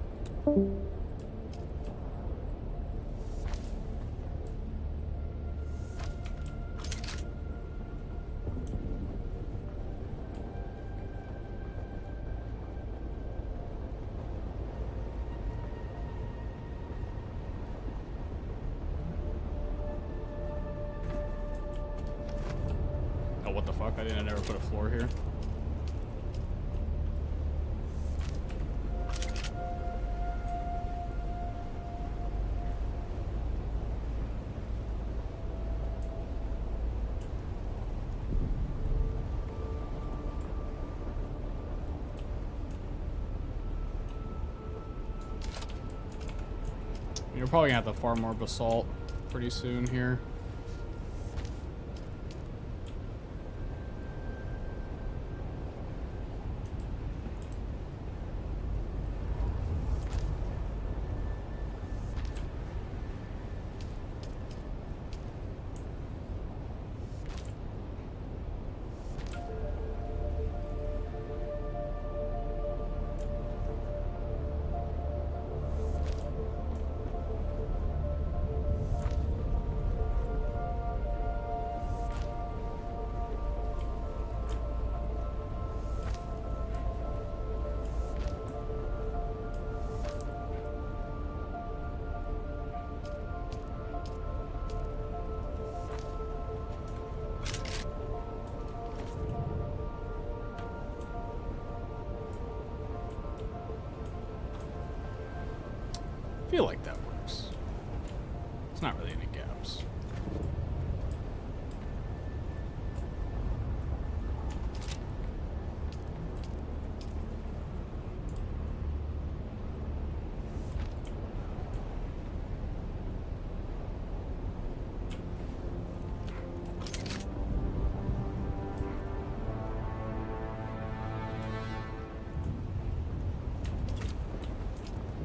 Oh, what the fuck? I didn't ever put a floor here. You're probably gonna have to farm more basalt pretty soon here. I feel like that works. It's not really any gaps.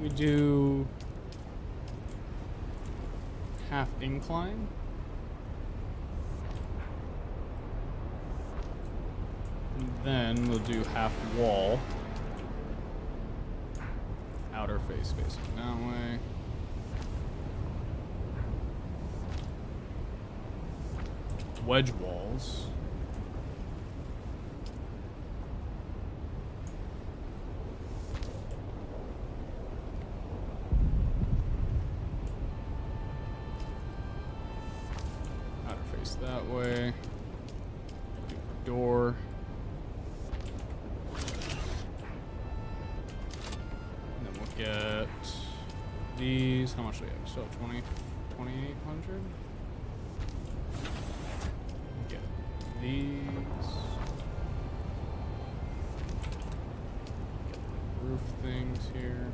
We do half incline. And then we'll do half wall. Outer face facing that way. Wedge walls. That way. Do a door. And then we'll get these. How much do we have? So 2,800? Get these. Get the roof things here.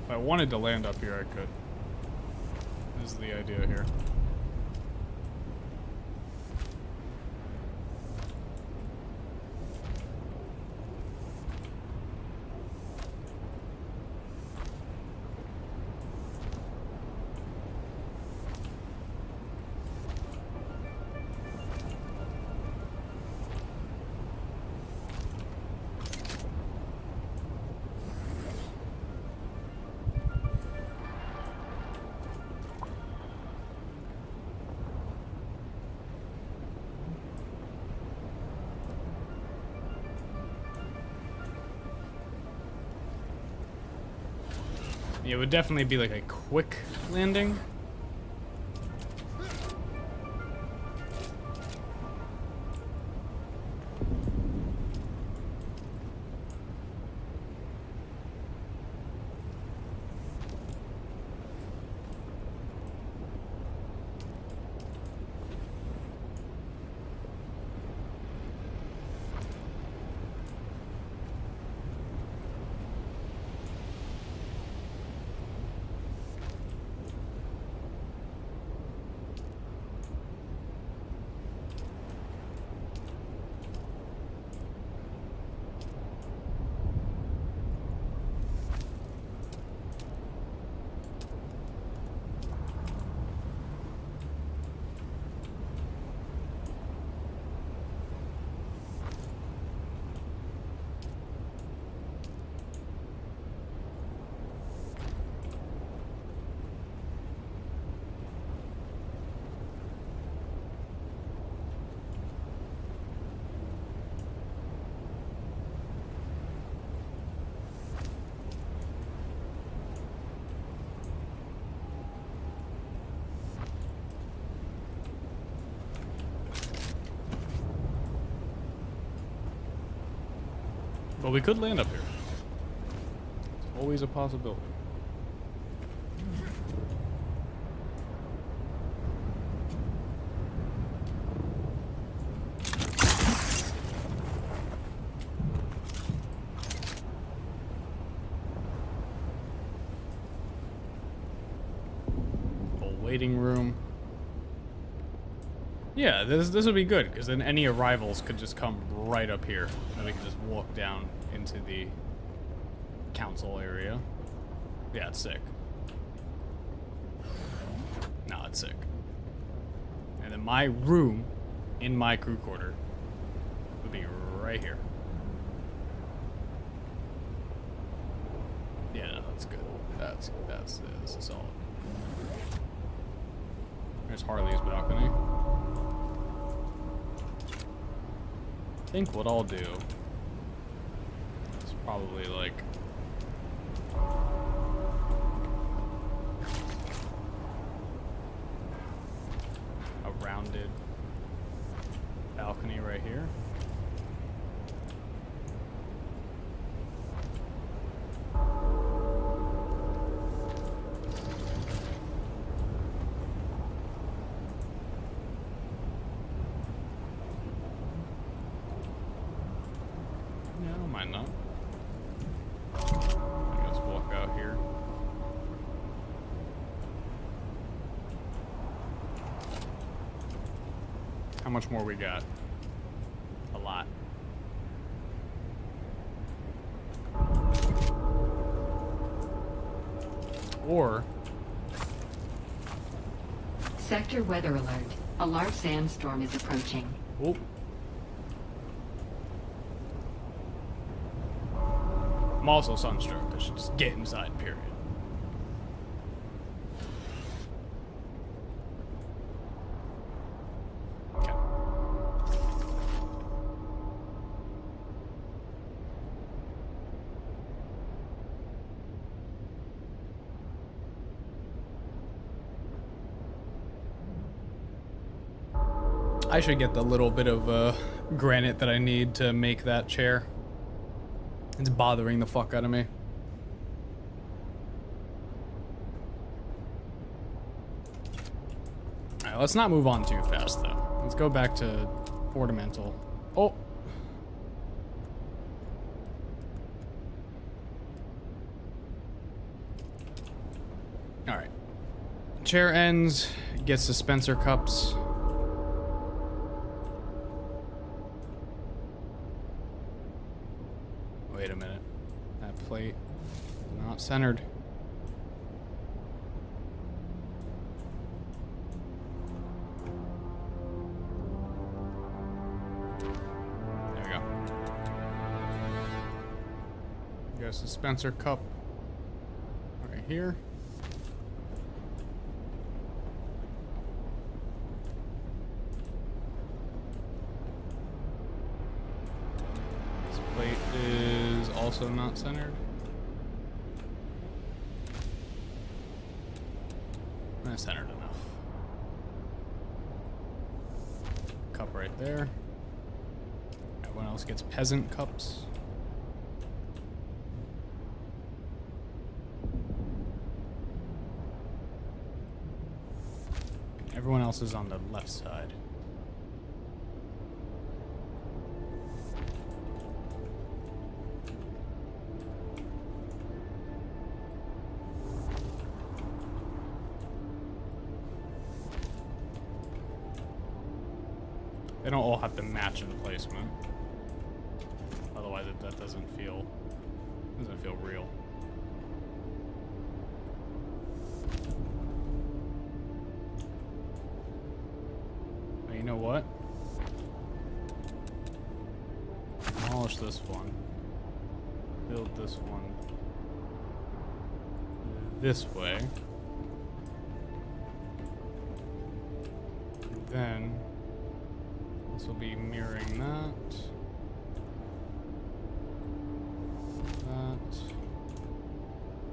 If I wanted to land up here, I could. This is the idea here. Yeah, it would definitely be like a quick landing. But we could land up here. It's always a possibility. Whole waiting room. Yeah, this would be good, because then any arrivals could just come right up here. And we could just walk down into the council area. Yeah, it's sick. No, it's sick. And then my room in my crew quarter would be right here. Yeah, no, that's good. This is solid. There's Harley's balcony. I think what I'll do is probably like a rounded balcony right here. Yeah, I don't mind that. I guess walk out here. How much more we got? A lot. Or Sector weather alert. A large sandstorm is approaching. oh, I'm also sunstroke. I should just get inside, period. Okay. I should get the little bit of granite that I need to make that chair. It's bothering the fuck out of me. Alright, let's not move on too fast though. Let's go back to ornamental. Oh! Alright. Chair ends, gets dispenser cups. Wait a minute. That plate is not centered. There we go. We got a dispenser cup right here. This plate is also not centered. cup right there. Everyone else gets peasant cups. Everyone else is on the left side. They don't all have to match in placement. Otherwise, that doesn't feel real. But you know what? Demolish this one. Build this one this way. Then this will be mirroring that. That.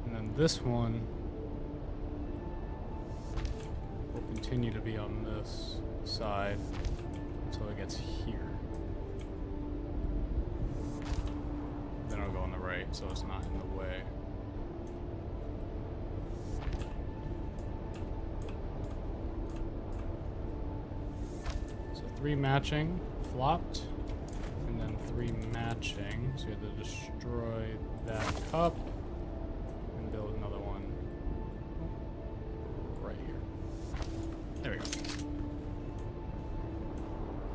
And then this one will continue to be on this side until it gets here. Then it'll go on the right, so it's not in the way. So 3 matching, flopped, and then 3 matching. So we have to destroy that cup and build another one right here. There we go.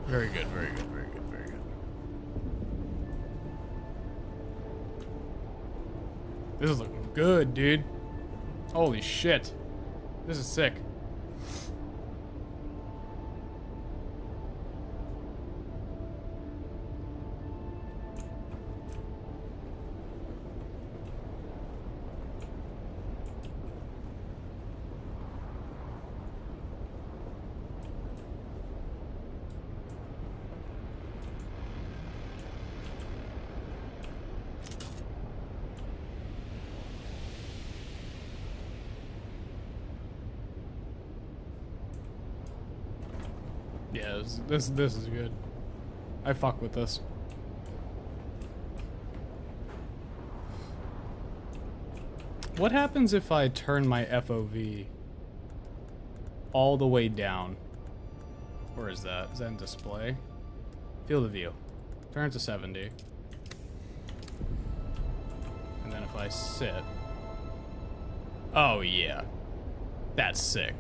Very good, very good, very good, very good. This is looking good, dude. Holy shit. This is sick. Yeah, this is good. I fuck with this. What happens if I turn my FOV all the way down? Where is that? Is that in display? Field of view. Turn it to 70. And then if I sit. Oh yeah. That's sick.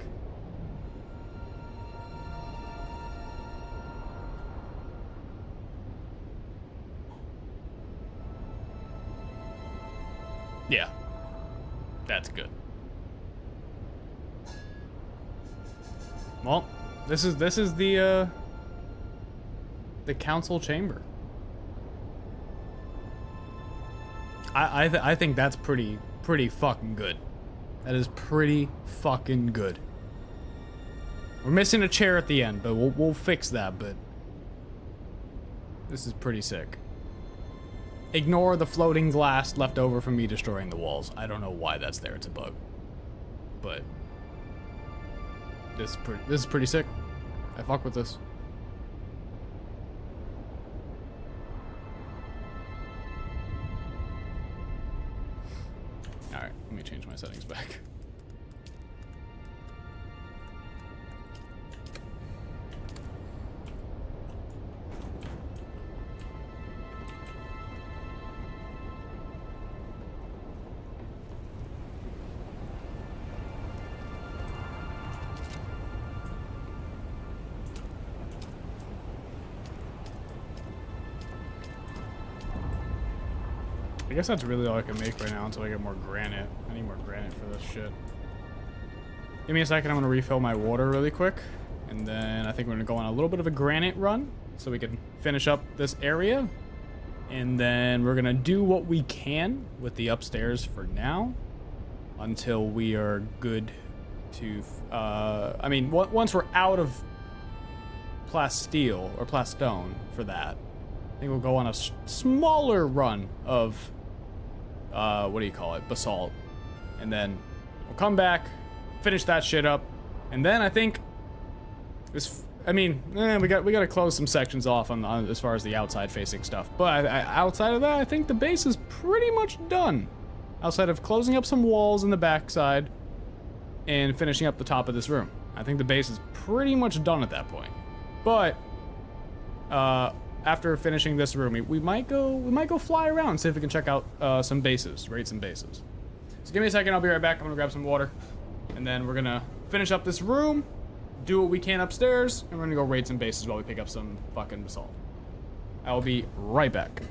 Yeah, that's good. Well, this is the council chamber. I think that's pretty fucking good. That is pretty fucking good. We're missing a chair at the end, but we'll fix that. But this is pretty sick. Ignore the floating glass left over from me destroying the walls. I don't know why that's there. It's a bug. But this is pretty sick. I fuck with this. Alright, let me change my settings back. I guess that's really all I can make right now until I get more granite. I need more granite for this shit. Give me a second, I'm gonna refill my water really quick. And then I think we're gonna go on a little bit of a granite run so we can finish up this area. And then we're gonna do what we can with the upstairs for now until we are good to, I mean, once we're out of plasteel or plastone for that, I think we'll go on a smaller run of, what do you call it, basalt. And then we'll come back, finish that shit up, and then I think I mean, we got to close some sections off on as far as the outside facing stuff. But outside of that, I think the base is pretty much done. Outside of closing up some walls in the backside and finishing up the top of this room. I think the base is pretty much done at that point. But after finishing this room, we might go fly around and see if we can check out some bases, raid some bases. So give me a second, I'll be right back. I'm gonna grab some water, and then we're gonna finish up this room, do what we can upstairs, and we're gonna go raid some bases while we pick up some fucking basalt. I will be right back.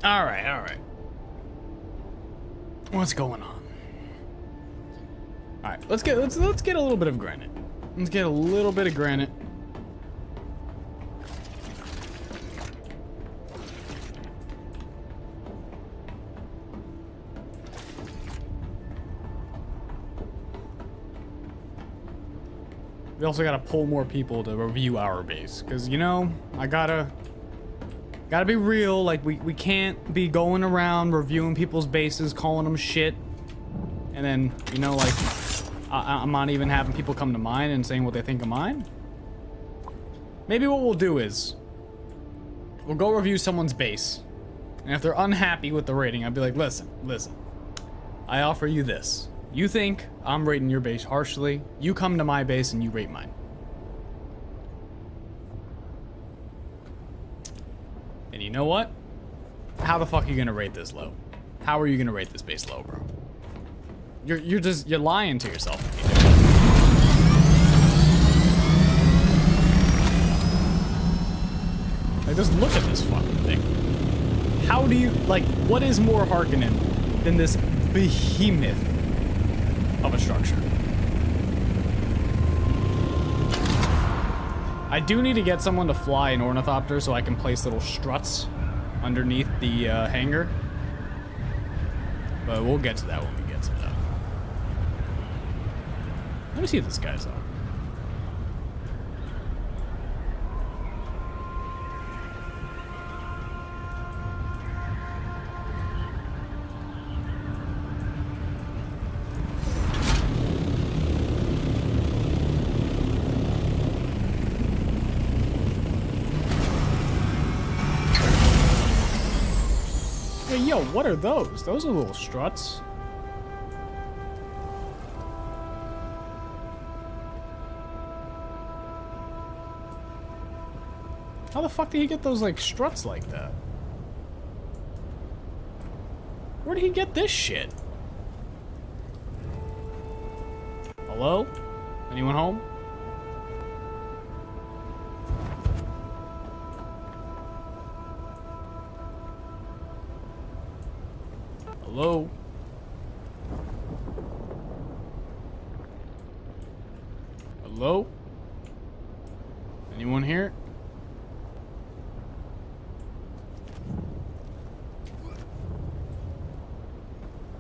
All right. What's going on? All right, let's get a little bit of granite. Let's get a little bit of granite. We also gotta pull more people to review our base, because you know, I gotta be real. Like we can't be going around reviewing people's bases, calling them shit, and then you know, like I'm not even having people come to mine and saying what they think of mine. Maybe what we'll do is we'll go review someone's base, and if they're unhappy with the rating, I'd be like, listen, I offer you this. You think I'm rating your base harshly, you come to my base and you rate mine. And you know what? How the fuck are you gonna rate this low? How are you gonna rate this base low, bro? You're lying to yourself if you do. Like, just look at this fucking thing. How do you, like, what is more Harkonnen than this behemoth of a structure? I do need to get someone to fly an ornithopter so I can place little struts underneath the hangar. But we'll get to that when we get to that. Let me see if this guy's on. Hey, yo, what are those? Those are little struts. How the fuck did he get those, like, struts like that? Where did he get this shit? Hello? Anyone home? Hello? Hello? Anyone here?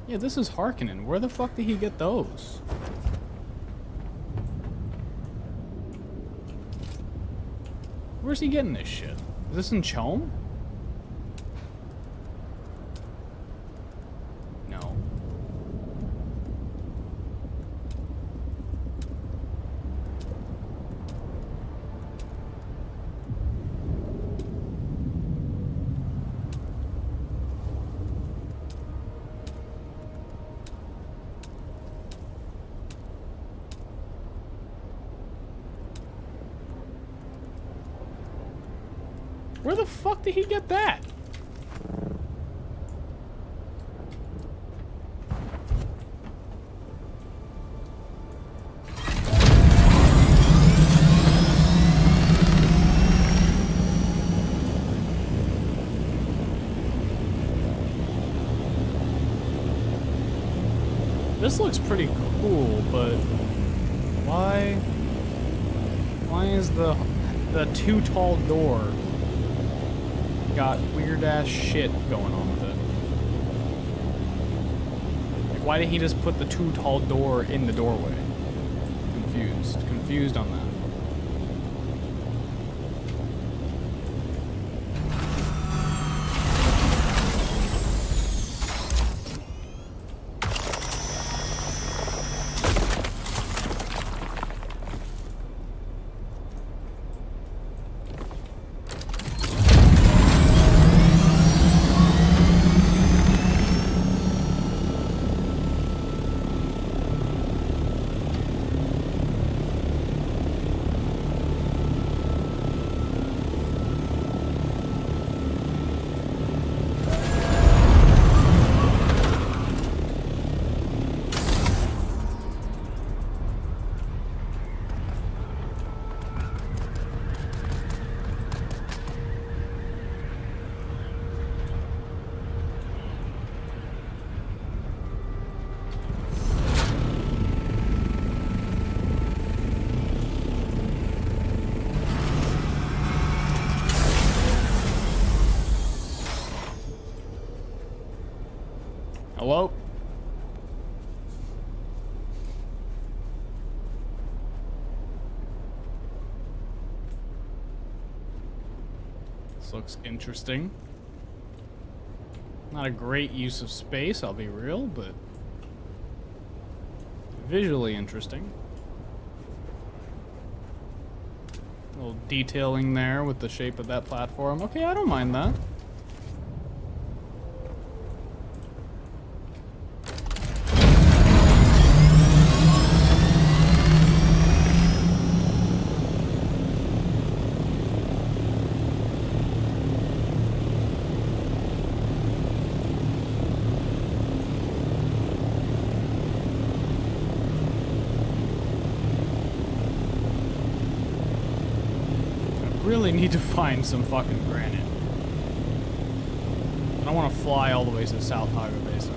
Yeah, this is Harkonnen. Where the fuck did he get those? Where's he getting this shit? Is this in Chome? No. Where the fuck did he get that? This looks pretty cool, but why is the too tall door got weird ass shit going on with it? Like, why did he just put the too tall door in the doorway? Confused on that. Hello? This looks interesting. Not a great use of space, I'll be real, but visually interesting. A little detailing there with the shape of that platform. Okay, I don't mind that. Really need to find some fucking granite. I don't want to fly all the way to the South Haga Basin.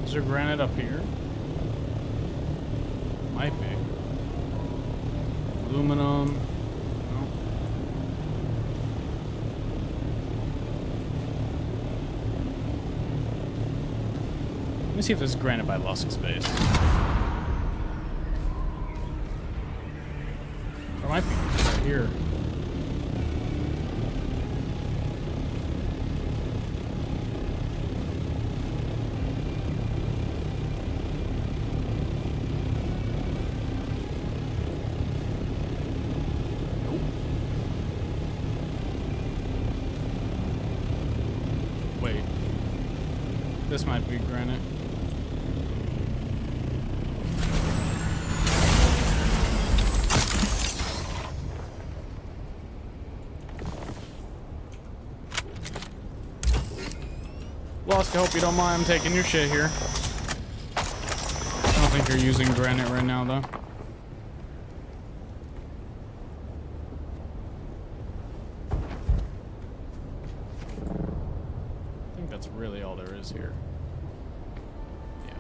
Is there granite up here? Might be. Aluminum. No. Let me see if this is granted by Lusk space. Or might be right here. Wait. This might be granite. Lost, I hope you don't mind I'm taking your shit here. I don't think you're using granite right now, though. I think that's really all there is here. Yeah.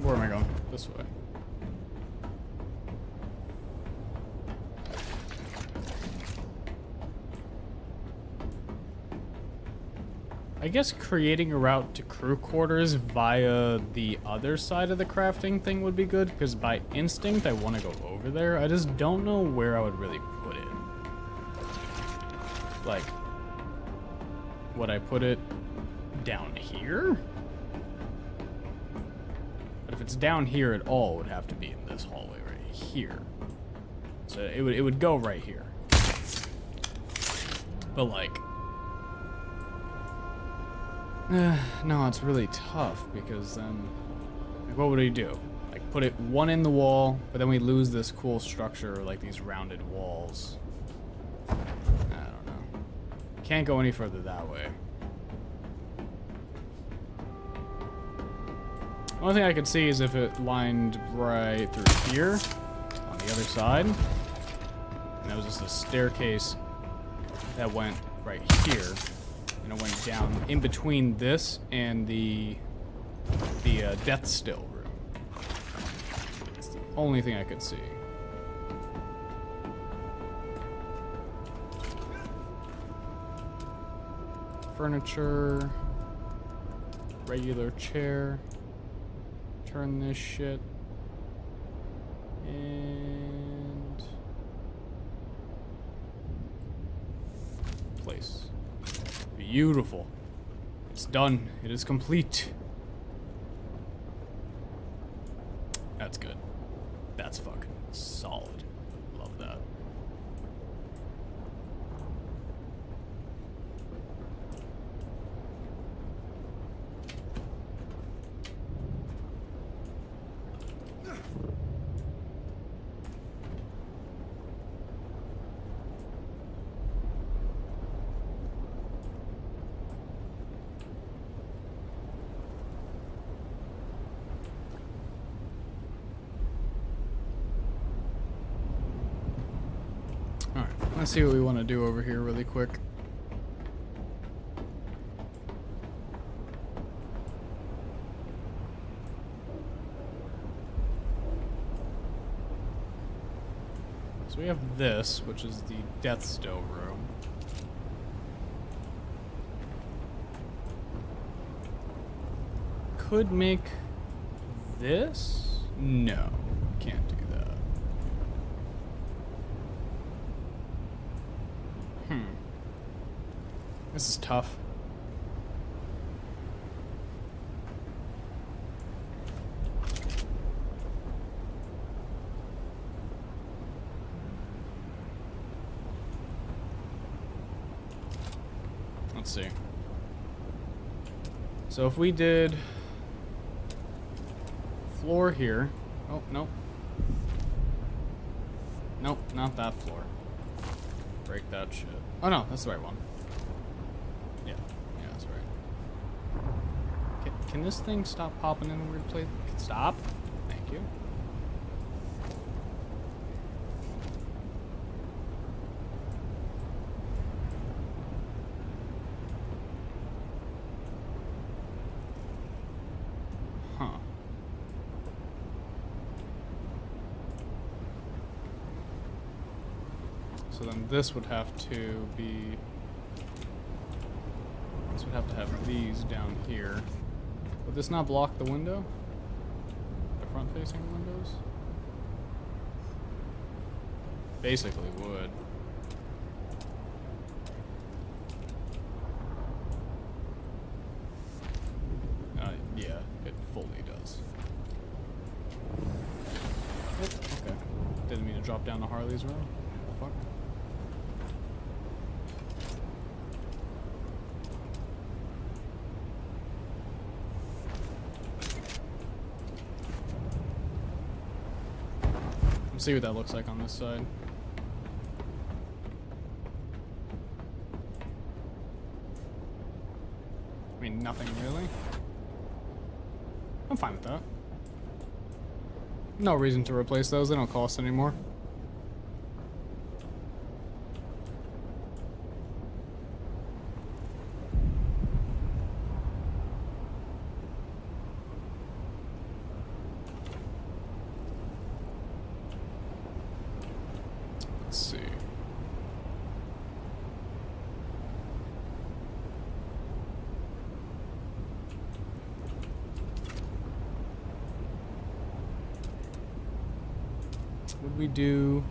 Where am I going? This way. I guess creating a route to crew quarters via the other side of the crafting thing would be good, because by instinct I want to go over there. I just don't know where I would really put it. Like, would I put it down here? But if it's down here at all, it would have to be in this hallway right here. So it would go right here. But like, no, it's really tough because then, like, what would we do? Like, put it one in the wall, but then we lose this cool structure, like these rounded walls. I don't know. Can't go any further that way. The only thing I could see is if it lined right through here, on the other side. And that was just a staircase that went right here. And it went down in between this and the death still room. That's the only thing I could see. Furniture. Regular chair. Turn this shit. And place. Beautiful. It's done. It is complete. That's good. That's fucking solid. Love that. Let's see what we want to do over here really quick. So we have this, which is the death stove room. Could make this? No, can't do that. This is tough. let's see. So if we did floor here. Oh, nope. Nope, not that floor. Break that shit. Oh no, that's the right one. Yeah, that's right. Can this thing stop popping in a weird place? Stop? Thank you. Huh. So then this would have to be... This would have to have these down here. Would this not block the window? The front-facing windows? Basically would. Yeah, it fully does. Oh, okay. Didn't mean to drop down the Harley's road. Fuck. Let's see what that looks like on this side. I mean, nothing really. I'm fine with that. No reason to replace those, they don't cost anymore. Let's see. Would we do...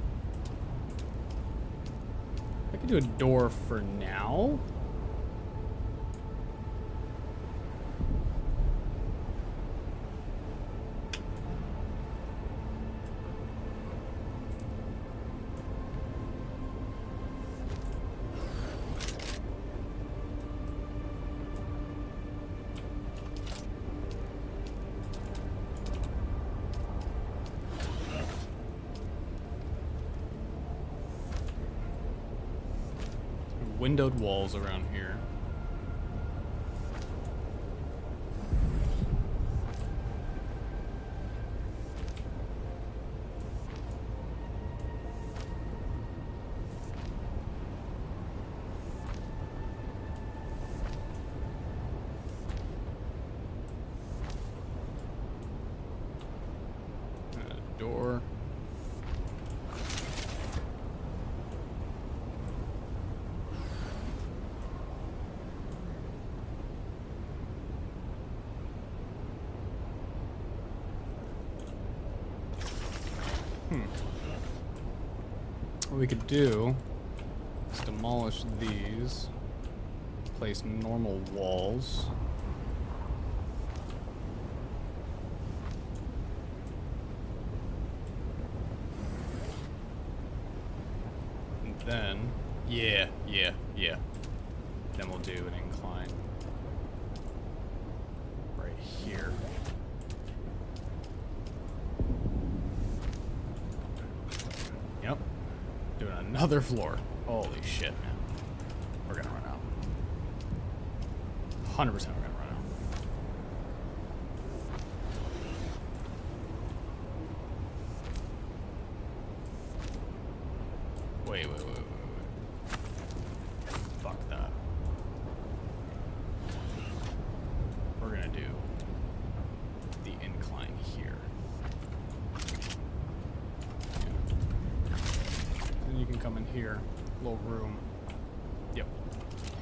I could do a door for now. Windowed walls around here. A door. What we could do is demolish these, place normal walls. And then, yeah. Then we'll do an incline right here. Yep. Doing another floor. Holy shit, man. We're gonna run out. 100% we're gonna run out. Wait. Fuck that. We're gonna do the incline here. Then you can come in here, little room. Yep.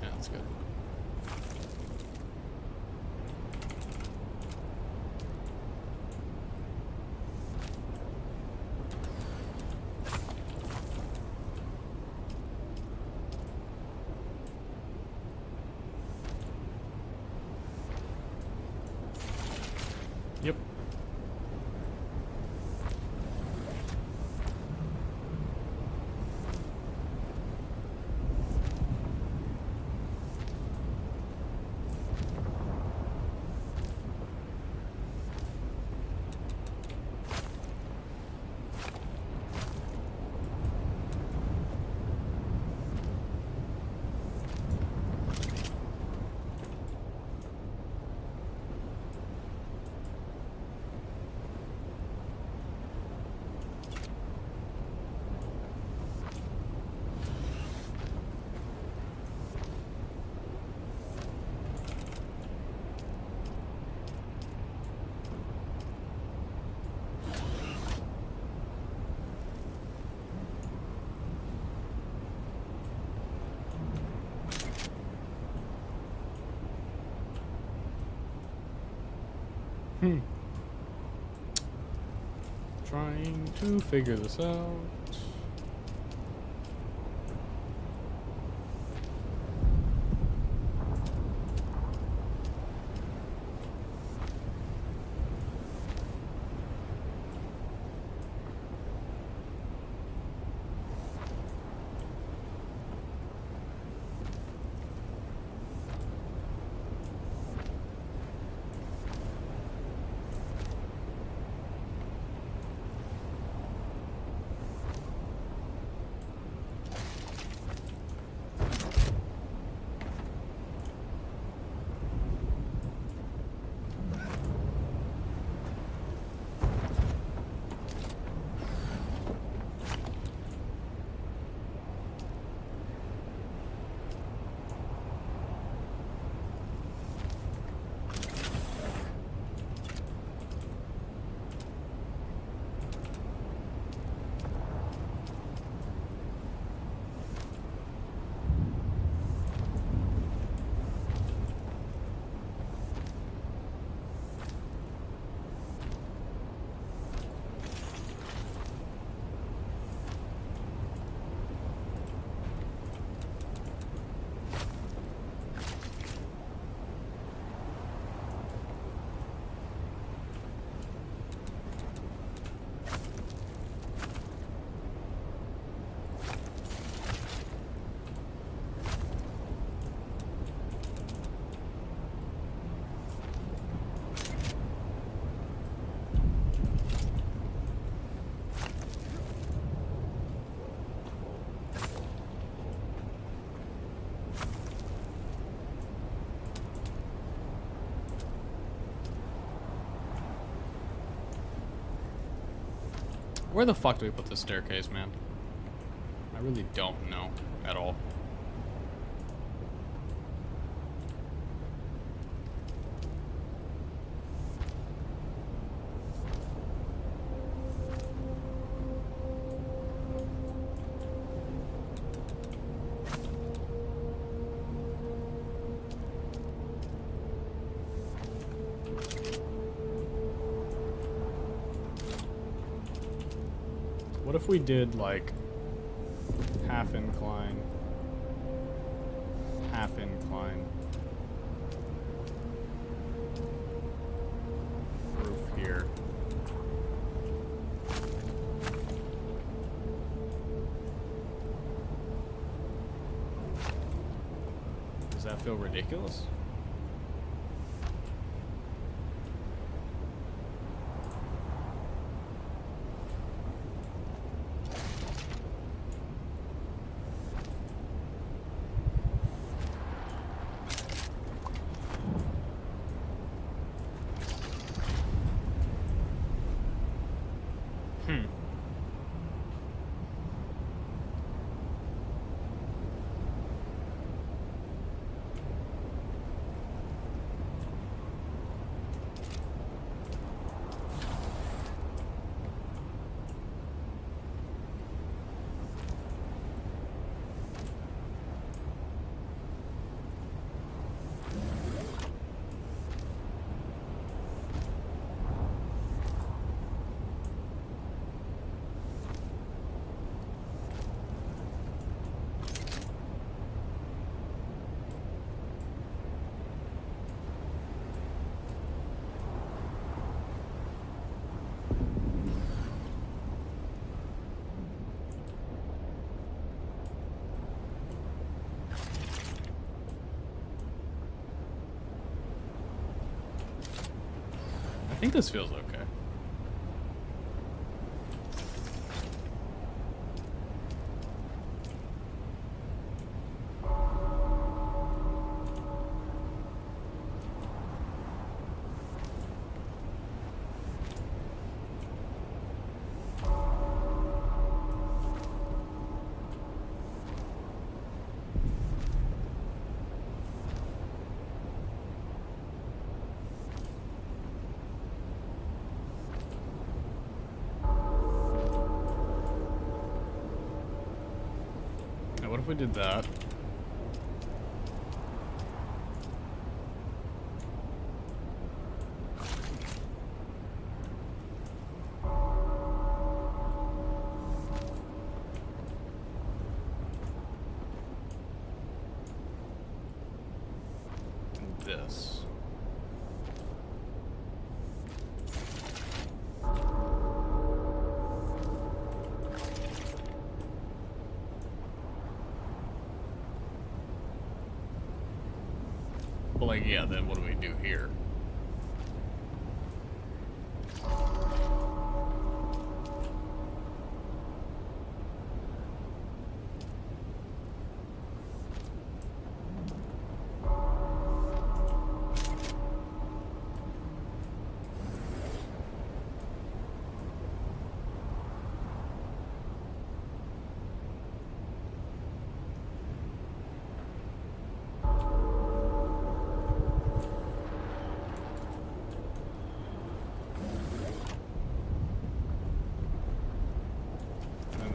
Yeah, that's good. Yep. Trying to figure this out. Where the fuck do we put this staircase, man? I really don't know at all. What if we did like half incline, roof here? Does that feel ridiculous? I think this feels okay. What if we did that? But like, yeah, then what do we do here?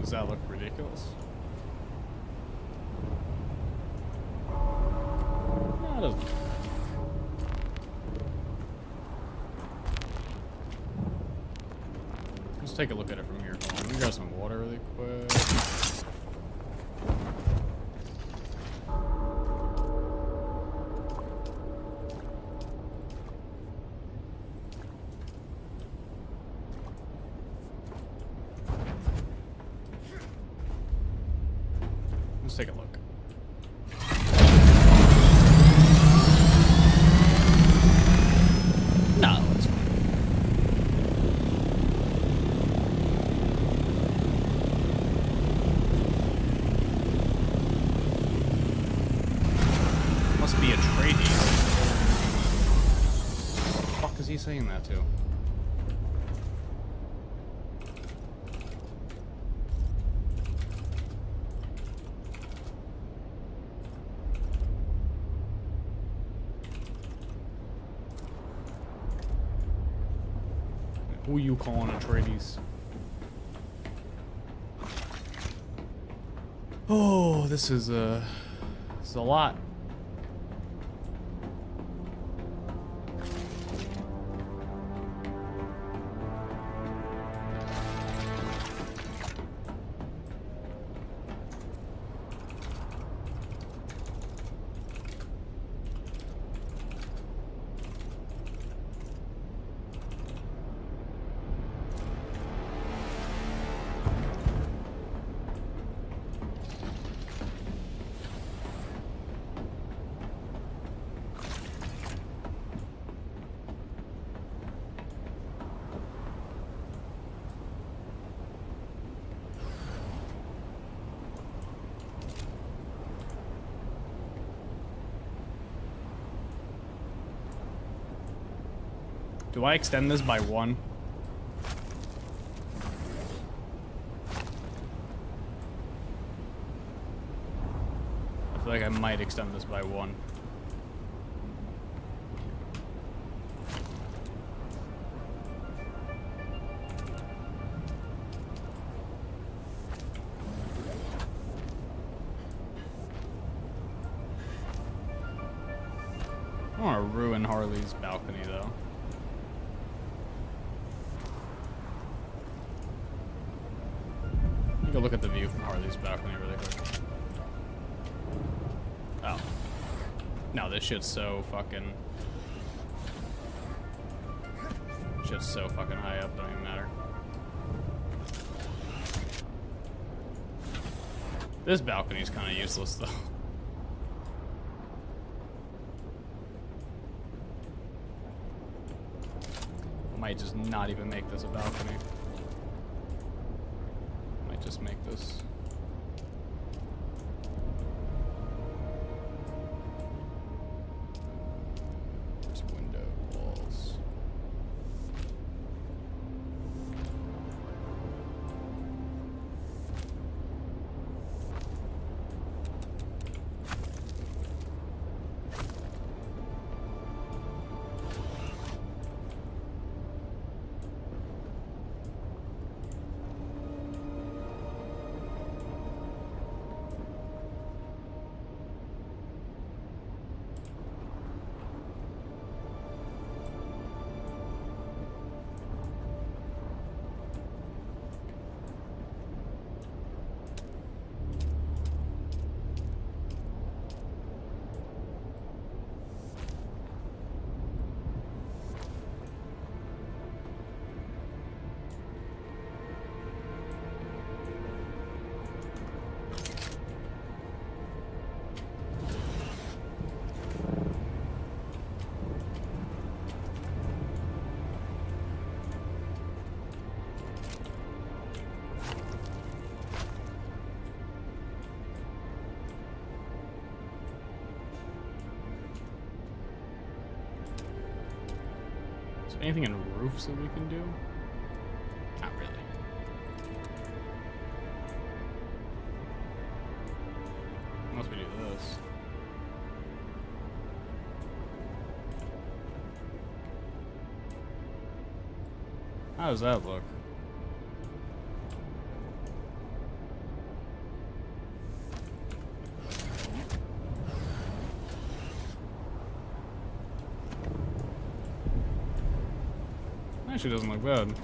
Does that look ridiculous? No, it doesn't. Let's take a look at it from here. Hold on, let me grab some water really quick. Let's take a look. No, it's fine. Must be a tradie. What the fuck is he saying that to? Who you calling Atreides? Oh, this is a lot. Do I extend this by one? I feel like I might extend this by one. I don't want to ruin Harley's balcony though. Go look at the view from Harley's balcony really quick. Oh. No, this shit's so fucking... Shit's so fucking high up, don't even matter. This balcony's kind of useless though. I might just not even make this a balcony. Just make this. There's window walls. there anything in roofs that we can do? Not really. Unless we do this. How does that look? Actually doesn't look bad.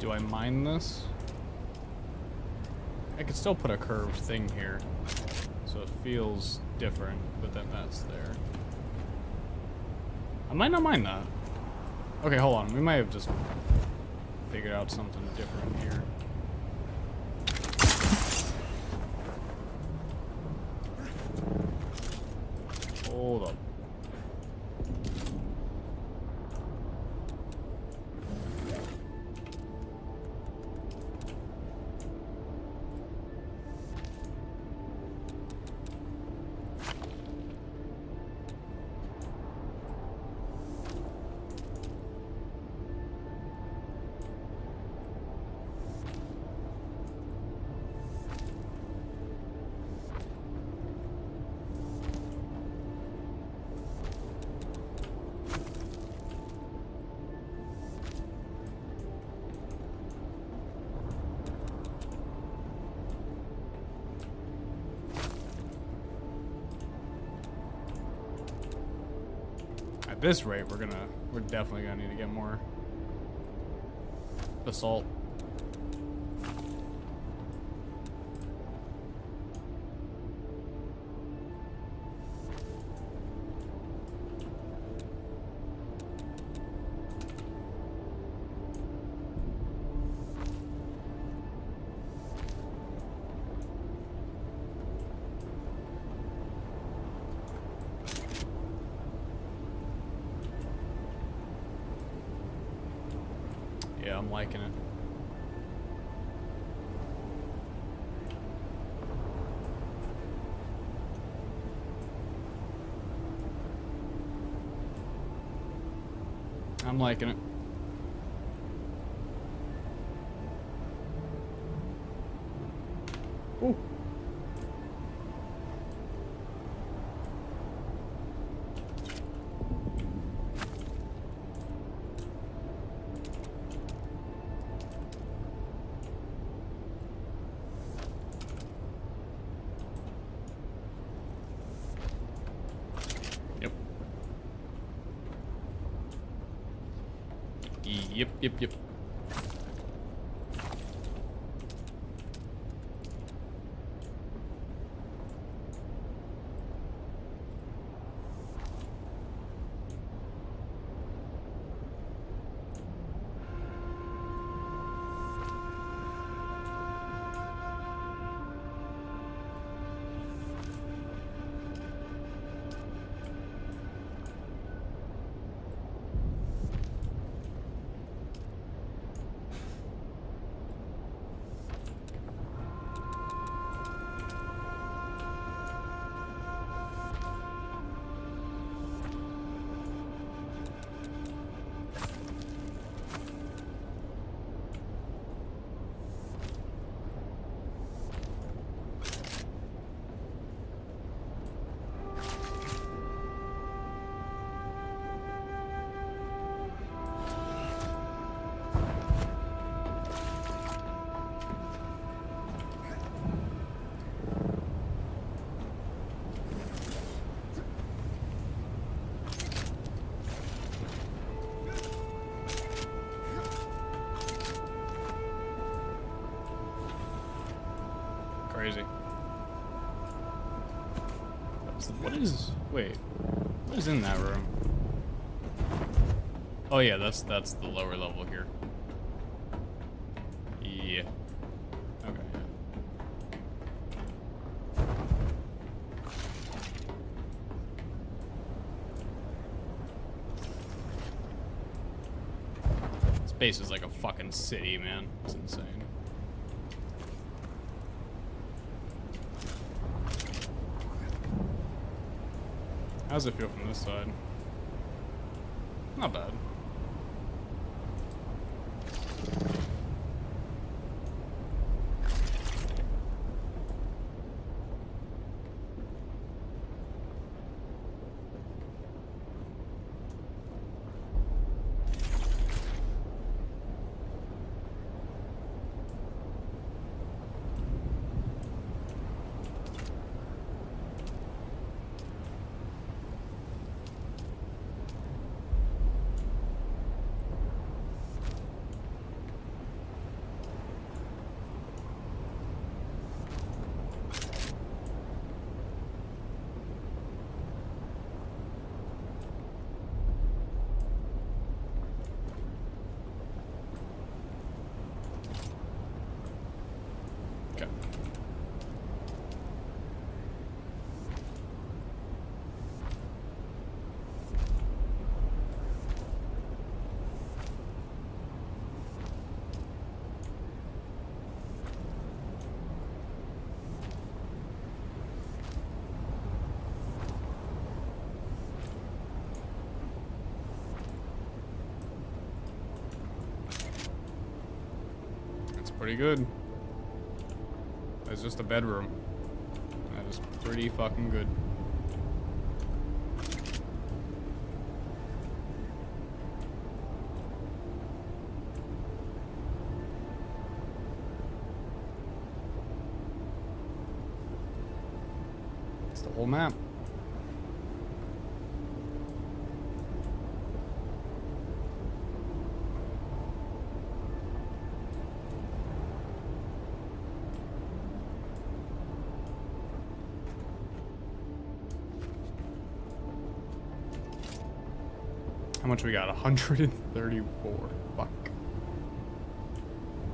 Do I mine this? I could still put a curved thing here, so it feels different, but then that's there. I might not mind that. Okay, hold on. We might have just figured out something different here. Hold up. At this rate, we're definitely gonna need to get more basalt. Yeah, I'm liking it. I'm liking it. Ooh. Yep. Crazy. That's the What is... Wait. What is in that room? Oh yeah, that's the lower level here. Yeah. Okay. This base is like a fucking city, man. It's insane. How's it feel from this side? Not bad. Okay. That's pretty good. That's just a bedroom. That is pretty fucking good. It's the whole map. How much we got? 134. Fuck.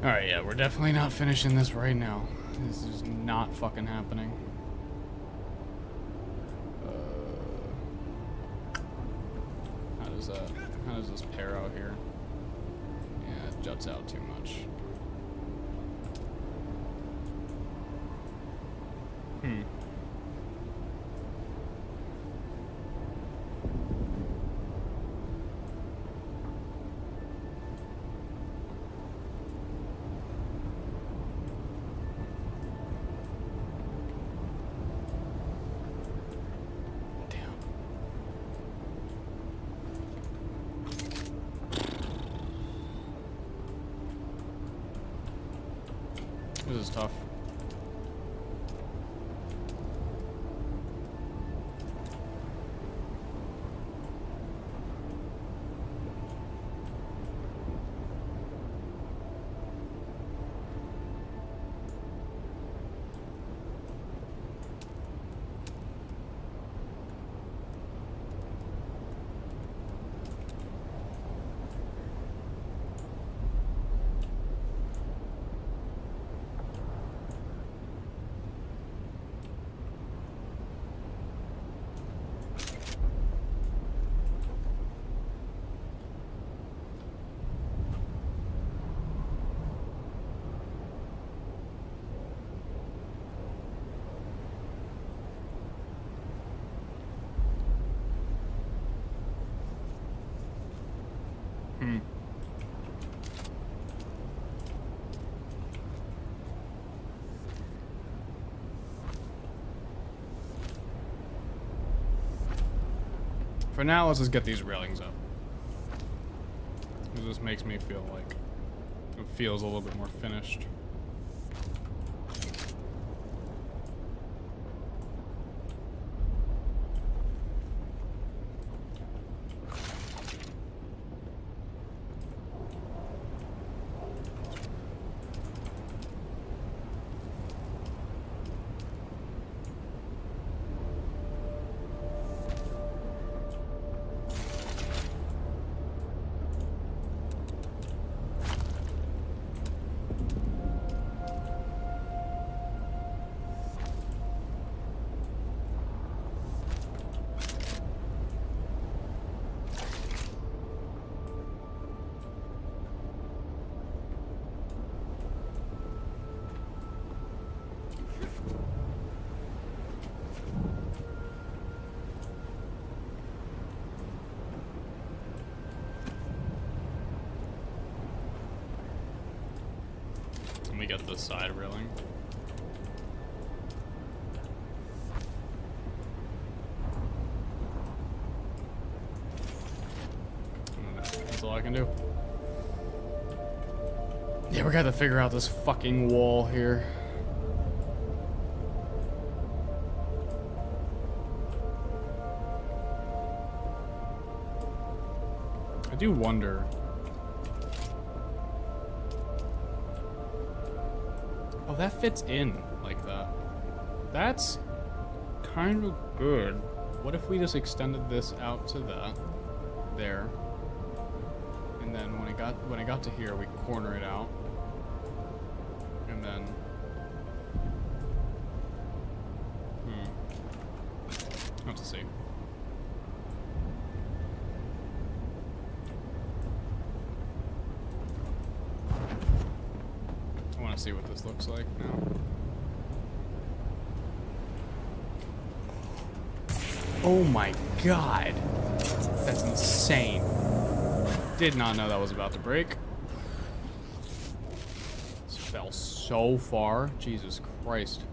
Alright, yeah, we're definitely not finishing this right now. This is not fucking happening. How does this pair out here? Yeah, it juts out too much. This is tough. For now, let's just get these railings up. This just makes me feel like it feels a little bit more finished. me get this side railing. That's all I can do. Yeah, we gotta figure out this fucking wall here. I do wonder. Oh, that fits in like that. That's kind of good. What if we just extended this out to there, and then when it got to here, we corner it out, and then I'll have to see. I want to see what this looks like now. Oh my god. That's insane. Did not know that was about to break. This fell so far. Jesus Christ.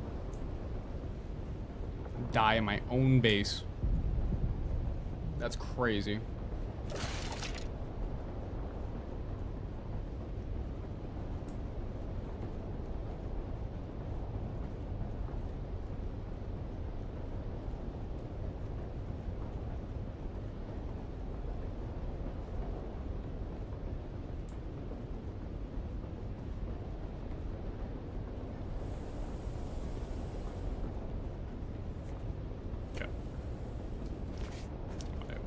Die in my own base. That's crazy.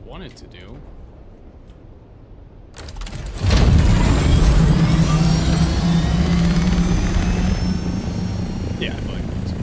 Wanted to do. Yeah, I feel like that's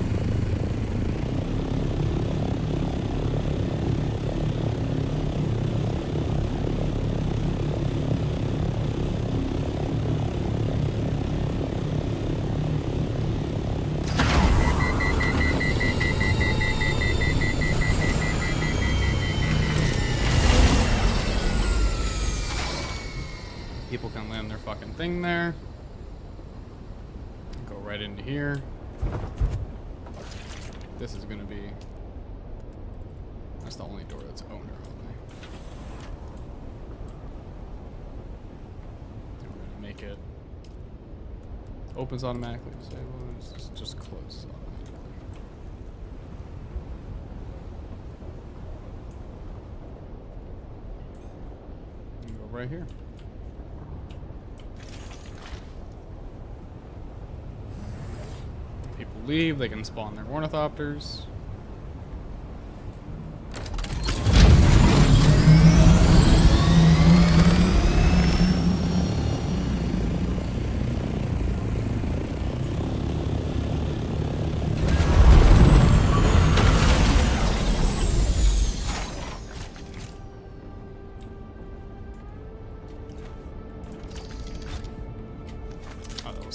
people can land their fucking thing there. Go right into here. This is gonna be... That's the only door that's owner only. And we're gonna make it... Opens automatically, disables, just closes automatically. And go right here. People leave, they can spawn their ornithopters.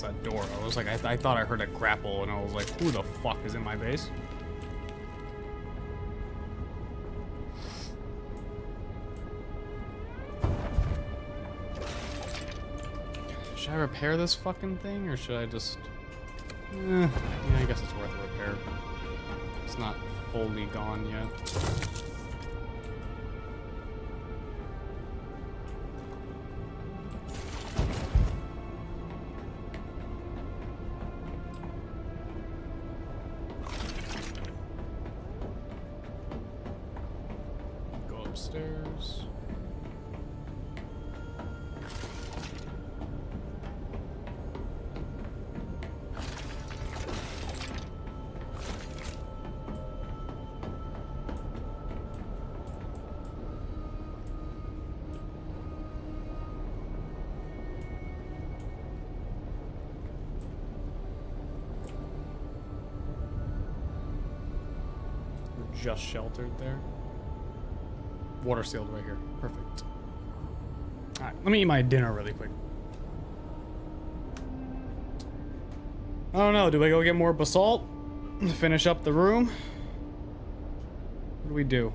That door. I was like, I thought I heard a grapple, and I was like, who the fuck is in my base? Should I repair this fucking thing, or should I just... yeah, I guess it's worth a repair. It's not fully gone yet. Upstairs. We're just sheltered there. Water sealed right here. Perfect. Alright, let me eat my dinner really quick. I don't know, do I go get more basalt to finish up the room? What do we do?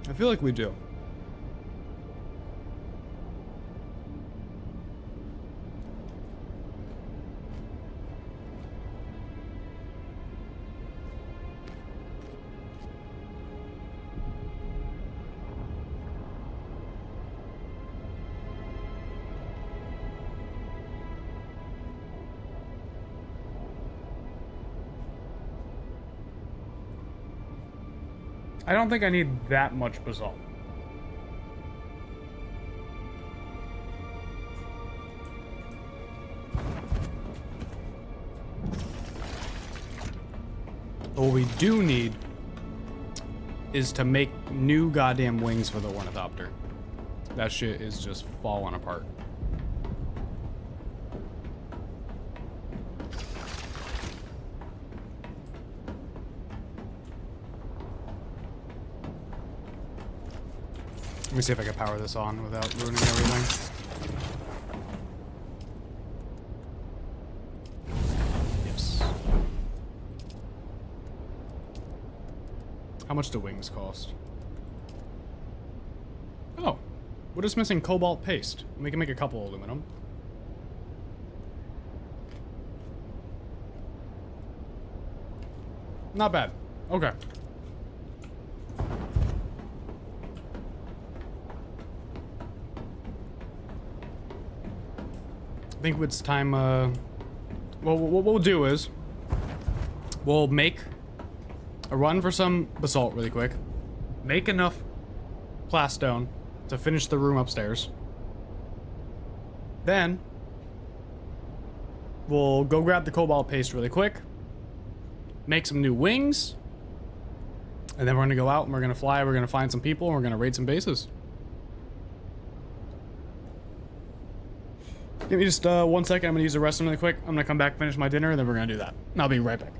I feel like we do. I don't think I need that much basalt. But what we do need is to make new goddamn wings for the ornithopter. That shit is just falling apart. Let me see if I can power this on without ruining everything. Yes. How much do wings cost? Oh, we're just missing cobalt paste. We can make a couple aluminum. Not bad. Okay. I think it's time, well, what we'll do is we'll make a run for some basalt really quick, make enough plastone to finish the room upstairs. Then we'll go grab the cobalt paste really quick, make some new wings, and then we're gonna go out and we're gonna fly, we're gonna find some people, and we're gonna raid some bases. Give me just 1 second. I'm gonna use the restroom really quick. I'm gonna come back, finish my dinner, and then we're gonna do that. And I'll be right back.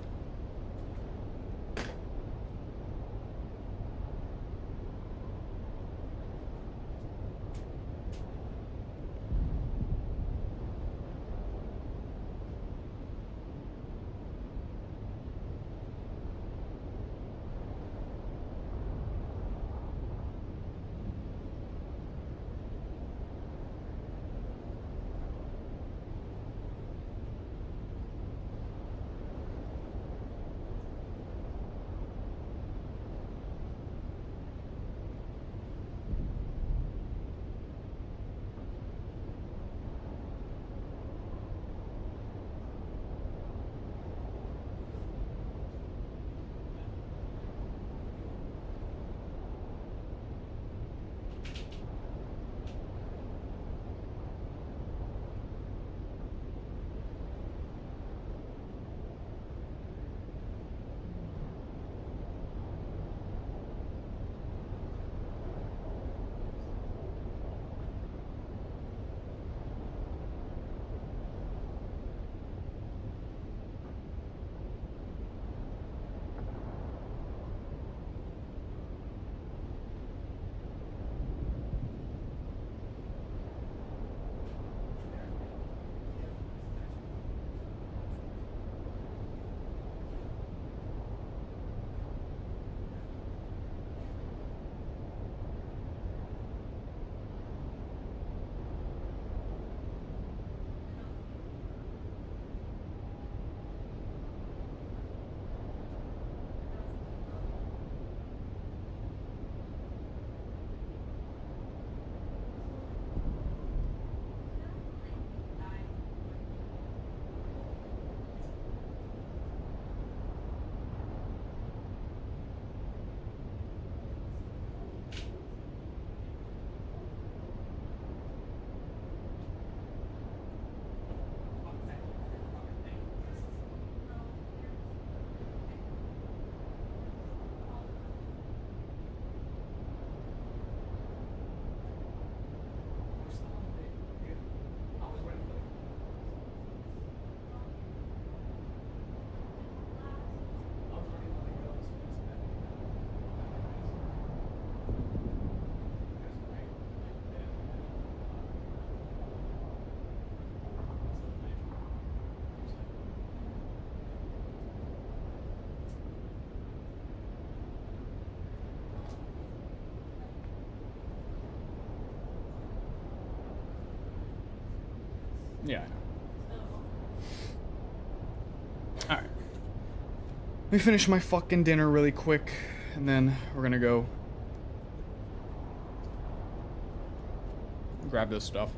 Yeah, I know. Alright. Let me finish my fucking dinner really quick, and then we're gonna go grab this stuff.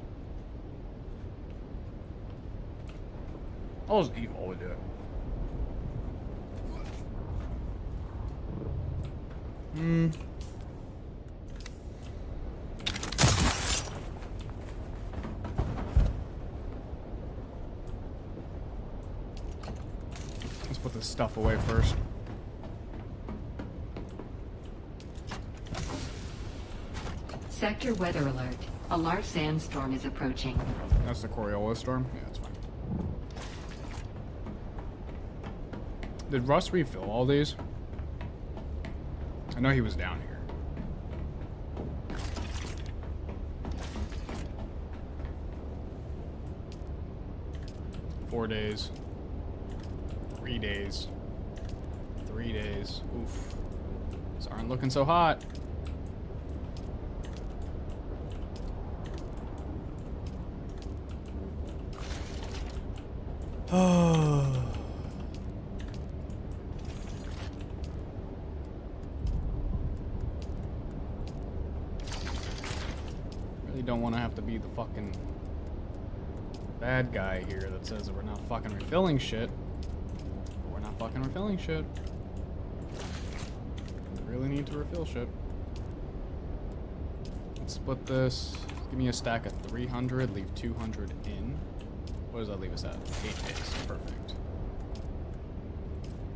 I'll just eat while we do it. Let's put this stuff away first. Sector weather alert. A large sandstorm is approaching. That's the Coriolis storm? Yeah, that's fine. Did Russ refill all these? I know he was down here. Four days. 3 days. 3 days. Oof. These aren't looking so hot. Oh. Really don't want to have to be the fucking bad guy here that says that we're not fucking refilling shit. But we're not fucking refilling shit. We really need to refill shit. Let's split this. Give me a stack of 300, leave 200 in. What does that leave us at? 8 days. Perfect.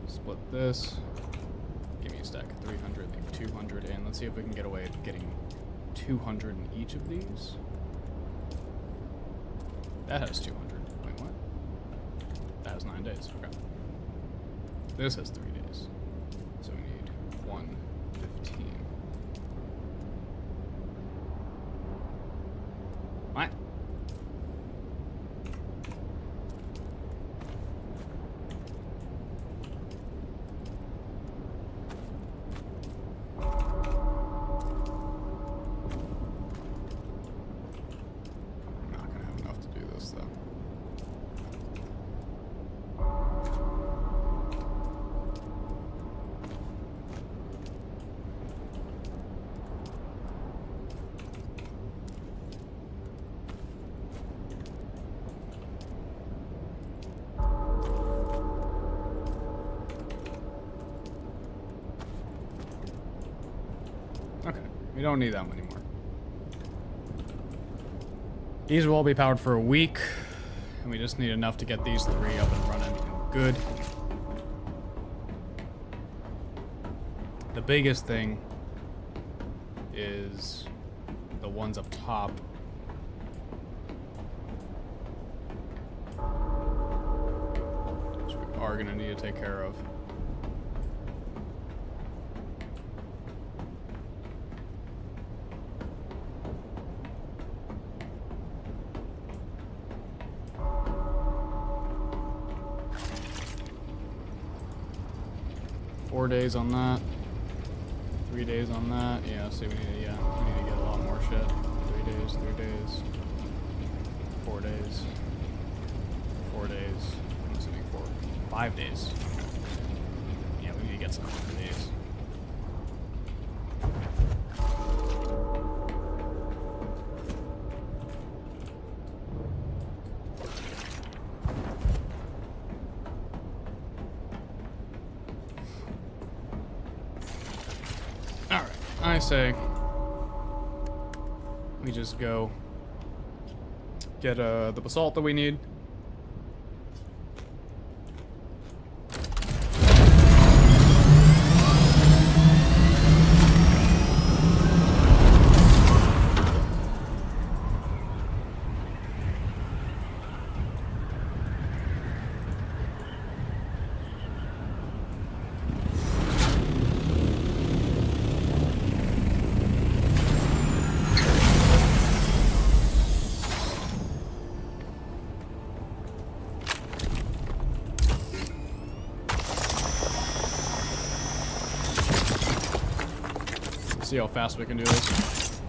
Split this. Give me a stack of 300, leave 200 in. Let's see if we can get away with getting 200 in each of these. That has 200. Wait, what? That has 9 days. Okay. This has 3 days. So we need 115. What? Okay, we don't need that many more. These will all be powered for a week, and we just need enough to get these 3 up and running and good. The biggest thing is the ones up top. Which we are gonna need to take care of. Four days on that. 3 days on that. Yeah, see, we need to get a lot more shit. 3 days, 3 days. 4 days. 4 days. I'm assuming 5 days. Yeah, we need to get some for these. I say we just go get the basalt that we need. See how fast we can do this.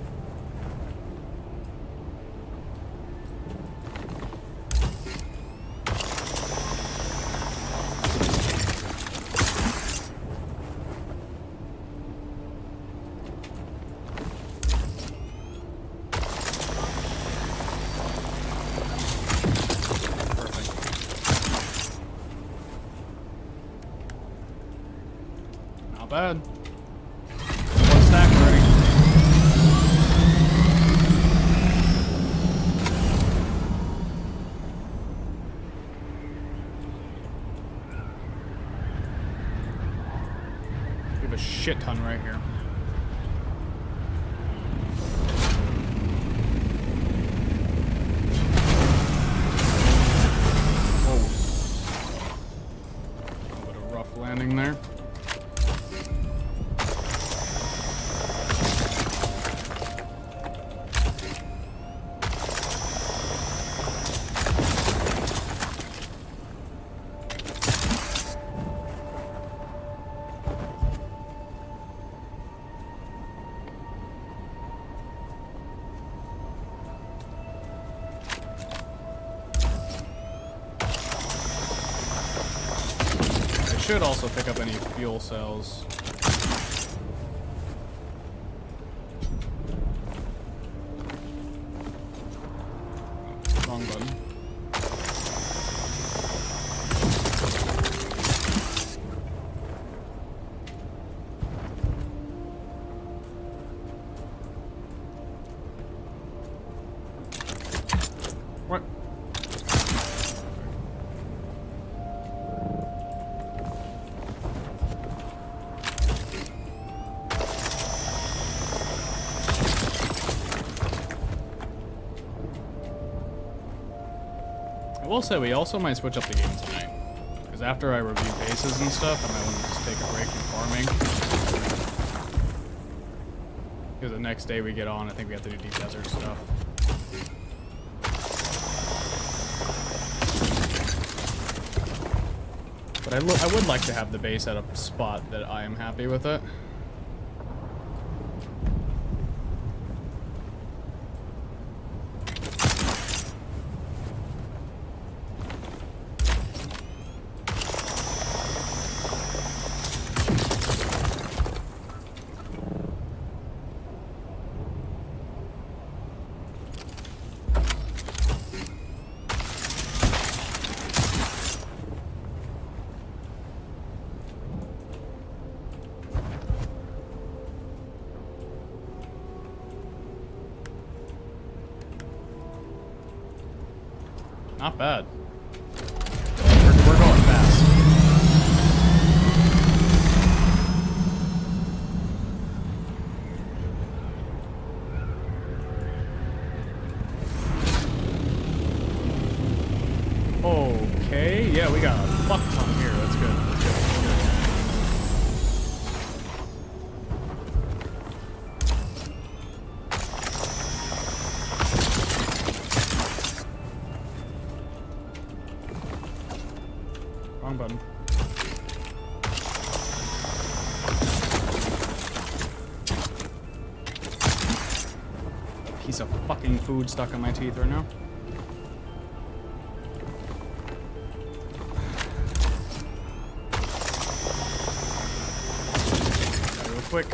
bad. One stack already. We have a shit ton right here. Landing there. Should also pick up any fuel cells. Wrong button. What? I will say we also might switch up the game tonight. Because after I review bases and stuff, I might want to just take a break from farming. Because the next day we get on, I think we have to do deep desert stuff. But I would like to have the base at a spot that I am happy with it. Not bad. We're going fast. Okay, yeah, we got a fuck ton here. That's good. That's good. That's good. Wrong button. Piece of fucking food stuck in my teeth right now. Real quick.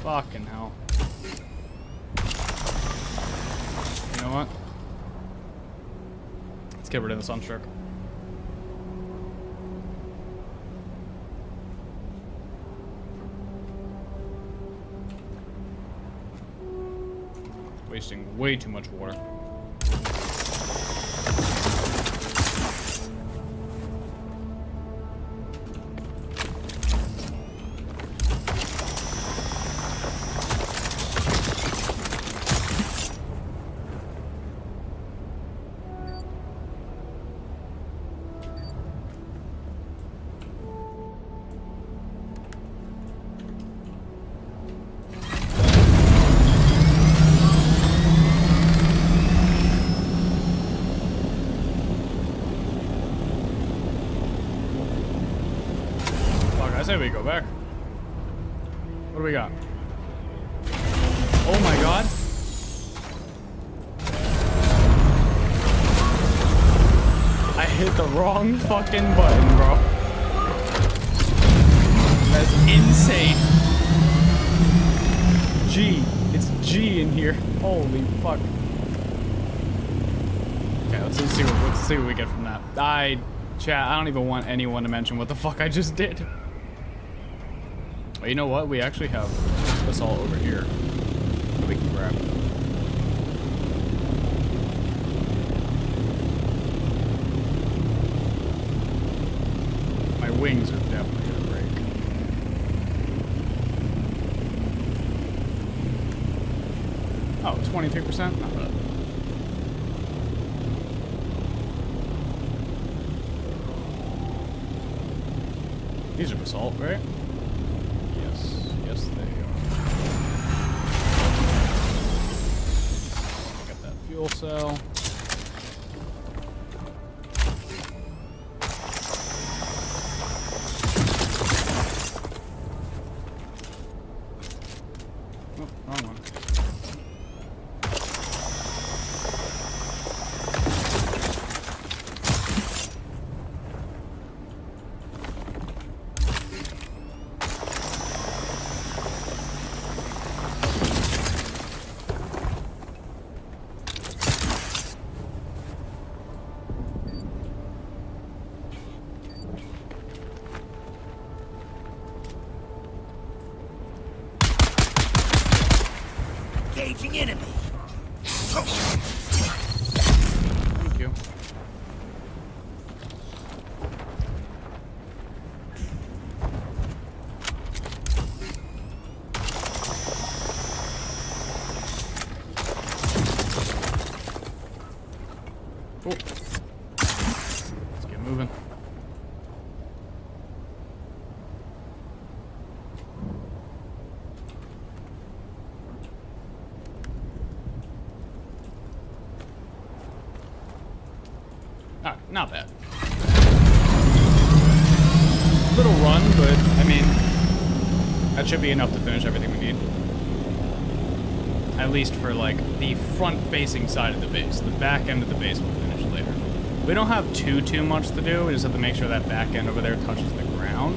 Fucking hell. You know what? Let's get rid of the sunstroke. Wasting way too much water. I say we go back. What do we got? Oh my god. I hit the wrong fucking button, bro. That's insane. G. It's G in here. Holy fuck. Okay, let's see what we get from that. Chat, I don't even want anyone to mention what the fuck I just did. Well, you know what? We actually have this all over here. We can grab. My wings are definitely gonna break. Oh, 23%? Not bad. These are basalt, right? Yes. Yes, they are. Got that fuel cell. Oh, wrong one. Engaging enemy. Thank you. Cool. Let's get moving. Not bad. Little run, but I mean, that should be enough to finish everything we need. At least for like the front-facing side of the base. The back end of the base we'll finish later. We don't have too much to do. We just have to make sure that back end over there touches the ground.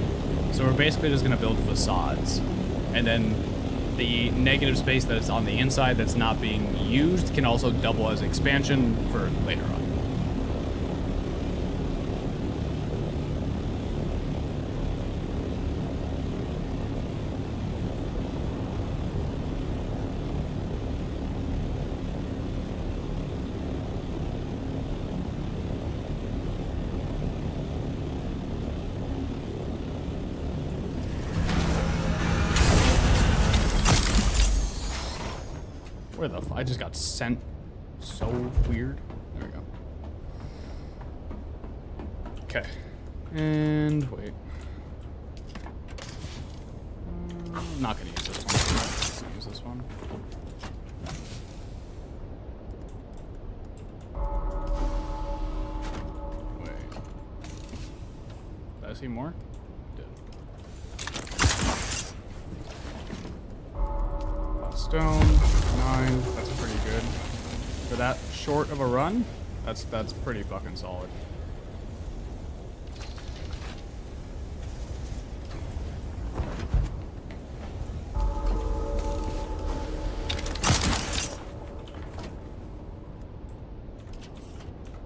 So we're basically just gonna build facades, and then the negative space that is on the inside that's not being used can also double as expansion for later on. Where the I just got sent so weird. There we go. Okay. And wait. I'm not gonna use this one. I'm gonna use this one. Wait. Did I see more? Stone, 9, that's pretty good. For that short of a run, that's pretty fucking solid.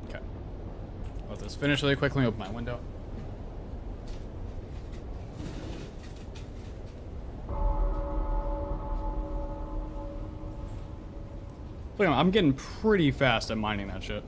Okay. Let this finish really quickly, open my window. Look, I'm getting pretty fast at mining that shit.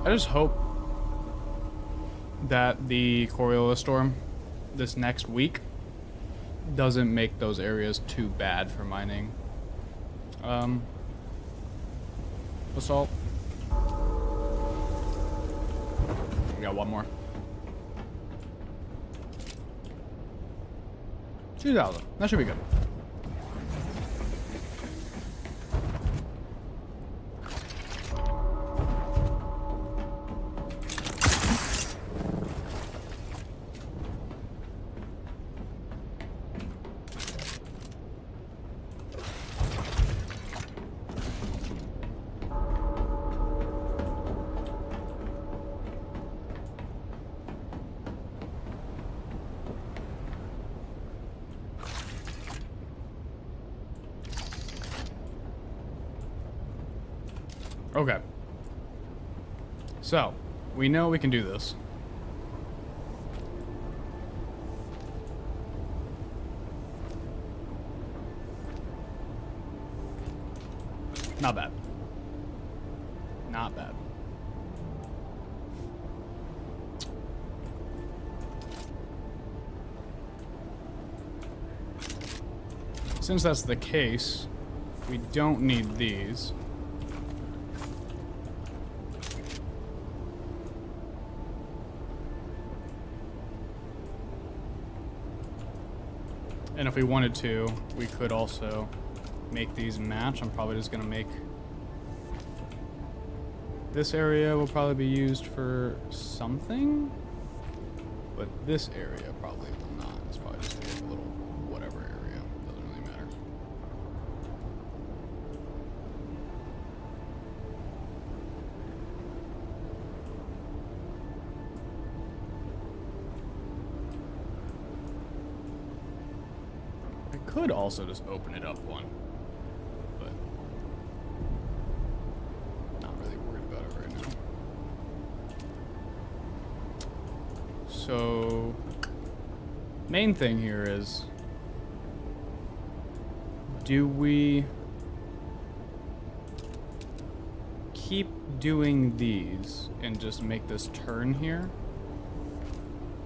I just hope that the Coriolis storm this next week doesn't make those areas too bad for mining. Basalt. We got one more. 2,000. That should be good. Okay. So, we know we can do this. Not bad. Not bad. Since that's the case, we don't need these. And if we wanted to, we could also make these match. I'm probably just gonna make this area will probably be used for something, but this area probably will not. It's probably just gonna be a little whatever area. Doesn't really matter. I could also just open it up one, but not really worried about it right now. So, main thing here is, do we keep doing these and just make this turn here?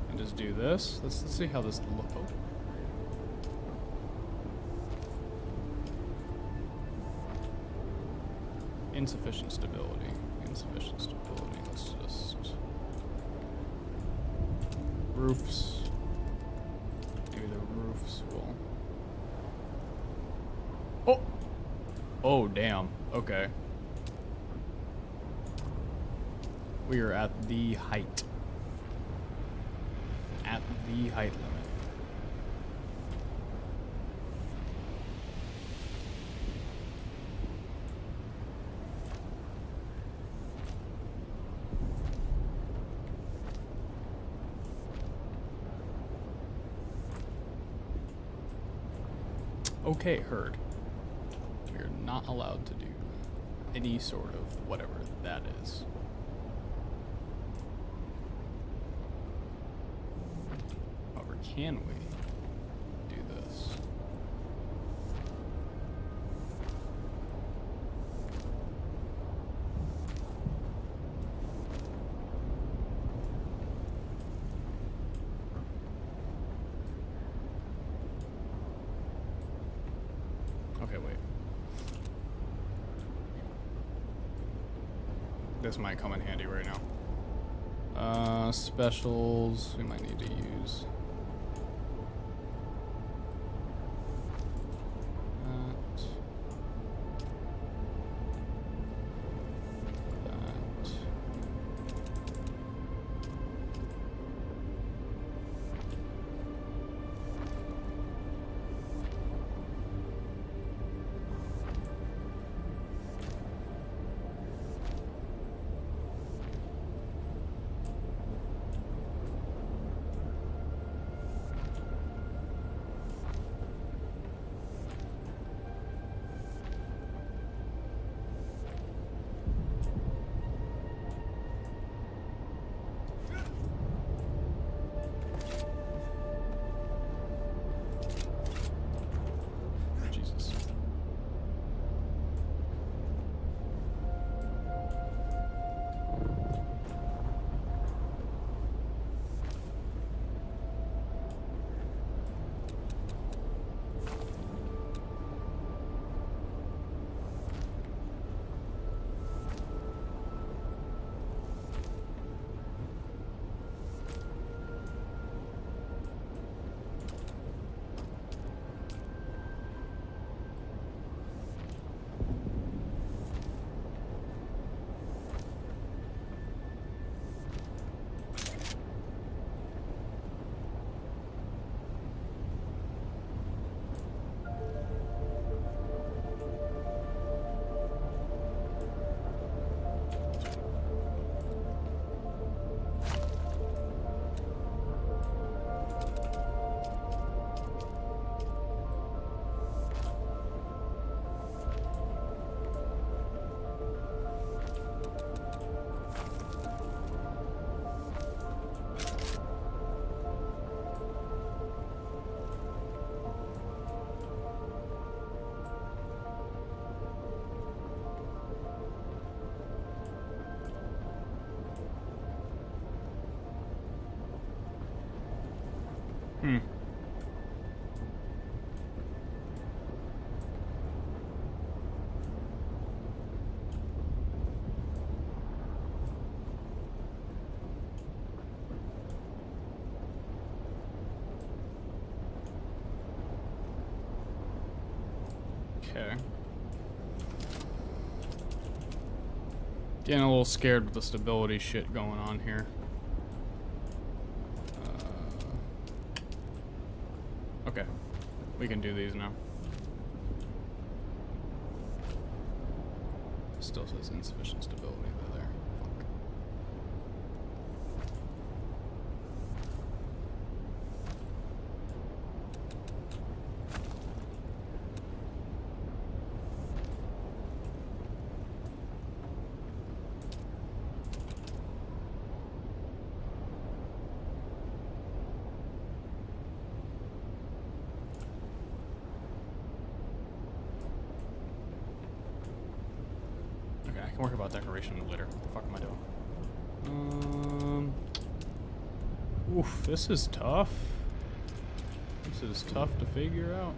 And just do this? Let's see how this looks. Insufficient stability. Insufficient stability. Let's just... roofs. Maybe the roofs will... Oh! Oh, damn. Okay. We are at the height. At the height limit. Okay, heard. We're not allowed to do any sort of whatever that is. However, can we do this? Okay, wait. This might come in handy right now. Specials we might need to use. That. Hmm. Okay. Getting a little scared with the stability shit going on here. Okay. We can do these now. Still says insufficient stability there. Fuck. I can work about decoration later. What the fuck am I doing? Oof, this is tough. This is tough to figure out.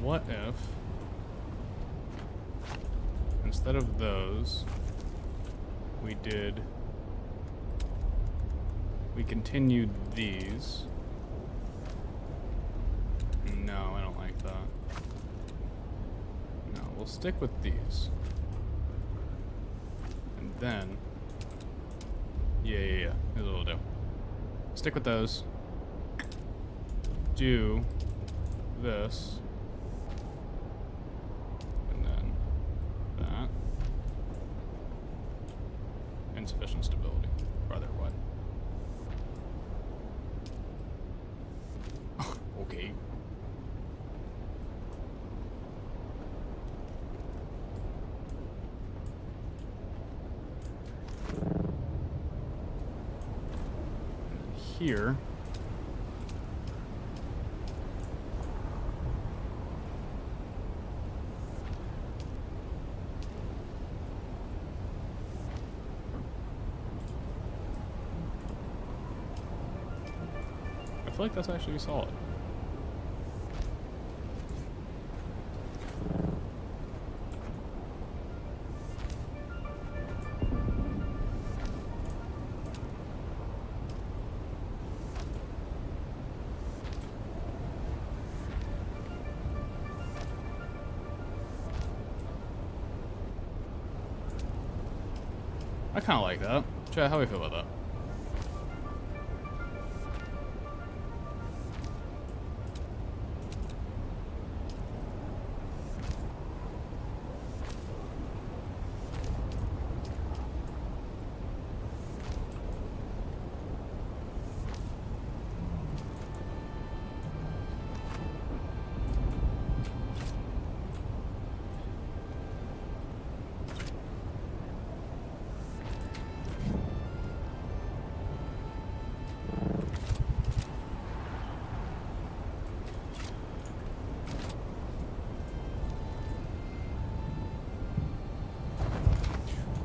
What if, instead of those, we continued these? No, I don't like that. No, we'll stick with these. And then, yeah, here's what we'll do. Stick with those. Do this. Insufficient stability. Brother, what? Okay. Here. I feel like that's actually solid. I kind of like that. Chat, how do we feel about that?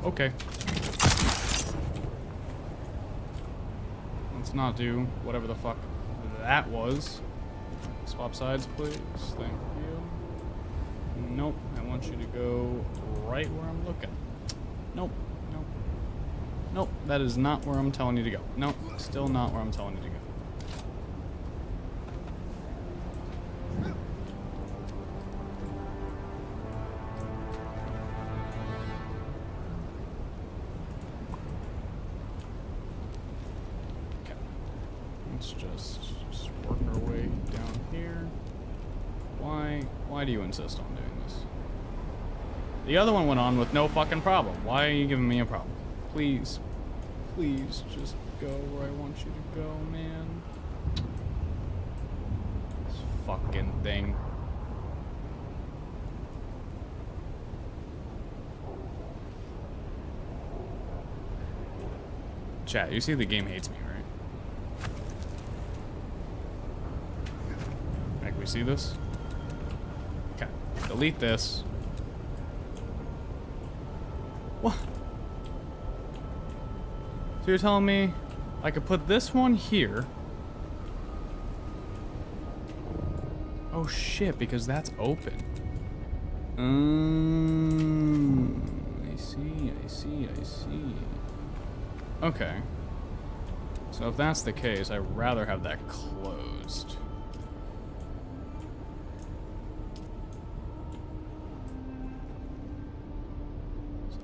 Okay. Let's not do whatever the fuck that was. Swap sides, please. Thank you. Nope. I want you to go right where I'm looking. Nope. Nope. Nope. That is not where I'm telling you to go. Nope. Still not where I'm telling you to go. Let's just work our way down here. Why do you insist on doing this? The other one went on with no fucking problem. Why are you giving me a problem? Please, please just go where I want you to go, man. This fucking thing. Chat, you see the game hates me, right? Like, we see this? Okay. Delete this. What? So you're telling me I could put this one here. Oh shit, because that's open. I see. Okay. So if that's the case, I'd rather have that closed.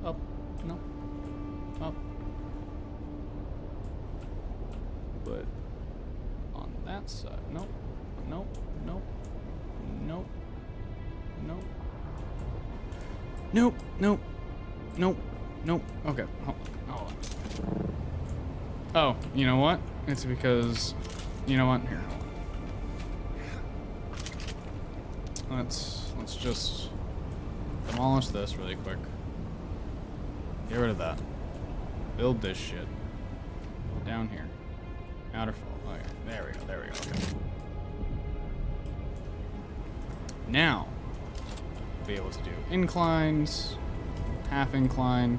Up. No. Up. But on that side. Nope. Nope. Nope. Nope. Nope. Nope. Nope. Nope. Nope. Okay. Hold on. Oh, you know what? It's because, you know what? Here. Let's just demolish this really quick. Get rid of that. Build this shit. Down here. Outerfall. Oh, yeah. There we go. There we go. Okay. Now, be able to do inclines, half incline,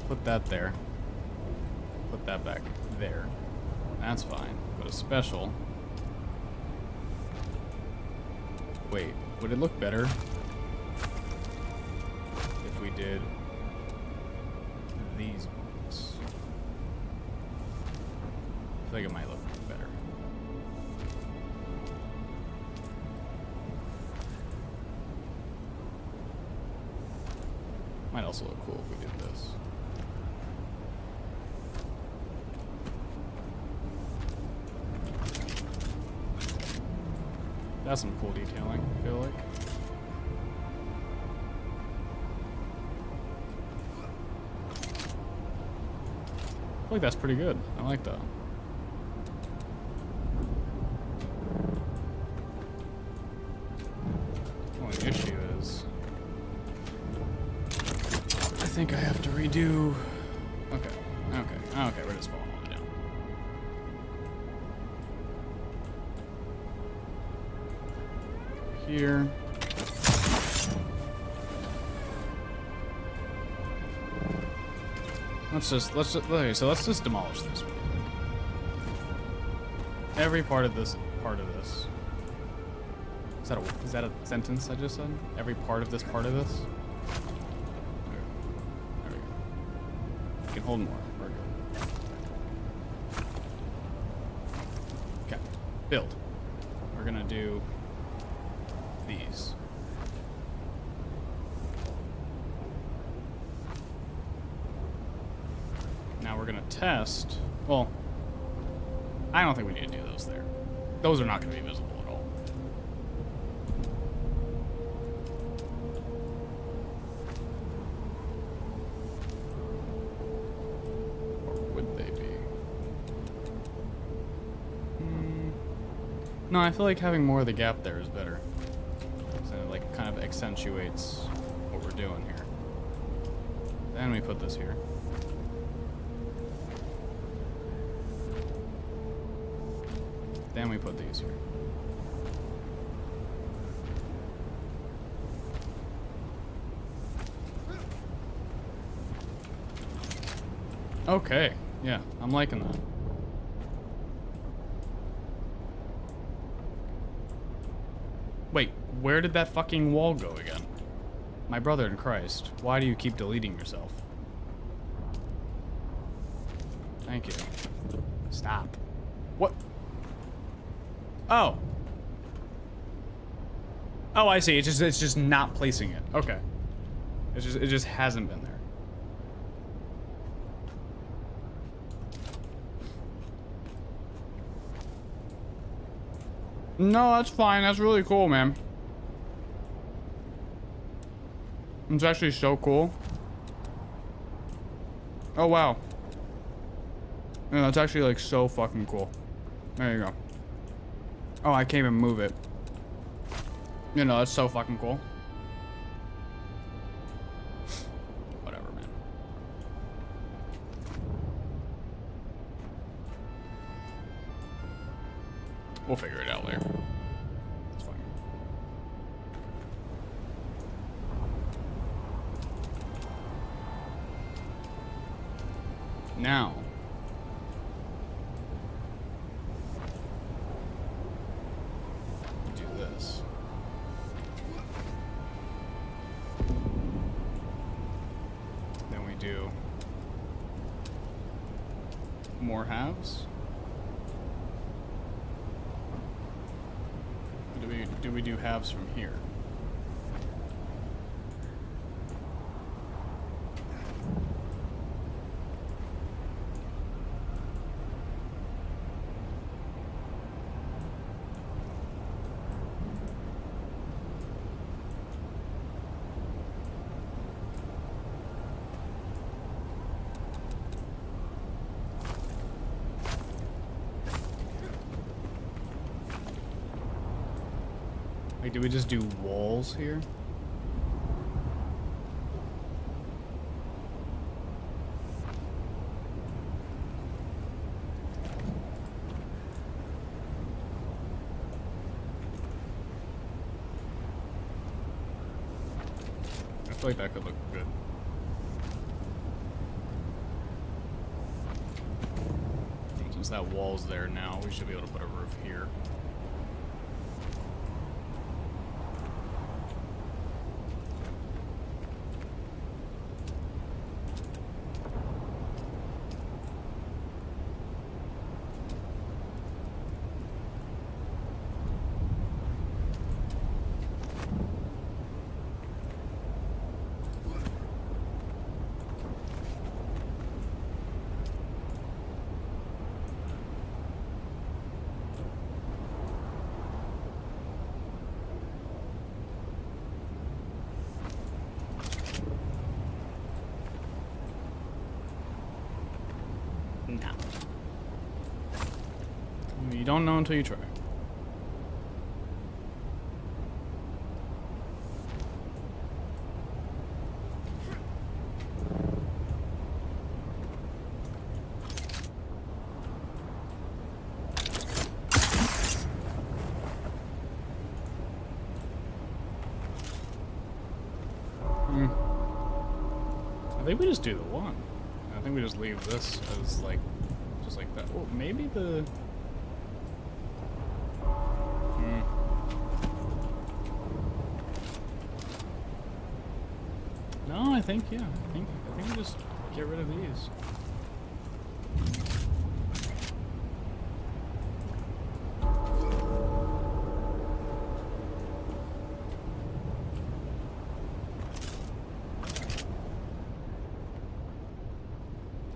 put that there, put that back there. That's fine. But a special. Wait, would it look better if we did these ones? I feel like it might look better. Might also look cool if we did this. That's some cool detailing, I feel like. I feel like that's pretty good. I like that. Only issue is I think I have to redo. Okay, we're just falling all the way down. Here. Okay, so let's just demolish this really quick. Every part of this. Is that a sentence I just said? Every part of this part of this? There we go. You can hold more. We're good. Okay. Build. We're gonna do these. Now we're gonna test. Well, I don't think we need to do those there. Those are not gonna be visible at all. Or would they be? No, I feel like having more of the gap there is better. So it like kind of accentuates what we're doing here. Then we put this here. Then we put these here. Okay, yeah, I'm liking that. Wait, where did that fucking wall go again? My brother in Christ, why do you keep deleting yourself? Thank you. Stop. What? Oh. Oh, I see. It's just not placing it. Okay. It just hasn't been there. No, that's fine. That's really cool, man. It's actually so cool. Oh, wow. Yeah, that's actually like so fucking cool. There you go. Oh, I can't even move it. You know, that's so fucking cool. Whatever, man. We'll figure it out later. It's fine. Now. Do this. Then we do more halves. Do we do halves from here? Like, do we just do walls here? I feel like that could look good. Since that wall's there now, we should be able to put a roof here. No. You don't know until you try. I think we just do the one. I think we just leave this as like, just like that. Oh, maybe the... No, I think, yeah. I think we just get rid of these.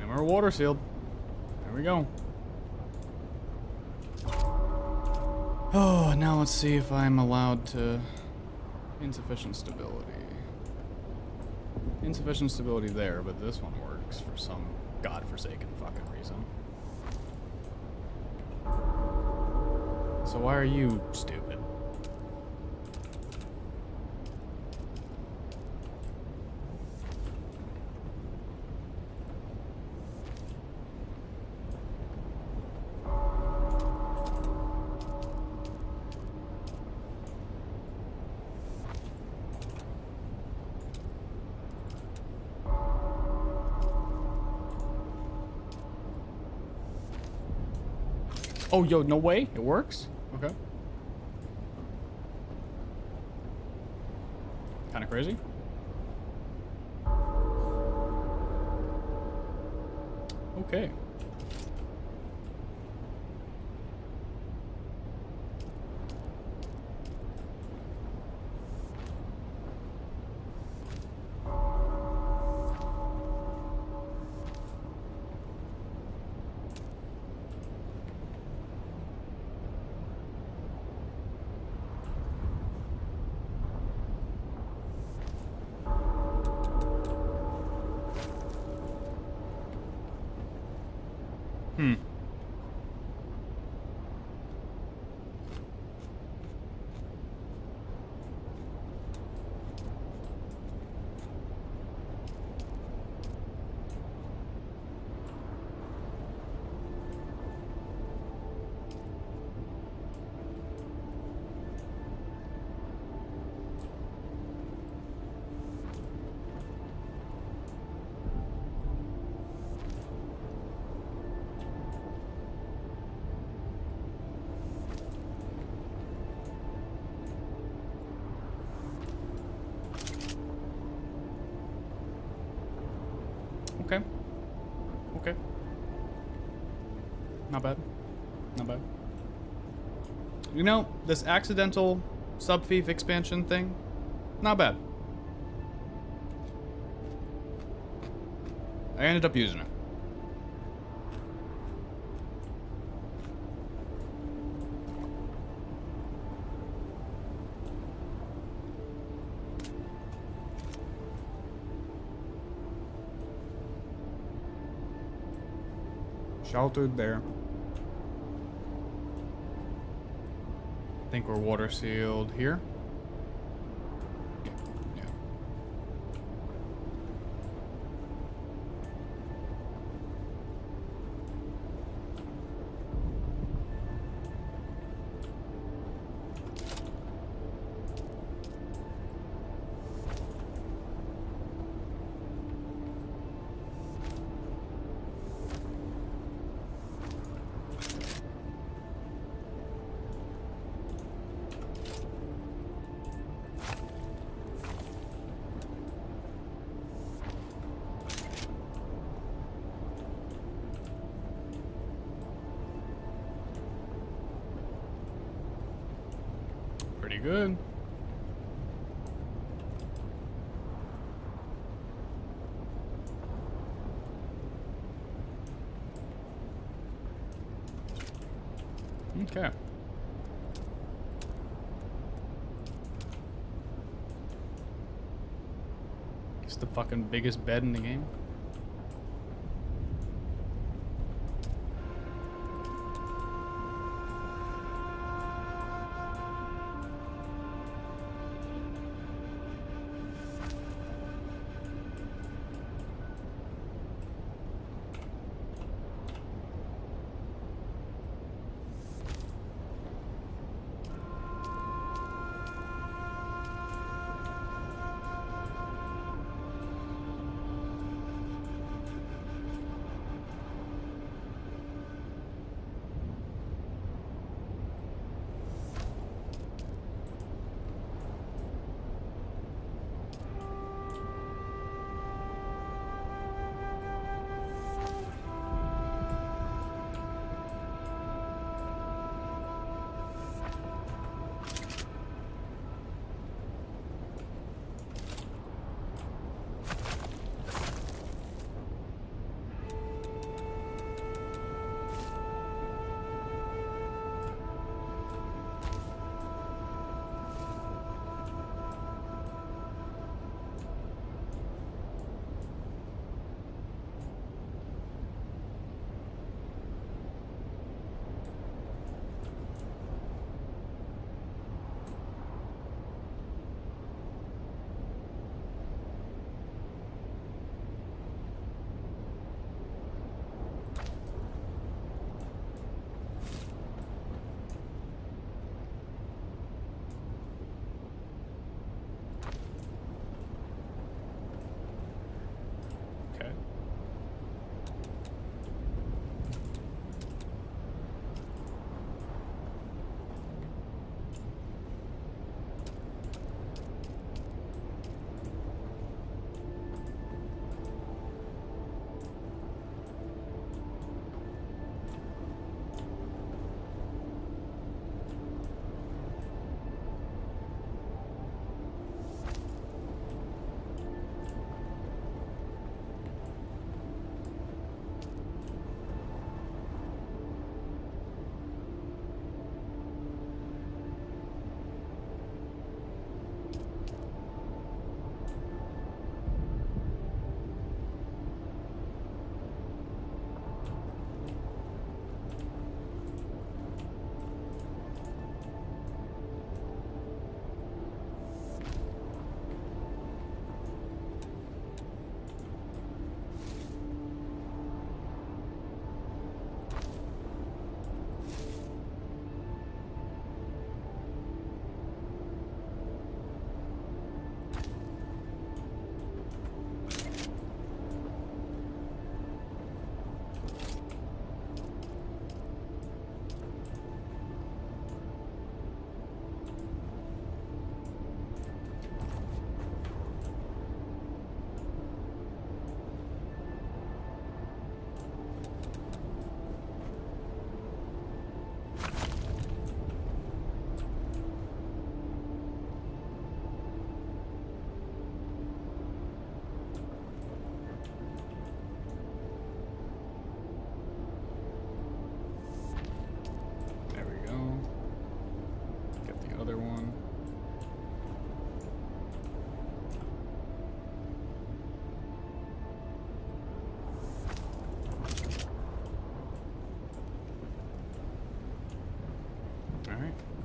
We're water sealed. There we go. Oh, now let's see if I'm allowed to... Insufficient stability. Insufficient stability there, but this one works for some godforsaken fucking reason. So why are you stupid? Oh, yo, no way. It works? Okay. Kind of crazy. Okay. Not bad. Not bad. You know, this accidental sub-thief expansion thing, not bad. I ended up using it. Sheltered there. I think we're water sealed here. Yeah. Pretty good. Okay. It's the fucking biggest bed in the game.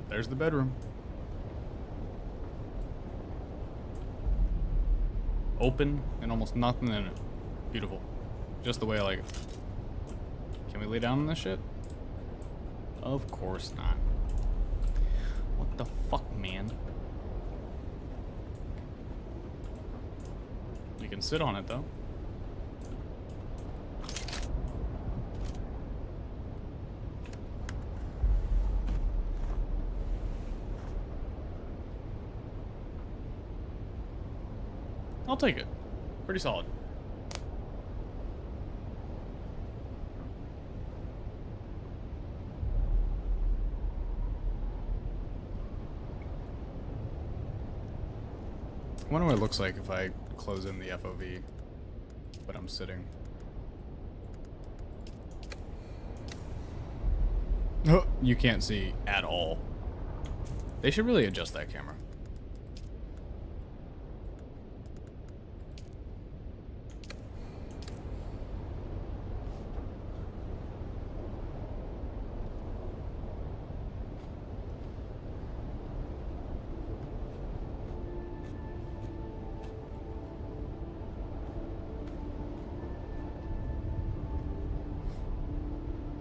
there's the bedroom. Open and almost nothing in it. Beautiful. Just the way I like it. Can we lay down on this shit? Of course not. What the fuck, man? You can sit on it, though. I'll take it. Pretty solid. I wonder what it looks like if I close in the FOV, but I'm sitting. Oh, you can't see at all. They should really adjust that camera.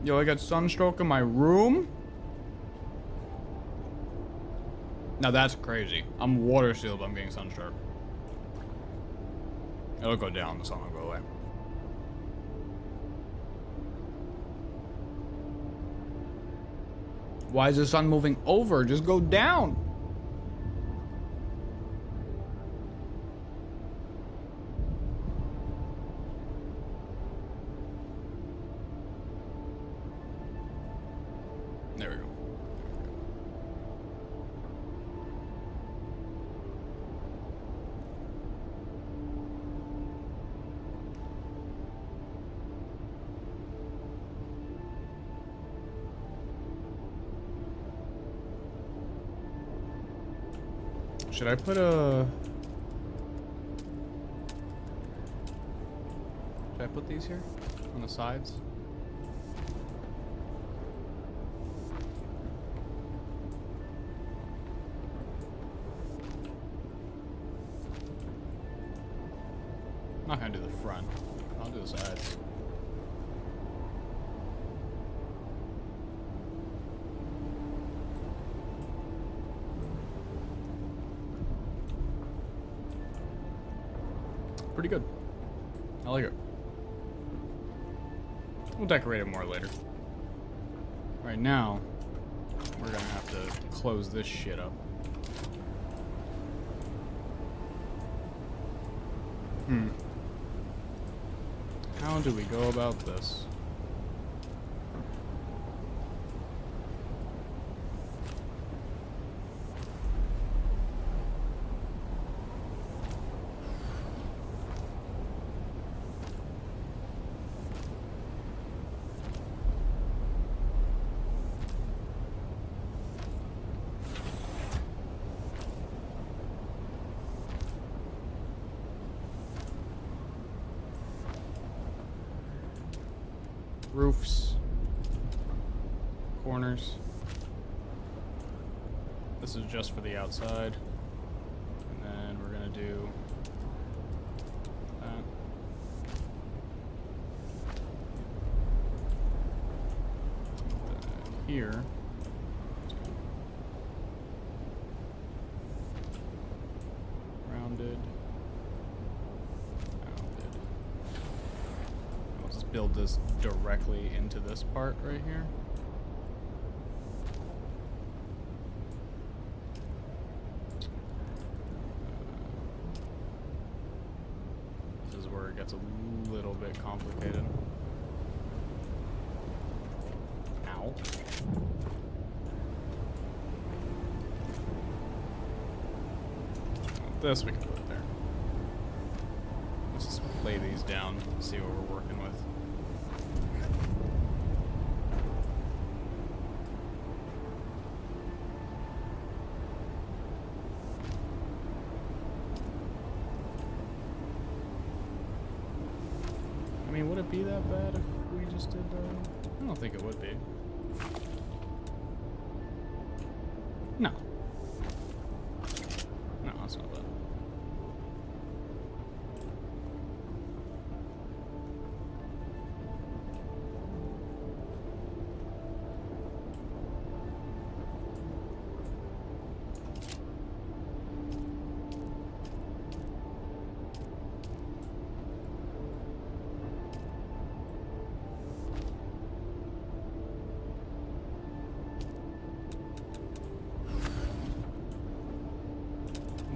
Yo, I got sunstroke in my room? Now that's crazy. I'm water sealed, but I'm getting sunstroke. It'll go down, the sun will go away. Why is the sun moving over? Just go down. There we go. Should I put a... Should I put these here? On the sides? I'm not gonna do the front. I'll do the sides. Pretty good. I like it. We'll decorate it more later. Right now, we're gonna have to close this shit up. How do we go about this? Roofs, corners. This is just for the outside. And then we're gonna do that. Here. Rounded. I'll just build this directly into this part right here. This is where it gets a little bit complicated. Ow. This we can put there. Let's just lay these down and see what we're working with. I mean, would it be that bad if we just did I don't think it would be. No. No, that's not bad.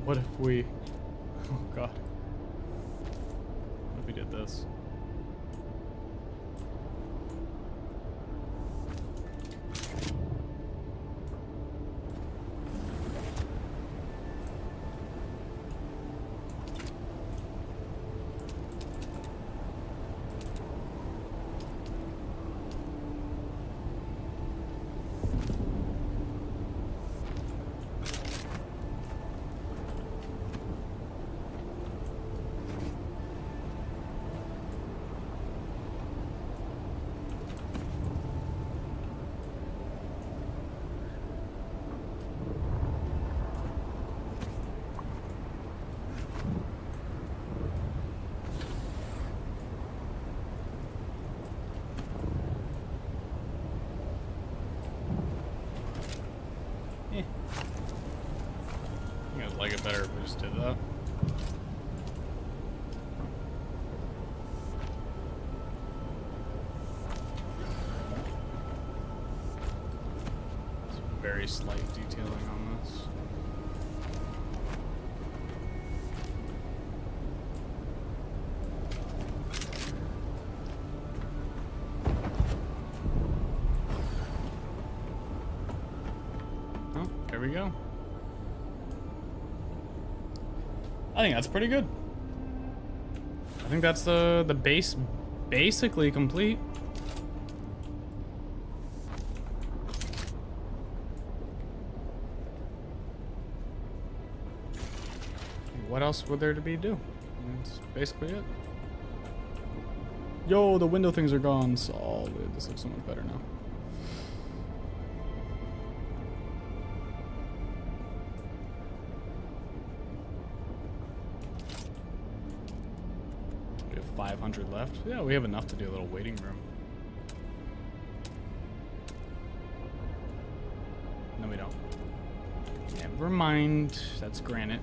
What if we... Oh god. What if we did this? I think I'd like it better if we just did that. Some very slight detailing on this. Oh, there we go. I think that's pretty good. I think that's the base basically complete. What else would there to be to do? That's basically it. Yo, the window things are gone. Solid. This looks so much better now. We have 500 left. Yeah, we have enough to do a little waiting room. No, we don't. Never mind. That's granite.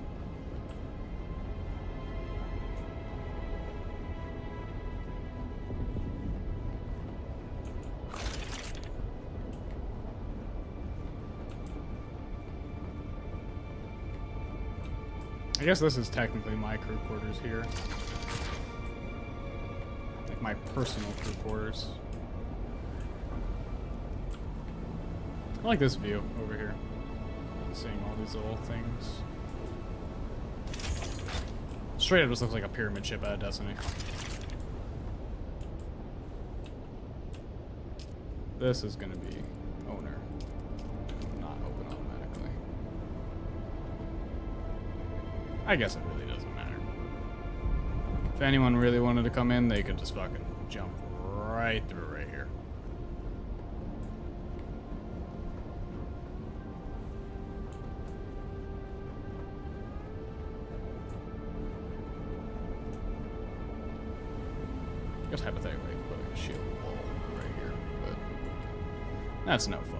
I guess this is technically my crew quarters here. Like my personal crew quarters. I like this view over here. Seeing all these little things. Straight up just looks like a pyramid ship out of Destiny. This is gonna be owner. Not open automatically. I guess it really doesn't matter. If anyone really wanted to come in, they could just fucking jump right through right here. I guess hypothetically, I could put like a shield wall right here, but that's no fun.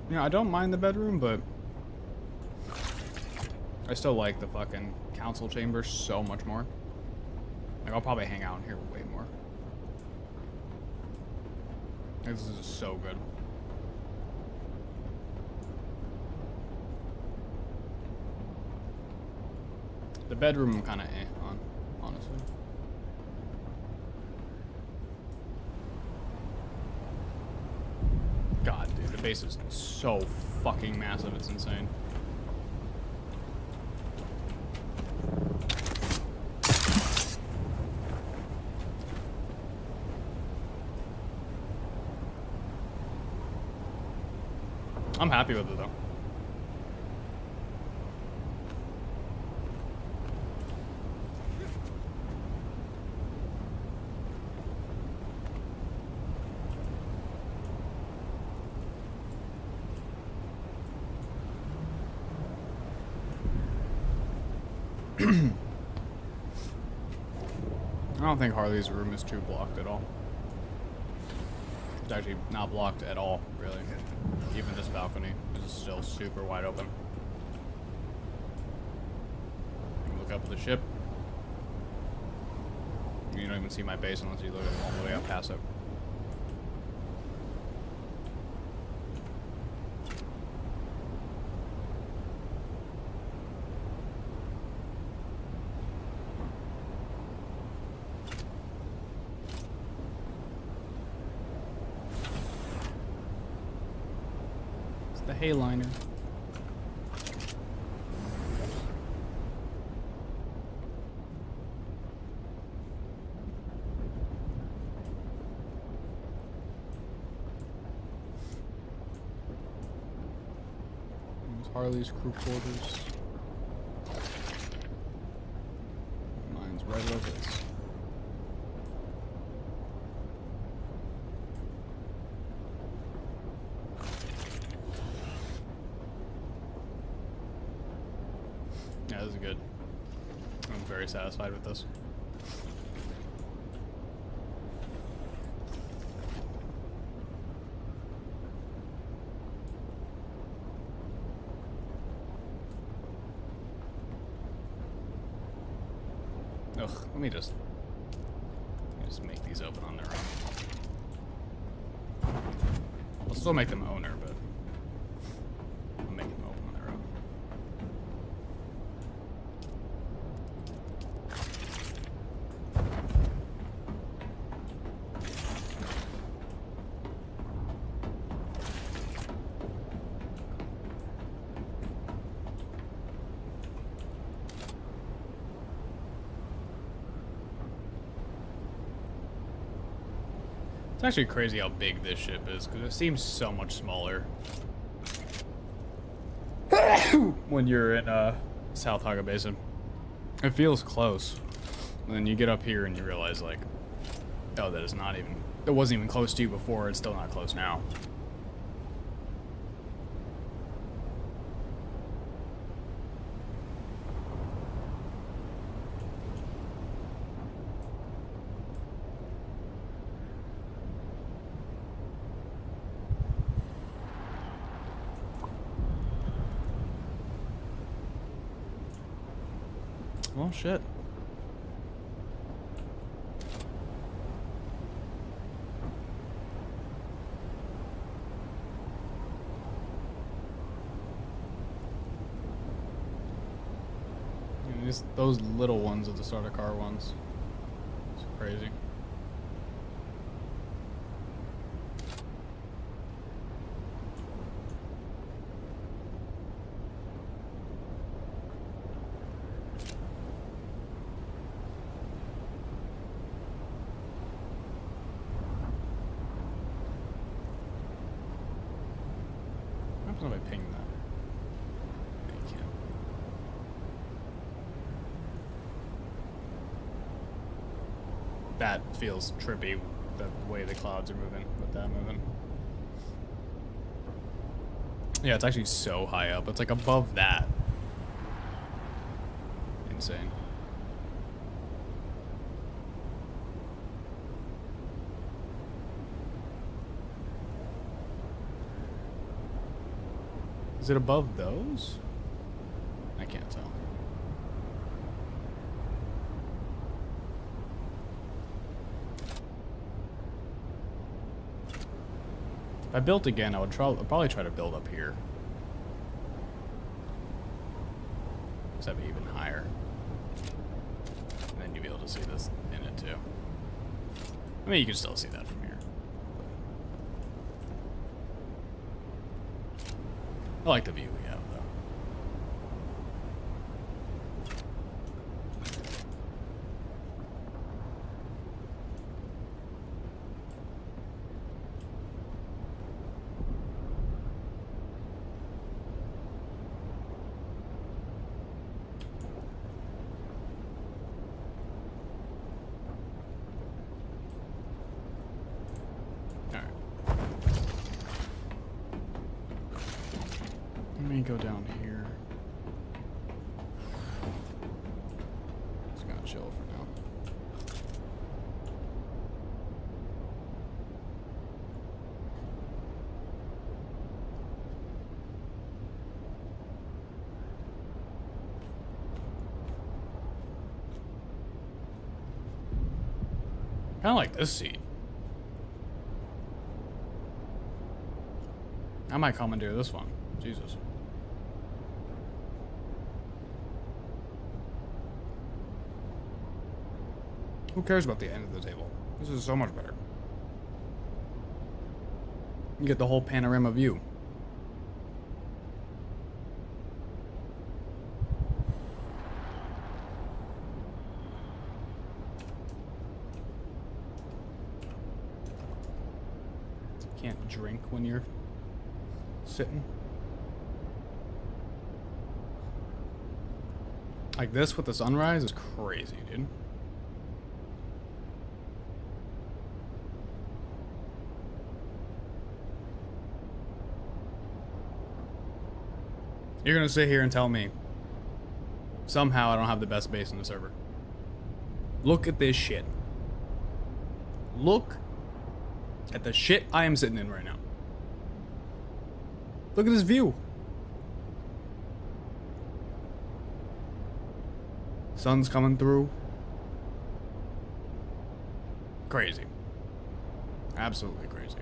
You know, I don't mind the bedroom, but I still like the fucking council chamber so much more. Like, I'll probably hang out in here way more. This is so good. The bedroom I'm kind of on, honestly. God, dude, the base is so fucking massive, it's insane. I'm happy with it though. I don't think Harley's room is too blocked at all. It's actually not blocked at all, really. Even this balcony is still super wide open. You can look up at the ship. You don't even see my base unless you look at it all the way up past it. The Hayliner. There's Harley's crew quarters. Mine's right over this. Yeah, this is good. I'm very satisfied with this. Ugh, let me just make these open on their own. I'll still make them owner, but I'll make them open on their own. It's actually crazy how big this ship is, because it seems so much smaller when you're in South Haga Basin. It feels close. And then you get up here and you realize, like, oh, that is not even, it wasn't even close to you before, it's still not close now. Well, shit. Just those little ones are the starter car ones. It's crazy. How do I ping that? I can't. That feels trippy, the way the clouds are moving with that moving. Yeah, it's actually so high up. It's like above that. Insane. Is it above those? I can't tell. If I built again, I would probably try to build up here. Because that'd be even higher. to be able to see this in it too. I mean, you can still see that from here. I like the view we have, though. Let me go down here. Just gonna chill for now. Kinda like this seat. I might commandeer this one. Jesus. Who cares about the end of the table? This is so much better. You get the whole panorama view. Can't drink when you're sitting. Like this with the sunrise is crazy, dude. You're gonna sit here and tell me somehow I don't have the best base in the server. Look at this shit. Look at the shit I am sitting in right now. Look at this view. Sun's coming through. Crazy. Absolutely crazy.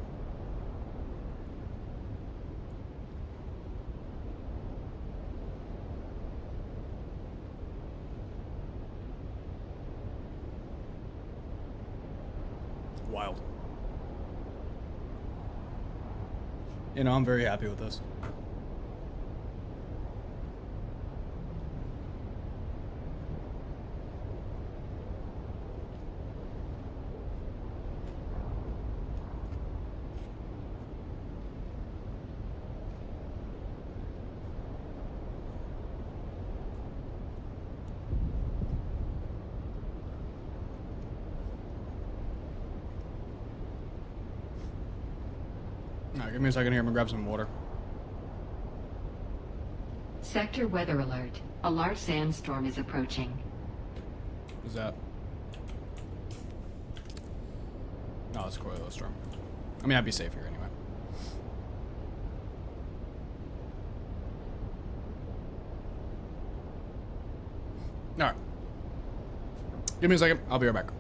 Wild. You know, I'm very happy with this. Alright, give me a second here. I'm gonna grab some water. Sector weather alert. A large sandstorm is approaching. What is that? No, it's Coil Storm. I mean, I'd be safe here anyway. Alright. Give me a second. I'll be right back.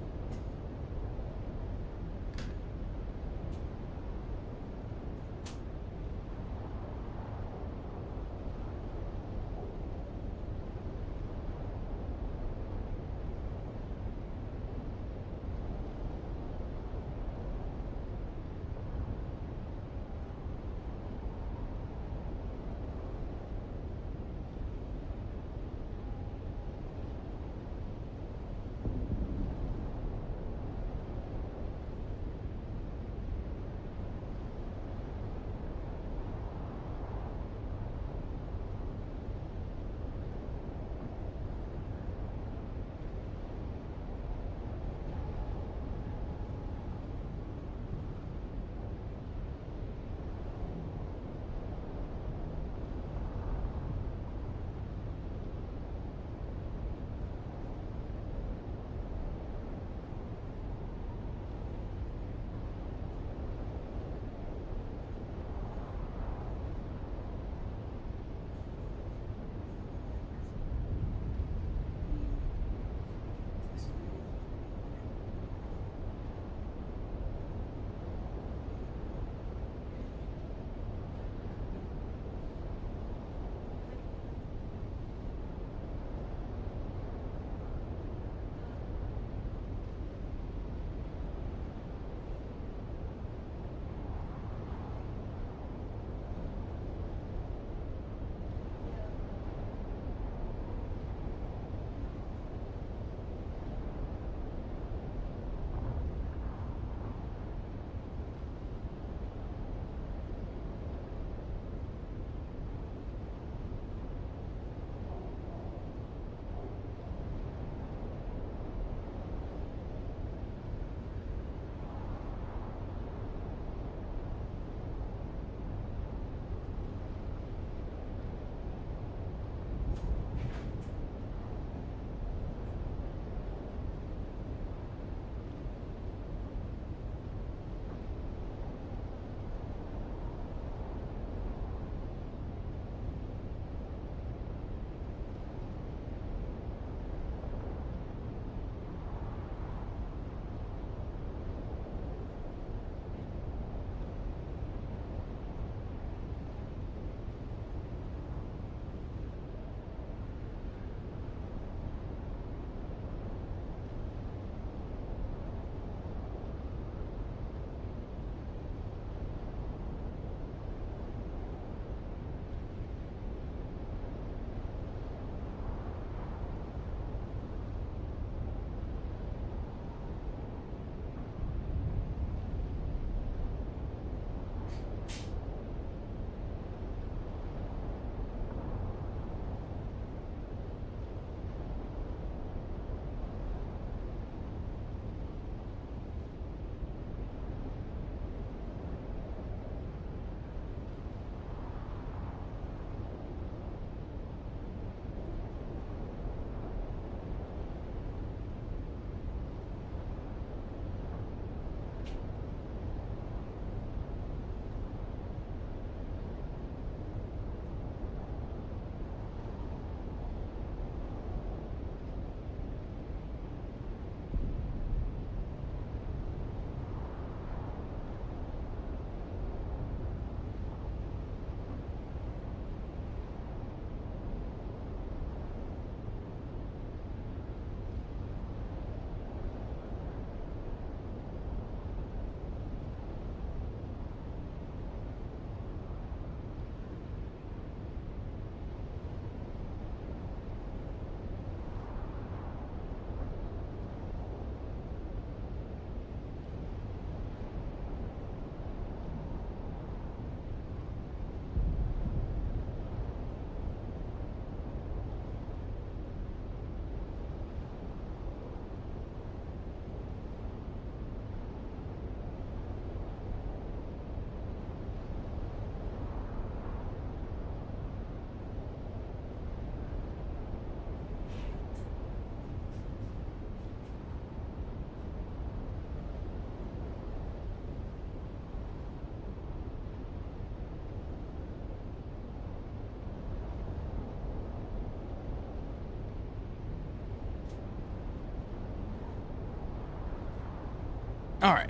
All right.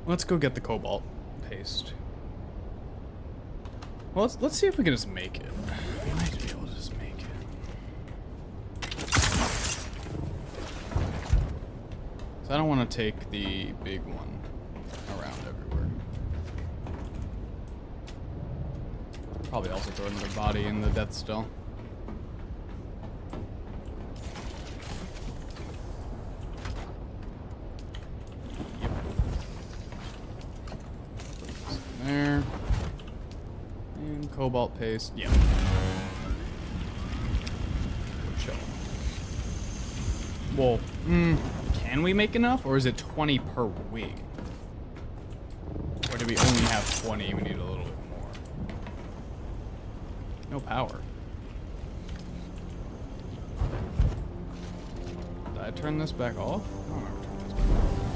Let's go get the cobalt paste. Well, let's see if we can just make it. We might be able to just make it. So I don't want to take the big one around everywhere. Probably also throw another body in the death still. Yep. Put this in there. And cobalt paste. Yep. We're chilling. Well, can we make enough, or is it 20 per wig? Or do we only have 20? We need a little bit more. No power. Did I turn this back off? I don't remember turning this back off.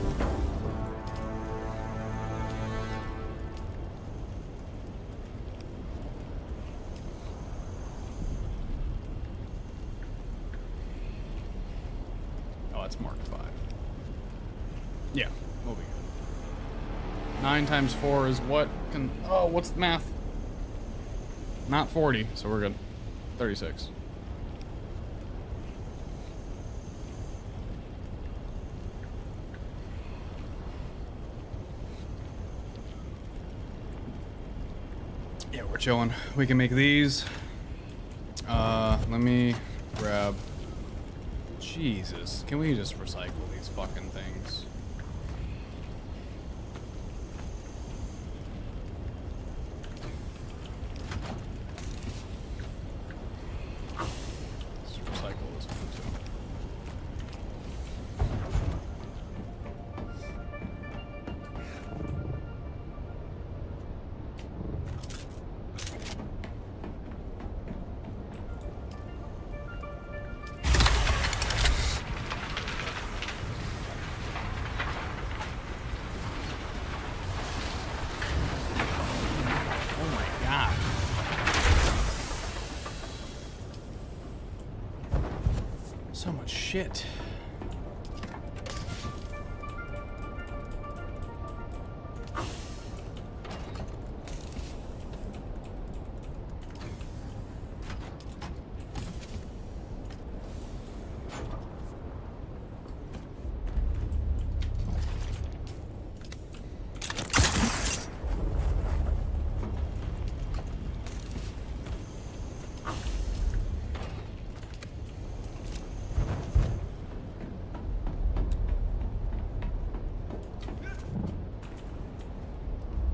Oh, it's Mark 5. Yeah, we'll be good. 9 times 4 is what? Oh, what's the math? Not 40, so we're good. 36. Yeah, we're chilling. We can make these. Let me grab... Jesus, can we just recycle these fucking things? Let's recycle this one too. Oh my god. So much shit.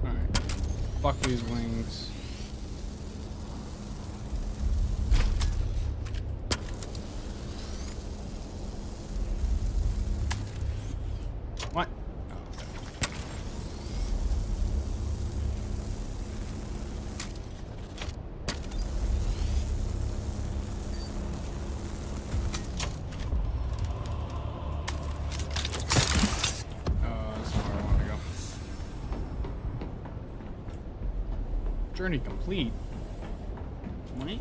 Alright. Fuck these wings. What? Oh, okay. That's not where I wanted to go. Journey complete. What?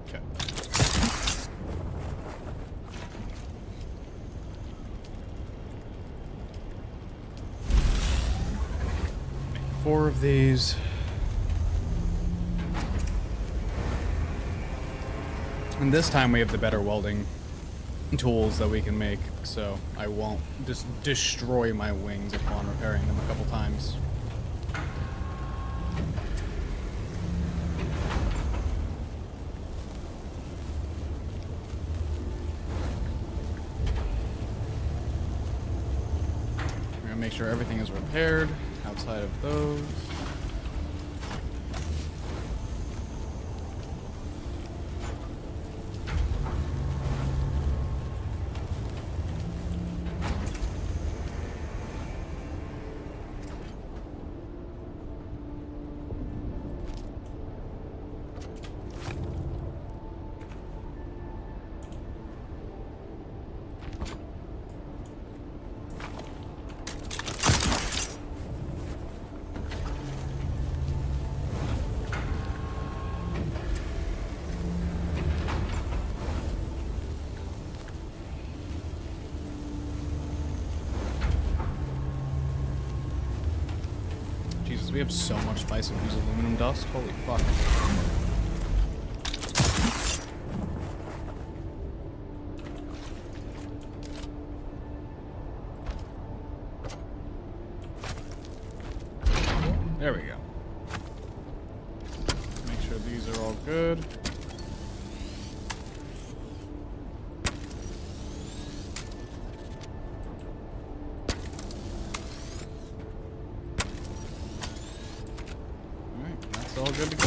Okay. Make 4 of these. And this time we have the better welding tools that we can make, so I won't just destroy my wings upon repairing them a couple times. We're gonna make sure everything is repaired outside of those. because we have so much spice and use aluminum dust. Holy fuck. There we go. Make sure these are all good. Alright, that's all good to go.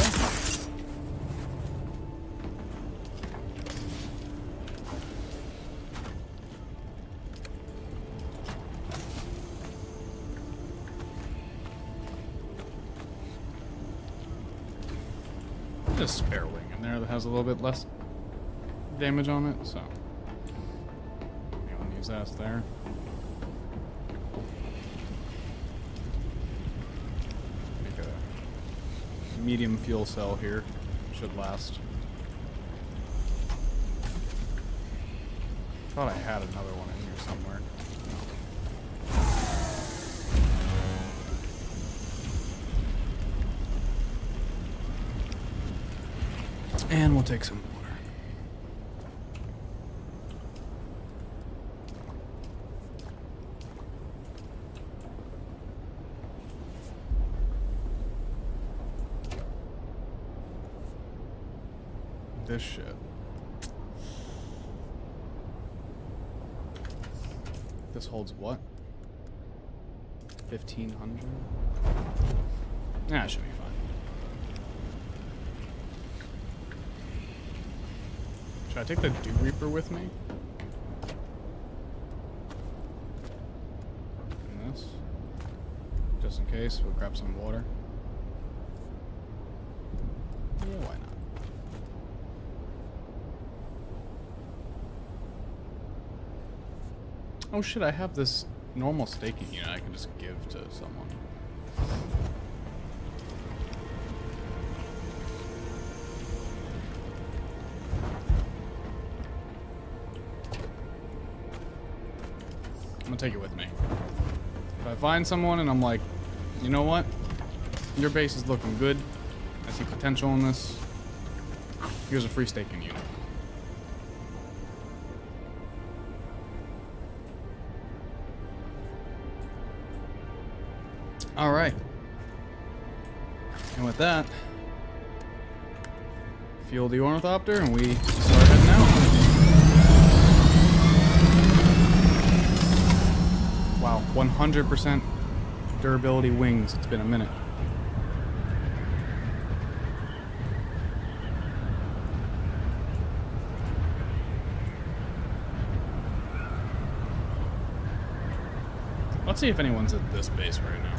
A spare wing in there that has a little bit less damage on it, so you want to use that there. Make a medium fuel cell here. Should last. Thought I had another one in here somewhere. And we'll take some water. This shit. This holds what? 1,500? That should be fine. Should I take the Dew Reaper with me? And this? Just in case, we'll grab some water. Yeah, why not? Oh shit, I have this normal staking unit I can just give to someone. I'm gonna take it with me. If I find someone and I'm like, you know what? Your base is looking good. I see potential in this. Here's a free staking unit. Alright. And with that, fuel the ornithopter and we start heading out. Wow, 100% durability wings. It's been a minute. Let's see if anyone's at this base right now.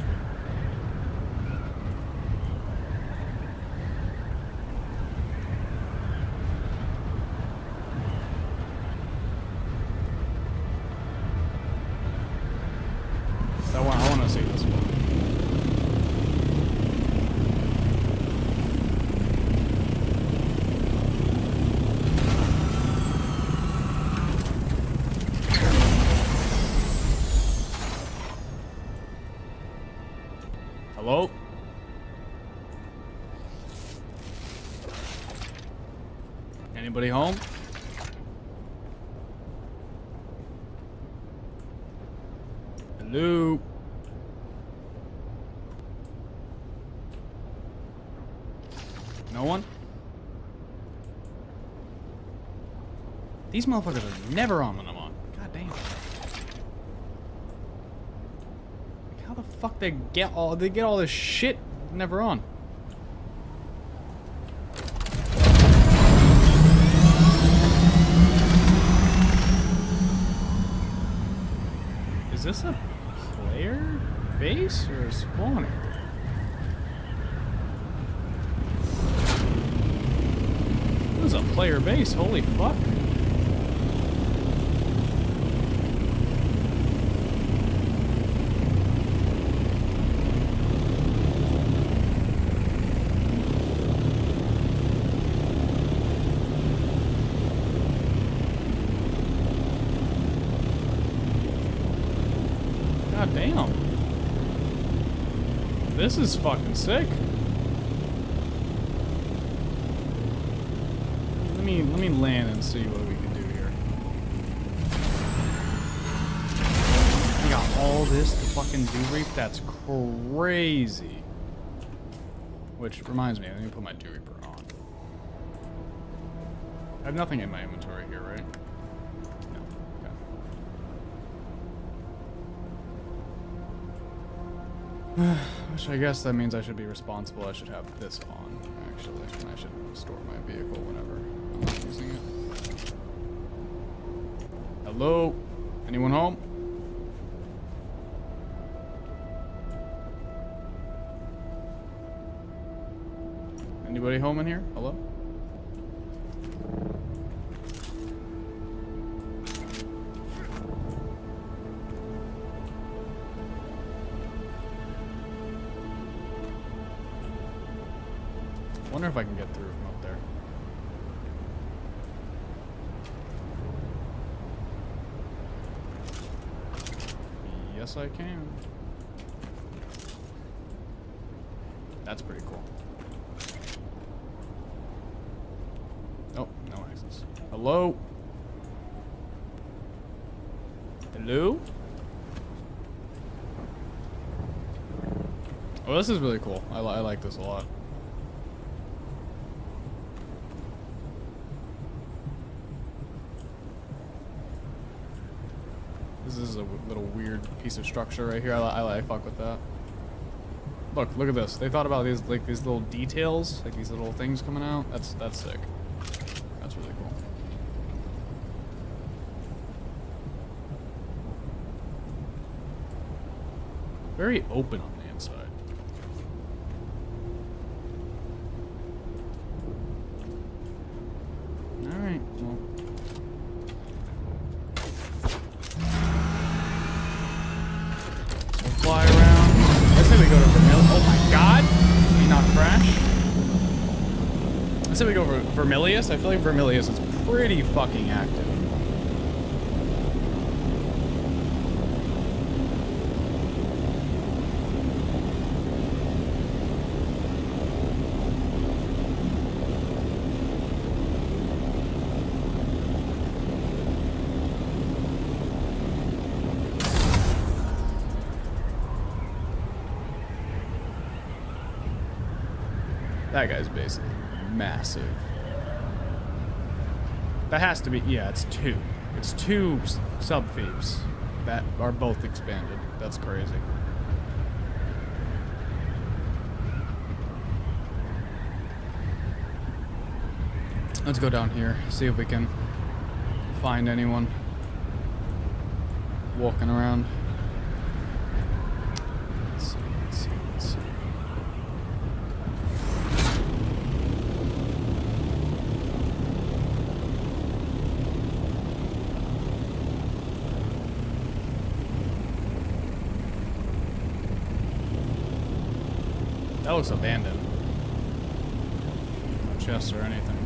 I want to see this one. Hello? Anybody home? Hello? No one? These motherfuckers are never on when I'm on. God damn. Like how the fuck they get all this shit never on? Is this a player base or a spawner? This is a player base, holy fuck. God damn. This is fucking sick. Let me land and see what we can do here. We got all this to fucking do reap? That's crazy. Which reminds me, let me put my Dew Reaper on. I have nothing in my inventory here, right? No. Okay. Which I guess that means I should be responsible. I should have this on, actually. And I should store my vehicle whenever I'm not using it. Hello? Anyone home? Anybody home in here? Hello? Wonder if I can get through from up there. Yes, I can. That's pretty cool. Oh, no access. Hello? Hello? Oh, this is really cool. I like this a lot. This is a little weird piece of structure right here. I fuck with that. Look at this. They thought about these little details, like these little things coming out. That's sick. That's really cool. Very open on the inside. All right. Well. So fly around. I say we go to Vermilion. Oh my god! Did he not crash? I say we go for Vermilius. I feel like Vermilius is pretty fucking active. That guy's basically massive. That has to be, yeah, it's two. It's two sub-thieves that are both expanded. That's crazy. Let's go down here, see if we can find anyone walking around. Let's see. That looks abandoned. No chests or anything.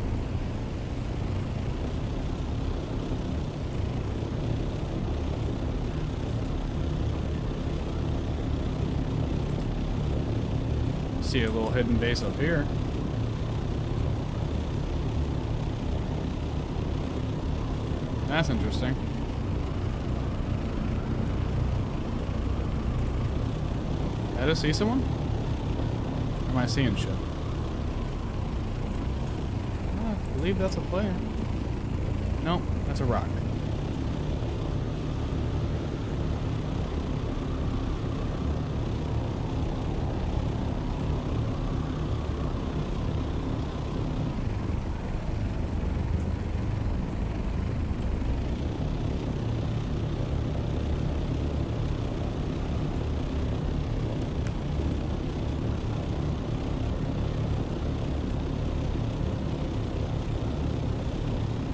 See a little hidden base up here. That's interesting. Did I just see someone? Or am I seeing shit? Oh, I believe that's a player. Nope, that's a rock.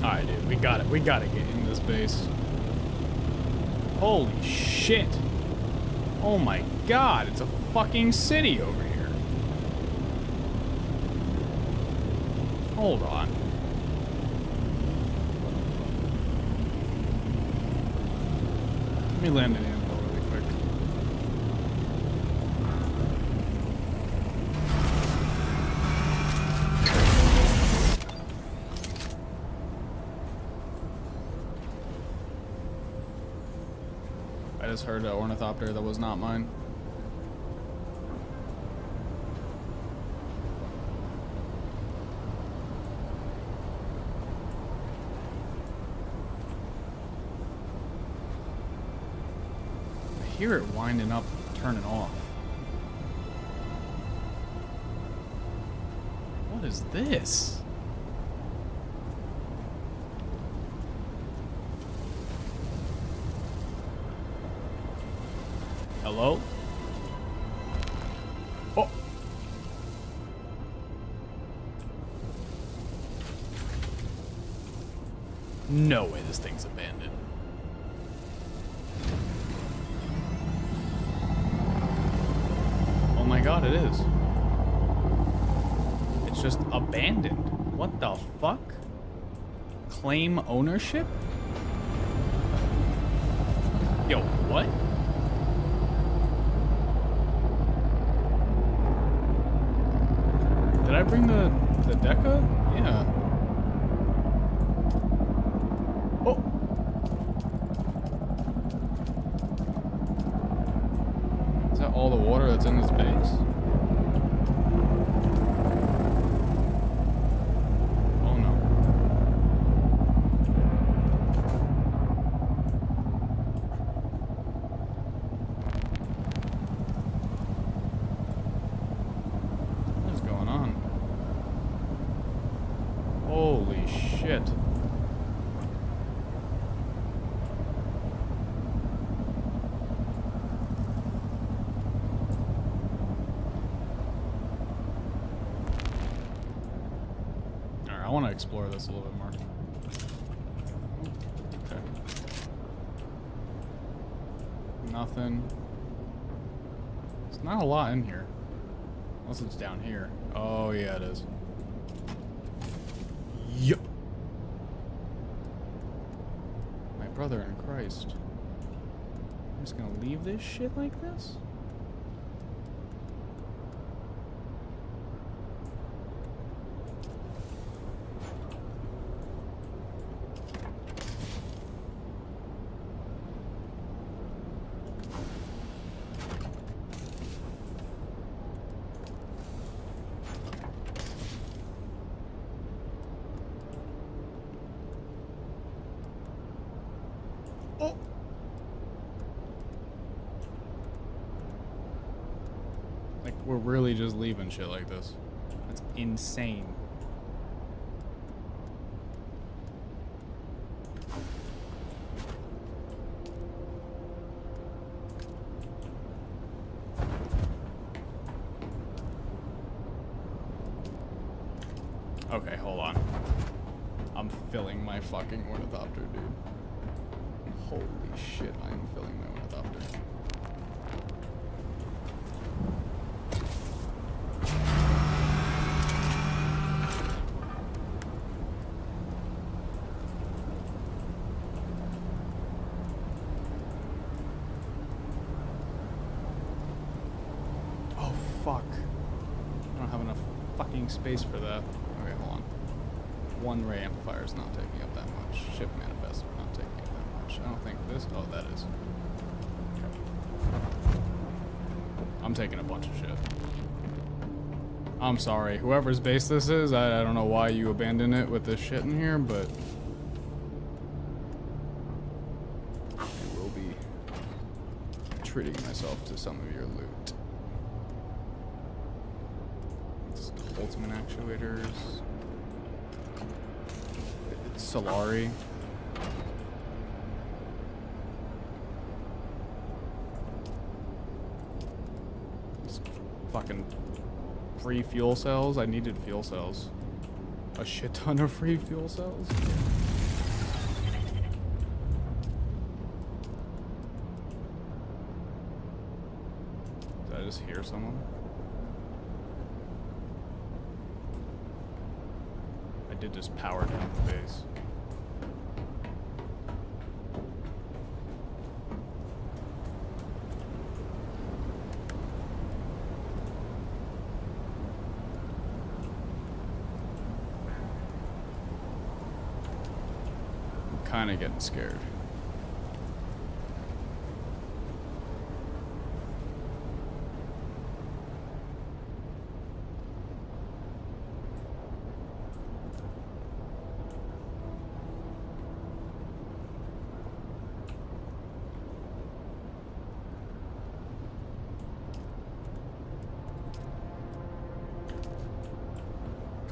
Alright, dude, we got it. We gotta get in this base. Holy shit. Oh my god, it's a fucking city over here. Hold on. Let me land an anvil really quick. guys heard an ornithopter that was not mine. I hear it winding up, turning off. What is this? Hello? Oh! No way this thing's abandoned. Oh my god, it is. It's just abandoned. What the fuck? Claim ownership? Yo, what? Did I bring the Deca? Yeah. Oh! Is that all the water that's in this base? Oh no. What is going on? Holy shit. Alright, I want to explore this a little bit more. Okay. Nothing. There's not a lot in here. Unless it's down here. Oh, yeah, it is. Yup. My brother in Christ. I'm just gonna leave this shit like this? Oh! Like, we're really just leaving shit like this. That's insane. Okay, hold on. I'm filling my fucking ornithopter, dude. Holy shit, I am filling my ornithopter. Oh, fuck. I don't have enough fucking space for that. Okay, hold on. One ray amplifier is not taking up that much. Ship manifest are not taking up that much. I don't think this. Oh, that is. Okay. I'm taking a bunch of shit. I'm sorry. Whoever's base this is, I don't know why you abandoned it with this shit in here, but I will be treating myself to some of your loot. It's ultimate actuators. It's Solari. It's fucking free fuel cells. I needed fuel cells. A shit ton of free fuel cells. Did I just hear someone? I did just power down the base. I'm kind of getting scared.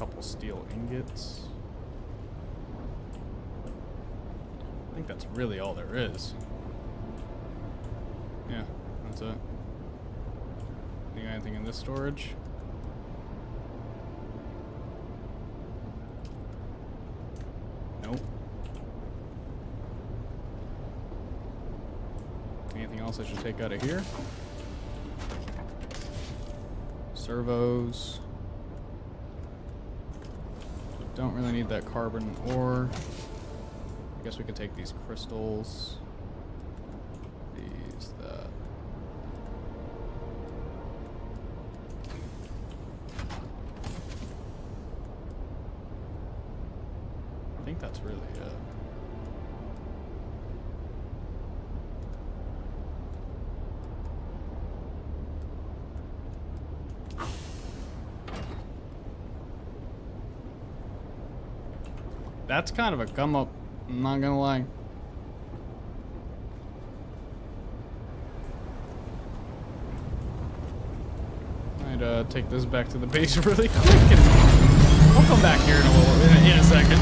couple steel ingots. I think that's really all there is. Yeah, that's it. Think anything in this storage? Nope. Anything else I should take out of here? Servos. Don't really need that carbon ore. I guess we could take these crystals. These, that. I think that's really it. That's kind of a come up, I'm not gonna lie. I'd take this back to the base really quick, and I'll come back here in a second.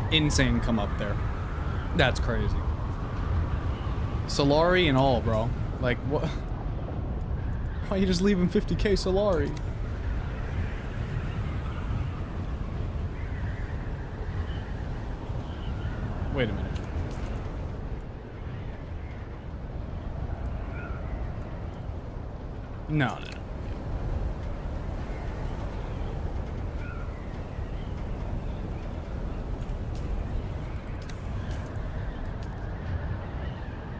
Insane come up there. That's crazy. Solari and all, bro. Like, what? Why are you just leaving 50k Solari? Wait a minute. No, no, no.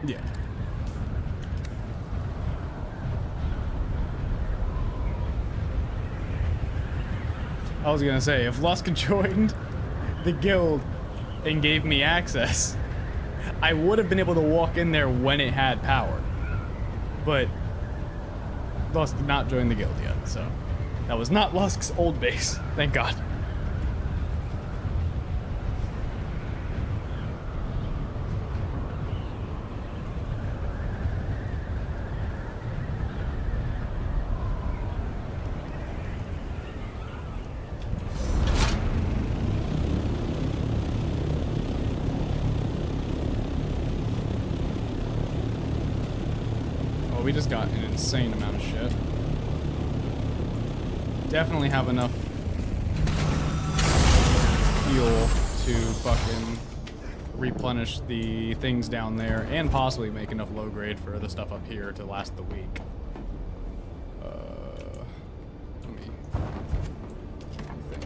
Yeah. I was gonna say, if Lusk joined the guild and gave me access, I would have been able to walk in there when it had power. But Lusk did not join the guild yet, so that was not Lusk's old base. Thank God. We just got an insane amount of shit. Definitely have enough fuel to fucking replenish the things down there and possibly make enough low grade for the stuff up here to last the week. Let me think.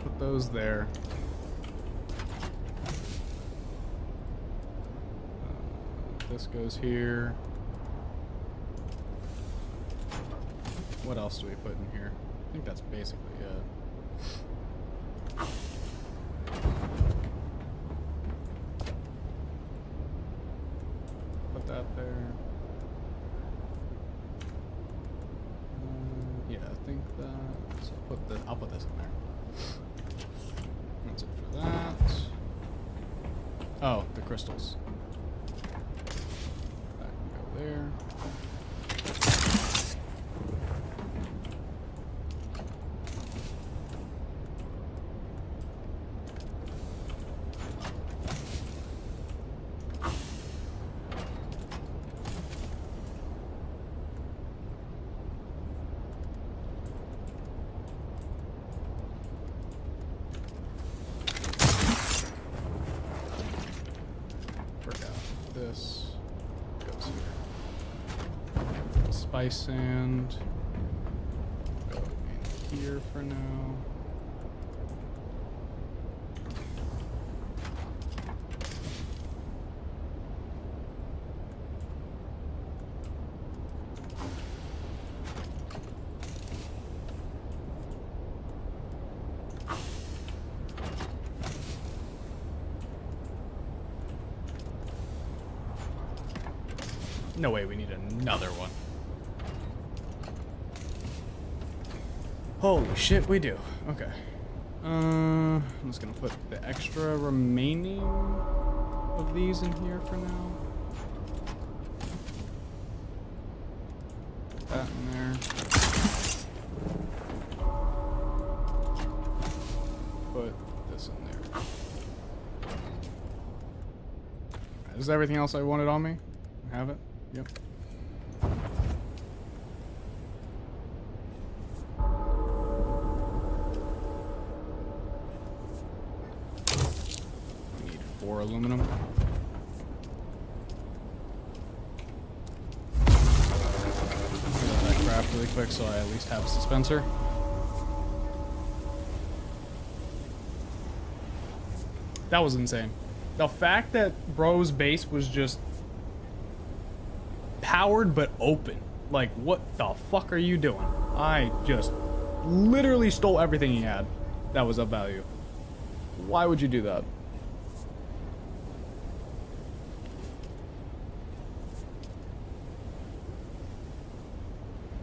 Put those there. This goes here. What else do we put in here? I think that's basically it. Put that there. Yeah, I think that. So I'll put this in there. That's it for that. Oh, the crystals. There. Forgot this goes here. Spice sand. Go in here for now. No way we need another one. Holy shit, we do. Okay. I'm just gonna put the extra remaining of these in here for now. Put that in there. Put this in there. Alright, is everything else I wanted on me? I have it? Yep. We need 4 aluminum. Let that craft really quick so I at least have a dispenser. That was insane. The fact that bro's base was just powered but open. Like, what the fuck are you doing? I just literally stole everything he had that was of value. Why would you do that?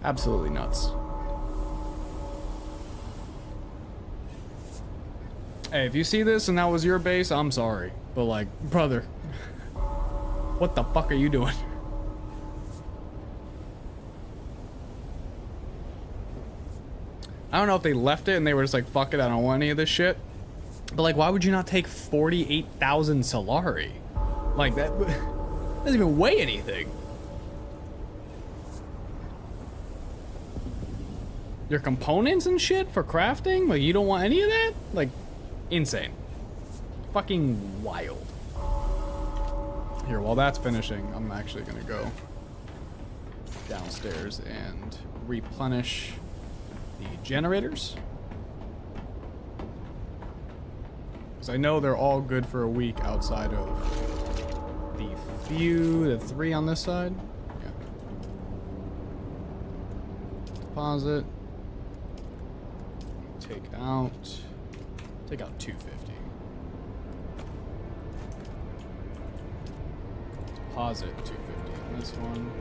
Absolutely nuts. Hey, if you see this and that was your base, I'm sorry. But like, brother, what the fuck are you doing? I don't know if they left it and they were just like, fuck it, I don't want any of this shit. But like, why would you not take 48,000 Solari? Like, that doesn't even weigh anything. Your components and shit for crafting? Like, you don't want any of that? Like, insane. Fucking wild. Here, while that's finishing, I'm actually gonna go downstairs and replenish the generators. Because I know they're all good for a week outside of the 3 on this side. Yeah. Deposit. Take out 250. Deposit 250 on this one.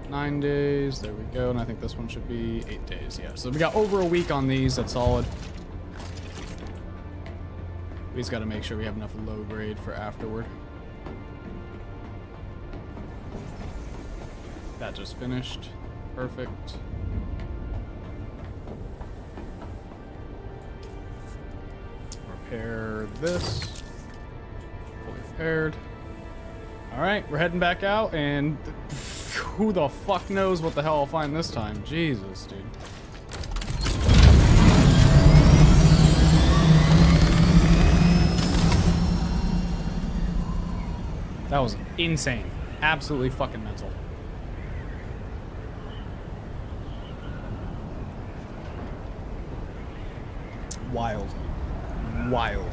9 days, there we go, and I think this one should be 8 days, yeah. So we got over a week on these, that's solid. We just gotta make sure we have enough low grade for afterward. That just finished, perfect. Repair this, fully repaired. All right, we're heading back out, and who the fuck knows what the hell I'll find this time. Jesus, dude. That was insane. Absolutely fucking mental. Wild. Wild.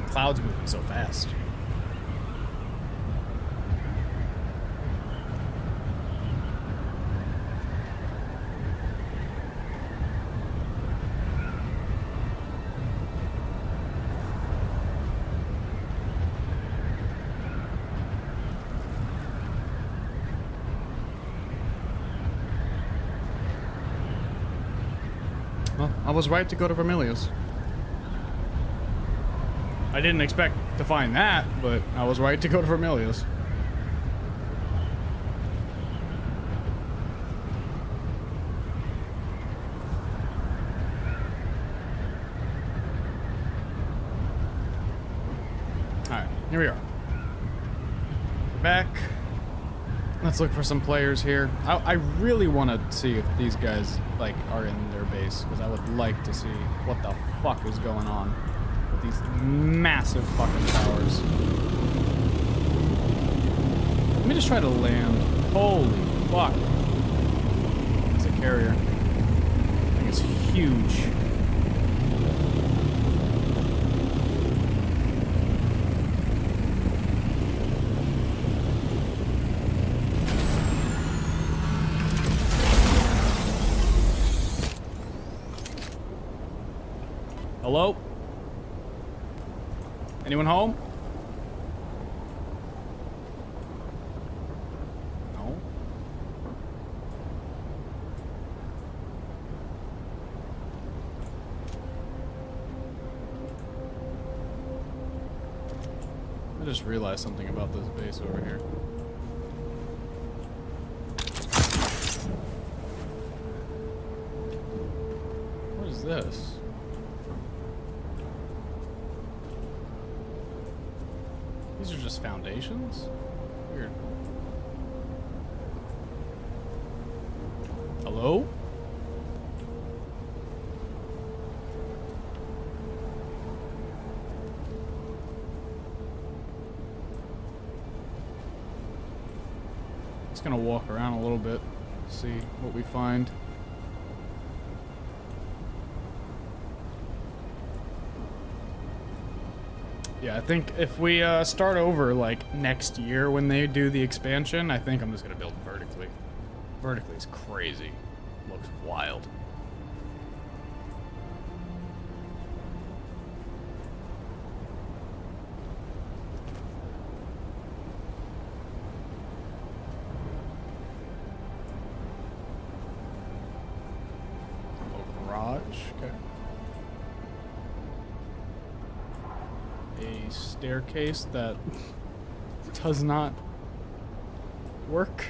Cloud's moving so fast. Well, I was right to go to Vermilius. I didn't expect to find that, but I was right to go to Vermilius. Alright, here we are. Back. Let's look for some players here. I really want to see if these guys, like, are in their base, because I would like to see what the fuck is going on. These massive fucking towers. Let me just try to land. Holy fuck. It's a carrier. I think it's huge. Hello? Anyone home? No? I just realized something about this base over here. What is this? These are just foundations? Weird. Hello? Just gonna walk around a little bit, see what we find. Yeah, I think if we start over like next year when they do the expansion, I think I'm just gonna build vertically. Vertically is crazy. Looks wild. Little garage, okay. A staircase that does not work.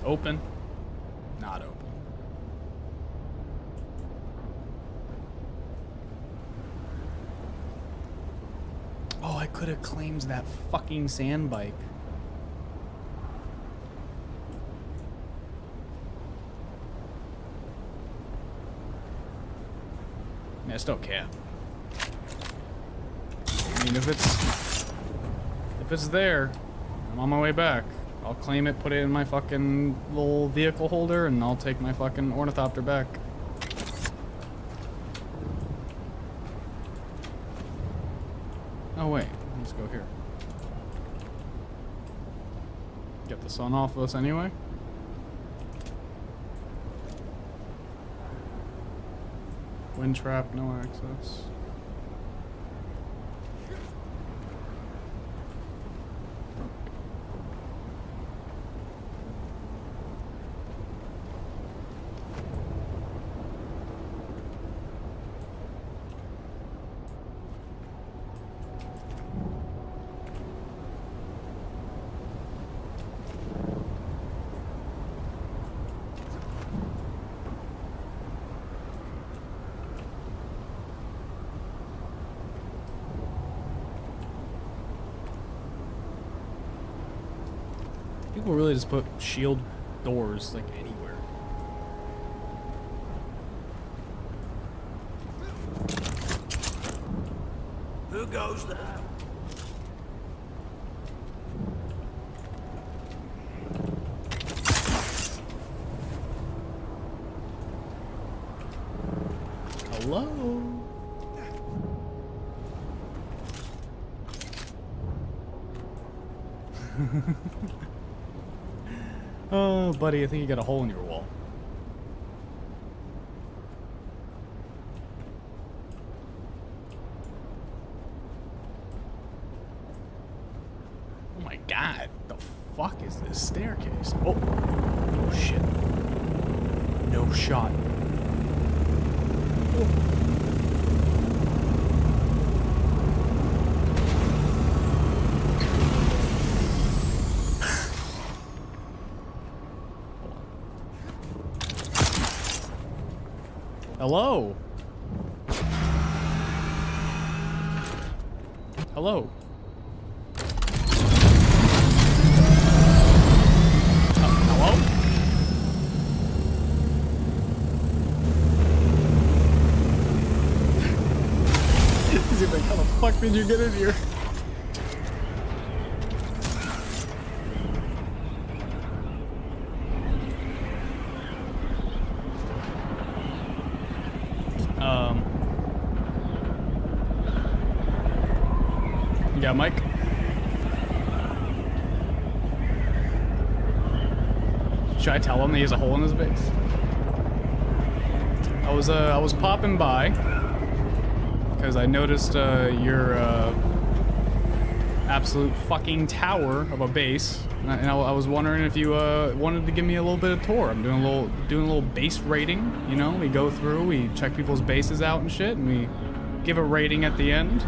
Open. Not open. Oh, I could have claimed that fucking sand bike. Yeah, I still can't. I mean, if it's there, I'm on my way back. I'll claim it, put it in my fucking little vehicle holder, and I'll take my fucking ornithopter back. Oh wait, let's go here. Get the sun off us anyway. Wind trap, no access. People really just put shield doors like anywhere. Who goes there? Hello? Oh, buddy, I think you got a hole in your wall. Oh my god, the fuck is this staircase? Oh, oh shit. No shot. Oh. Hello? Hello? Hello? He's like, how the fuck did you get in here? Yeah, Mike? Should I tell him that he has a hole in his base? I was popping by because I noticed your absolute fucking tower of a base, and I was wondering if you wanted to give me a little bit of tour. I'm doing a little base rating. You know, we go through, we check people's bases out and shit, and we give a rating at the end.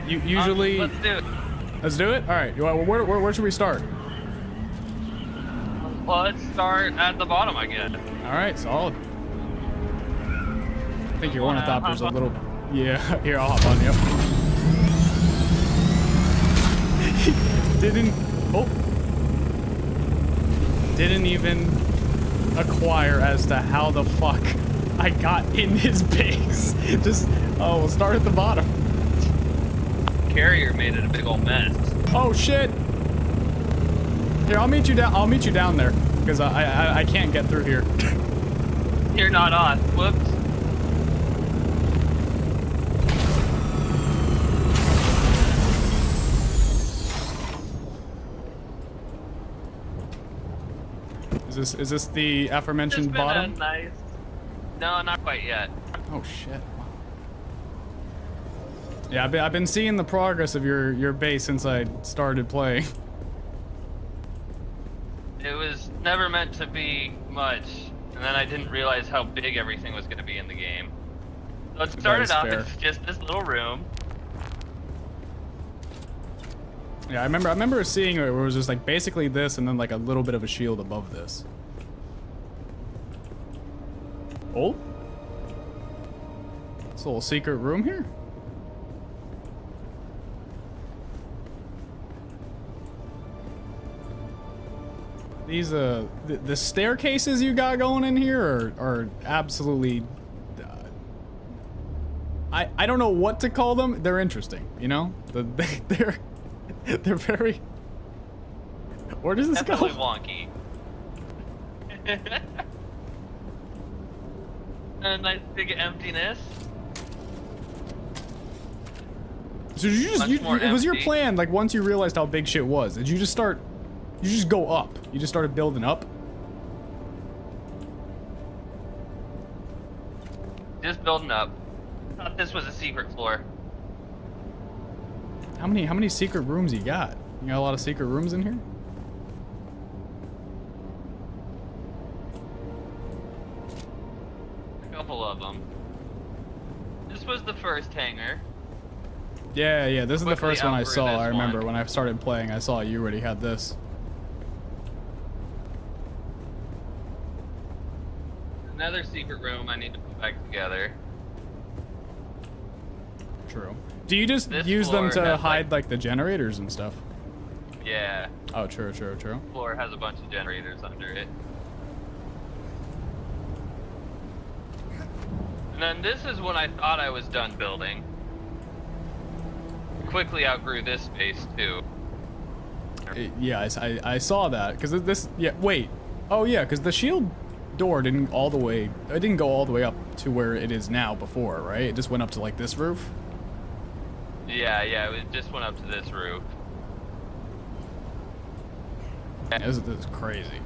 You usually. Let's do it. Let's do it. All right. Where should we start? Well, let's start at the bottom again. All right, solid. I think your ornithopter's a little. Yeah, here, I'll hop on you. Didn't even acquire as to how the fuck I got in his base. We'll start at the bottom. Carrier made it a big old mess. Oh shit! Here, I'll meet you down there because I can't get through here. You're not on. Whoops. Is this the aforementioned bottom? Nice. No, not quite yet. Oh shit. Yeah, I've been seeing the progress of your base since I started playing. It was never meant to be much, and then I didn't realize how big everything was going to be in the game. So it started off as just this little room. Yeah, I remember seeing it where it was just like basically this and then like a little bit of a shield above this. Oh? It's a little secret room here. These the staircases you got going in here are absolutely I don't know what to call them. They're interesting, you know? They're very. Where does this Definitely go? Wonky. And a nice big emptiness. So you just it was your empty. plan, like once you realized how big shit was, did you just go up? You just started building up? Just building up. Thought this was a secret floor. How many secret rooms you got? You got a lot of secret rooms in here? A couple of them. This was the first hangar. Yeah, this is the first one I outgrew saw. this I remember one. when I started playing, I saw you already had this. Another secret room I need to put back together. True. Do you just This use them floor to has, hide like the generators and stuff? Yeah. Oh, true. Floor has a bunch of generators under it. And then this is when I thought I was done building. Quickly outgrew this space too. Yeah, I saw that because this. Yeah, wait. Oh yeah, because the shield door didn't go all the way up to where it is now before, right? It just went up to like this roof. Yeah, it just went up to this roof. This is crazy.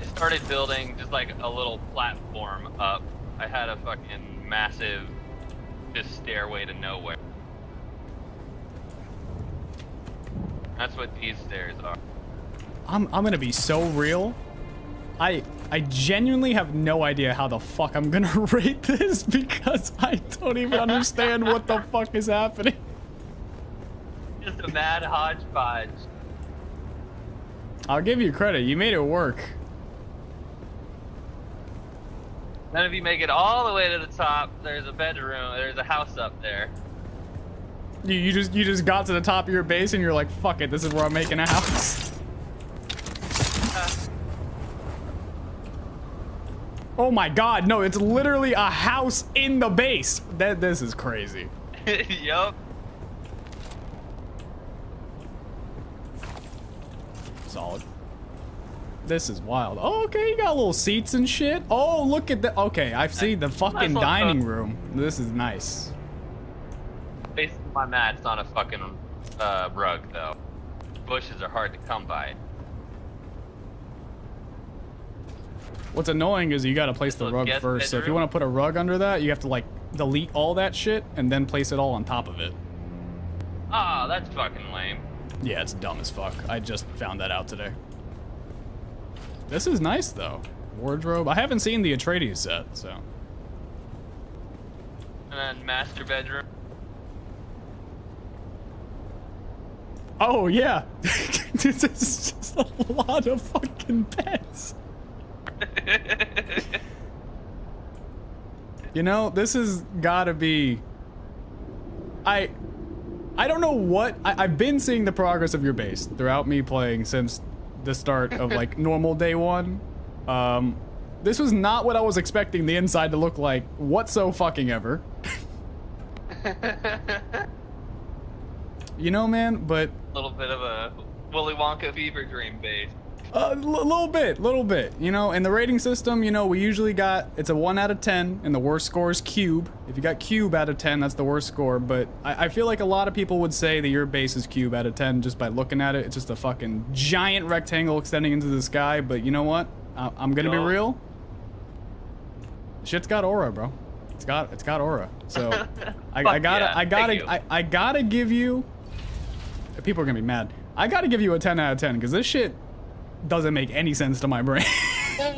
I started building just like a little platform up. I had a fucking massive just stairway to nowhere. That's what these stairs are. I'm gonna be so real. I genuinely have no idea how the fuck I'm gonna rate this because I don't even understand what the fuck is happening. Just a mad hodgepodge. I'll give you credit. You made it work. Then if you make it all the way to the top, there's a bedroom, there's a house up there. You just got to the top of your base and you're like, fuck it, this is where I'm making a house. Oh my god, no, it's literally a house in the base. This is crazy. Yup. Solid. This is wild. Oh, okay, you got little seats and shit. Oh, look at that. Okay, I've seen the fucking dining room. This is nice. Basically, my mat's on a fucking rug, though. Bushes are hard to come by. What's annoying is you gotta place the Little rug guest first. So if you bedroom? want to put a rug under that, you have to like delete all that shit and then place it all on top of it. Ah, that's fucking lame. Yeah, it's dumb as fuck. I just found that out today. This is nice though. Wardrobe. I haven't seen the Atreides set, so. And then master bedroom. Oh yeah. This is just a lot of fucking beds. You know, this has gotta be... I don't know what... I've been seeing the progress of your base throughout me playing since the start of, like, normal day one. This was not what I was expecting the inside to look like whatso-fucking-ever. You know, man, but... A little bit of a Willy Wonka fever dream base. Little bit, you know, in the rating system, you know, we usually got, it's a 1 out of 10, and the worst score is cube. If you got cube out of 10, that's the worst score, but I feel like a lot of people would say that your base is cube out of 10 just by looking at it. It's just a fucking giant rectangle extending into the sky, but you know what? I'm gonna be real. Shit's got aura, bro. It's got aura. So, I gotta give you, people are gonna be mad. I gotta give you a 10 out of 10, because this shit doesn't make any sense to my brain. I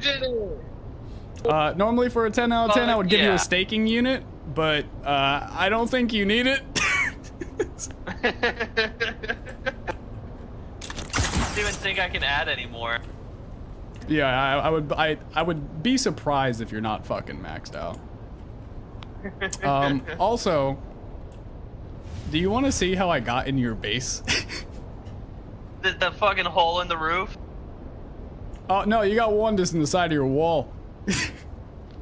did it. Normally for a 10 out of 10, I would give you a staking unit, but I don't think you need it. I don't even think I can add anymore. Yeah, I would be surprised if you're not fucking maxed out. Also, do you want to see how I got in your base? The fucking hole in the roof? Oh, no, you got one just in the side of your wall.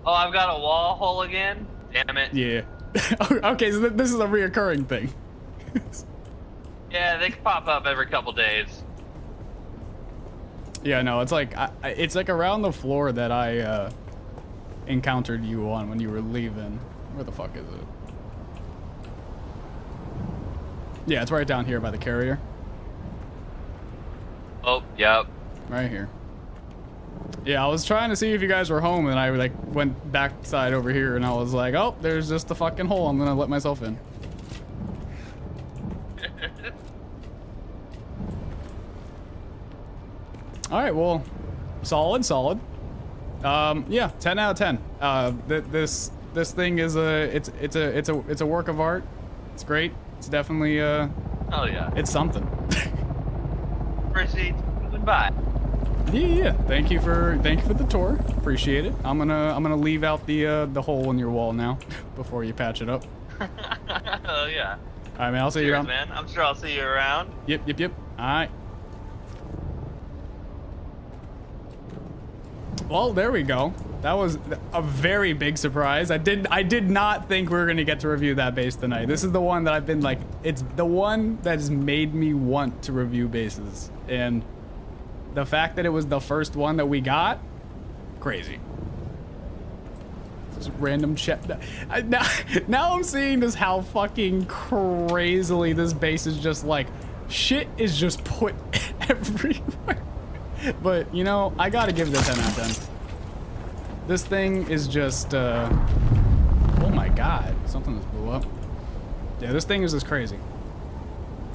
Oh, I've got a wall hole again? Damn it. Yeah. Okay, so this is a reoccurring thing. Yeah, they can pop up every couple days. Yeah, no, it's like around the floor that I encountered you on when you were leaving. Where the fuck is it? Yeah, it's right down here by the carrier. Oh, yep. Right here. Yeah, I was trying to see if you guys were home, and I like went backside over here, and I was like, oh, there's just a fucking hole. I'm gonna let myself in. All right, well, solid. Yeah, 10 out of 10. This thing is it's a work of art. It's great. It's definitely Oh yeah. It's something. Proceed. Goodbye. Yeah. Thank you for the tour. Appreciate it. I'm gonna leave out the hole in your wall now before you patch it up. Oh yeah. All right, man. I'll see you Cheers, around. man. I'm sure I'll see you around. Yep. All right. Well, there we go. That was a very big surprise. I did not think we were gonna get to review that base tonight. This is the one that I've been like, it's the one that has made me want to review bases. And the fact that it was the first one that we got, crazy. Just random check. Now I'm seeing just how fucking crazily this base is just like, shit is just put everywhere. But, you know, I gotta give it a 10 out of 10. This thing is just, oh my god, something just blew up. Yeah, this thing is just crazy.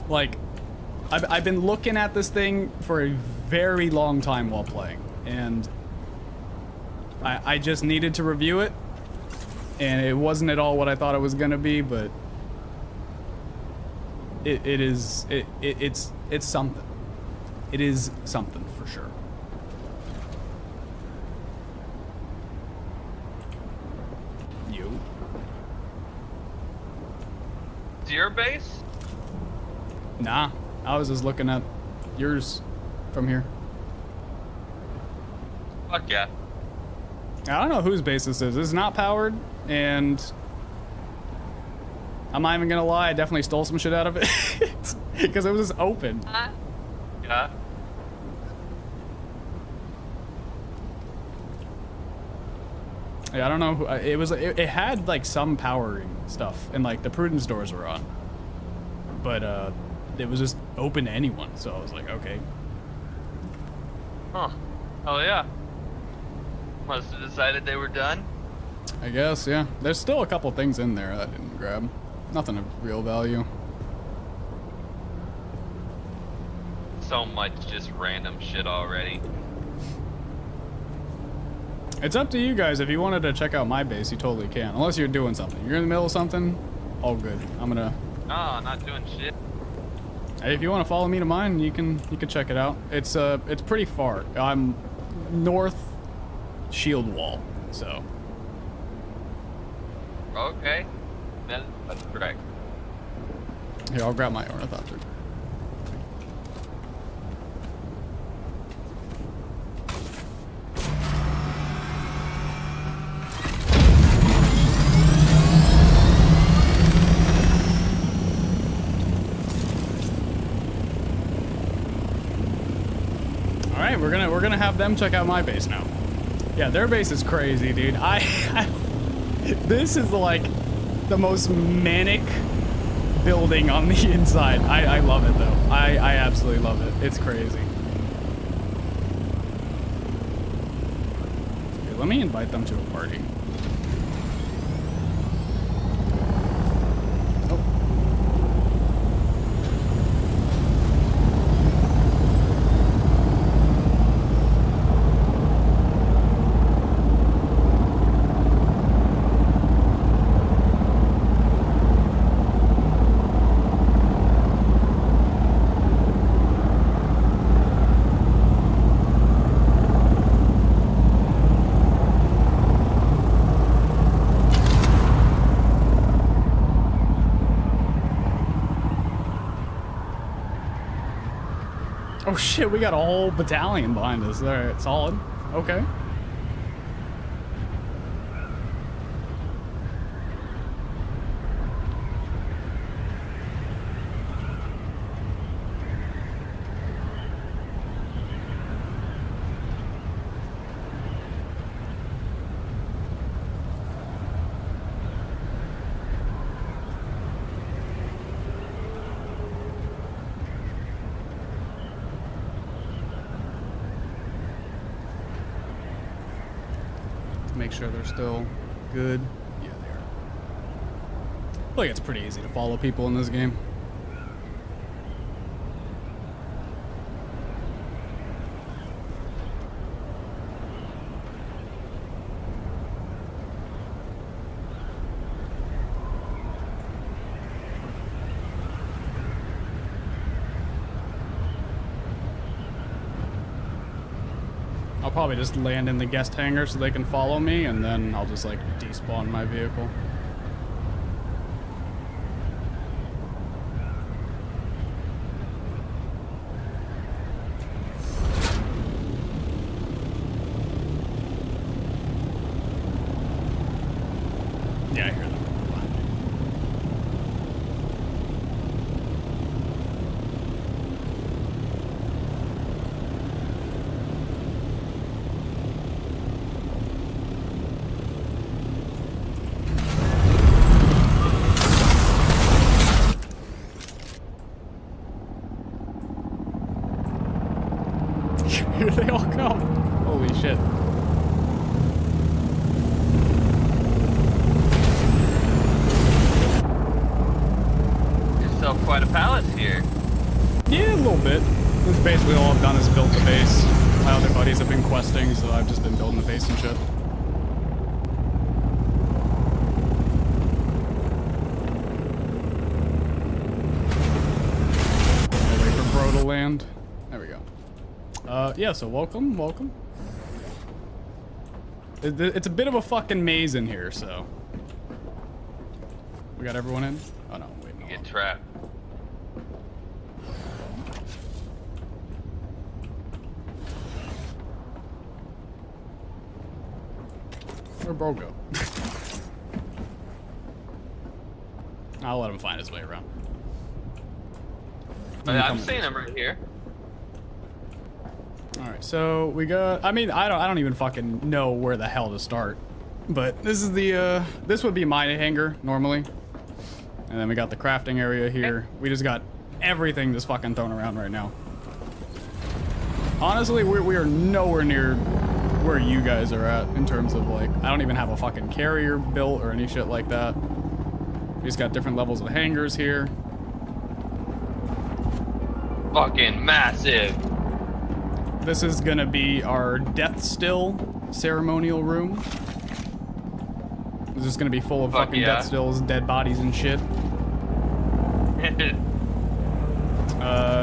Like, I've been looking at this thing for a very long time while playing, and I just needed to review it, and it wasn't at all what I thought it was gonna be, but it's something. It is something for sure. You? It's your base? Nah, I was just looking at yours from here. Fuck yeah. I don't know whose base this is. It's not powered, and I'm not even gonna lie, I definitely stole some shit out of it. Because it was just open. Yeah. Yeah, I don't know. It had like some powering stuff, and like the Prudence doors were on, but it was just open to anyone. So I was like, okay. Huh. Oh yeah. Must have decided they were done. I guess, yeah. There's still a couple things in there that I didn't grab. Nothing of real value. So much just random shit already. It's up to you guys. If you wanted to check out my base, you totally can. Unless you're doing something. You're in the middle of something, all good. I'm gonna... No, not doing shit. Hey, if you want to follow me to mine, you can check it out. It's pretty far. I'm north shield wall, so... Okay. Then that's correct. Here, I'll grab my ornithopter. All right, we're gonna have them check out my base now. Yeah, their base is crazy, dude. This is like the most manic building on the inside. I love it though. I absolutely love it. It's crazy. Here, let me invite them to a party. Oh shit, we got a whole battalion behind us. Alright, solid. Okay. Make sure they're still good. Yeah, they are. I feel like it's pretty easy to follow people in this game. I'll probably just land in the guest hangar so they can follow me, and then I'll just like despawn my vehicle. Yeah, I hear them. Here they all come. Holy shit. Yourself quite a palace here. Yeah, a little bit. That's basically all I've done is build the base. My other buddies have been questing, so I've just been building the base and shit. I'll wait for Bro to land. There we go. Yeah, so welcome. It's a bit of a fucking maze in here, so. We got everyone in? Oh no, wait, no. Get trapped. Where'd Bro go? I'll let him find his way around. I'm seeing him right here. Alright, so we got, I mean, I don't even fucking know where the hell to start. But this is the, this would be my hangar, normally. And then we got the crafting area here. We just got everything just fucking thrown around right now. Honestly, we are nowhere near where you guys are at in terms of like, I don't even have a fucking carrier built or any shit like that. We just got different levels of hangars here. Fucking massive. This is gonna be our death still ceremonial room. This is gonna be full of Fuck fucking yeah. death stills, dead bodies and shit.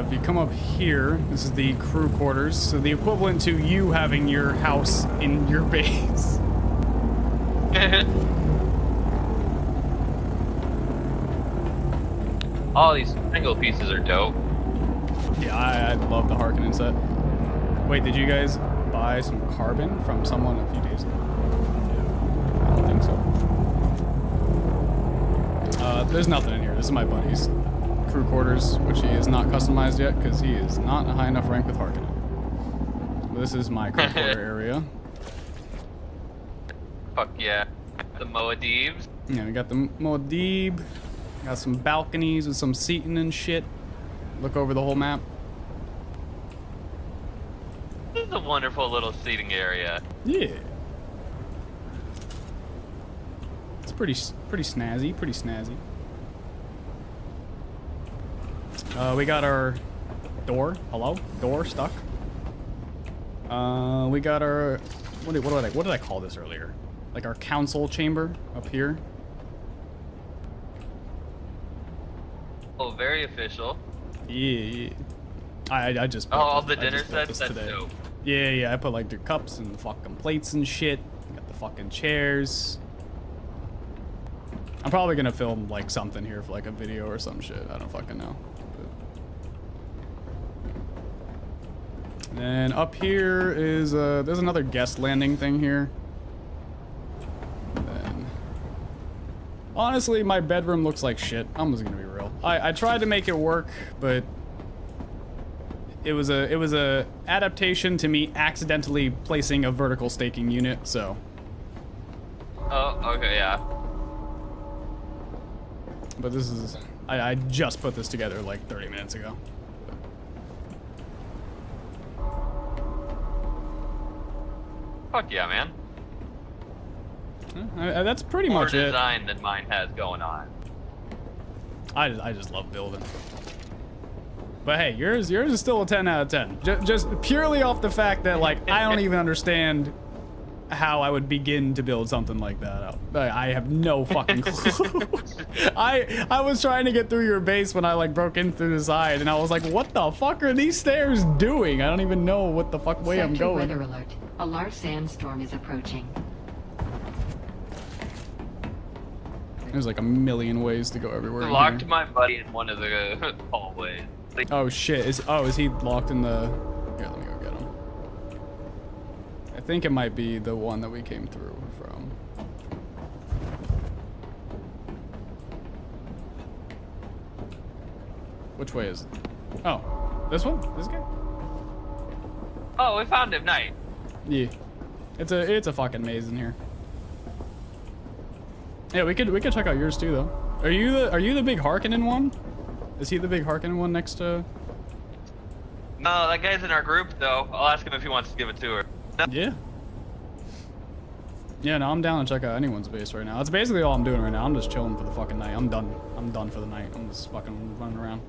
If you come up here, this is the crew quarters, so the equivalent to you having your house in your base. All these single pieces are dope. Yeah, I love the Harkonnen set. Wait, did you guys buy some carbon from someone a few days ago? Yeah, I don't think so. There's nothing in here. This is my buddy's crew quarters, which he is not customized yet because he is not a high enough rank with Harkonnen. But this is my crew quarter area. Fuck yeah. The Moadibs. Yeah, we got the Moadib. Got some balconies with some seating and shit. Look over the whole map. This is a wonderful little seating area. Yeah. It's pretty snazzy, pretty snazzy. We got our door. Hello? Door stuck. We got our... What did I call this earlier? Like our council chamber up here. Oh, very official. Yeah. I just... Oh, all the I dinner just built sets? this That's today. dope. Yeah, I put like the cups and the fucking plates and shit. Got the fucking chairs. I'm probably gonna film like something here for like a video or some shit. I don't fucking know. And up here is there's another guest landing thing here. Then, honestly, my bedroom looks like shit. I'm just gonna be real. I tried to make it work, but it was a adaptation to me accidentally placing a vertical staking unit. So. Oh, okay, yeah. But this is I just put this together like 30 minutes ago. Fuck yeah, man. That's pretty More much it. design than mine has going on. I just love building. But hey, yours is still a 10 out of 10. Just purely off the fact that like I don't even understand how I would begin to build something like that out. I have no fucking clue. I was trying to get through your base when I like broke in through the side, and I was like, what the fuck are these stairs doing? I don't even know what the fuck way I'm going. Weather alert. A large sandstorm is approaching. There's like a million ways to go everywhere. I in locked here. my buddy in one of the hallways. Like, Oh shit! Is he locked in the? Here, let me go get him. I think it might be the one that we came through from. Which way is it? Oh, this one? This guy? oh, we found him. Night. Yeah, it's a fucking maze in here. Yeah, we could check out yours too though. Are you the big Harkonnen one? Is he the big Harkonnen one next to? No, that guy's in our group though. I'll ask him if he wants to give it to her. No. Yeah. Yeah, no, I'm down to check out anyone's base right now. That's basically all I'm doing right now. I'm just chilling for the fucking night. I'm done. I'm done for the night. I'm just fucking running around.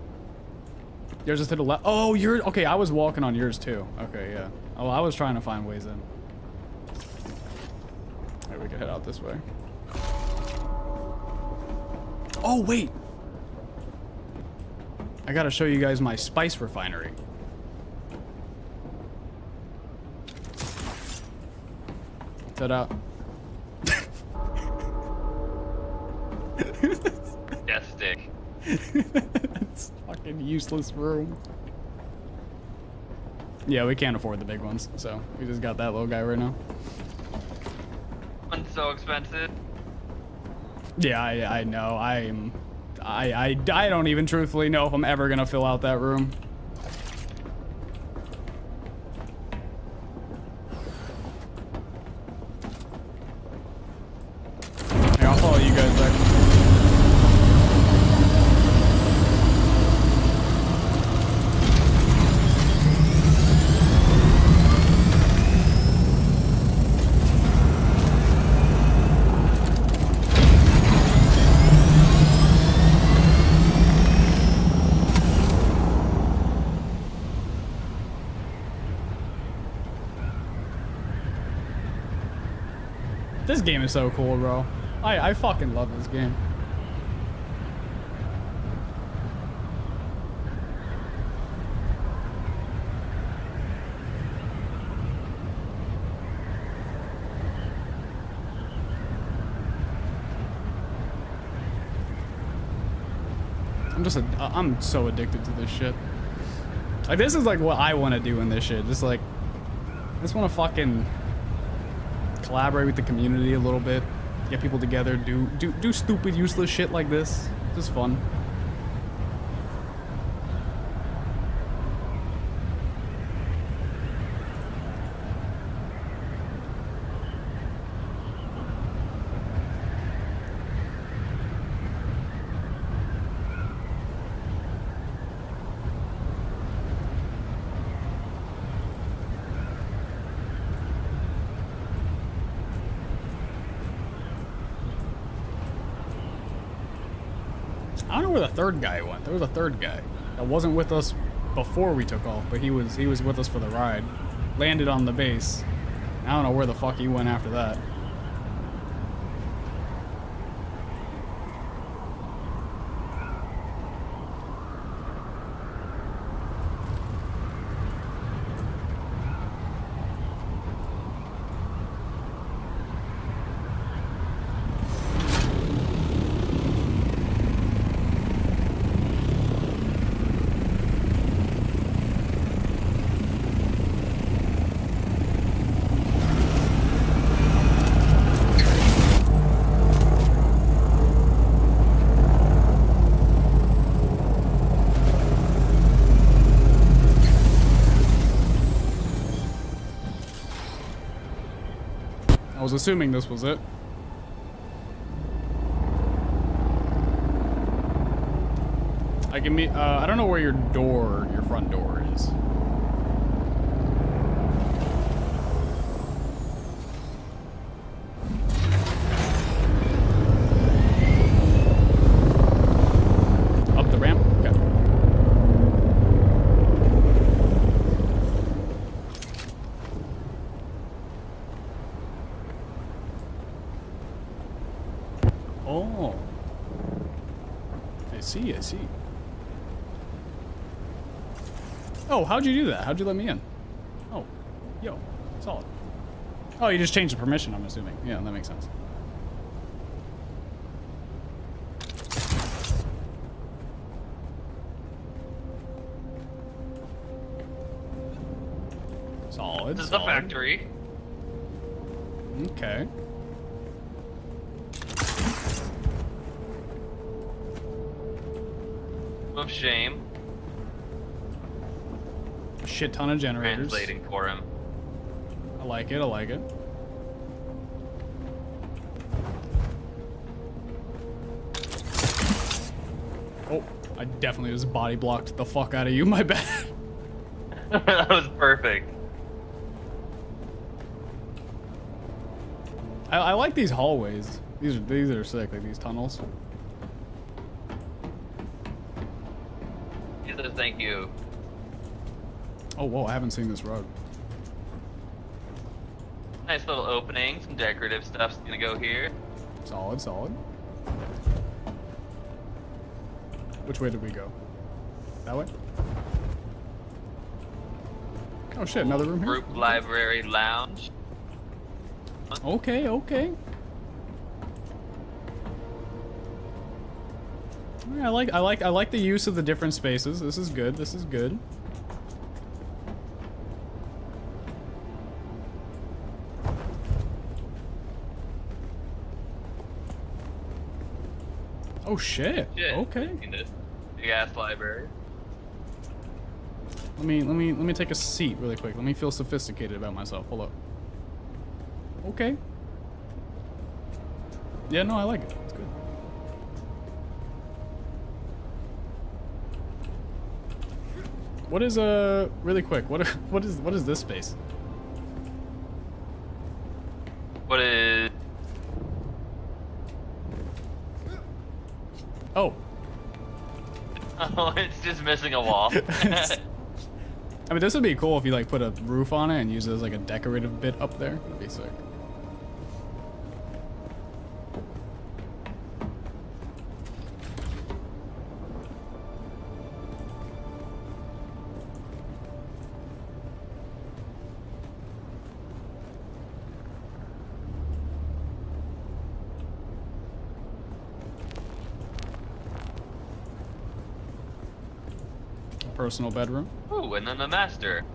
Yours is to the left. Oh, yours. Okay, I was walking on yours too. Okay, yeah. Oh, I was trying to find ways in. Alright, we can head out this way. Oh, wait. I gotta show you guys my spice refinery. Set out. Death stick. It's a fucking useless room. Yeah, we can't afford the big ones, so we just got that little guy right now. One's so expensive. Yeah, I know. I don't even truthfully know if I'm ever gonna fill out that room. Here, I'll follow you guys back. This game is so cool, bro. I fucking love this game. I'm so addicted to this shit. Like, this is like what I want to do in this shit. Just like, I just want to fucking collaborate with the community a little bit, get people together, do stupid, useless shit like this. It's just fun. I don't know where the third guy went. There was a third guy that wasn't with us before we took off, but he was with us for the ride. Landed on the base. I don't know where the fuck he went after that. I was assuming this was it. I don't know where your front door is. Up the ramp? Okay. Oh. I see. Oh, how'd you do that? How'd you let me in? Oh, yo, solid. Oh, you just changed the permission, I'm assuming. Yeah, that makes sense. Solid. This is the factory. Okay. Of shame. A shit ton of generators. Translating for him. I like it. Oh, I definitely just body blocked the fuck out of you. My bad. That was perfect. I like these hallways. These are sick. Like these tunnels. He says thank you. Oh whoa! I haven't seen this road. Nice little opening. Some decorative stuff's gonna go here. Solid. Which way did we go? That way? Oh shit! Another room here. Group library lounge. Okay. I like the use of the different spaces. This is good. Oh shit. Okay. In this big ass library. Let me take a seat really quick. Let me feel sophisticated about myself. Hold up. Okay. Yeah, no, I like it. It's good. What is really quick? What is this space? What is? Oh. Oh, it's just missing a wall. I mean, this would be cool if you like put a roof on it and use it as like a decorative bit up there. That'd be sick. personal bedroom. Ooh, and then the master.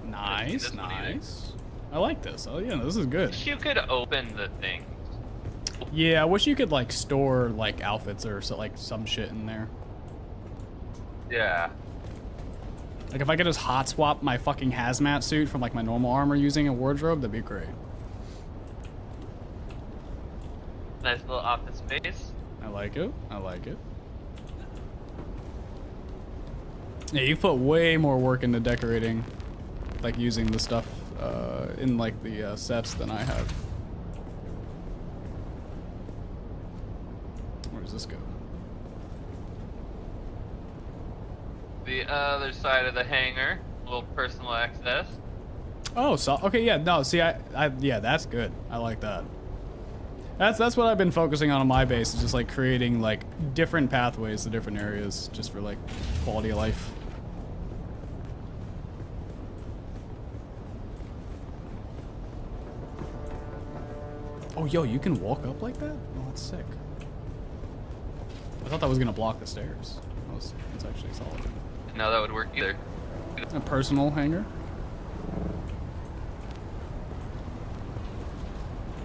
Nice, nice. I like this. Oh yeah, this is good. Wish you could open the thing. Yeah, I wish you could like store like outfits or so, like some shit in there. Yeah. Like if I could just hot swap my fucking hazmat suit from like my normal armor using a wardrobe, that'd be great. Nice little office space. I like it. I like it. Yeah, you put way more work into decorating, like using the stuff in like the sets than I have. Where does this go? The other side of the hangar, a little personal access. Oh, so okay, yeah, no, see, yeah, that's good. I like that. That's what I've been focusing on my base, is just like creating like different pathways to different areas, just for like quality of life. Oh, yo, you can walk up like that? Oh, that's sick. I thought that was gonna block the stairs. That's actually solid. No, that would work either. A personal hangar.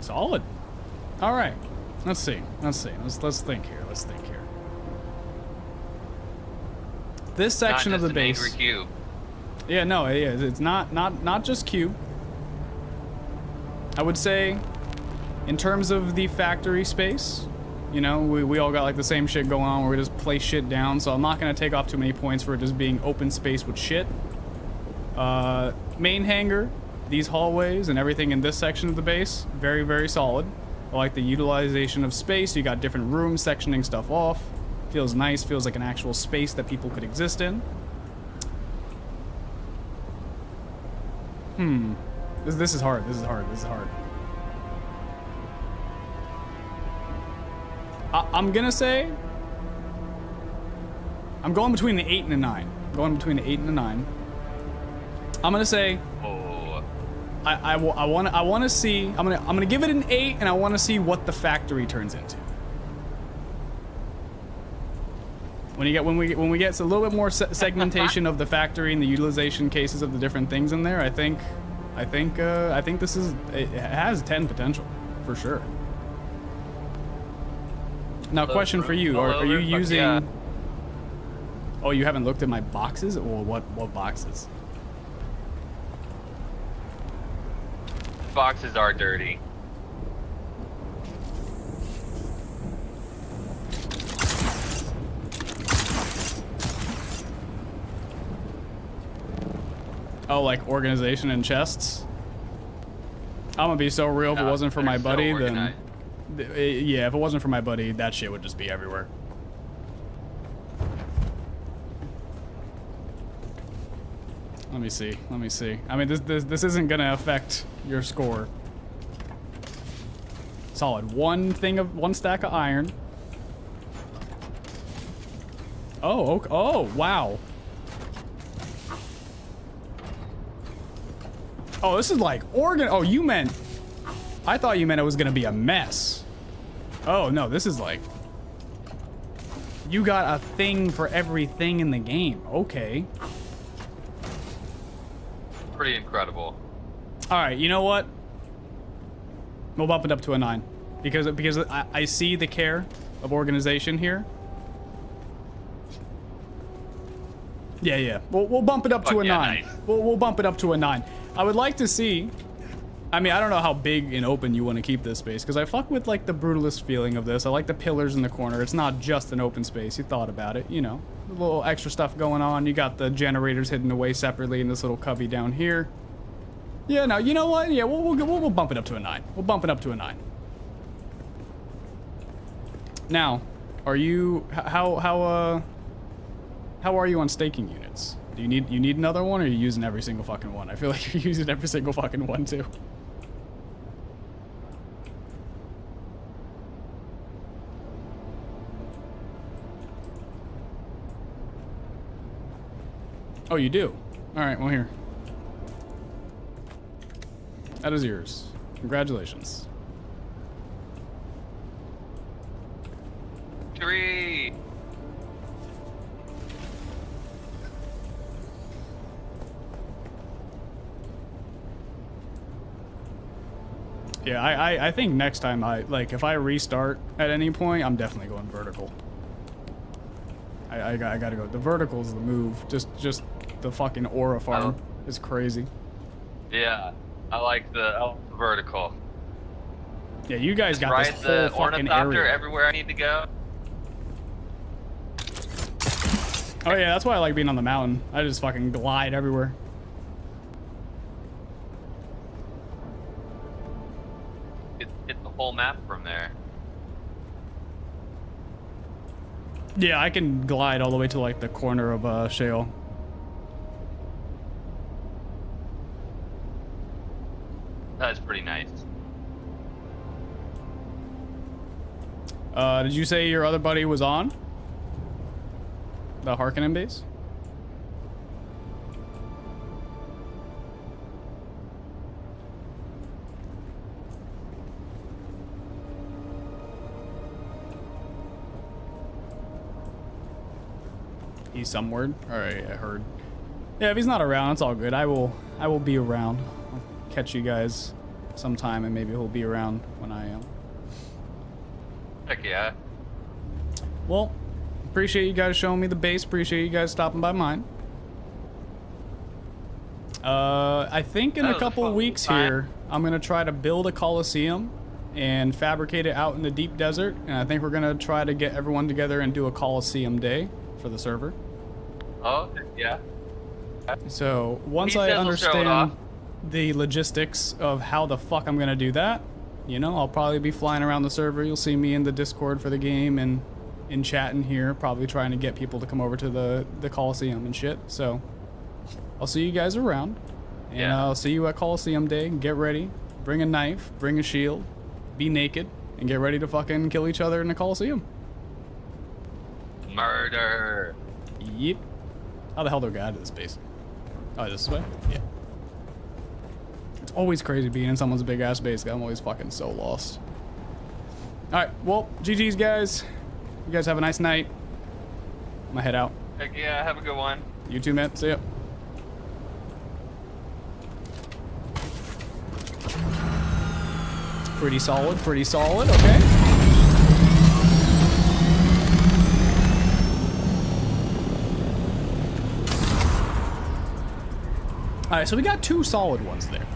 Solid. All right. Let's see. Let's think here. Let's think here. This section of the base. Not just an angry cube. Yeah, no, it is. It's not just cube. I would say, in terms of the factory space, you know, we all got like the same shit going on where we just place shit down, so I'm not gonna take off too many points for it just being open space with shit. Main hangar, these hallways and everything in this section of the base, very, very solid. I like the utilization of space. You got different rooms sectioning stuff off. Feels nice, feels like an actual space that people could exist in. This is hard, this is hard, this is hard. I'm gonna say, I'm going between the 8 and the 9. Going between the 8 and the 9. I'm gonna say, I want to see. I'm gonna give it an 8, and I want to see what the factory turns into. When we get a little bit more segmentation of the factory and the utilization cases of the different things in there, I think this is, it has 10 potential for sure. Now, question for you: Are you using? Yeah. Oh, you haven't looked at my boxes, or what boxes? Boxes are dirty. Oh, like organization and chests? I'm gonna be so real, if it wasn't for my buddy, then... Yeah, if it wasn't for my buddy, that shit would just be everywhere. Let me see. I mean, this isn't gonna affect your score. Solid. One stack of iron. Oh, okay. Oh, wow. Oh, this is like oh, you meant... I thought you meant it was gonna be a mess. Oh, no, this is like... You got a thing for everything in the game. Okay. Pretty incredible. All right, you know what? We'll bump it up to a 9 because I see the care of organization here. Yeah. We'll bump it up to a 9. Nice. We'll bump it up to a 9. I would like to see. I mean, I don't know how big and open you want to keep this space, because I fuck with like the brutalist feeling of this. I like the pillars in the corner. It's not just an open space. You thought about it, you know. A little extra stuff going on. You got the generators hidden away separately in this little cubby down here. Yeah, no, you know what? Yeah, we'll bump it up to a 9. We'll bump it up to a 9. Now, are you how are you on staking units? Do you need another one, or are you using every single fucking one? I feel like you're using every single fucking one too. Oh, you do? All right, well here. That is yours. Congratulations. 3. Yeah, I think next time if I restart at any point, I'm definitely going vertical. I gotta go. The vertical's the move. Just the fucking aura farm is crazy. Yeah, I like the vertical. Yeah, you guys got ride this whole the fucking ornithopter area. everywhere I need to go. Oh yeah, that's why I like being on the mountain. I just fucking glide everywhere. Hit the whole map from there. Yeah, I can glide all the way to like the corner of Shale. That's pretty nice. Did you say your other buddy was on? The Harkonnen base? He's somewhere. Alright, I heard. Yeah, if he's not around, it's all good. I will be around. I'll catch you guys sometime, and maybe he'll be around when I am. Heck yeah. Well, appreciate you guys showing me the base. Appreciate you guys stopping by mine. I think in a couple of weeks here, I'm gonna try to build a Coliseum and fabricate it out in the deep desert. And I think we're gonna try to get everyone together and do a Coliseum day for the server. Oh, yeah. So once He I says he'll show it understand off. the logistics of how the fuck I'm gonna do that, you know, I'll probably be flying around the server. You'll see me in the Discord for the game and in chatting here, probably trying to get people to come over to the Coliseum and shit. So I'll see you guys around, and Yeah. I'll see you at Coliseum Day. Get ready, bring a knife, bring a shield, be naked, and get ready to fucking kill each other in the Coliseum. Murder. Yep. How the hell do I get out of this base? Oh, this way? Yeah. It's always crazy being in someone's big ass base. I'm always fucking so lost. Alright, well, GG's guys. You guys have a nice night. I'm gonna head out. Heck yeah, have a good one. You too, man. See ya. Pretty solid, okay. Alright, so we got two solid ones there.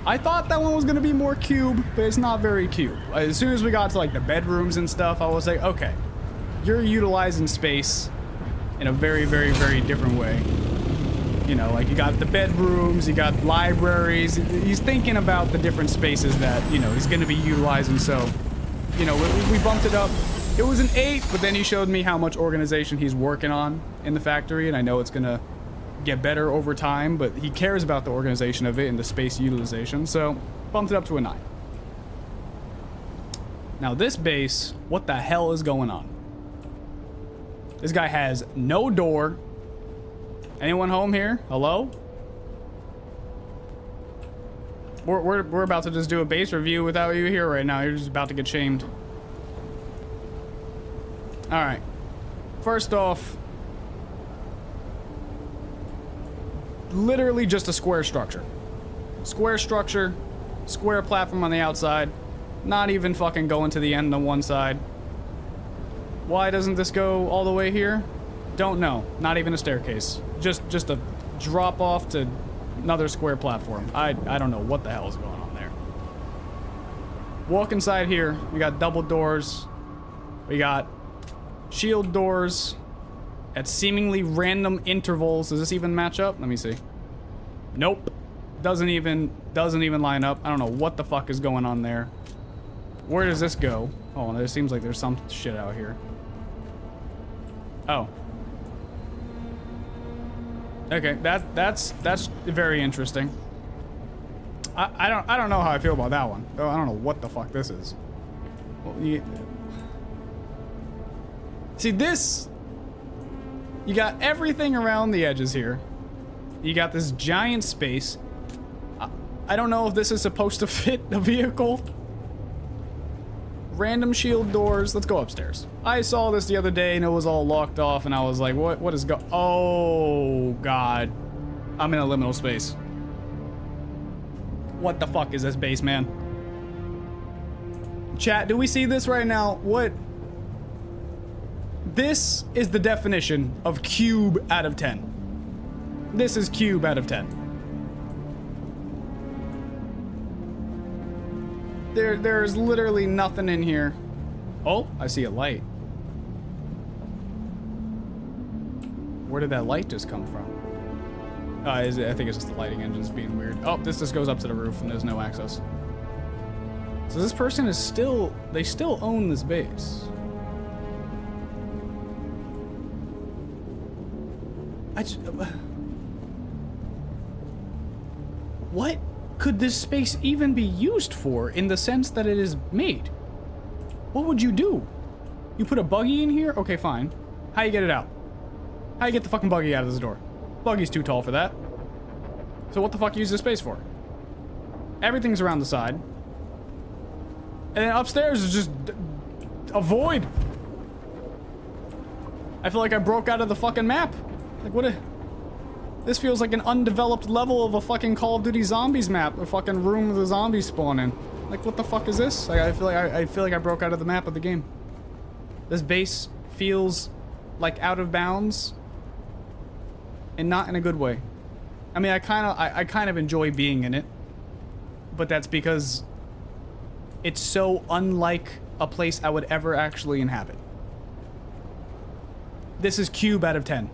I thought that one was gonna be more cube, but it's not very cube. As soon as we got to like the bedrooms and stuff, I was like, okay, you're utilizing space in a very, very, very different way. You know, like you got the bedrooms, you got libraries. He's thinking about the different spaces that, you know, he's gonna be utilizing. So, you know, we bumped it up. It was an 8, but then he showed me how much organization he's working on in the factory, and I know it's gonna get better over time, but he cares about the organization of it and the space utilization, so bumped it up to a 9. Now this base, what the hell is going on? This guy has no door. Anyone home here? Hello? We're about to just do a base review without you here right now. You're just about to get shamed. Alright. First off, literally just a square structure. Square structure, square platform on the outside, not even fucking going to the end on one side. Why doesn't this go all the way here? Don't know. Not even a staircase. Just a drop off to another square platform. I don't know what the hell is going on there. Walk inside here. We got double doors. We got shield doors at seemingly random intervals. Does this even match up? Let me see. Nope. Doesn't even line up. I don't know what the fuck is going on there. Where does this go? Oh, there seems like there's some shit out here. Oh. Okay, that's very interesting. I don't know how I feel about that one. Oh, I don't know what the fuck this is. Well, see this. You got everything around the edges here. You got this giant space. I don't know if this is supposed to fit a vehicle. Random shield doors. Let's go upstairs. I saw this the other day and it was all locked off and I was like, what is oh god. I'm in a liminal space. What the fuck is this base, man? Chat, do we see this right now? What? This is the definition of cube out of 10. This is cube out of 10. There's literally nothing in here. Oh, I see a light. Where did that light just come from? I think it's just the lighting engine's being weird. Oh, this just goes up to the roof and there's no access. So this person is still, they still own this base. What could this space even be used for in the sense that it is made? What would you do? You put a buggy in here? Okay, fine. How you get it out? How you get the fucking buggy out of this door? Buggy's too tall for that. So what the fuck you use this space for? Everything's around the side. And then upstairs is just a void. I feel like I broke out of the fucking map. Like, what a... This feels like an undeveloped level of a fucking Call of Duty Zombies map. A fucking room with the zombies spawn in. Like, what the fuck is this? Like, I feel like I broke out of the map of the game. This base feels like out of bounds. And not in a good way. I mean, I kind of enjoy being in it. But that's because it's so unlike a place I would ever actually inhabit. This is cube out of 10.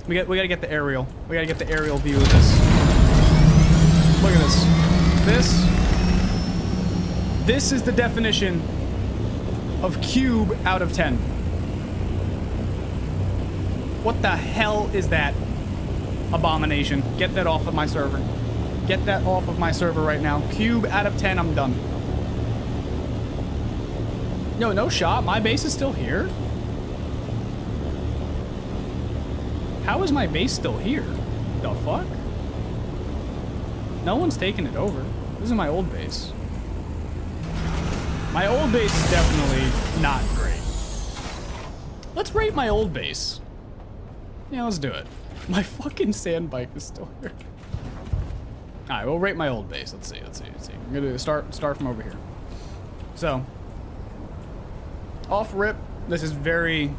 We gotta get the aerial. We gotta get the aerial view of this. Look at this. This is the definition of cube out of 10. What the hell is that abomination? Get that off of my server. Get that off of my server right now. Cube out of 10, I'm done. No shot. My base is still here. How is my base still here? The fuck? No one's taking it over. This is my old base. My old base is definitely not great. Let's rate my old base. Yeah, let's do it. My fucking sand bike is still here. Alright, we'll rate my old base. Let's see. I'm gonna start from over here. So, off rip, this is very...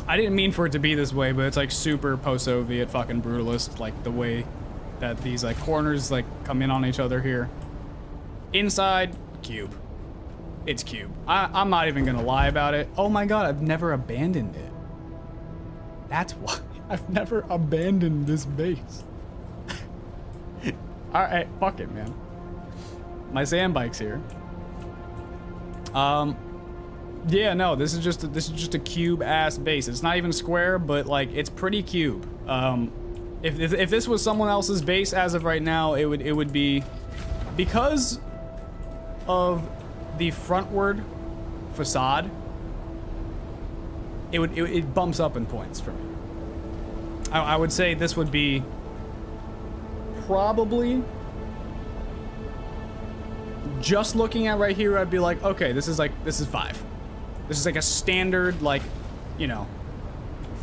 I didn't mean for it to be this way, but it's like super post-Soviet fucking brutalist, like the way that these like corners like come in on each other here. Inside, cube. It's cube. I'm not even gonna lie about it. Oh my god, I've never abandoned it. That's why I've never abandoned this base. Alright, fuck it, man. My sand bike's here. Yeah, no, this is just a cube ass base. It's not even square, but like it's pretty cube. If this was someone else's base as of right now, it would be, because of the frontward facade, it bumps up in points for me. I would say this would be probably, just looking at right here, I'd be like, okay, this is 5. This is like a standard, like, you know,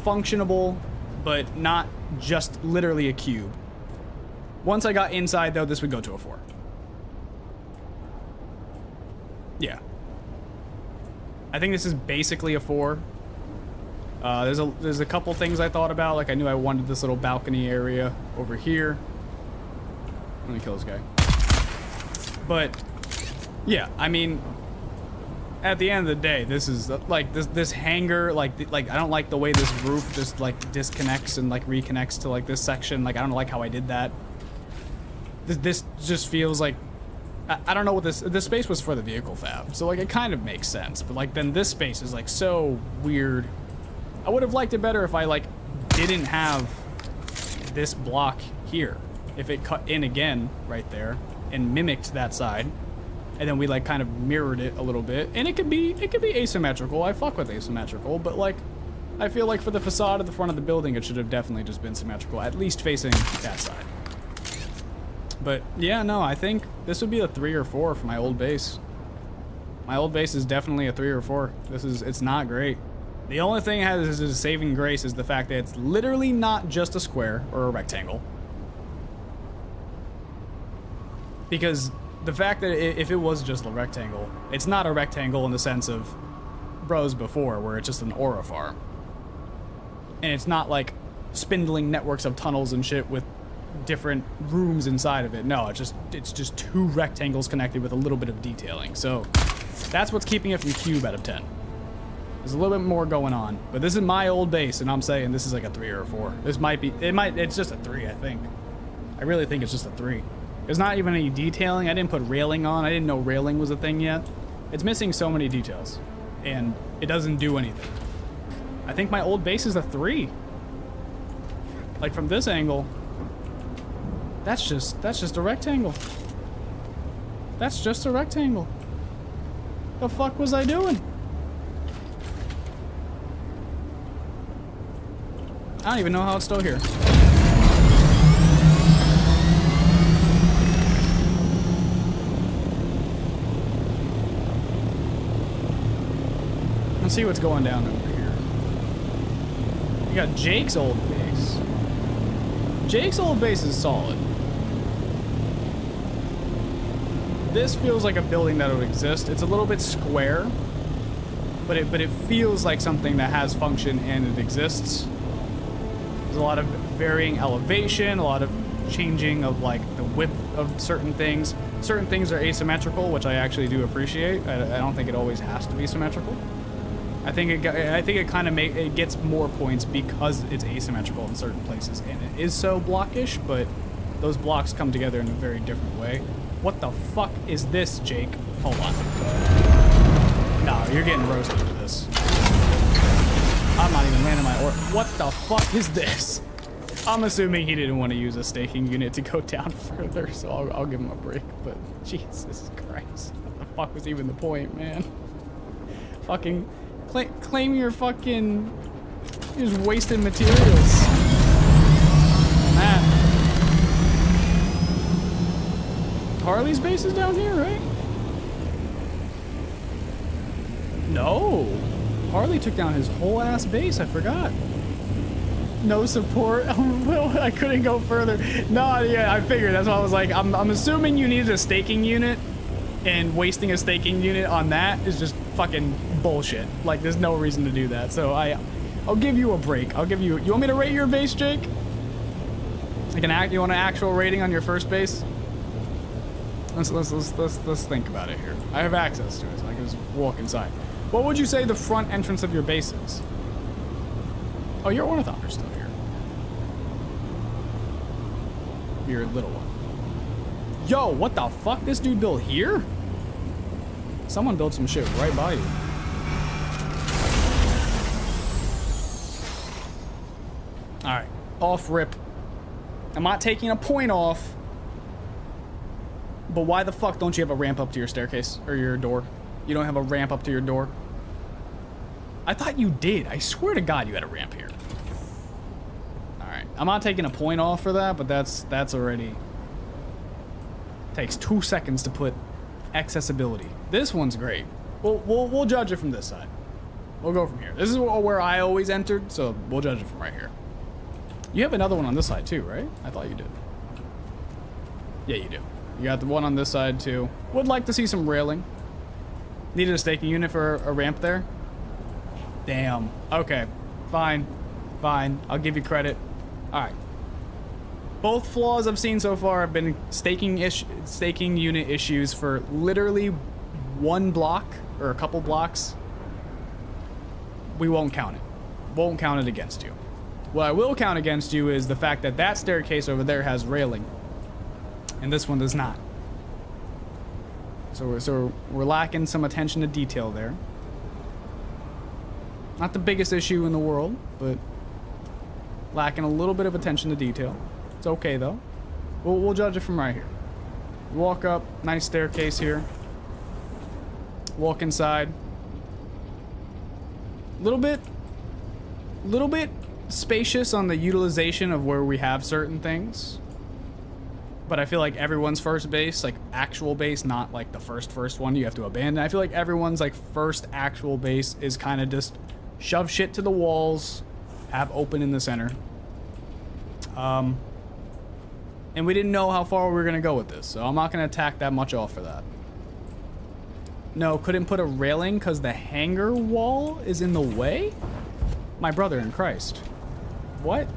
functionable, but not just literally a cube. Once I got inside, though, this would go to a 4. Yeah. I think this is basically a 4. There's a couple things I thought about, like I knew I wanted this little balcony area over here. Let me kill this guy. But, yeah, I mean... At the end of the day, this is like this hangar, like I don't like the way this roof just like disconnects and like reconnects to like this section. Like I don't like how I did that. This just feels like I don't know what this space was for the vehicle fab, so like it kind of makes sense. But like then this space is like so weird. I would have liked it better if I like didn't have this block here. If it cut in again right there and mimicked that side. And then we like kind of mirrored it a little bit, and it could be asymmetrical. I fuck with asymmetrical, but like, I feel like for the facade at the front of the building, it should have definitely just been symmetrical, at least facing that side. But yeah, no, I think this would be a 3 or 4 for my old base. My old base is definitely a 3 or 4. It's not great. The only thing it has as a saving grace is the fact that it's literally not just a square or a rectangle. Because the fact that if it was just a rectangle, it's not a rectangle in the sense of Bros before, where it's just an aura farm. And it's not like spindling networks of tunnels and shit with different rooms inside of it. No, it's just two rectangles connected with a little bit of detailing. So that's what's keeping it from cube out of 10. There's a little bit more going on, but this is my old base, and I'm saying this is like a 3 or a 4. This might be, it's just a 3, I think. I really think it's just a 3. There's not even any detailing. I didn't put railing on. I didn't know railing was a thing yet. It's missing so many details, and it doesn't do anything. I think my old base is a 3. Like from this angle, that's just a rectangle. That's just a rectangle. The fuck was I doing? I don't even know how it's still here. Let's see what's going down over here. You got Jake's old base. Jake's old base is solid. This feels like a building that would exist. It's a little bit square, but it feels like something that has function and it exists. There's a lot of varying elevation, a lot of changing of like the width of certain things. Certain things are asymmetrical, which I actually do appreciate. I don't think it always has to be symmetrical. I think it kind of it gets more points because it's asymmetrical in certain places, and it is so blockish, but those blocks come together in a very different way. What the fuck is this, Jake? Hold on. No, you're getting roasted for this. I'm not even landing my What the fuck is this? I'm assuming he didn't want to use a staking unit to go down further, so I'll give him a break, but Jesus Christ. What the fuck was even the point, man? Fucking claim your fucking... You're just wasting materials. Man. Harley's base is down here, right? No. Harley took down his whole ass base, I forgot. No support. I couldn't go further. No, yeah, I figured. That's why I was like, I'm assuming you needed a staking unit, and wasting a staking unit on that is just fucking bullshit. Like, there's no reason to do that. So I'll give you a break. I'll give you. You want me to rate your base, Jake? You want an actual rating on your first base? Let's think about it here. I have access to it, so I can just walk inside. What would you say the front entrance of your base is? Oh, your ornithopter's still here. Your little one. Yo, what the fuck? This dude built here? Someone built some shit right by you. Alright, off rip. I'm not taking a point off. But why the fuck don't you have a ramp up to your staircase? Or your door? You don't have a ramp up to your door? I thought you did. I swear to God you had a ramp here. Alright. I'm not taking a point off for that, but that's already... Takes 2 seconds to put accessibility. This one's great. We'll judge it from this side. We'll go from here. This is where I always entered, so we'll judge it from right here. You have another one on this side too, right? I thought you did. Yeah, you do. You got the one on this side too. Would like to see some railing. Needed a staking unit for a ramp there. Damn. Okay. Fine. Fine. I'll give you credit. Alright. Both flaws I've seen so far have been staking unit issues for literally one block or a couple blocks. We won't count it. Won't count it against you. What I will count against you is the fact that that staircase over there has railing. And this one does not. So we're lacking some attention to detail there. Not the biggest issue in the world, but lacking a little bit of attention to detail. It's okay though. We'll judge it from right here. Walk up, nice staircase here. Walk inside. Little bit spacious on the utilization of where we have certain things. But I feel like everyone's first base, like actual base, not like the first one you have to abandon. I feel like everyone's like first actual base is kind of just shove shit to the walls, have open in the center. And And we didn't know how far we were gonna go with this, so I'm not gonna attack that much off for that. No, couldn't put a railing because the hangar wall is in the way? My brother in Christ. What?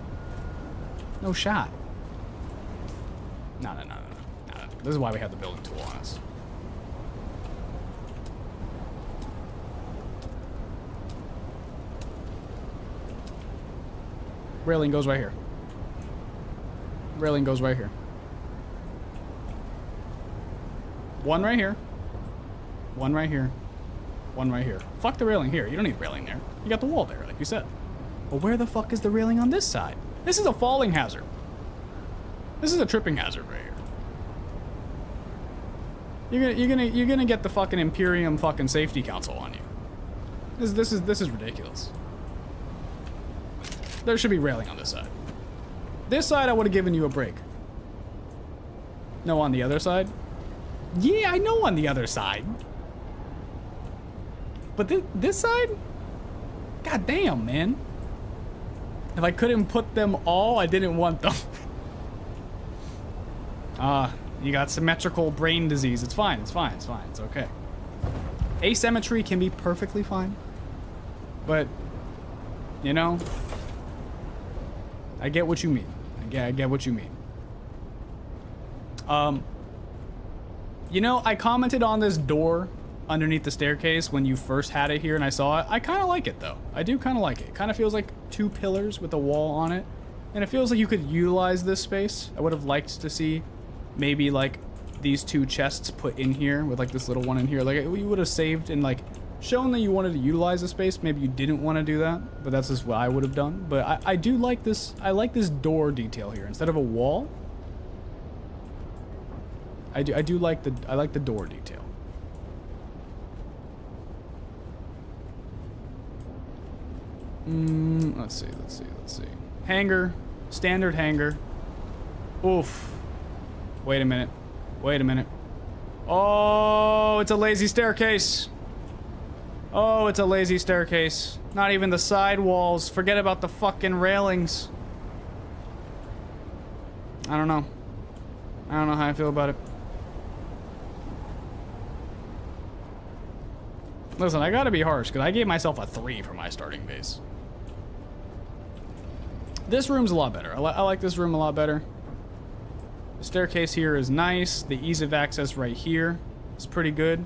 No shot. No. This is why we have the building tool on us. Railing goes right here. Railing goes right here. One right here. One right here. One right here. Fuck the railing here. You don't need railing there. You got the wall there, like you said. But where the fuck is the railing on this side? This is a falling hazard. This is a tripping hazard right here. You're gonna get the fucking Imperium fucking Safety Council on you. This is ridiculous. There should be railing on this side. This side I would have given you a break. No, on the other side? Yeah, I know on the other side. But this side? God damn, man. If I couldn't put them all, I didn't want them. You got symmetrical brain disease. It's fine, it's okay. Asymmetry can be perfectly fine. But, you know, I get what you mean. I get what you mean. You know, I commented on this door underneath the staircase when you first had it here and I saw it. I kind of like it, though. I do kind of like it. It kind of feels like two pillars with a wall on it. And it feels like you could utilize this space. I would have liked to see maybe, like, these two chests put in here with, like, this little one in here. Like, you would have saved and, like, shown that you wanted to utilize the space. Maybe you didn't want to do that, but that's just what I would have done. But I do like this. I like this door detail here instead of a wall. I like the door detail. Let's see. Hangar, standard hangar. Oof. Wait a minute. Oh, it's a lazy staircase. Oh, it's a lazy staircase. Not even the side walls. Forget about the fucking railings. I don't know how I feel about it. Listen, I gotta be harsh, because I gave myself a 3 for my starting base. This room's a lot better. I like this room a lot better. The staircase here is nice. The ease of access right here is pretty good.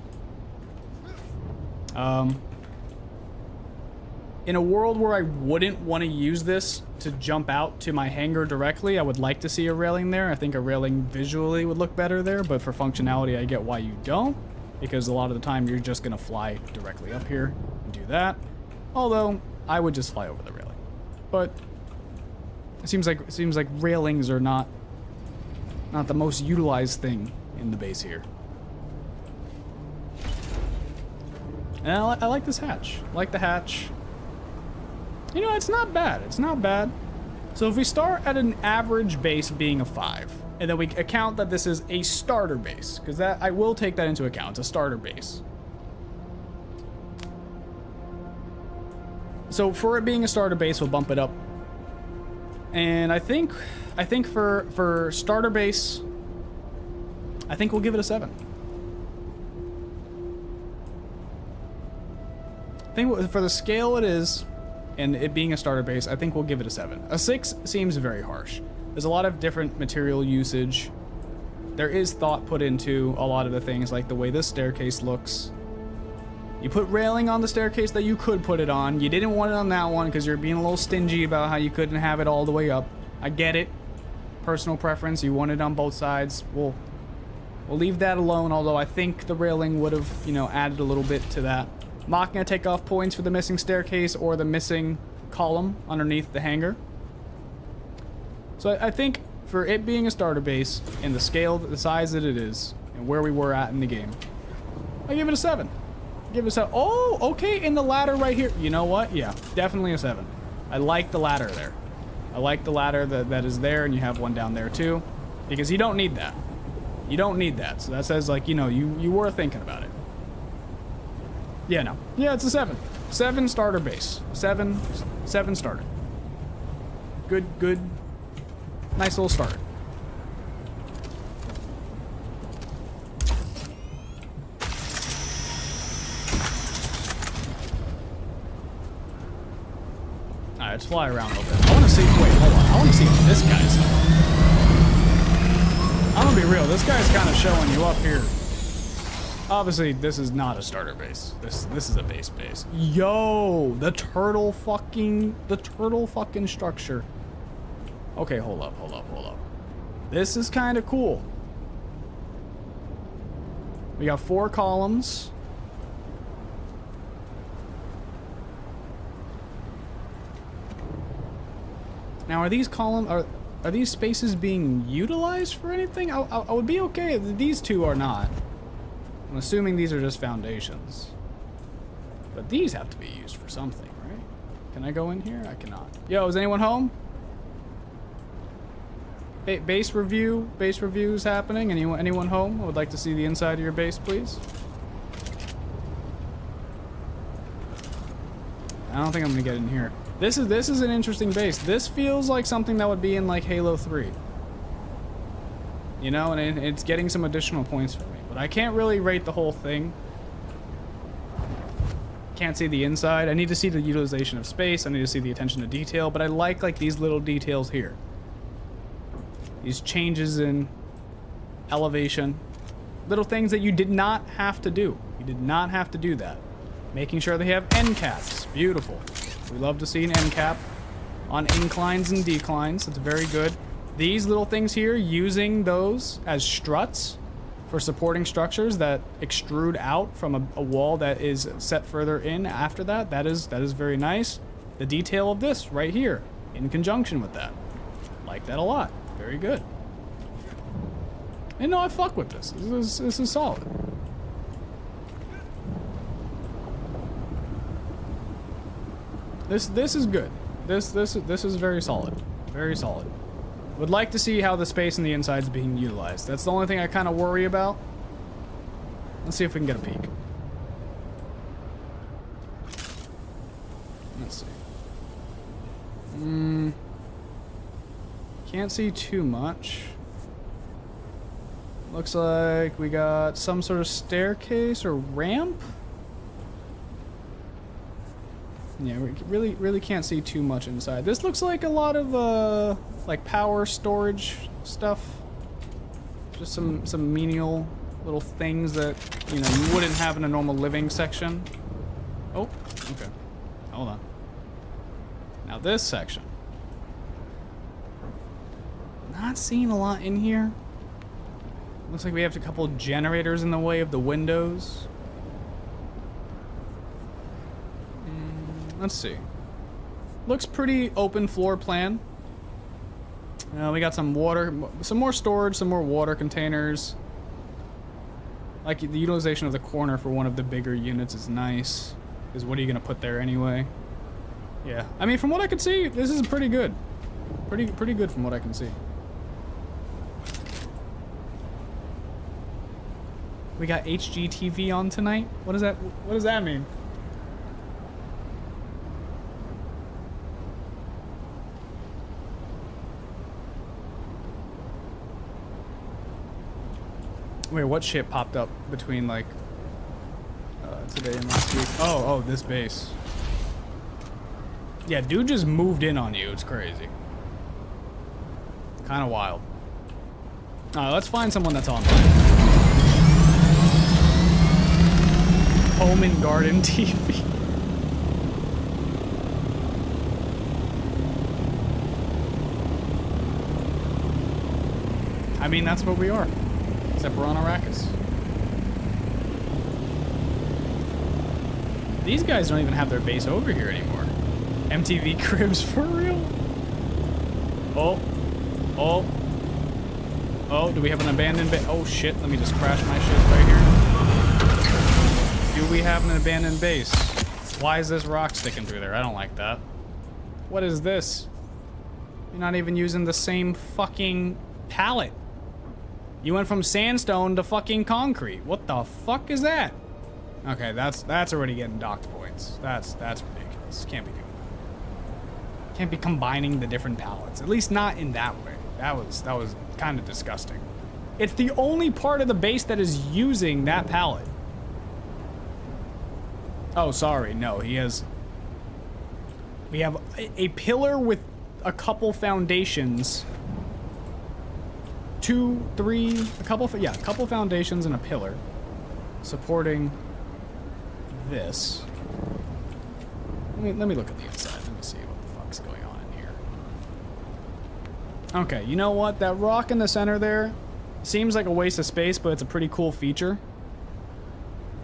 In a world where I wouldn't want to use this to jump out to my hangar directly, I would like to see a railing there. I think a railing visually would look better there, but for functionality, I get why you don't, because a lot of the time you're just gonna fly directly up here and do that. Although I would just fly over the railing, but it seems like railings are not the most utilized thing in the base here. And I like this hatch. I like the hatch. You know, it's not bad. It's not bad. So if we start at an average base being a 5, and then we account that this is a starter base, because that I will take that into account. It's a starter base. So for it being a starter base, we'll bump it up. And I think for starter base, I think we'll give it a 7. I think for the scale it is, and it being a starter base, I think we'll give it a 7. A 6 seems very harsh. There's a lot of different material usage. There is thought put into a lot of the things, like the way this staircase looks. You put railing on the staircase that you could put it on. You didn't want it on that one because you're being a little stingy about how you couldn't have it all the way up. I get it. Personal preference. You want it on both sides. We'll leave that alone, although I think the railing would have, you know, added a little bit to that. I'm not going to take off points for the missing staircase or the missing column underneath the hangar. So I think for it being a starter base and the scale, the size that it is, and where we were at in the game, I give it a 7. Give it a 7. Oh, okay, in the ladder right here. You know what? Yeah, definitely a 7. I like the ladder there. I like the ladder that is there, and you have one down there too, because you don't need that. You don't need that. So that says, like, you know, you were thinking about it. Yeah, no. Yeah, it's a 7. 7 starter base. 7 starter. Good. Nice little starter. let's fly around a little bit. I want to see. Wait, hold on. I want to see what this guy's doing. I'm gonna be real. This guy's kind of showing you up here. Obviously, this is not a starter base. This is a base. Yo, the turtle fucking structure. Okay, hold up. This is kind of cool. We got 4 columns. Now, are these are these spaces being utilized for anything? I would be okay if these 2 are not. I'm assuming these are just foundations. But these have to be used for something, right? Can I go in here? I cannot. Yo, is anyone home? Base review is happening. Anyone home? I would like to see the inside of your base, please. I don't think I'm gonna get in here. This is an interesting base. This feels like something that would be in like Halo 3. You know, and it's getting some additional points for me. But I can't really rate the whole thing. Can't see the inside. I need to see the utilization of space. I need to see the attention to detail. But I like these little details here. These changes in elevation. Little things that you did not have to do. You did not have to do that. Making sure they have end caps. Beautiful. We love to see an end cap on inclines and declines. That's very good. These little things here, using those as struts for supporting structures that extrude out from a wall that is set further in after that. That is very nice. The detail of this right here in conjunction with that. Like that a lot. Very good. And no, I fuck with this. This is solid. This is good. This is very solid. Very solid. Would like to see how the space in the inside is being utilized. That's the only thing I kind of worry about. Let's see if we can get a peek. Let's see. Can't see too much. Looks like we got some sort of staircase or ramp. Yeah, we really can't see too much inside. This looks like a lot of like power storage stuff. Just some menial little things that, you know, you wouldn't have in a normal living section. Oh, okay. Hold on. Now this section. Not seeing a lot in here. Looks like we have a couple of generators in the way of the windows. Let's see. Looks pretty open floor plan. We got some water, some more storage, some more water containers. Like the utilization of the corner for one of the bigger units is nice. Because what are you gonna put there anyway? Yeah, I mean, from what I can see, this is pretty good. Pretty good from what I can see. We got HGTV on tonight. What does that mean? Wait, what shit popped up between like today and last week? Oh, this base. Yeah, dude just moved in on you. It's crazy. Kind of wild. Alright, let's find someone that's online. Home and Garden TV. I mean, that's what we are. Except we're on Arrakis. These guys don't even have their base over here anymore. MTV Cribs for real? Oh, do we have an abandoned base? Oh shit, let me just crash my shit right here. Do we have an abandoned base? Why is this rock sticking through there? I don't like that. What is this? You're not even using the same fucking palette. You went from sandstone to fucking concrete. What the fuck is that? Okay, that's already getting docked points. That's ridiculous. Can't be doing that. Can't be combining the different palettes. At least not in that way. That was kind of disgusting. It's the only part of the base that is using that palette. Oh, sorry. No, he has We have a pillar with a couple foundations. 2, 3, a couple foundations and a pillar supporting this. Let me look at the inside. Let me see what the fuck's going on in here. Okay, you know what? That rock in the center there seems like a waste of space, but it's a pretty cool feature.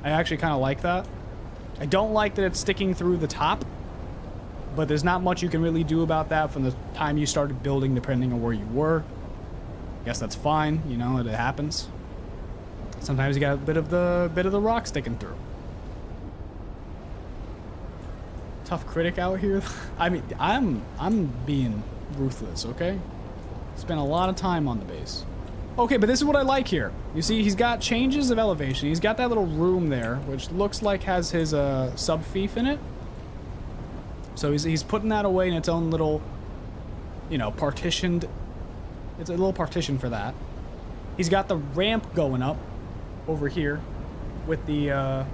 I actually kind of like that. I don't like that it's sticking through the top, but there's not much you can really do about that from the time you started building, depending on where you were. Guess that's fine, you know, it happens. Sometimes you got a bit of the rock sticking through. Tough critic out here. I mean, I'm being ruthless, okay? Spent a lot of time on the base. Okay, but this is what I like here. You see, he's got changes of elevation. He's got that little room there, which looks like has his sub-fief in it. So he's putting that away in its own little, you know, partitioned. It's a little partition for that. He's got the ramp going up over here with the,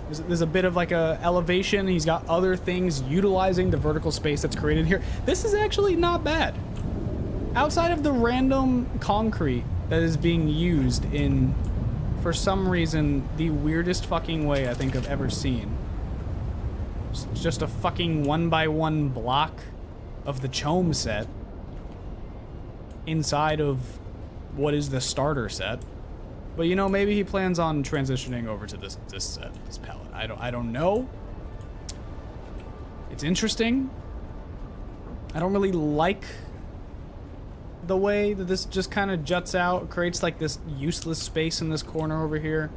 there's a bit of like a elevation. He's got other things utilizing the vertical space that's created here. This is actually not bad. Outside of the random concrete that is being used in, for some reason, the weirdest fucking way I think I've ever seen. It's just a fucking 1x1 block of the Chome set inside of what is the starter set. But you know, maybe he plans on transitioning over to this set, this palette. I don't know. It's interesting. I don't really like the way that this just kind of juts out. It creates like this useless space in this corner over here.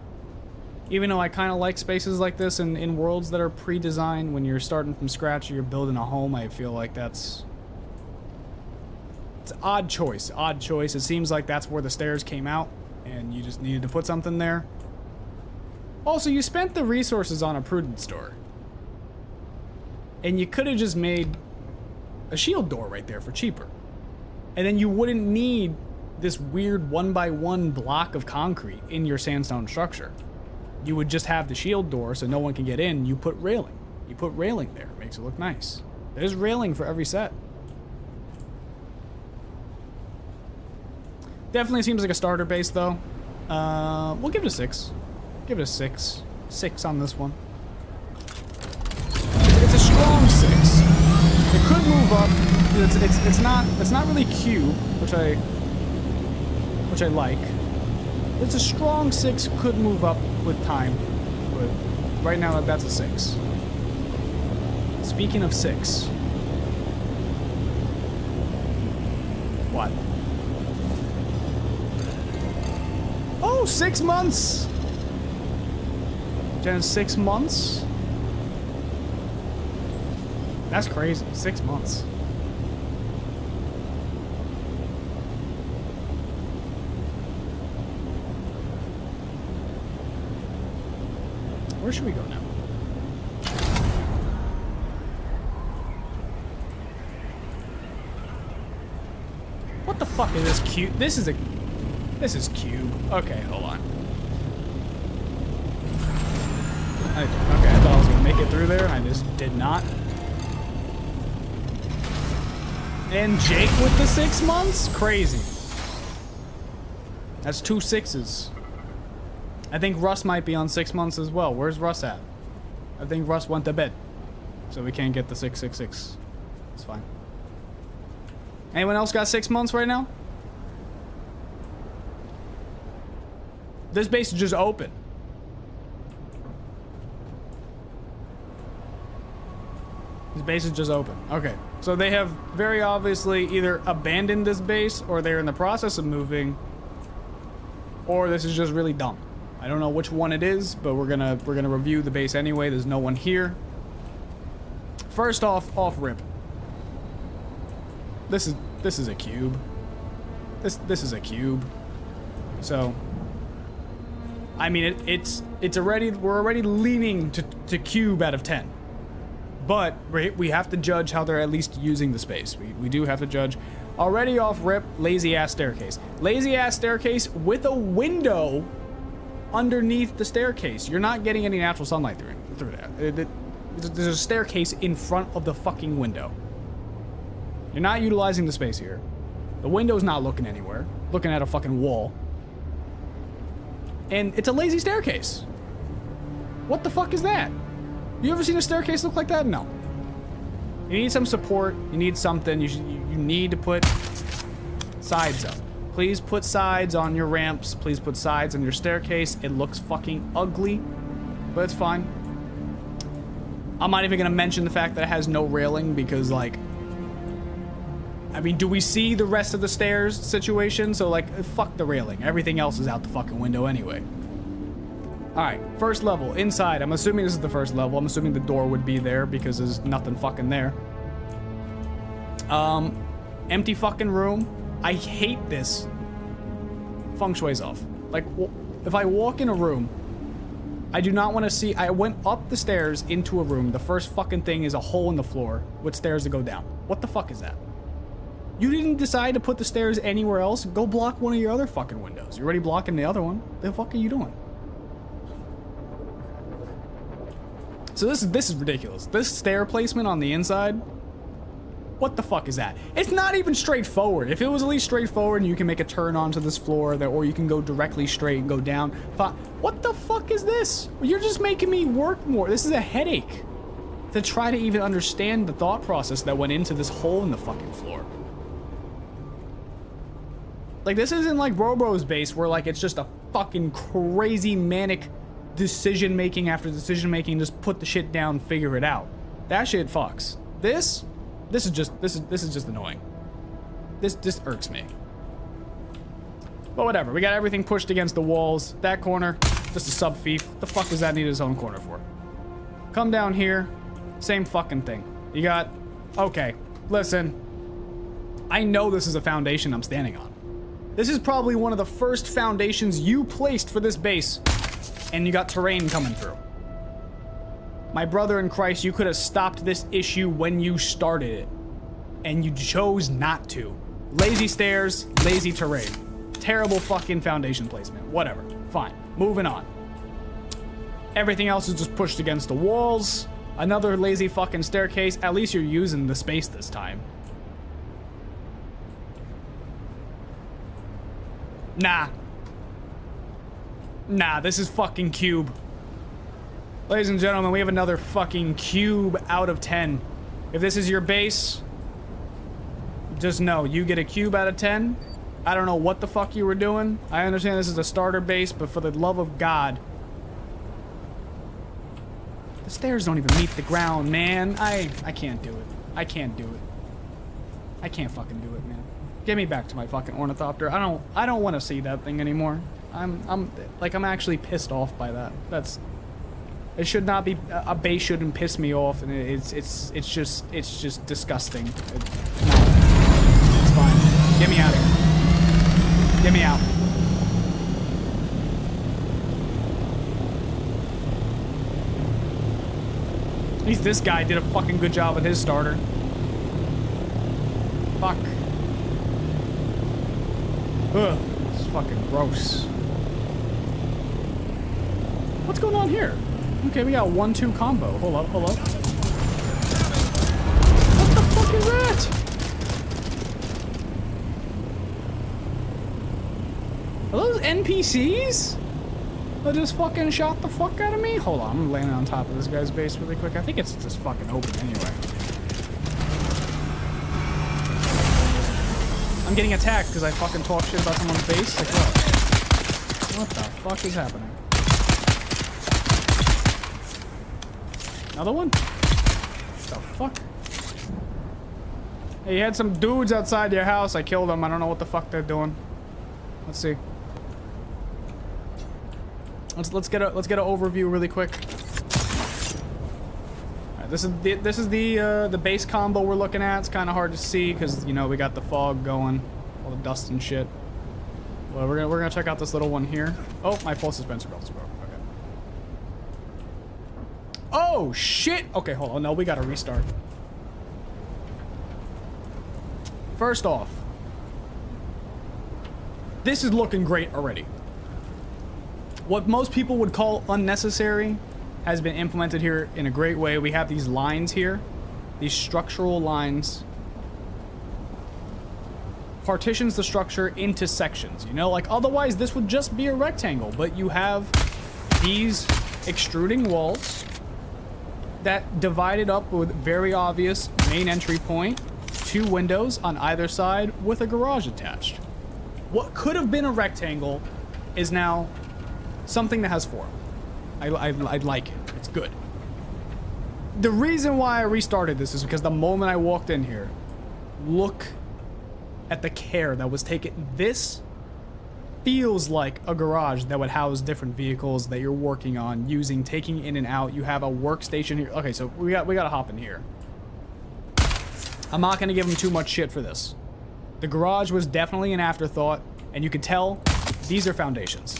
Even though I kind of like spaces like this in worlds that are pre-designed, when you're starting from scratch or you're building a home, I feel like it's odd choice. It seems like that's where the stairs came out and you just needed to put something there. Also, you spent the resources on a prudent store. And you could have just made a shield door right there for cheaper. And then you wouldn't need this weird 1x1 block of concrete in your sandstone structure. You would just have the shield door so no one can get in. You put railing. You put railing there. It makes it look nice. There's railing for every set. Definitely seems like a starter base, though. We'll give it a 6. Give it a 6. 6 on this one. It's a strong 6. It could move up. It's not really cube, which I like. It's a strong 6. Could move up with time, but right now that's a 6. Speaking of 6, what? Oh, 6 months! Jen, 6 months? That's crazy. 6 months. Where should we go now? What the fuck is this cube? This is cube. Okay, hold on. Okay, I thought I was gonna make it through there. I just did not. And Jake with the 6 months? Crazy. That's 2 6s. I think Russ might be on 6 months as well. Where's Russ at? I think Russ went to bed. So we can't get the 666. It's fine. Anyone else got 6 months right now? This base is just open. This base is just open. Okay. So they have very obviously either abandoned this base or they're in the process of moving, or this is just really dumb. I don't know which one it is, but we're gonna review the base anyway. There's no one here. First off rip. This is a cube. This is a cube. So I mean it's already, we're already leaning to cube out of 10. But we have to judge how they're at least using the space. We do have to judge. Already off rip, lazy ass staircase. Lazy ass staircase with a window underneath the staircase. You're not getting any natural sunlight through that. There's a staircase in front of the fucking window. You're not utilizing the space here. The window's not looking anywhere. Looking at a fucking wall. And it's a lazy staircase. What the fuck is that? You ever seen a staircase look like that? No. You need some support. You need something. You need to put sides up. Please put sides on your ramps. Please put sides on your staircase. It looks fucking ugly, but it's fine. I'm not even gonna mention the fact that it has no railing because, like, I mean, do we see the rest of the stairs situation? So, like, fuck the railing. Everything else is out the fucking window anyway. Alright, first level, inside. I'm assuming this is the first level. I'm assuming the door would be there because there's nothing fucking there. Empty fucking room. I hate this. Feng shui's off. Like, if I walk in a room, I do not want to see. I went up the stairs into a room. The first fucking thing is a hole in the floor with stairs to go down. What the fuck is that? You didn't decide to put the stairs anywhere else? Go block one of your other fucking windows. You're already blocking the other one. The fuck are you doing? So this is ridiculous. This stair placement on the inside. What the fuck is that? It's not even straightforward. If it was at least straightforward and you can make a turn onto this floor, or you can go directly straight and go down. What the fuck is this? You're just making me work more. This is a headache. To try to even understand the thought process that went into this hole in the fucking floor. Like, this isn't like Robo's base where, like, it's just a fucking crazy manic decision making after decision making. Just put the shit down, figure it out. That shit fucks. This is just annoying. This irks me. But whatever. We got everything pushed against the walls. That corner, just a sub fief. The fuck does that need its own corner for? Come down here. Same fucking thing. You got. Okay. Listen. I know this is a foundation I'm standing on. This is probably one of the first foundations you placed for this base, and you got terrain coming through. My brother in Christ, you could have stopped this issue when you started it, and you chose not to. Lazy stairs, lazy terrain. Terrible fucking foundation placement. Whatever. Fine. Moving on. Everything else is just pushed against the walls. Another lazy fucking staircase. At least you're using the space this time. Nah, this is fucking cube. Ladies and gentlemen, we have another fucking cube out of 10. If this is your base, just know, you get a cube out of 10. I don't know what the fuck you were doing. I understand this is a starter base, but for the love of God. The stairs don't even meet the ground, man. I can't do it. I can't do it. I can't fucking do it, man. Get me back to my fucking ornithopter. I don't want to see that thing anymore. I'm actually pissed off by that. It should not be, a base shouldn't piss me off, and it's just disgusting. No, it's fine. Get me out of here. Get me out. At least this guy did a fucking good job with his starter. Fuck. Ugh, it's fucking gross. What's going on here? Okay, we got a 1-2 combo. Hold up. What the fuck is that? Are those NPCs? That just fucking shot the fuck out of me? Hold on, I'm landing on top of this guy's base really quick. I think it's just fucking open anyway. I'm getting attacked because I fucking talk shit about someone's base. Like what the fuck is happening? Another one? What the fuck? Hey, you had some dudes outside your house. I killed them. I don't know what the fuck they're doing. Let's see. Let's get an overview really quick. This is the base combo we're looking at. It's kind of hard to see because, you know, we got the fog going, all the dust and shit. Well, we're gonna check out this little one here. Oh, my full suspensor belt is broken. Okay. Oh shit! Okay, hold on. No, we gotta restart. First off, this is looking great already. What most people would call unnecessary has been implemented here in a great way. We have these lines here, these structural lines. Partitions the structure into sections, you know, like otherwise this would just be a rectangle, but you have these extruding walls that divided up with very obvious main entry point, 2 windows on either side with a garage attached. What could have been a rectangle is now something that has form. I like it. It's good. The reason why I restarted this is because the moment I walked in here, look at the care that was taken. This feels like a garage that would house different vehicles that you're working on, using, taking in and out. You have a workstation here. Okay, so we gotta hop in here. I'm not gonna give them too much shit for this. The garage was definitely an afterthought, and you can tell these are foundations.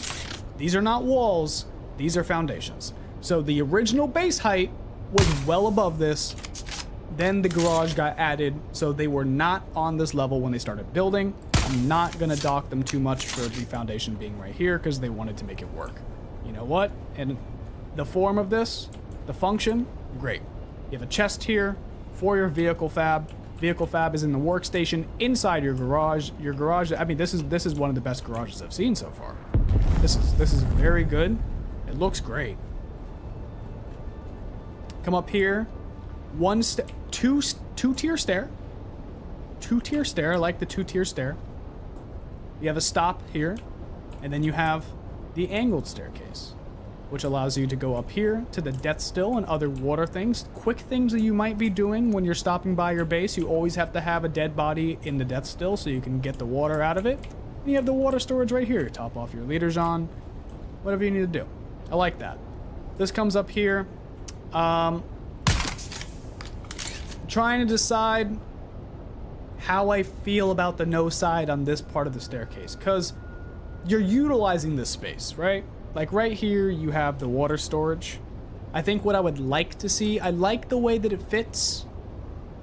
These are not walls, these are foundations. So the original base height was well above this. Then the garage got added, so they were not on this level when they started building. I'm not gonna dock them too much for the foundation being right here because they wanted to make it work. You know what? And the form of this, the function, great. You have a chest here for your vehicle fab. Vehicle fab is in the workstation inside your garage. Your garage, I mean, this is one of the best garages I've seen so far. This is very good. It looks great. Come up here. Two-tier stair. Two-tier stair. I like the two-tier stair. You have a stop here, and then you have the angled staircase, which allows you to go up here to the death still and other water things. Quick things that you might be doing when you're stopping by your base. You always have to have a dead body in the death still so you can get the water out of it. And you have the water storage right here. Top off your liters on. Whatever you need to do. I like that. This comes up here. Trying to decide how I feel about the no side on this part of the staircase, because you're utilizing this space, right? Like right here you have the water storage. I think what I would like to see, I like the way that it fits.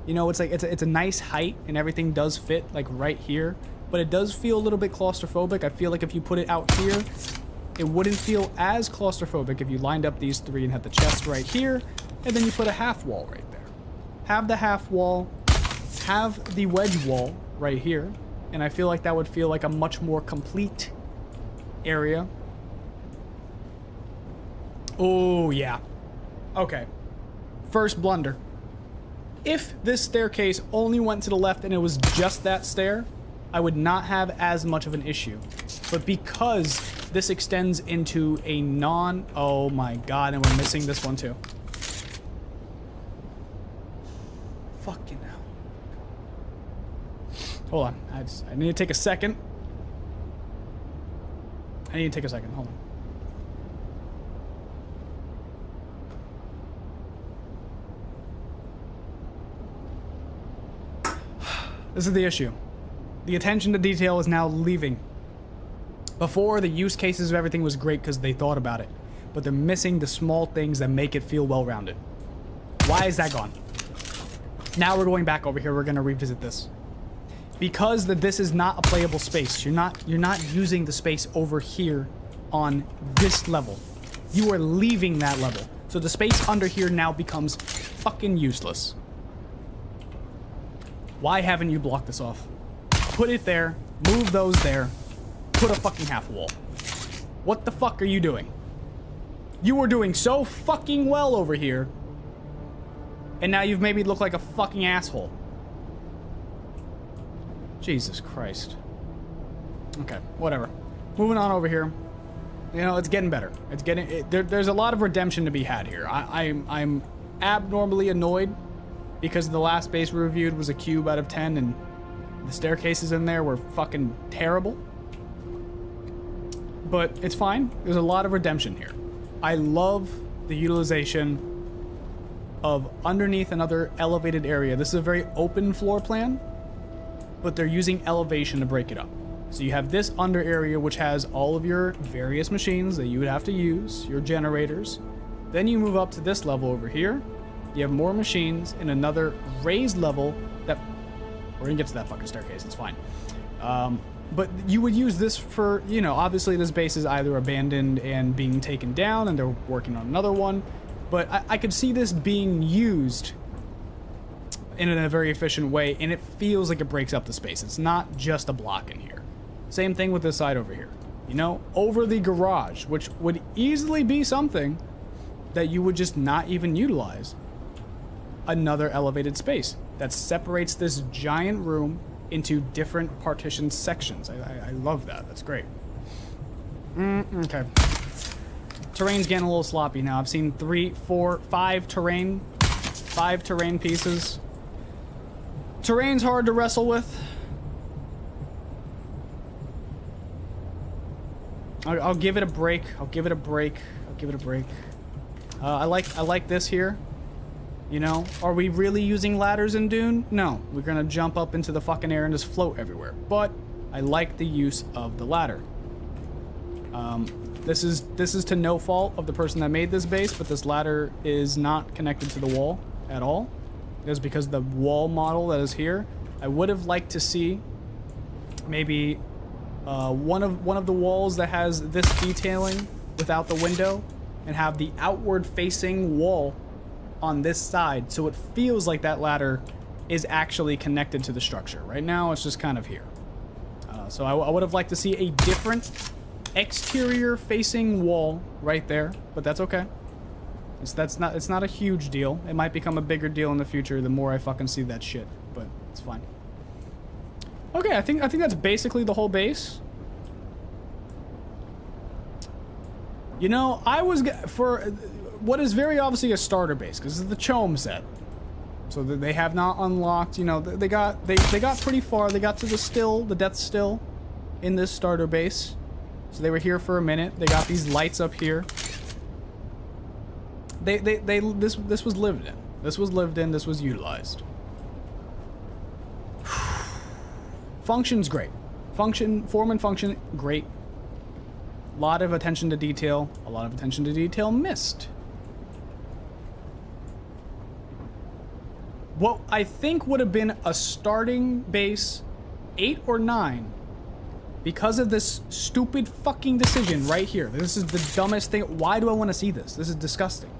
You know, it's like it's a nice height and everything does fit like right here, but it does feel a little bit claustrophobic. I feel like if you put it out here, it wouldn't feel as claustrophobic if you lined up these 3 and had the chest right here, and then you put a half wall right there. Have the half wall, have the wedge wall right here, and I feel like that would feel like a much more complete area. Oh, yeah. Okay. First blunder. If this staircase only went to the left and it was just that stair, I would not have as much of an issue. But because this extends into a oh my god, and we're missing this one too. Fucking hell. Hold on, I need to take a second. Hold on. This is the issue. The attention to detail is now leaving. Before, the use cases of everything was great because they thought about it, but they're missing the small things that make it feel well-rounded. Why is that gone? Now we're going back over here. We're going to revisit this. Because this is not a playable space. You're not using the space over here on this level. You are leaving that level. So the space under here now becomes fucking useless. Why haven't you blocked this off? Put it there, move those there, put a fucking half wall. What the fuck are you doing? You were doing so fucking well over here, and now you've made me look like a fucking asshole. Jesus Christ. Okay, whatever. Moving on over here. You know, it's getting better. It's getting there's a lot of redemption to be had here. I'm abnormally annoyed because the last base we reviewed was a cube out of 10 and the staircases in there were fucking terrible. But it's fine. There's a lot of redemption here. I love the utilization of underneath another elevated area. This is a very open floor plan, but they're using elevation to break it up. So you have this under area which has all of your various machines that you would have to use, your generators. Then you move up to this level over here. You have more machines in another raised level that... We're gonna get to that fucking staircase, it's fine. But you would use this for, you know, obviously this base is either abandoned and being taken down and they're working on another one. But I could see this being used in a very efficient way, and it feels like it breaks up the space. It's not just a block in here. Same thing with this side over here. You know, over the garage, which would easily be something that you would just not even utilize. Another elevated space that separates this giant room into different partitioned sections. I love that. That's great. Okay. Terrain's getting a little sloppy now. I've seen 3, 4, 5 terrain pieces. Terrain's hard to wrestle with. I'll give it a break. I like this here. You know, are we really using ladders in Dune? No, we're gonna jump up into the fucking air and just float everywhere. But I like the use of the ladder. This is to no fault of the person that made this base, but this ladder is not connected to the wall at all. It is because the wall model that is here. I would have liked to see maybe one of the walls that has this detailing without the window, and have the outward facing wall on this side, so it feels like that ladder is actually connected to the structure. Right now, it's just kind of here. So I would have liked to see a different exterior facing wall right there, but that's okay. It's not a huge deal. It might become a bigger deal in the future the more I fucking see that shit, but it's fine. Okay, I think that's basically the whole base. You know, I was for what is very obviously a starter base, because this is the Chome set, so they have not unlocked. You know, they got pretty far. They got to the death still in this starter base, so they were here for a minute. They got these lights up here. This was lived in. This was lived in. This was utilized. Function's great. Form and function, great. A lot of attention to detail. A lot of attention to detail missed. What I think would have been a starting base 8 or 9, because of this stupid fucking decision right here. This is the dumbest thing. Why do I want to see this? This is disgusting.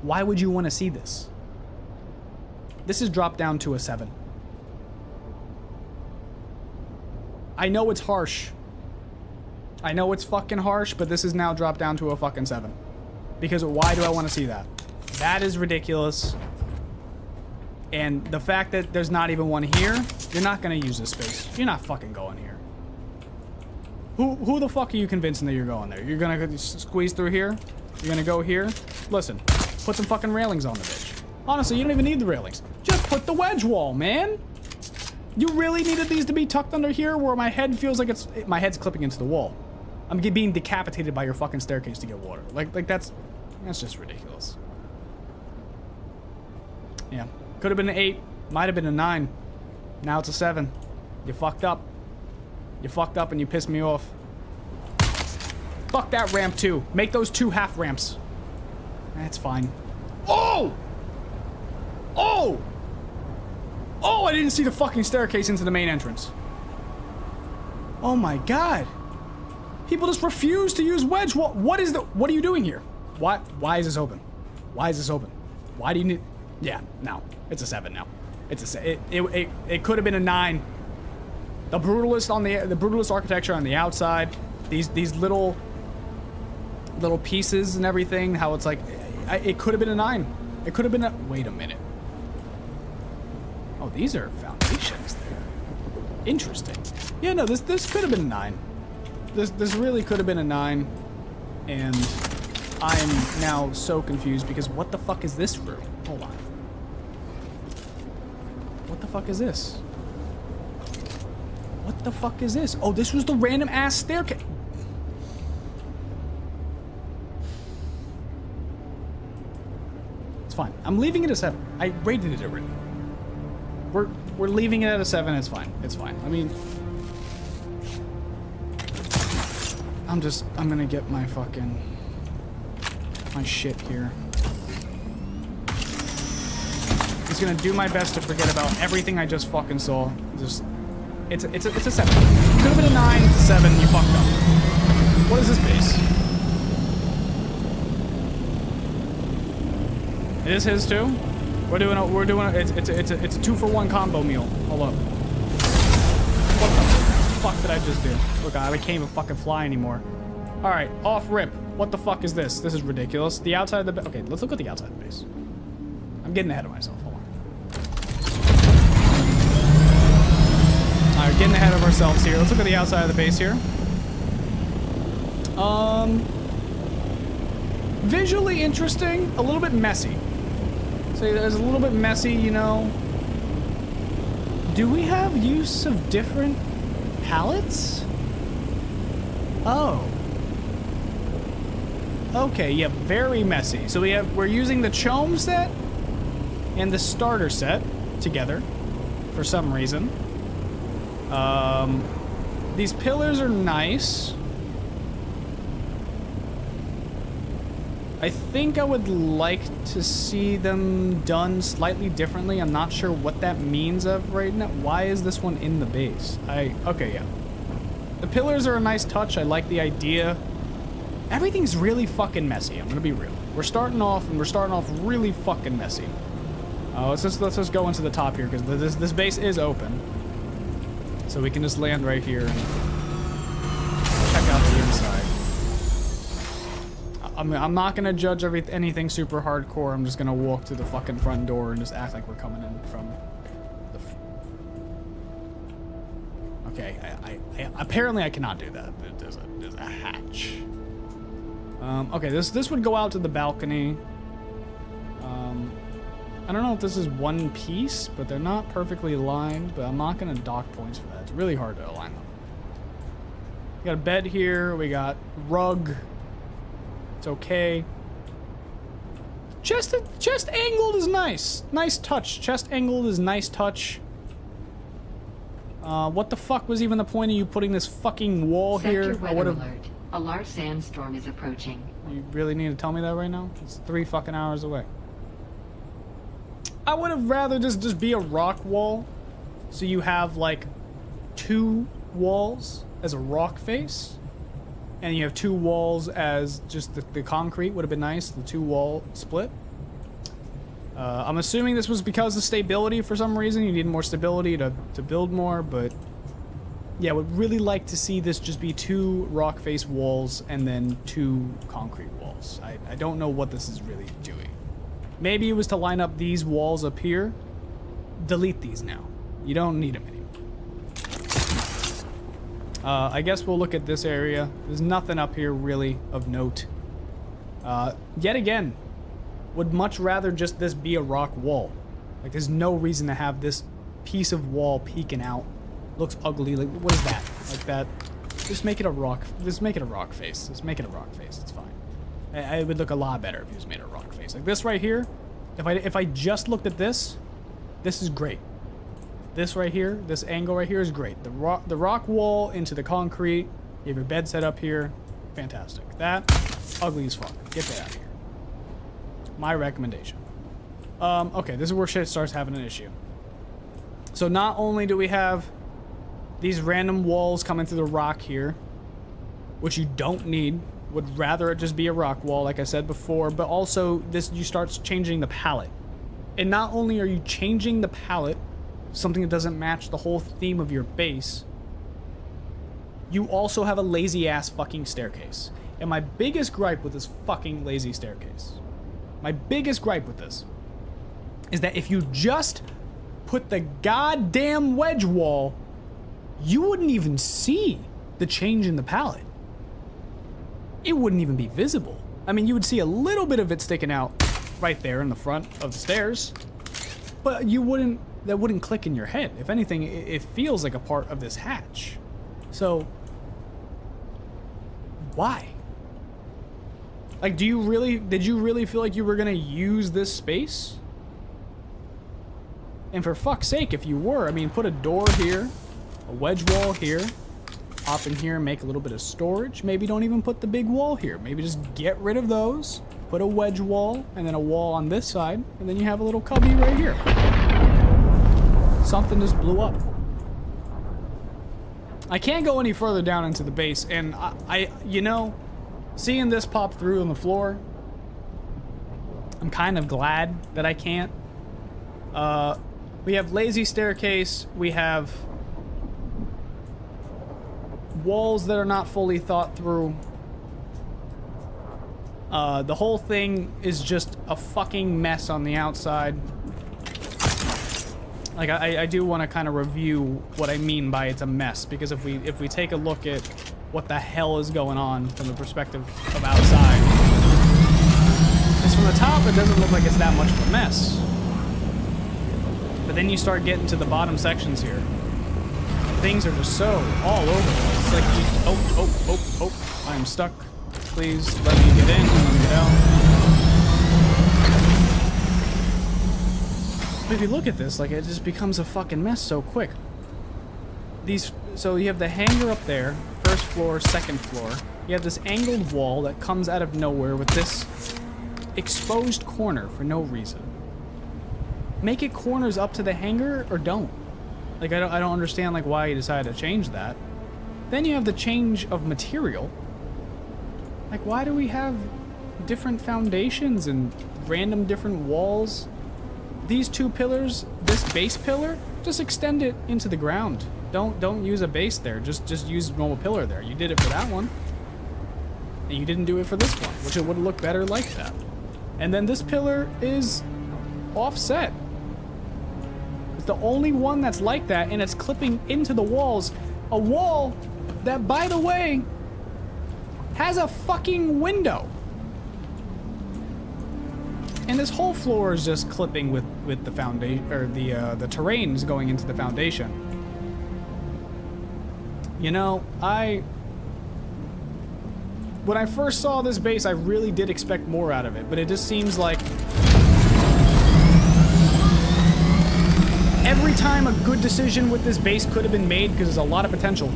Why would you want to see this? This is dropped down to a 7. I know it's harsh. I know it's fucking harsh, but this is now dropped down to a fucking 7. Because why do I want to see that? That is ridiculous. And the fact that there's not even one here, you're not going to use this space. You're not fucking going here. Who the fuck are you convincing that you're going there? You're going to squeeze through here? You're going to go here? Listen, put some fucking railings on the bitch. Honestly, you don't even need the railings. Just put the wedge wall, man. You really needed these to be tucked under here where my head feels like my head's clipping into the wall. I'm being decapitated by your fucking staircase to get water. Like that's just ridiculous. Yeah. Could have been an 8. Might have been a 9. Now it's a 7. You fucked up. You fucked up and you pissed me off. Fuck that ramp too. Make those 2 half ramps. That's fine. Oh! Oh! Oh, I didn't see the fucking staircase into the main entrance. Oh my god. People just refuse to use wedge wall. What are you doing here? Why is this open? Why is this open? Why do you need... Yeah, no. It's a 7 now. It's a... It could have been a 9. The brutalist on the brutalist architecture on the outside. These little pieces and everything. How it's like... It could have been a 9. It could have been a... Wait a minute. Oh, these are foundations there. Interesting. Yeah, no, this could have been a 9. This really could have been a 9. And I'm now so confused because what the fuck is this room? Hold on. What the fuck is this? What the fuck is this? Oh, this was the random ass staircase. It's fine. I'm leaving it a 7. I rated it already. We're leaving it at a 7. It's fine. It's fine. I mean, I'm gonna get my shit here. I'm just gonna do my best to forget about everything I just fucking saw. It's a 7. Could have been a 9, 7. You fucked up. What is this base? It is his too? We're doing it's a 2-for-1 combo meal. Hold up. What the fuck did I just do? Look, I can't even fucking fly anymore. Alright, off rip. What the fuck is this? This is ridiculous. The outside of the base. Okay, let's look at the outside of the base. I'm getting ahead of myself. Hold on. Alright, getting ahead of ourselves here. Let's look at the outside of the base here. Visually interesting, a little bit messy. So it's a little bit messy, you know. Do we have use of different palettes? Oh. Okay, yeah, very messy. So we're using the Chome set and the starter set together for some reason. These pillars are nice. I think I would like to see them done slightly differently. I'm not sure what that means of right now. Why is this one in the base? Okay, yeah. The pillars are a nice touch. I like the idea. Everything's really fucking messy. I'm gonna be real. We're starting off really fucking messy. Let's just go into the top here because this base is open, so we can just land right here and check out the inside. I'm not gonna judge anything super hardcore. I'm just gonna walk through the fucking front door and just act like we're coming in from the. Okay, I apparently I cannot do that. There's a hatch. Okay, this would go out to the balcony. I don't know if this is one piece, but they're not perfectly aligned. But I'm not gonna dock points for that. It's really hard to align them. We got a bed here. We got rug. It's okay. Chest angled is nice. Nice touch. Chest angled is nice touch. What the fuck was even the point of you putting this fucking wall here? Sector weather alert. A large sandstorm is approaching. You really need to tell me that right now? It's 3 fucking hours away. I would have rather just be a rock wall, so you have like 2 walls as a rock face, and you have 2 walls as just the concrete would have been nice, the 2-wall split. I'm assuming this was because of stability for some reason. You need more stability to build more, but yeah, I would really like to see this just be 2 rock face walls and then 2 concrete walls. I don't know what this is really doing. Maybe it was to line up these walls up here. Delete these now. You don't need them anymore. I guess we'll look at this area. There's nothing up here really of note. Yet again, would much rather just this be a rock wall. Like, there's no reason to have this piece of wall peeking out. Looks ugly. Like, what is that? Like that. Just make it a rock. Just make it a rock face. Just make it a rock face. It's fine. It would look a lot better if you just made it a rock face. Like this right here. If I just looked at this, this is great. This right here, this angle right here is great. The rock wall into the concrete. You have your bed set up here. Fantastic. That, ugly as fuck. Get that out of here. My recommendation. Okay, this is where shit starts having an issue. So not only do we have these random walls coming through the rock here, which you don't need, would rather it just be a rock wall, like I said before, but also you start changing the palette. And not only are you changing the palette, something that doesn't match the whole theme of your base, you also have a lazy ass fucking staircase. And my biggest gripe with this fucking lazy staircase, my biggest gripe with this, is that if you just put the goddamn wedge wall, you wouldn't even see the change in the palette. It wouldn't even be visible. I mean, you would see a little bit of it sticking out right there in the front of the stairs, but that wouldn't click in your head. If anything, it feels like a part of this hatch. So, why? Like, did you really feel like you were gonna use this space? And for fuck's sake, if you were, I mean, put a door here, a wedge wall here, hop in here and make a little bit of storage. Maybe don't even put the big wall here. Maybe just get rid of those, put a wedge wall, and then a wall on this side, and then you have a little cubby right here. Something just blew up. I can't go any further down into the base, and I you know, seeing this pop through on the floor, I'm kind of glad that I can't. We have lazy staircase. We have walls that are not fully thought through. The whole thing is just a fucking mess on the outside. Like, I do want to kind of review what I mean by it's a mess, because if we take a look at what the hell is going on from the perspective of outside, because from the top it doesn't look like it's that much of a mess. But then you start getting to the bottom sections here. Things are just so all over the place. It's like, oh, I am stuck. Please let me get in, let me get out. But if you look at this, like, it just becomes a fucking mess so quick. So you have the hangar up there, first floor, second floor. You have this angled wall that comes out of nowhere with this exposed corner for no reason. Make it corners up to the hangar or don't. Like, I don't understand, like, why you decided to change that. Then you have the change of material. Like, why do we have different foundations and random different walls? These two pillars, this base pillar, just extend it into the ground. Don't use a base there. Just use a normal pillar there. You did it for that one. And you didn't do it for this one, which it would look better like that. And then this pillar is offset. It's the only one that's like that, and it's clipping into the walls. A wall that, by the way, has a fucking window. And this whole floor is just clipping with the foundation, or the terrains going into the foundation. You know, when I first saw this base, I really did expect more out of it, but it just seems like every time a good decision with this base could have been made, because there's a lot of potential.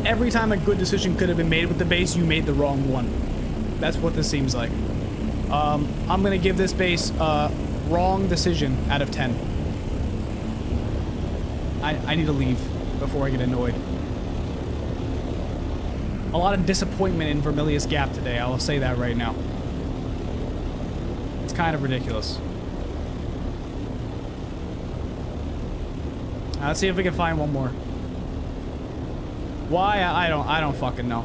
Every time a good decision could have been made with the base, you made the wrong one. That's what this seems like. I'm gonna give this base a wrong decision out of 10. I need to leave before I get annoyed. A lot of disappointment in Vermilius Gap today, I will say that right now. It's kind of ridiculous. Let's see if we can find one more. Why? I don't fucking know.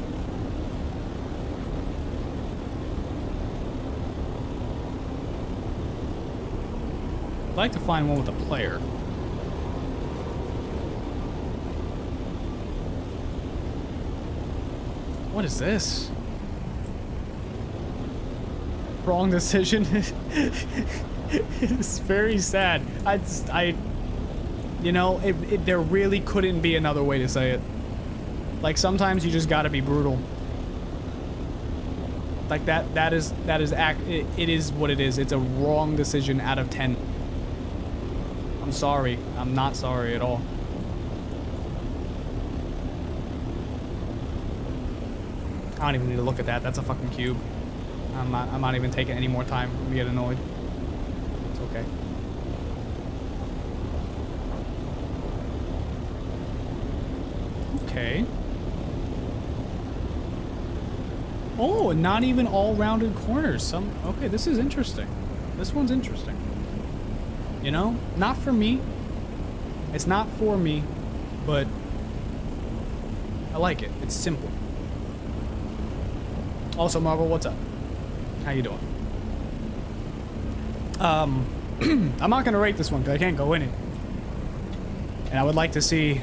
I'd like to find one with a player. What is this? Wrong decision. It's very sad. You know, there really couldn't be another way to say it. Like, sometimes you just gotta be brutal. Like, it is what it is. It's a wrong decision out of 10. I'm sorry. I'm not sorry at all. I don't even need to look at that. That's a fucking cube. I'm not even taking any more time to get annoyed. It's okay. Okay. Oh, not even all rounded corners. Okay, this is interesting. This one's interesting. You know, not for me. It's not for me, but I like it. It's simple. Also, Marvel, what's up? How you doing? I'm not gonna rate this one because I can't go in it. And I would like to see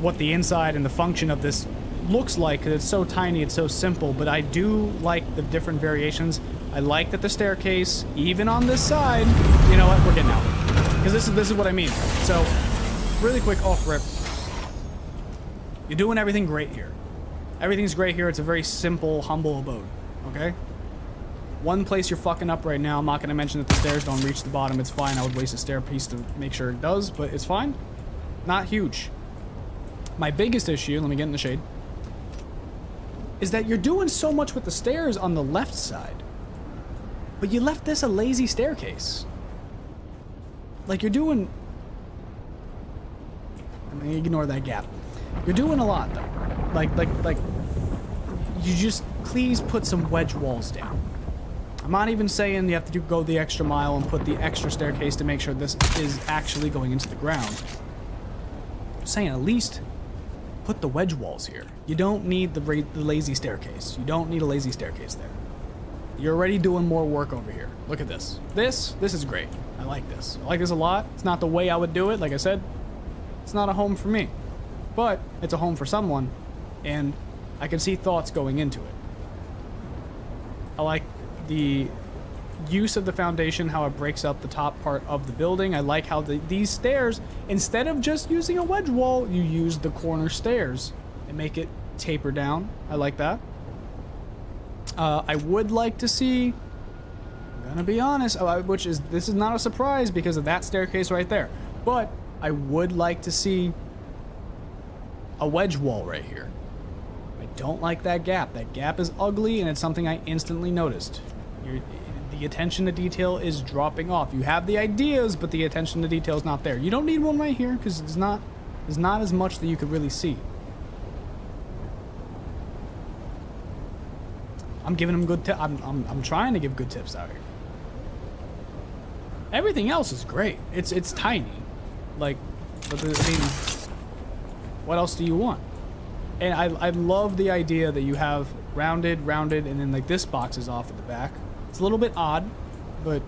what the inside and the function of this looks like, because it's so tiny, it's so simple, but I do like the different variations. I like that the staircase, even on this side, you know what, we're getting out. Because this is what I mean. So, really quick off rip. You're doing everything great here. Everything's great here. It's a very simple, humble abode, okay? One place you're fucking up right now, I'm not going to mention that the stairs don't reach the bottom. It's fine. I would waste a stair piece to make sure it does, but it's fine. Not huge. My biggest issue, let me get in the shade, is that you're doing so much with the stairs on the left side, but you left this a lazy staircase. Like, you're doing... I'm gonna ignore that gap. You're doing a lot, though. Like, you just, please put some wedge walls down. I'm not even saying you have to go the extra mile and put the extra staircase to make sure this is actually going into the ground. I'm saying at least put the wedge walls here. You don't need the lazy staircase. You don't need a lazy staircase there. You're already doing more work over here. Look at this. This is great. I like this. I like this a lot. It's not the way I would do it. Like I said, it's not a home for me. But it's a home for someone, and I can see thoughts going into it. I like the use of the foundation, how it breaks up the top part of the building. I like how these stairs, instead of just using a wedge wall, you use the corner stairs and make it taper down. I like that. I would like to see, I'm gonna be honest, this is not a surprise because of that staircase right there, but I would like to see a wedge wall right here. I don't like that gap. That gap is ugly, and it's something I instantly noticed. The attention to detail is dropping off. You have the ideas, but the attention to detail is not there. You don't need one right here because there's not as much that you could really see. I'm giving them good tips. I'm trying to give good tips out here. Everything else is great. It's tiny, like, but I mean, what else do you want? And I love the idea that you have rounded, and then like this box is off at the back. It's a little bit odd, but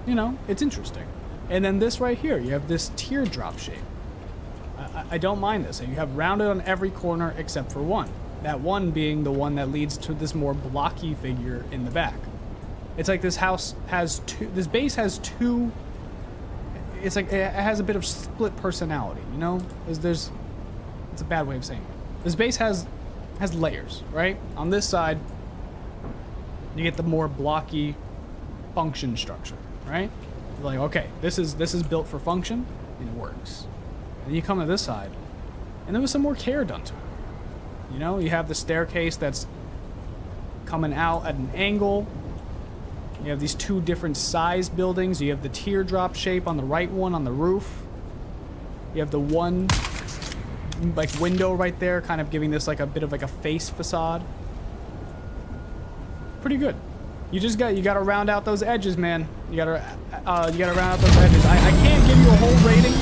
you know, it's interesting. And then this right here, you have this teardrop shape. I don't mind this. You have rounded on every corner except for one. That one being the one that leads to this more blocky figure in the back. It's like this house has this base has two, it's like it has a bit of split personality, you know? It's a bad way of saying it. This base has layers, right? On this side, you get the more blocky function structure, right? You're like, okay, this is built for function, and it works. And you come to this side, and there was some more care done to it. You know, you have the staircase that's coming out at an angle. You have these two different size buildings. You have the teardrop shape on the right one on the roof. You have the one like window right there, kind of giving this like a bit of like a face facade. Pretty good. You gotta round out those edges, man. You gotta round out those edges. I can't give you a whole rating.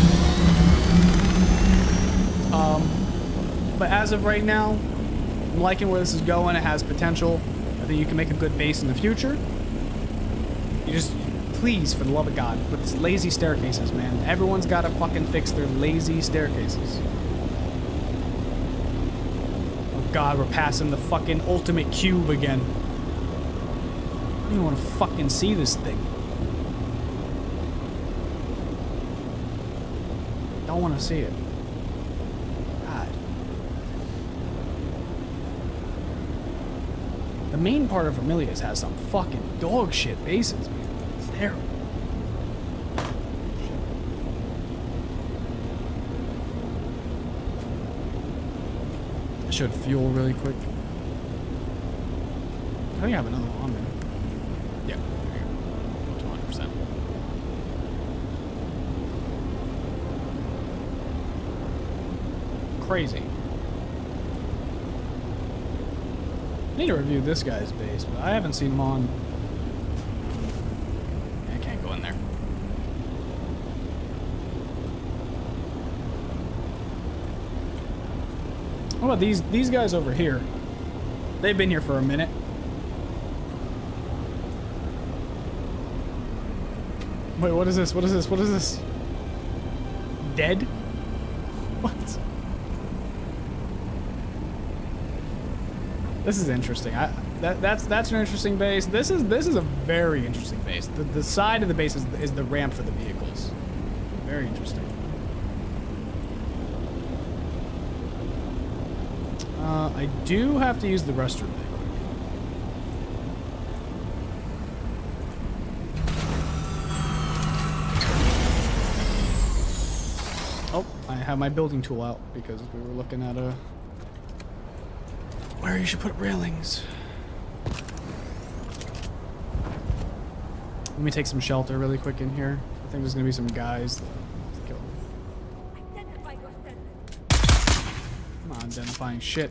But as of right now, I'm liking where this is going. It has potential. I think you can make a good base in the future. You just, please, for the love of God, with these lazy staircases, man. Everyone's gotta fucking fix their lazy staircases. Oh God, we're passing the fucking ultimate cube again. I don't even want to fucking see this thing. Don't want to see it. God. The main part of Vermilius has some fucking dog shit bases, man. It's terrible. I should fuel really quick. I think I have another one on there. Yeah, there you go. 200%. Crazy. I need to review this guy's base, but I haven't seen him on. I can't go in there. What about these guys over here? They've been here for a minute. Wait, what is this? What is this? What is this? Dead? What? This is interesting. That's an interesting base. This is a very interesting base. The side of the base is the ramp for the vehicles. Very interesting. I do have to use the restroom really quick. Oh, I have my building tool out because we were looking at where you should put railings. Let me take some shelter really quick in here. I think there's gonna be some guys to kill. I'm not identifying shit.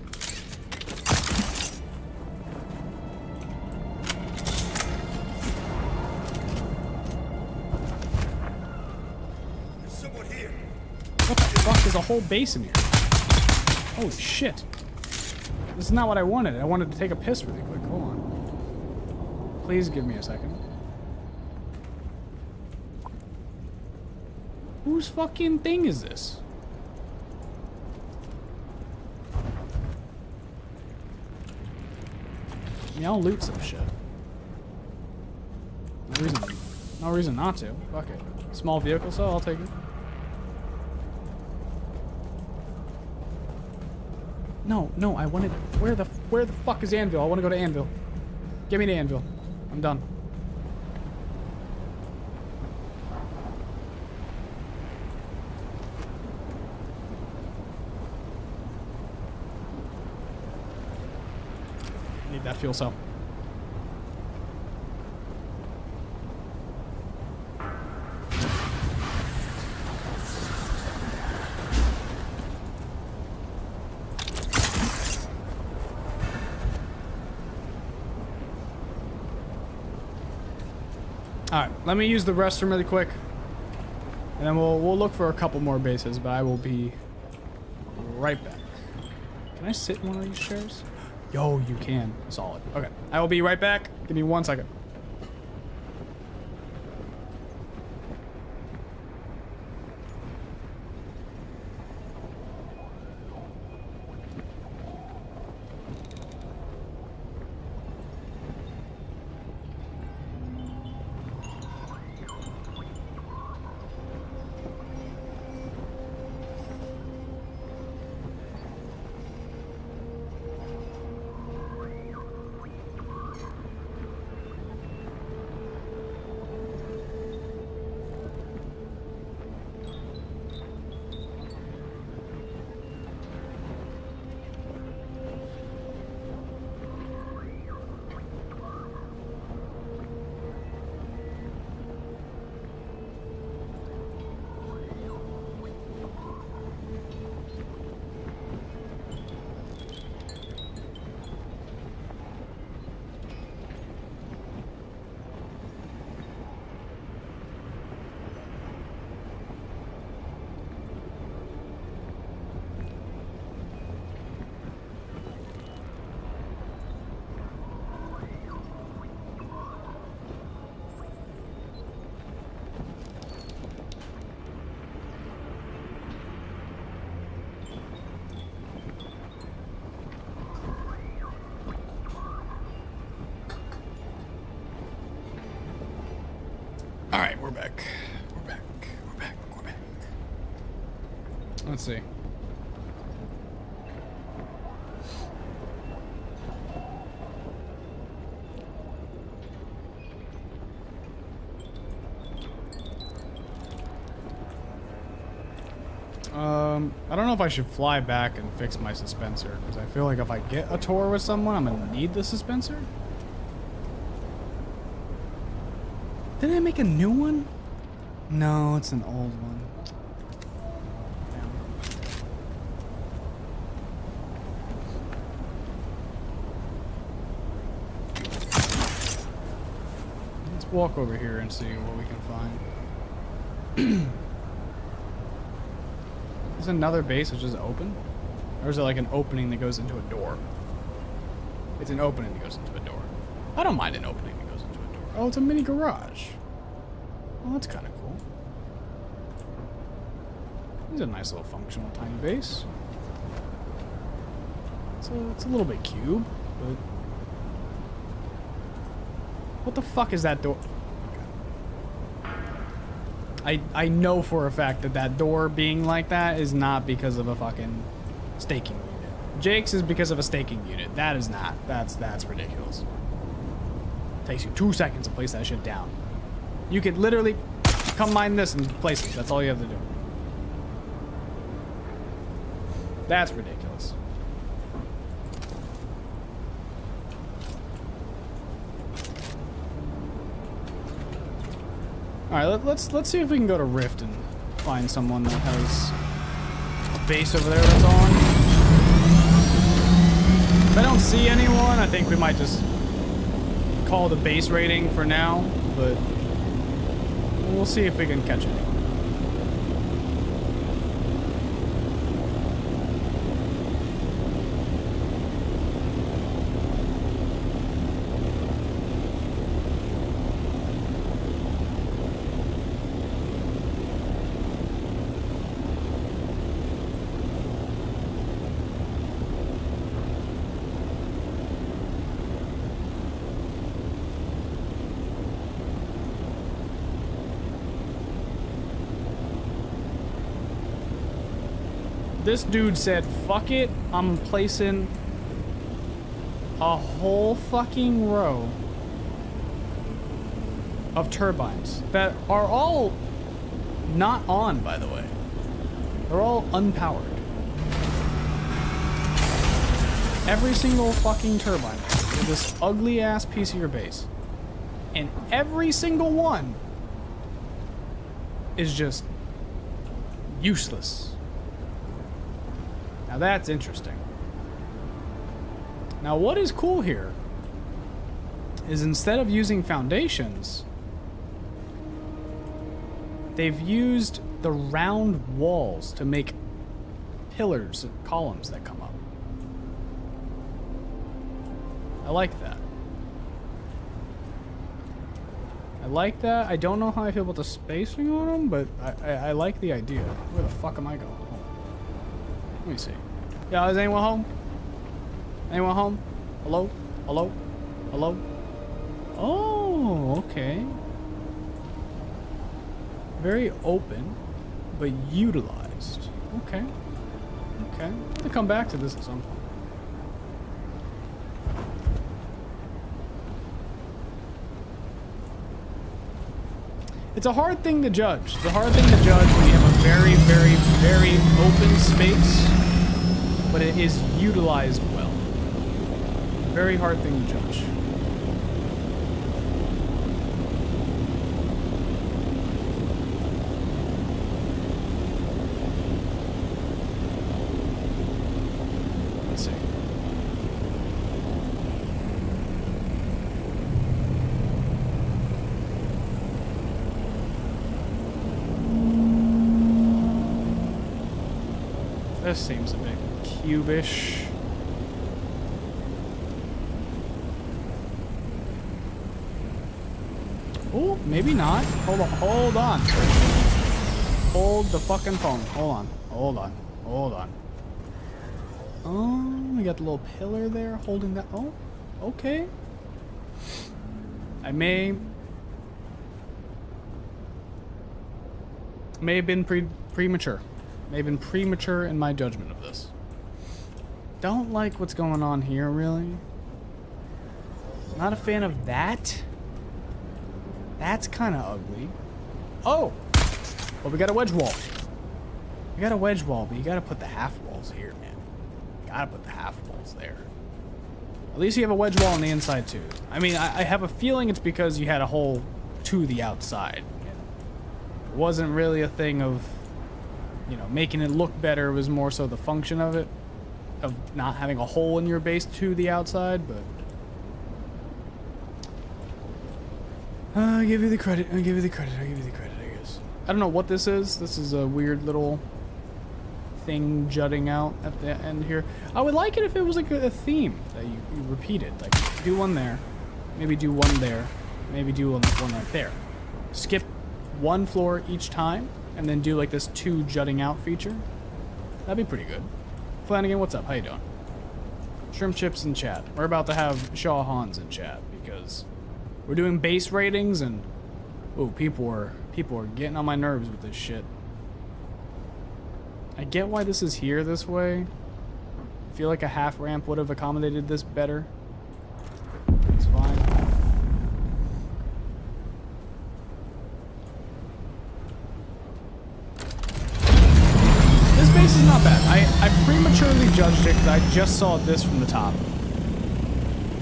there's a whole base in here. Holy shit. This is not what I wanted. I wanted to take a piss really quick. Hold on. Please give me a second. Whose fucking thing is this? Yeah, I'll loot some shit. No reason not to. Fuck it. Small vehicle, so I'll take it. No, I wanted. Where the fuck is Anvil? I want to go to Anvil. Give me the Anvil. I'm done. Need that fuel cell. Alright, let me use the restroom really quick. And then we'll look for a couple more bases, but I will be right back. Can I sit in one of these chairs? Yo, you can. Solid. Okay. I will be right back. Give me 1 second. Alright, we're back. We're back. Let's see. I don't know if I should fly back and fix my dispenser, because I feel like if I get a tour with someone, I'm gonna need the dispenser. Did I make a new one? No, it's an old one. Damn. Let's walk over here and see what we can find. Is another base which is open? Or is it like an opening that goes into a door? It's an opening that goes into a door. I don't mind an opening that goes into a door. Oh, it's a mini garage. Well, that's kind of cool. It's a nice little functional tiny base. It's a little bit cube, but... What the fuck is that door? I know for a fact that that door being like that is not because of a fucking staking unit. Jake's is because of a staking unit. That is not. That's ridiculous. Takes you 2 seconds to place that shit down. You could literally come mine this and place it. That's all you have to do. That's ridiculous. All right, let's see if we can go to Rift and find someone that has a base over there that's on. If I don't see anyone, I think we might just call the base rating for now, but we'll see if we can catch anyone. this dude said, fuck it, I'm placing a whole fucking row of turbines that are all not on, by the way. They're all unpowered. Every single fucking turbine with this ugly ass piece of your base. And every single one is just useless. Now that's interesting. Now what is cool here is instead of using foundations, they've used the round walls to make pillars and columns that come up. I like that. I like that. I don't know how I feel about the spacing on them, but I like the idea. Where the fuck am I going? Let me see. Yeah, is anyone home? Anyone home? Hello? Hello? Hello? Oh, okay. Very open, but utilized. Okay. Okay. I'm gonna come back to this at some point. It's a hard thing to judge. It's a hard thing to judge when you have a very, very, very open space, but it is utilized well. Very hard thing to judge. Let's see. This seems a bit cubish. Oh, maybe not. Hold on, hold on. Hold the fucking phone. Hold on, hold on, hold on. Oh, we got the little pillar there holding that. Oh, okay. I may have been premature. May have been premature in my judgment of this. Don't like what's going on here, really. Not a fan of that. That's kind of ugly. Oh! Well, we got a wedge wall. We got a wedge wall, but you gotta put the half walls here, man. You gotta put the half walls there. At least you have a wedge wall on the inside, too. I mean, I have a feeling it's because you had a hole to the outside. It wasn't really a thing of, you know, making it look better. It was more so the function of it, of not having a hole in your base to the outside, but I'll give you the credit. I'll give you the credit. I'll give you the credit, I guess. I don't know what this is. This is a weird little thing jutting out at the end here. I would like it if it was like a theme that you repeated. Like, do one there, maybe do one there, maybe do one right there. Skip one floor each time, and then do like this 2 jutting out feature. That'd be pretty good. Flanagan, what's up? How you doing? Shrimp Chips in chat. We're about to have Shaw Hans in chat because we're doing base ratings and ooh, people are getting on my nerves with this shit. I get why this is here this way. I feel like a half ramp would have accommodated this better. It's fine. This base is not bad. I prematurely judged it because I just saw this from the top.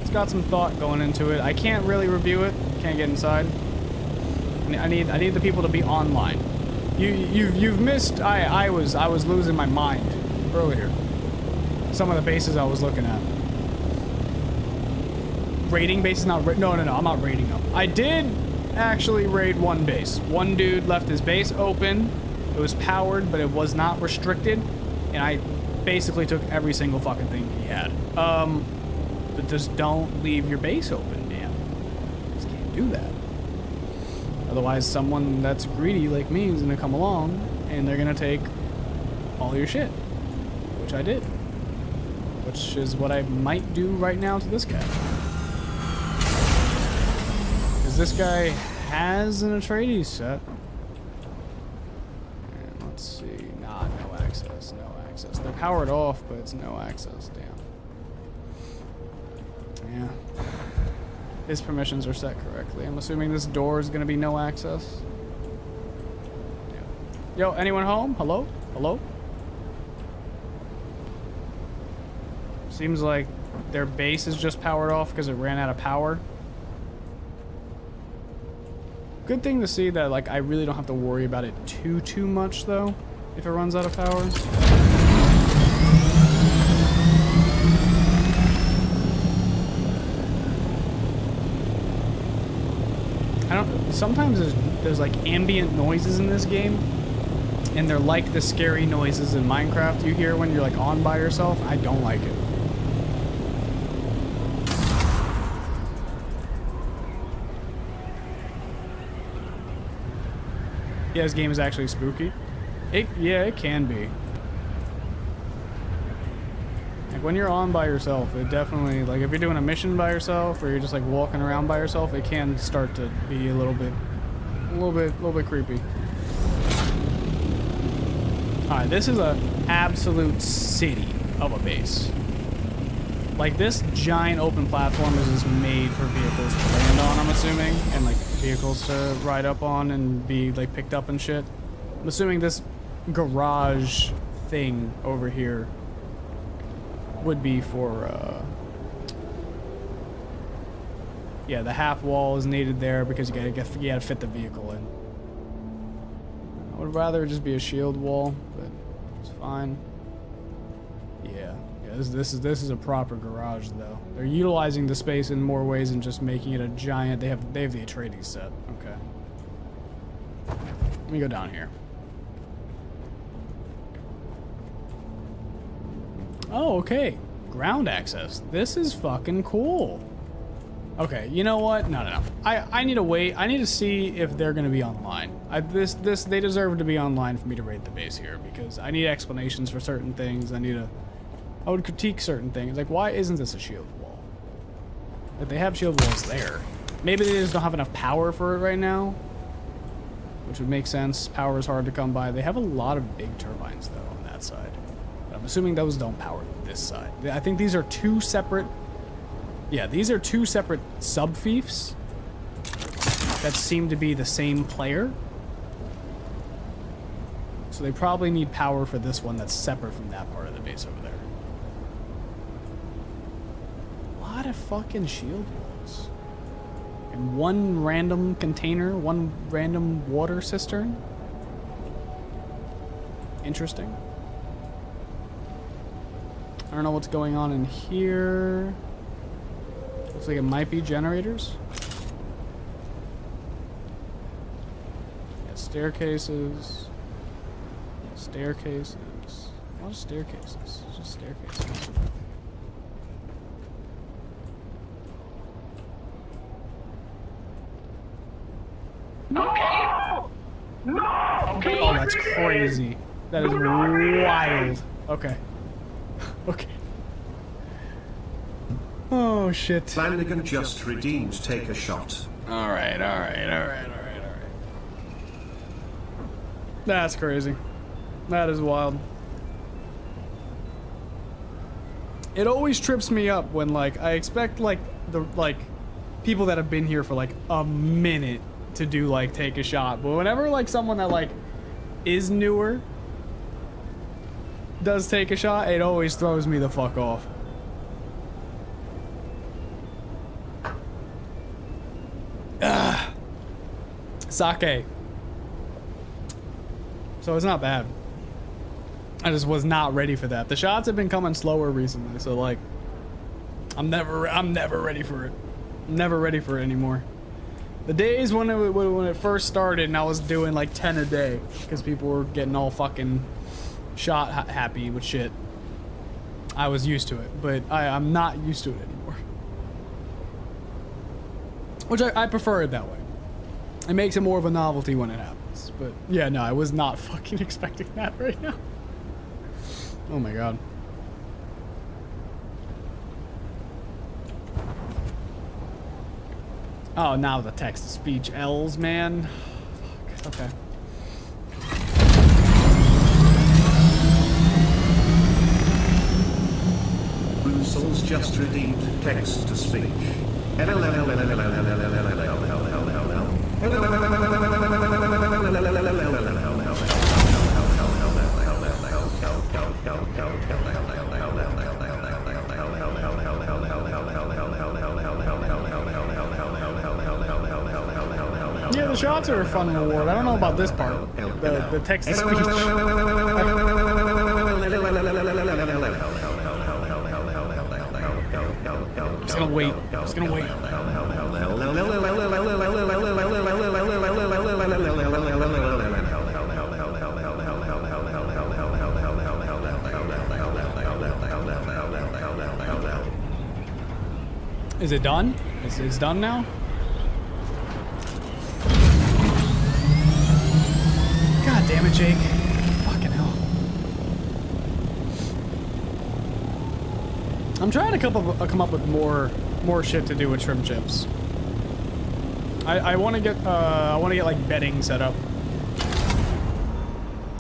It's got some thought going into it. I can't really review it. Can't get inside. I need the people to be online. You've missed. I was losing my mind earlier. Some of the bases I was looking at. Raiding bases? No, I'm not raiding them. I did actually raid one base. One dude left his base open. It was powered, but it was not restricted, and I basically took every single fucking thing he had. But just don't leave your base open, man. Just can't do that. Otherwise, someone that's greedy like me is gonna come along, and they're gonna take all your shit, which I did. Which is what I might do right now to this guy. Because this guy has an Atreides set. And let's see. Nah, no access, no access. access. They're powered off, but it's no access. Damn. Yeah. His permissions are set correctly. I'm assuming this door is gonna be no access. Yeah. Yo, anyone home? Hello? Hello? Seems like their base is just powered off because it ran out of power. Good thing to see that, like, I really don't have to worry about it too much, though, if it runs out of power. Sometimes there's like ambient noises in this game, and they're like the scary noises in Minecraft you hear when you're like on by yourself. I don't like it. Yeah, this game is actually spooky. Yeah, it can be. Like when you're on by yourself, it definitely, like if you're doing a mission by yourself or you're just like walking around by yourself, it can start to be a little bit creepy. All right, this is a absolute city of a base. Like this giant open platform is just made for vehicles to land on, I'm assuming, and like vehicles to ride up on and be like picked up and shit. I'm assuming this garage thing over here would be for yeah, the half wall is needed there because you gotta fit the vehicle in. I would rather it just be a shield wall, but it's fine. Yeah, this is a proper garage though. They're utilizing the space in more ways than just making it a giant. They have the Atreides set. Okay. Let me go down here. Oh, okay. Ground access. This is fucking cool. Okay, you know what? No. I need to wait. I need to see if they're gonna be online. They deserve to be online for me to rate the base here because I need explanations for certain things. I would critique certain things. Like, why isn't this a shield wall? If they have shield walls there, maybe they just don't have enough power for it right now, which would make sense. Power is hard to come by. They have a lot of big turbines though on that side. I'm assuming those don't power this side. I think these are two separate... Yeah, these are two separate sub-fiefs that seem to be the same player. So they probably need power for this one that's separate from that part of the base over there. A lot of fucking shield walls. And one random container, one random water cistern. Interesting. I don't know what's going on in here. Looks like it might be generators. Yeah, staircases. Staircases. A lot of staircases. It's just staircases. No! No! Okay. Oh, that's crazy. That is wild. Okay. Okay. Oh shit. Flanagan just redeemed take a shot. Alright. That's crazy. That is wild. It always trips me up when like I expect like the people that have been here for like a minute to do like take a shot, but whenever like someone that like is newer does take a shot, it always throws me the fuck off. Sake. So it's not bad. I just was not ready for that. The shots have been coming slower recently, so like I'm never ready for it. I'm never ready for it anymore. The days when it first started and I was doing like 10 a day because people were getting all fucking shot happy with shit, I was used to it, but I'm not used to it anymore. Which I prefer it that way. It makes it more of a novelty when it happens. But yeah, no, I was not fucking expecting that right now. Oh my god. Oh, now the text-to-speech L's, man. Fuck. Okay. Sardines just redeemed text to speech. Yeah, the shots are a fun reward. I don't know about this part. The text to speech. I'm just gonna wait. I'm just gonna wait. Is it done? It's done now? God damn it, Jake. Fucking hell. I'm trying to come up with more shit to do with shrimp chips. I want to get like bedding set up.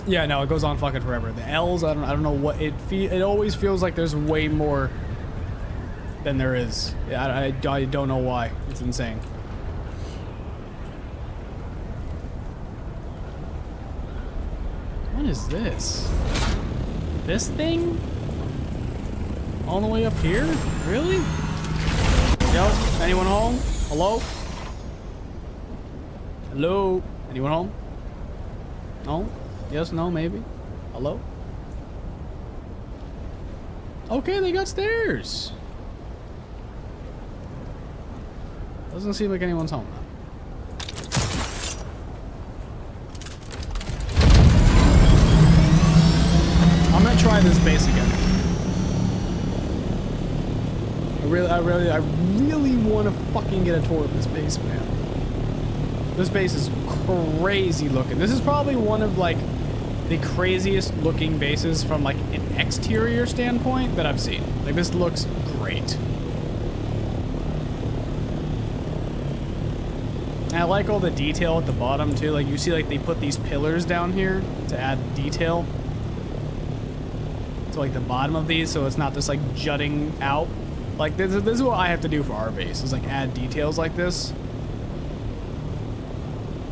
Yeah, no, it goes on fucking forever. The L's, I don't know what it always feels like there's way more than there is. Yeah, I don't know why. It's insane. What is this? This thing? All the way up here? Really? Yo, anyone home? Hello? Hello? Anyone home? No? Yes, no, maybe? Hello? Okay, they got stairs. Doesn't seem like anyone's home now. I'm gonna try this base again. I really want to fucking get a tour of this base, man. This base is crazy looking. This is probably one of like the craziest looking bases from like an exterior standpoint that I've seen. Like this looks great. And I like all the detail at the bottom too. Like you see like they put these pillars down here to add detail to like the bottom of these, so it's not just like jutting out. Like this is what I have to do for our base, is like add details like this.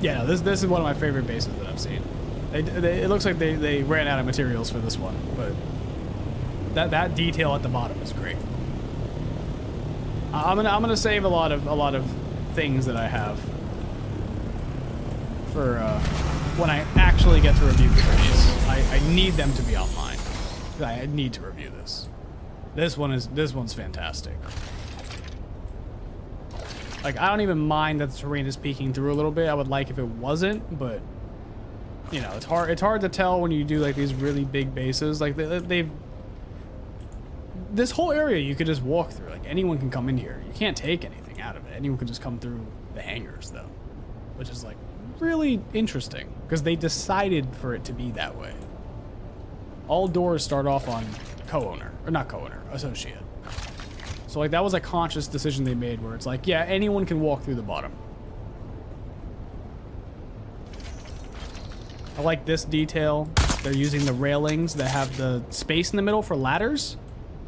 Yeah, no, this is one of my favorite bases that I've seen. It looks like they ran out of materials for this one, but that detail at the bottom is great. I'm gonna save a lot of things that I have for when I actually get to review the base. I need them to be online. I need to review this. This one's fantastic. Like I don't even mind that the terrain is peeking through a little bit. I would like if it wasn't, but you know, it's hard to tell when you do like these really big bases. Like they've this whole area you could just walk through. Like anyone can come in here. You can't take anything out of it. Anyone can just come through the hangars though, which is like really interesting because they decided for it to be that way. All doors start off on co-owner, or not co-owner, associate. So like that was a conscious decision they made where it's like, yeah, anyone can walk through the bottom. I like this detail. They're using the railings that have the space in the middle for ladders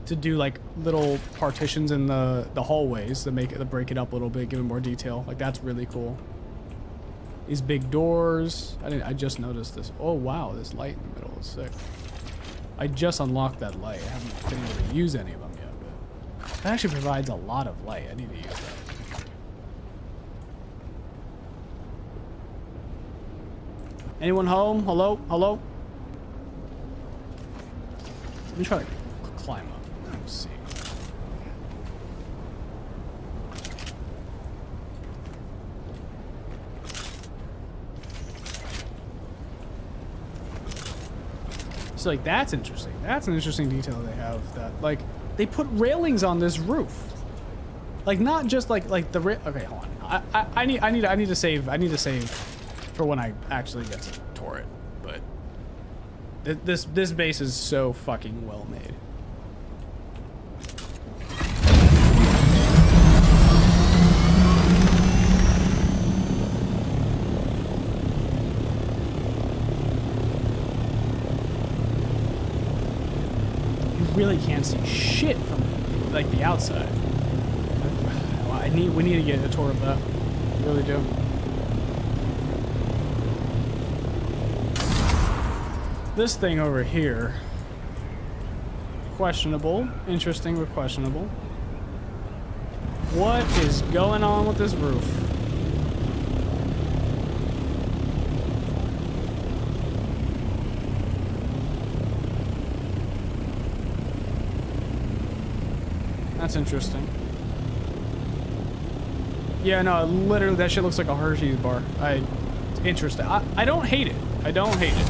to do like little partitions in the hallways that break it up a little bit, give it more detail. Like that's really cool. These big doors. I just noticed this. Oh wow, this light in the middle is sick. I just unlocked that light. I haven't been able to use any of them yet, but that actually provides a lot of light. I need to use that. Anyone home? Hello? Hello? Let me try to climb up. Let's see. So like that's interesting. That's an interesting detail they have, that like they put railings on this roof. Like not just like the okay, hold on. I need to save for when I actually get to tour it. But this base is so fucking well made. Really can't see shit from like the outside. We need to get a tour of that. We really do. This thing over here. Questionable. Interesting, but questionable. What is going on with this roof? That's interesting. Yeah, no, literally that shit looks like a Hershey's bar. It's interesting. I don't hate it. I don't hate it.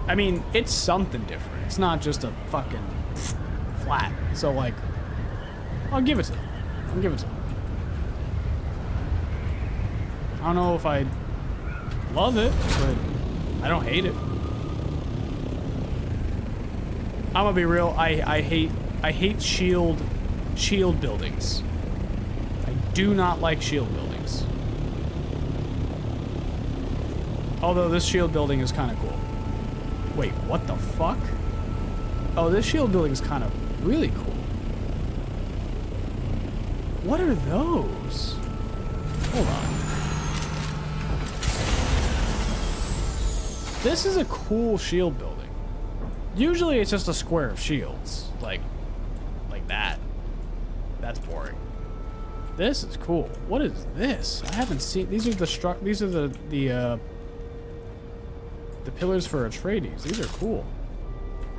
I mean, it's something different. It's not just a fucking flat. So, like, I'll give it to them. I'll give it to them. I don't know if I love it, but I don't hate it. I'm gonna be real. I hate shield buildings. I do not like shield buildings. Although this shield building is kind of cool. Wait, what the fuck? Oh, this shield building is kind of really cool. What are those? Hold on. This is a cool shield building. Usually it's just a square of shields. Like that. That's boring. This is cool. What is this? I haven't seen. These are the pillars for Atreides. These are cool.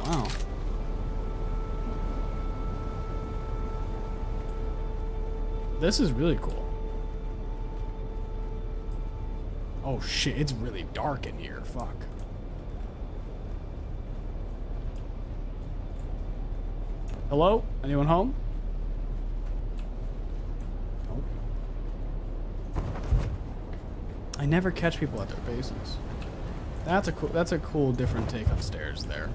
Wow. This is really cool. Oh shit, it's really dark in here. Fuck. Hello? Anyone home? Nope. I never catch people at their bases. That's a cool different take upstairs there.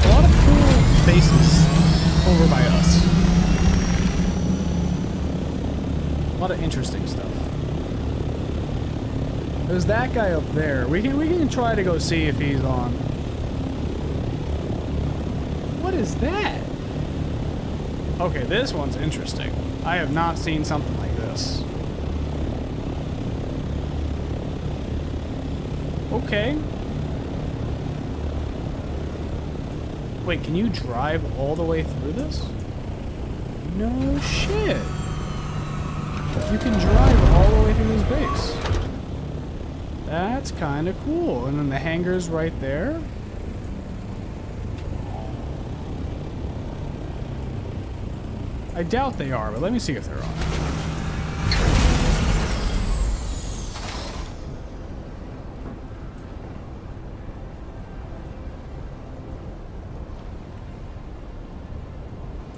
A lot of cool bases over by us. A lot of interesting stuff. There's that guy up there. We can try to go see if he's on. What is that? Okay, this one's interesting. I have not seen something like this. Okay. Wait, can you drive all the way through this? No shit. You can drive all the way through this base. That's kind of cool. And then the hangar's right there. I doubt they are, but let me see if they're on.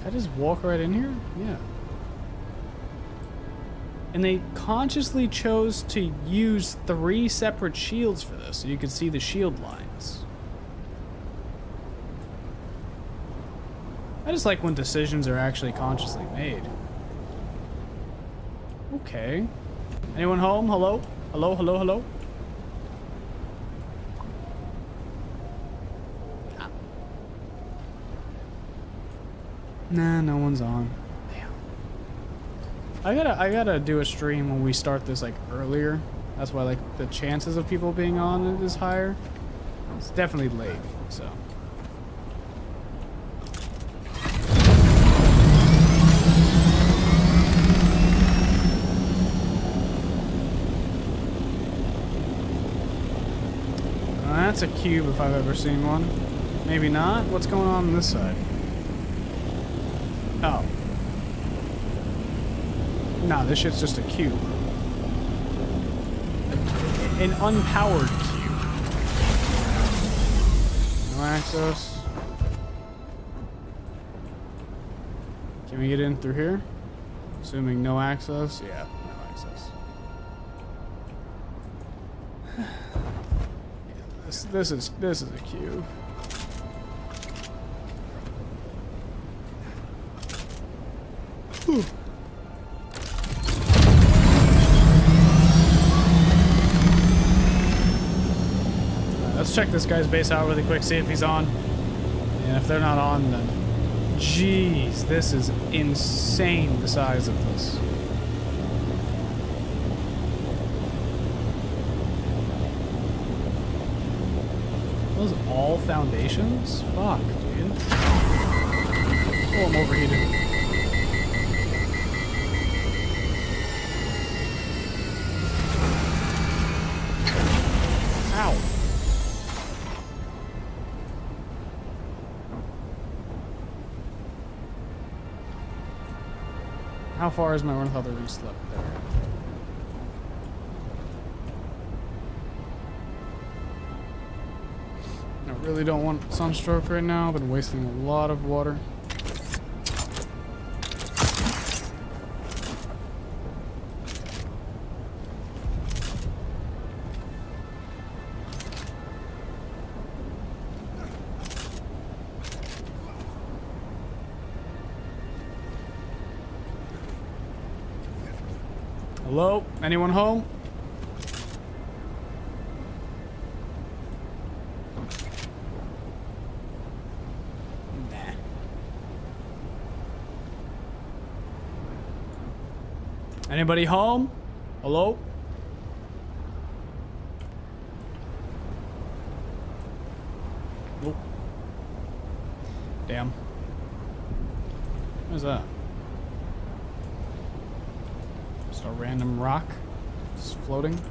I just walk right in here? Yeah. And they consciously chose to use 3 separate shields for this, so you could see the shield lines. I just like when decisions are actually consciously made. Okay. Anyone home? Hello? Hello, hello, hello? Nah, no one's on. Damn. I gotta do a stream when we start this like earlier. That's why like the chances of people being on is higher. It's definitely late, so. That's a cube if I've ever seen one. Maybe not. What's going on this side? Oh. Nah, this shit's just a cube. An unpowered cube. No access. Can we get in through here? Assuming no access? Yeah, no access. This is a cube. Whew. Let's check this guy's base out really quick, see if he's on. And if they're not on, then jeez, this is insane, the size of this. Those all foundations? Fuck, dude. Oh, I'm overheated. Ow. How far is my ornithopter reslip there? I really don't want sunstroke right now. I've been wasting a lot of water. Hello? Anyone home? Nah. Anybody home? Hello? Nope. Damn. What is that? Just a random rock just floating. Okay.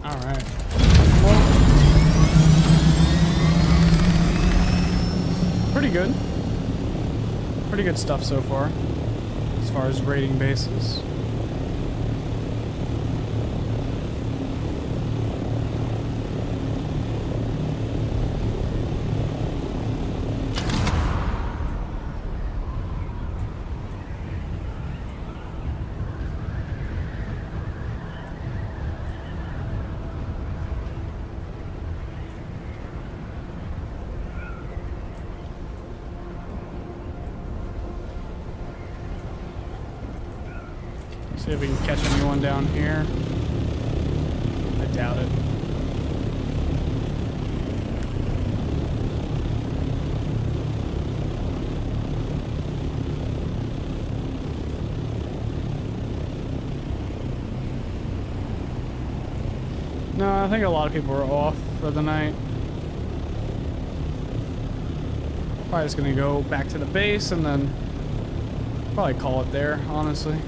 All right. Pretty good. Pretty good stuff so far. As far as rating bases. See if we can catch anyone down here. I doubt it. No, I think a lot of people are off for the night. Probably just gonna go back to the base and then probably call it there, honestly.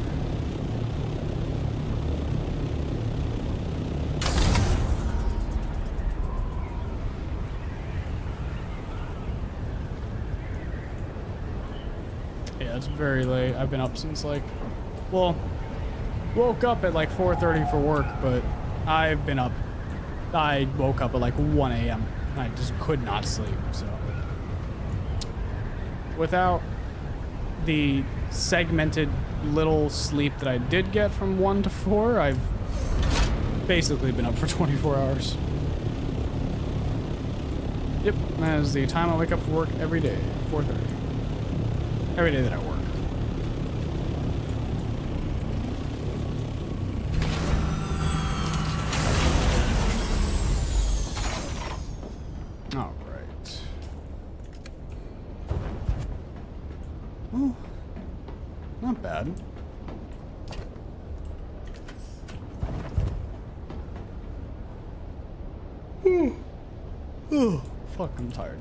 Yeah, it's very late. I've been up since like, well, woke up at like 4:30 for work, but I've been up. I woke up at like 1 a.m. I just could not sleep, so. Without the segmented little sleep that I did get from 1 to 4, I've basically been up for 24 hours. Yep, that is the time I wake up for work every day, 4:30. Every day that I work. All right. Oh, not bad. Oh, fuck, I'm tired.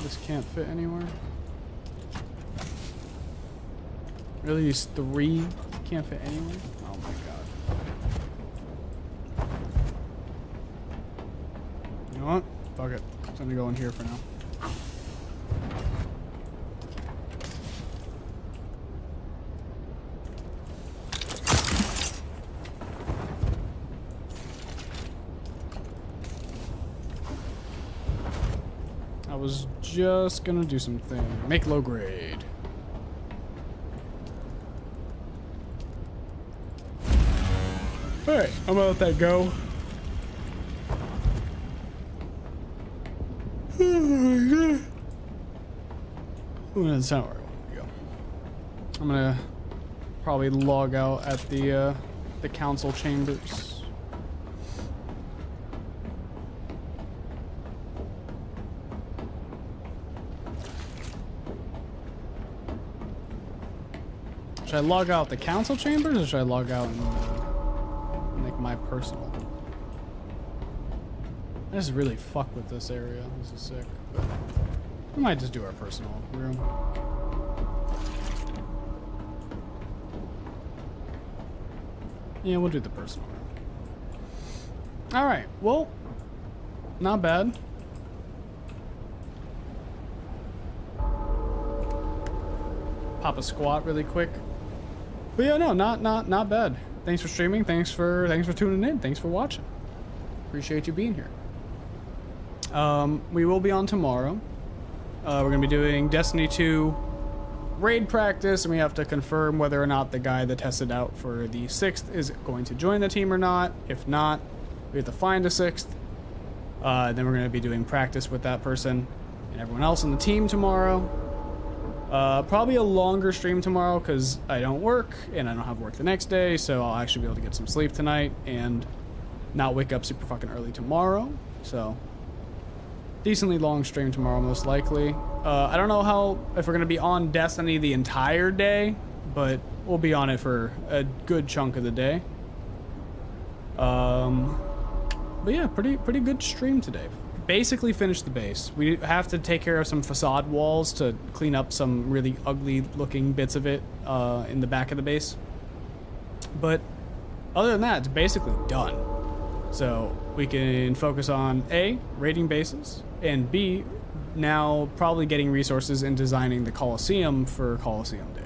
This can't fit anywhere. Really, these 3 can't fit anywhere? Oh my god. You know what? Fuck it. It's gonna go in here for now. I was just gonna do something. Make low grade. Alright, I'm gonna let that go. Oh, that's not where I want to go. I'm gonna probably log out at the council chambers. Should I log out the council chambers, or should I log out and make my personal? I just really fuck with this area. This is sick. But we might just do our personal room. Yeah, we'll do the personal room. Alright, well, not bad. Pop a squat really quick. But yeah, no, not bad. Thanks for streaming. Thanks for tuning in. Thanks for watching. Appreciate you being here. We will be on tomorrow. We're gonna be doing Destiny 2 raid practice, and we have to confirm whether or not the guy that tested out for the 6th is going to join the team or not. If not, we have to find a 6th. Then we're gonna be doing practice with that person and everyone else on the team tomorrow. Probably a longer stream tomorrow because I don't work and I don't have work the next day, so I'll actually be able to get some sleep tonight and not wake up super fucking early tomorrow. So decently long stream tomorrow, most likely. I don't know if we're gonna be on Destiny the entire day, but we'll be on it for a good chunk of the day. But yeah, pretty good stream today. Basically finished the base. We have to take care of some facade walls to clean up some really ugly looking bits of it in the back of the base. But other than that, it's basically done. So we can focus on A, raiding bases, and B, now probably getting resources and designing the Coliseum for Coliseum Day.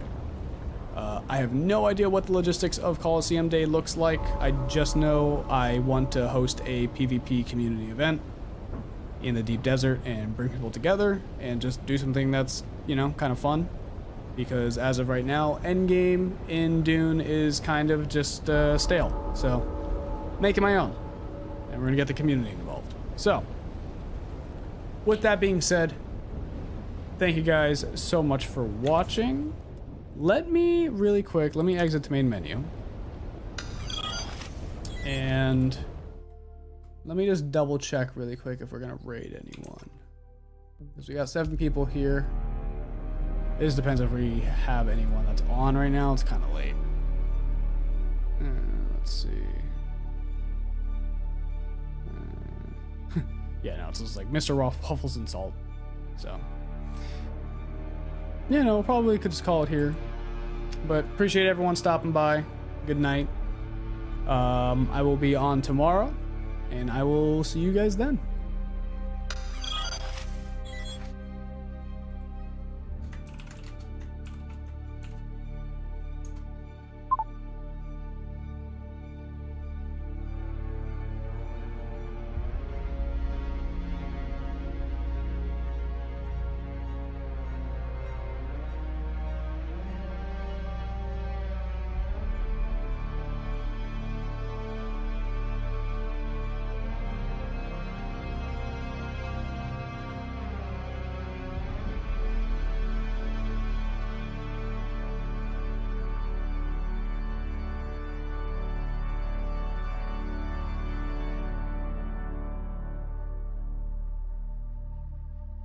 I have no idea what the logistics of Coliseum Day looks like. I just know I want to host a PvP community event in the deep desert and bring people together and just do something that's, you know, kind of fun. Because as of right now, endgame in Dune is kind of just stale. So, making my own. And we're gonna get the community involved. So, with that being said, thank you guys so much for watching. Let me exit the main menu. And let me just double check really quick if we're gonna raid anyone. Because we got 7 people here. It just depends if we have anyone that's on right now. It's kind of late. Let's see. Yeah, no, it's just like Mr. Waffles and Salt. So, yeah, no, probably could just call it here. But appreciate everyone stopping by. Good night. I will be on tomorrow, and I will see you guys then.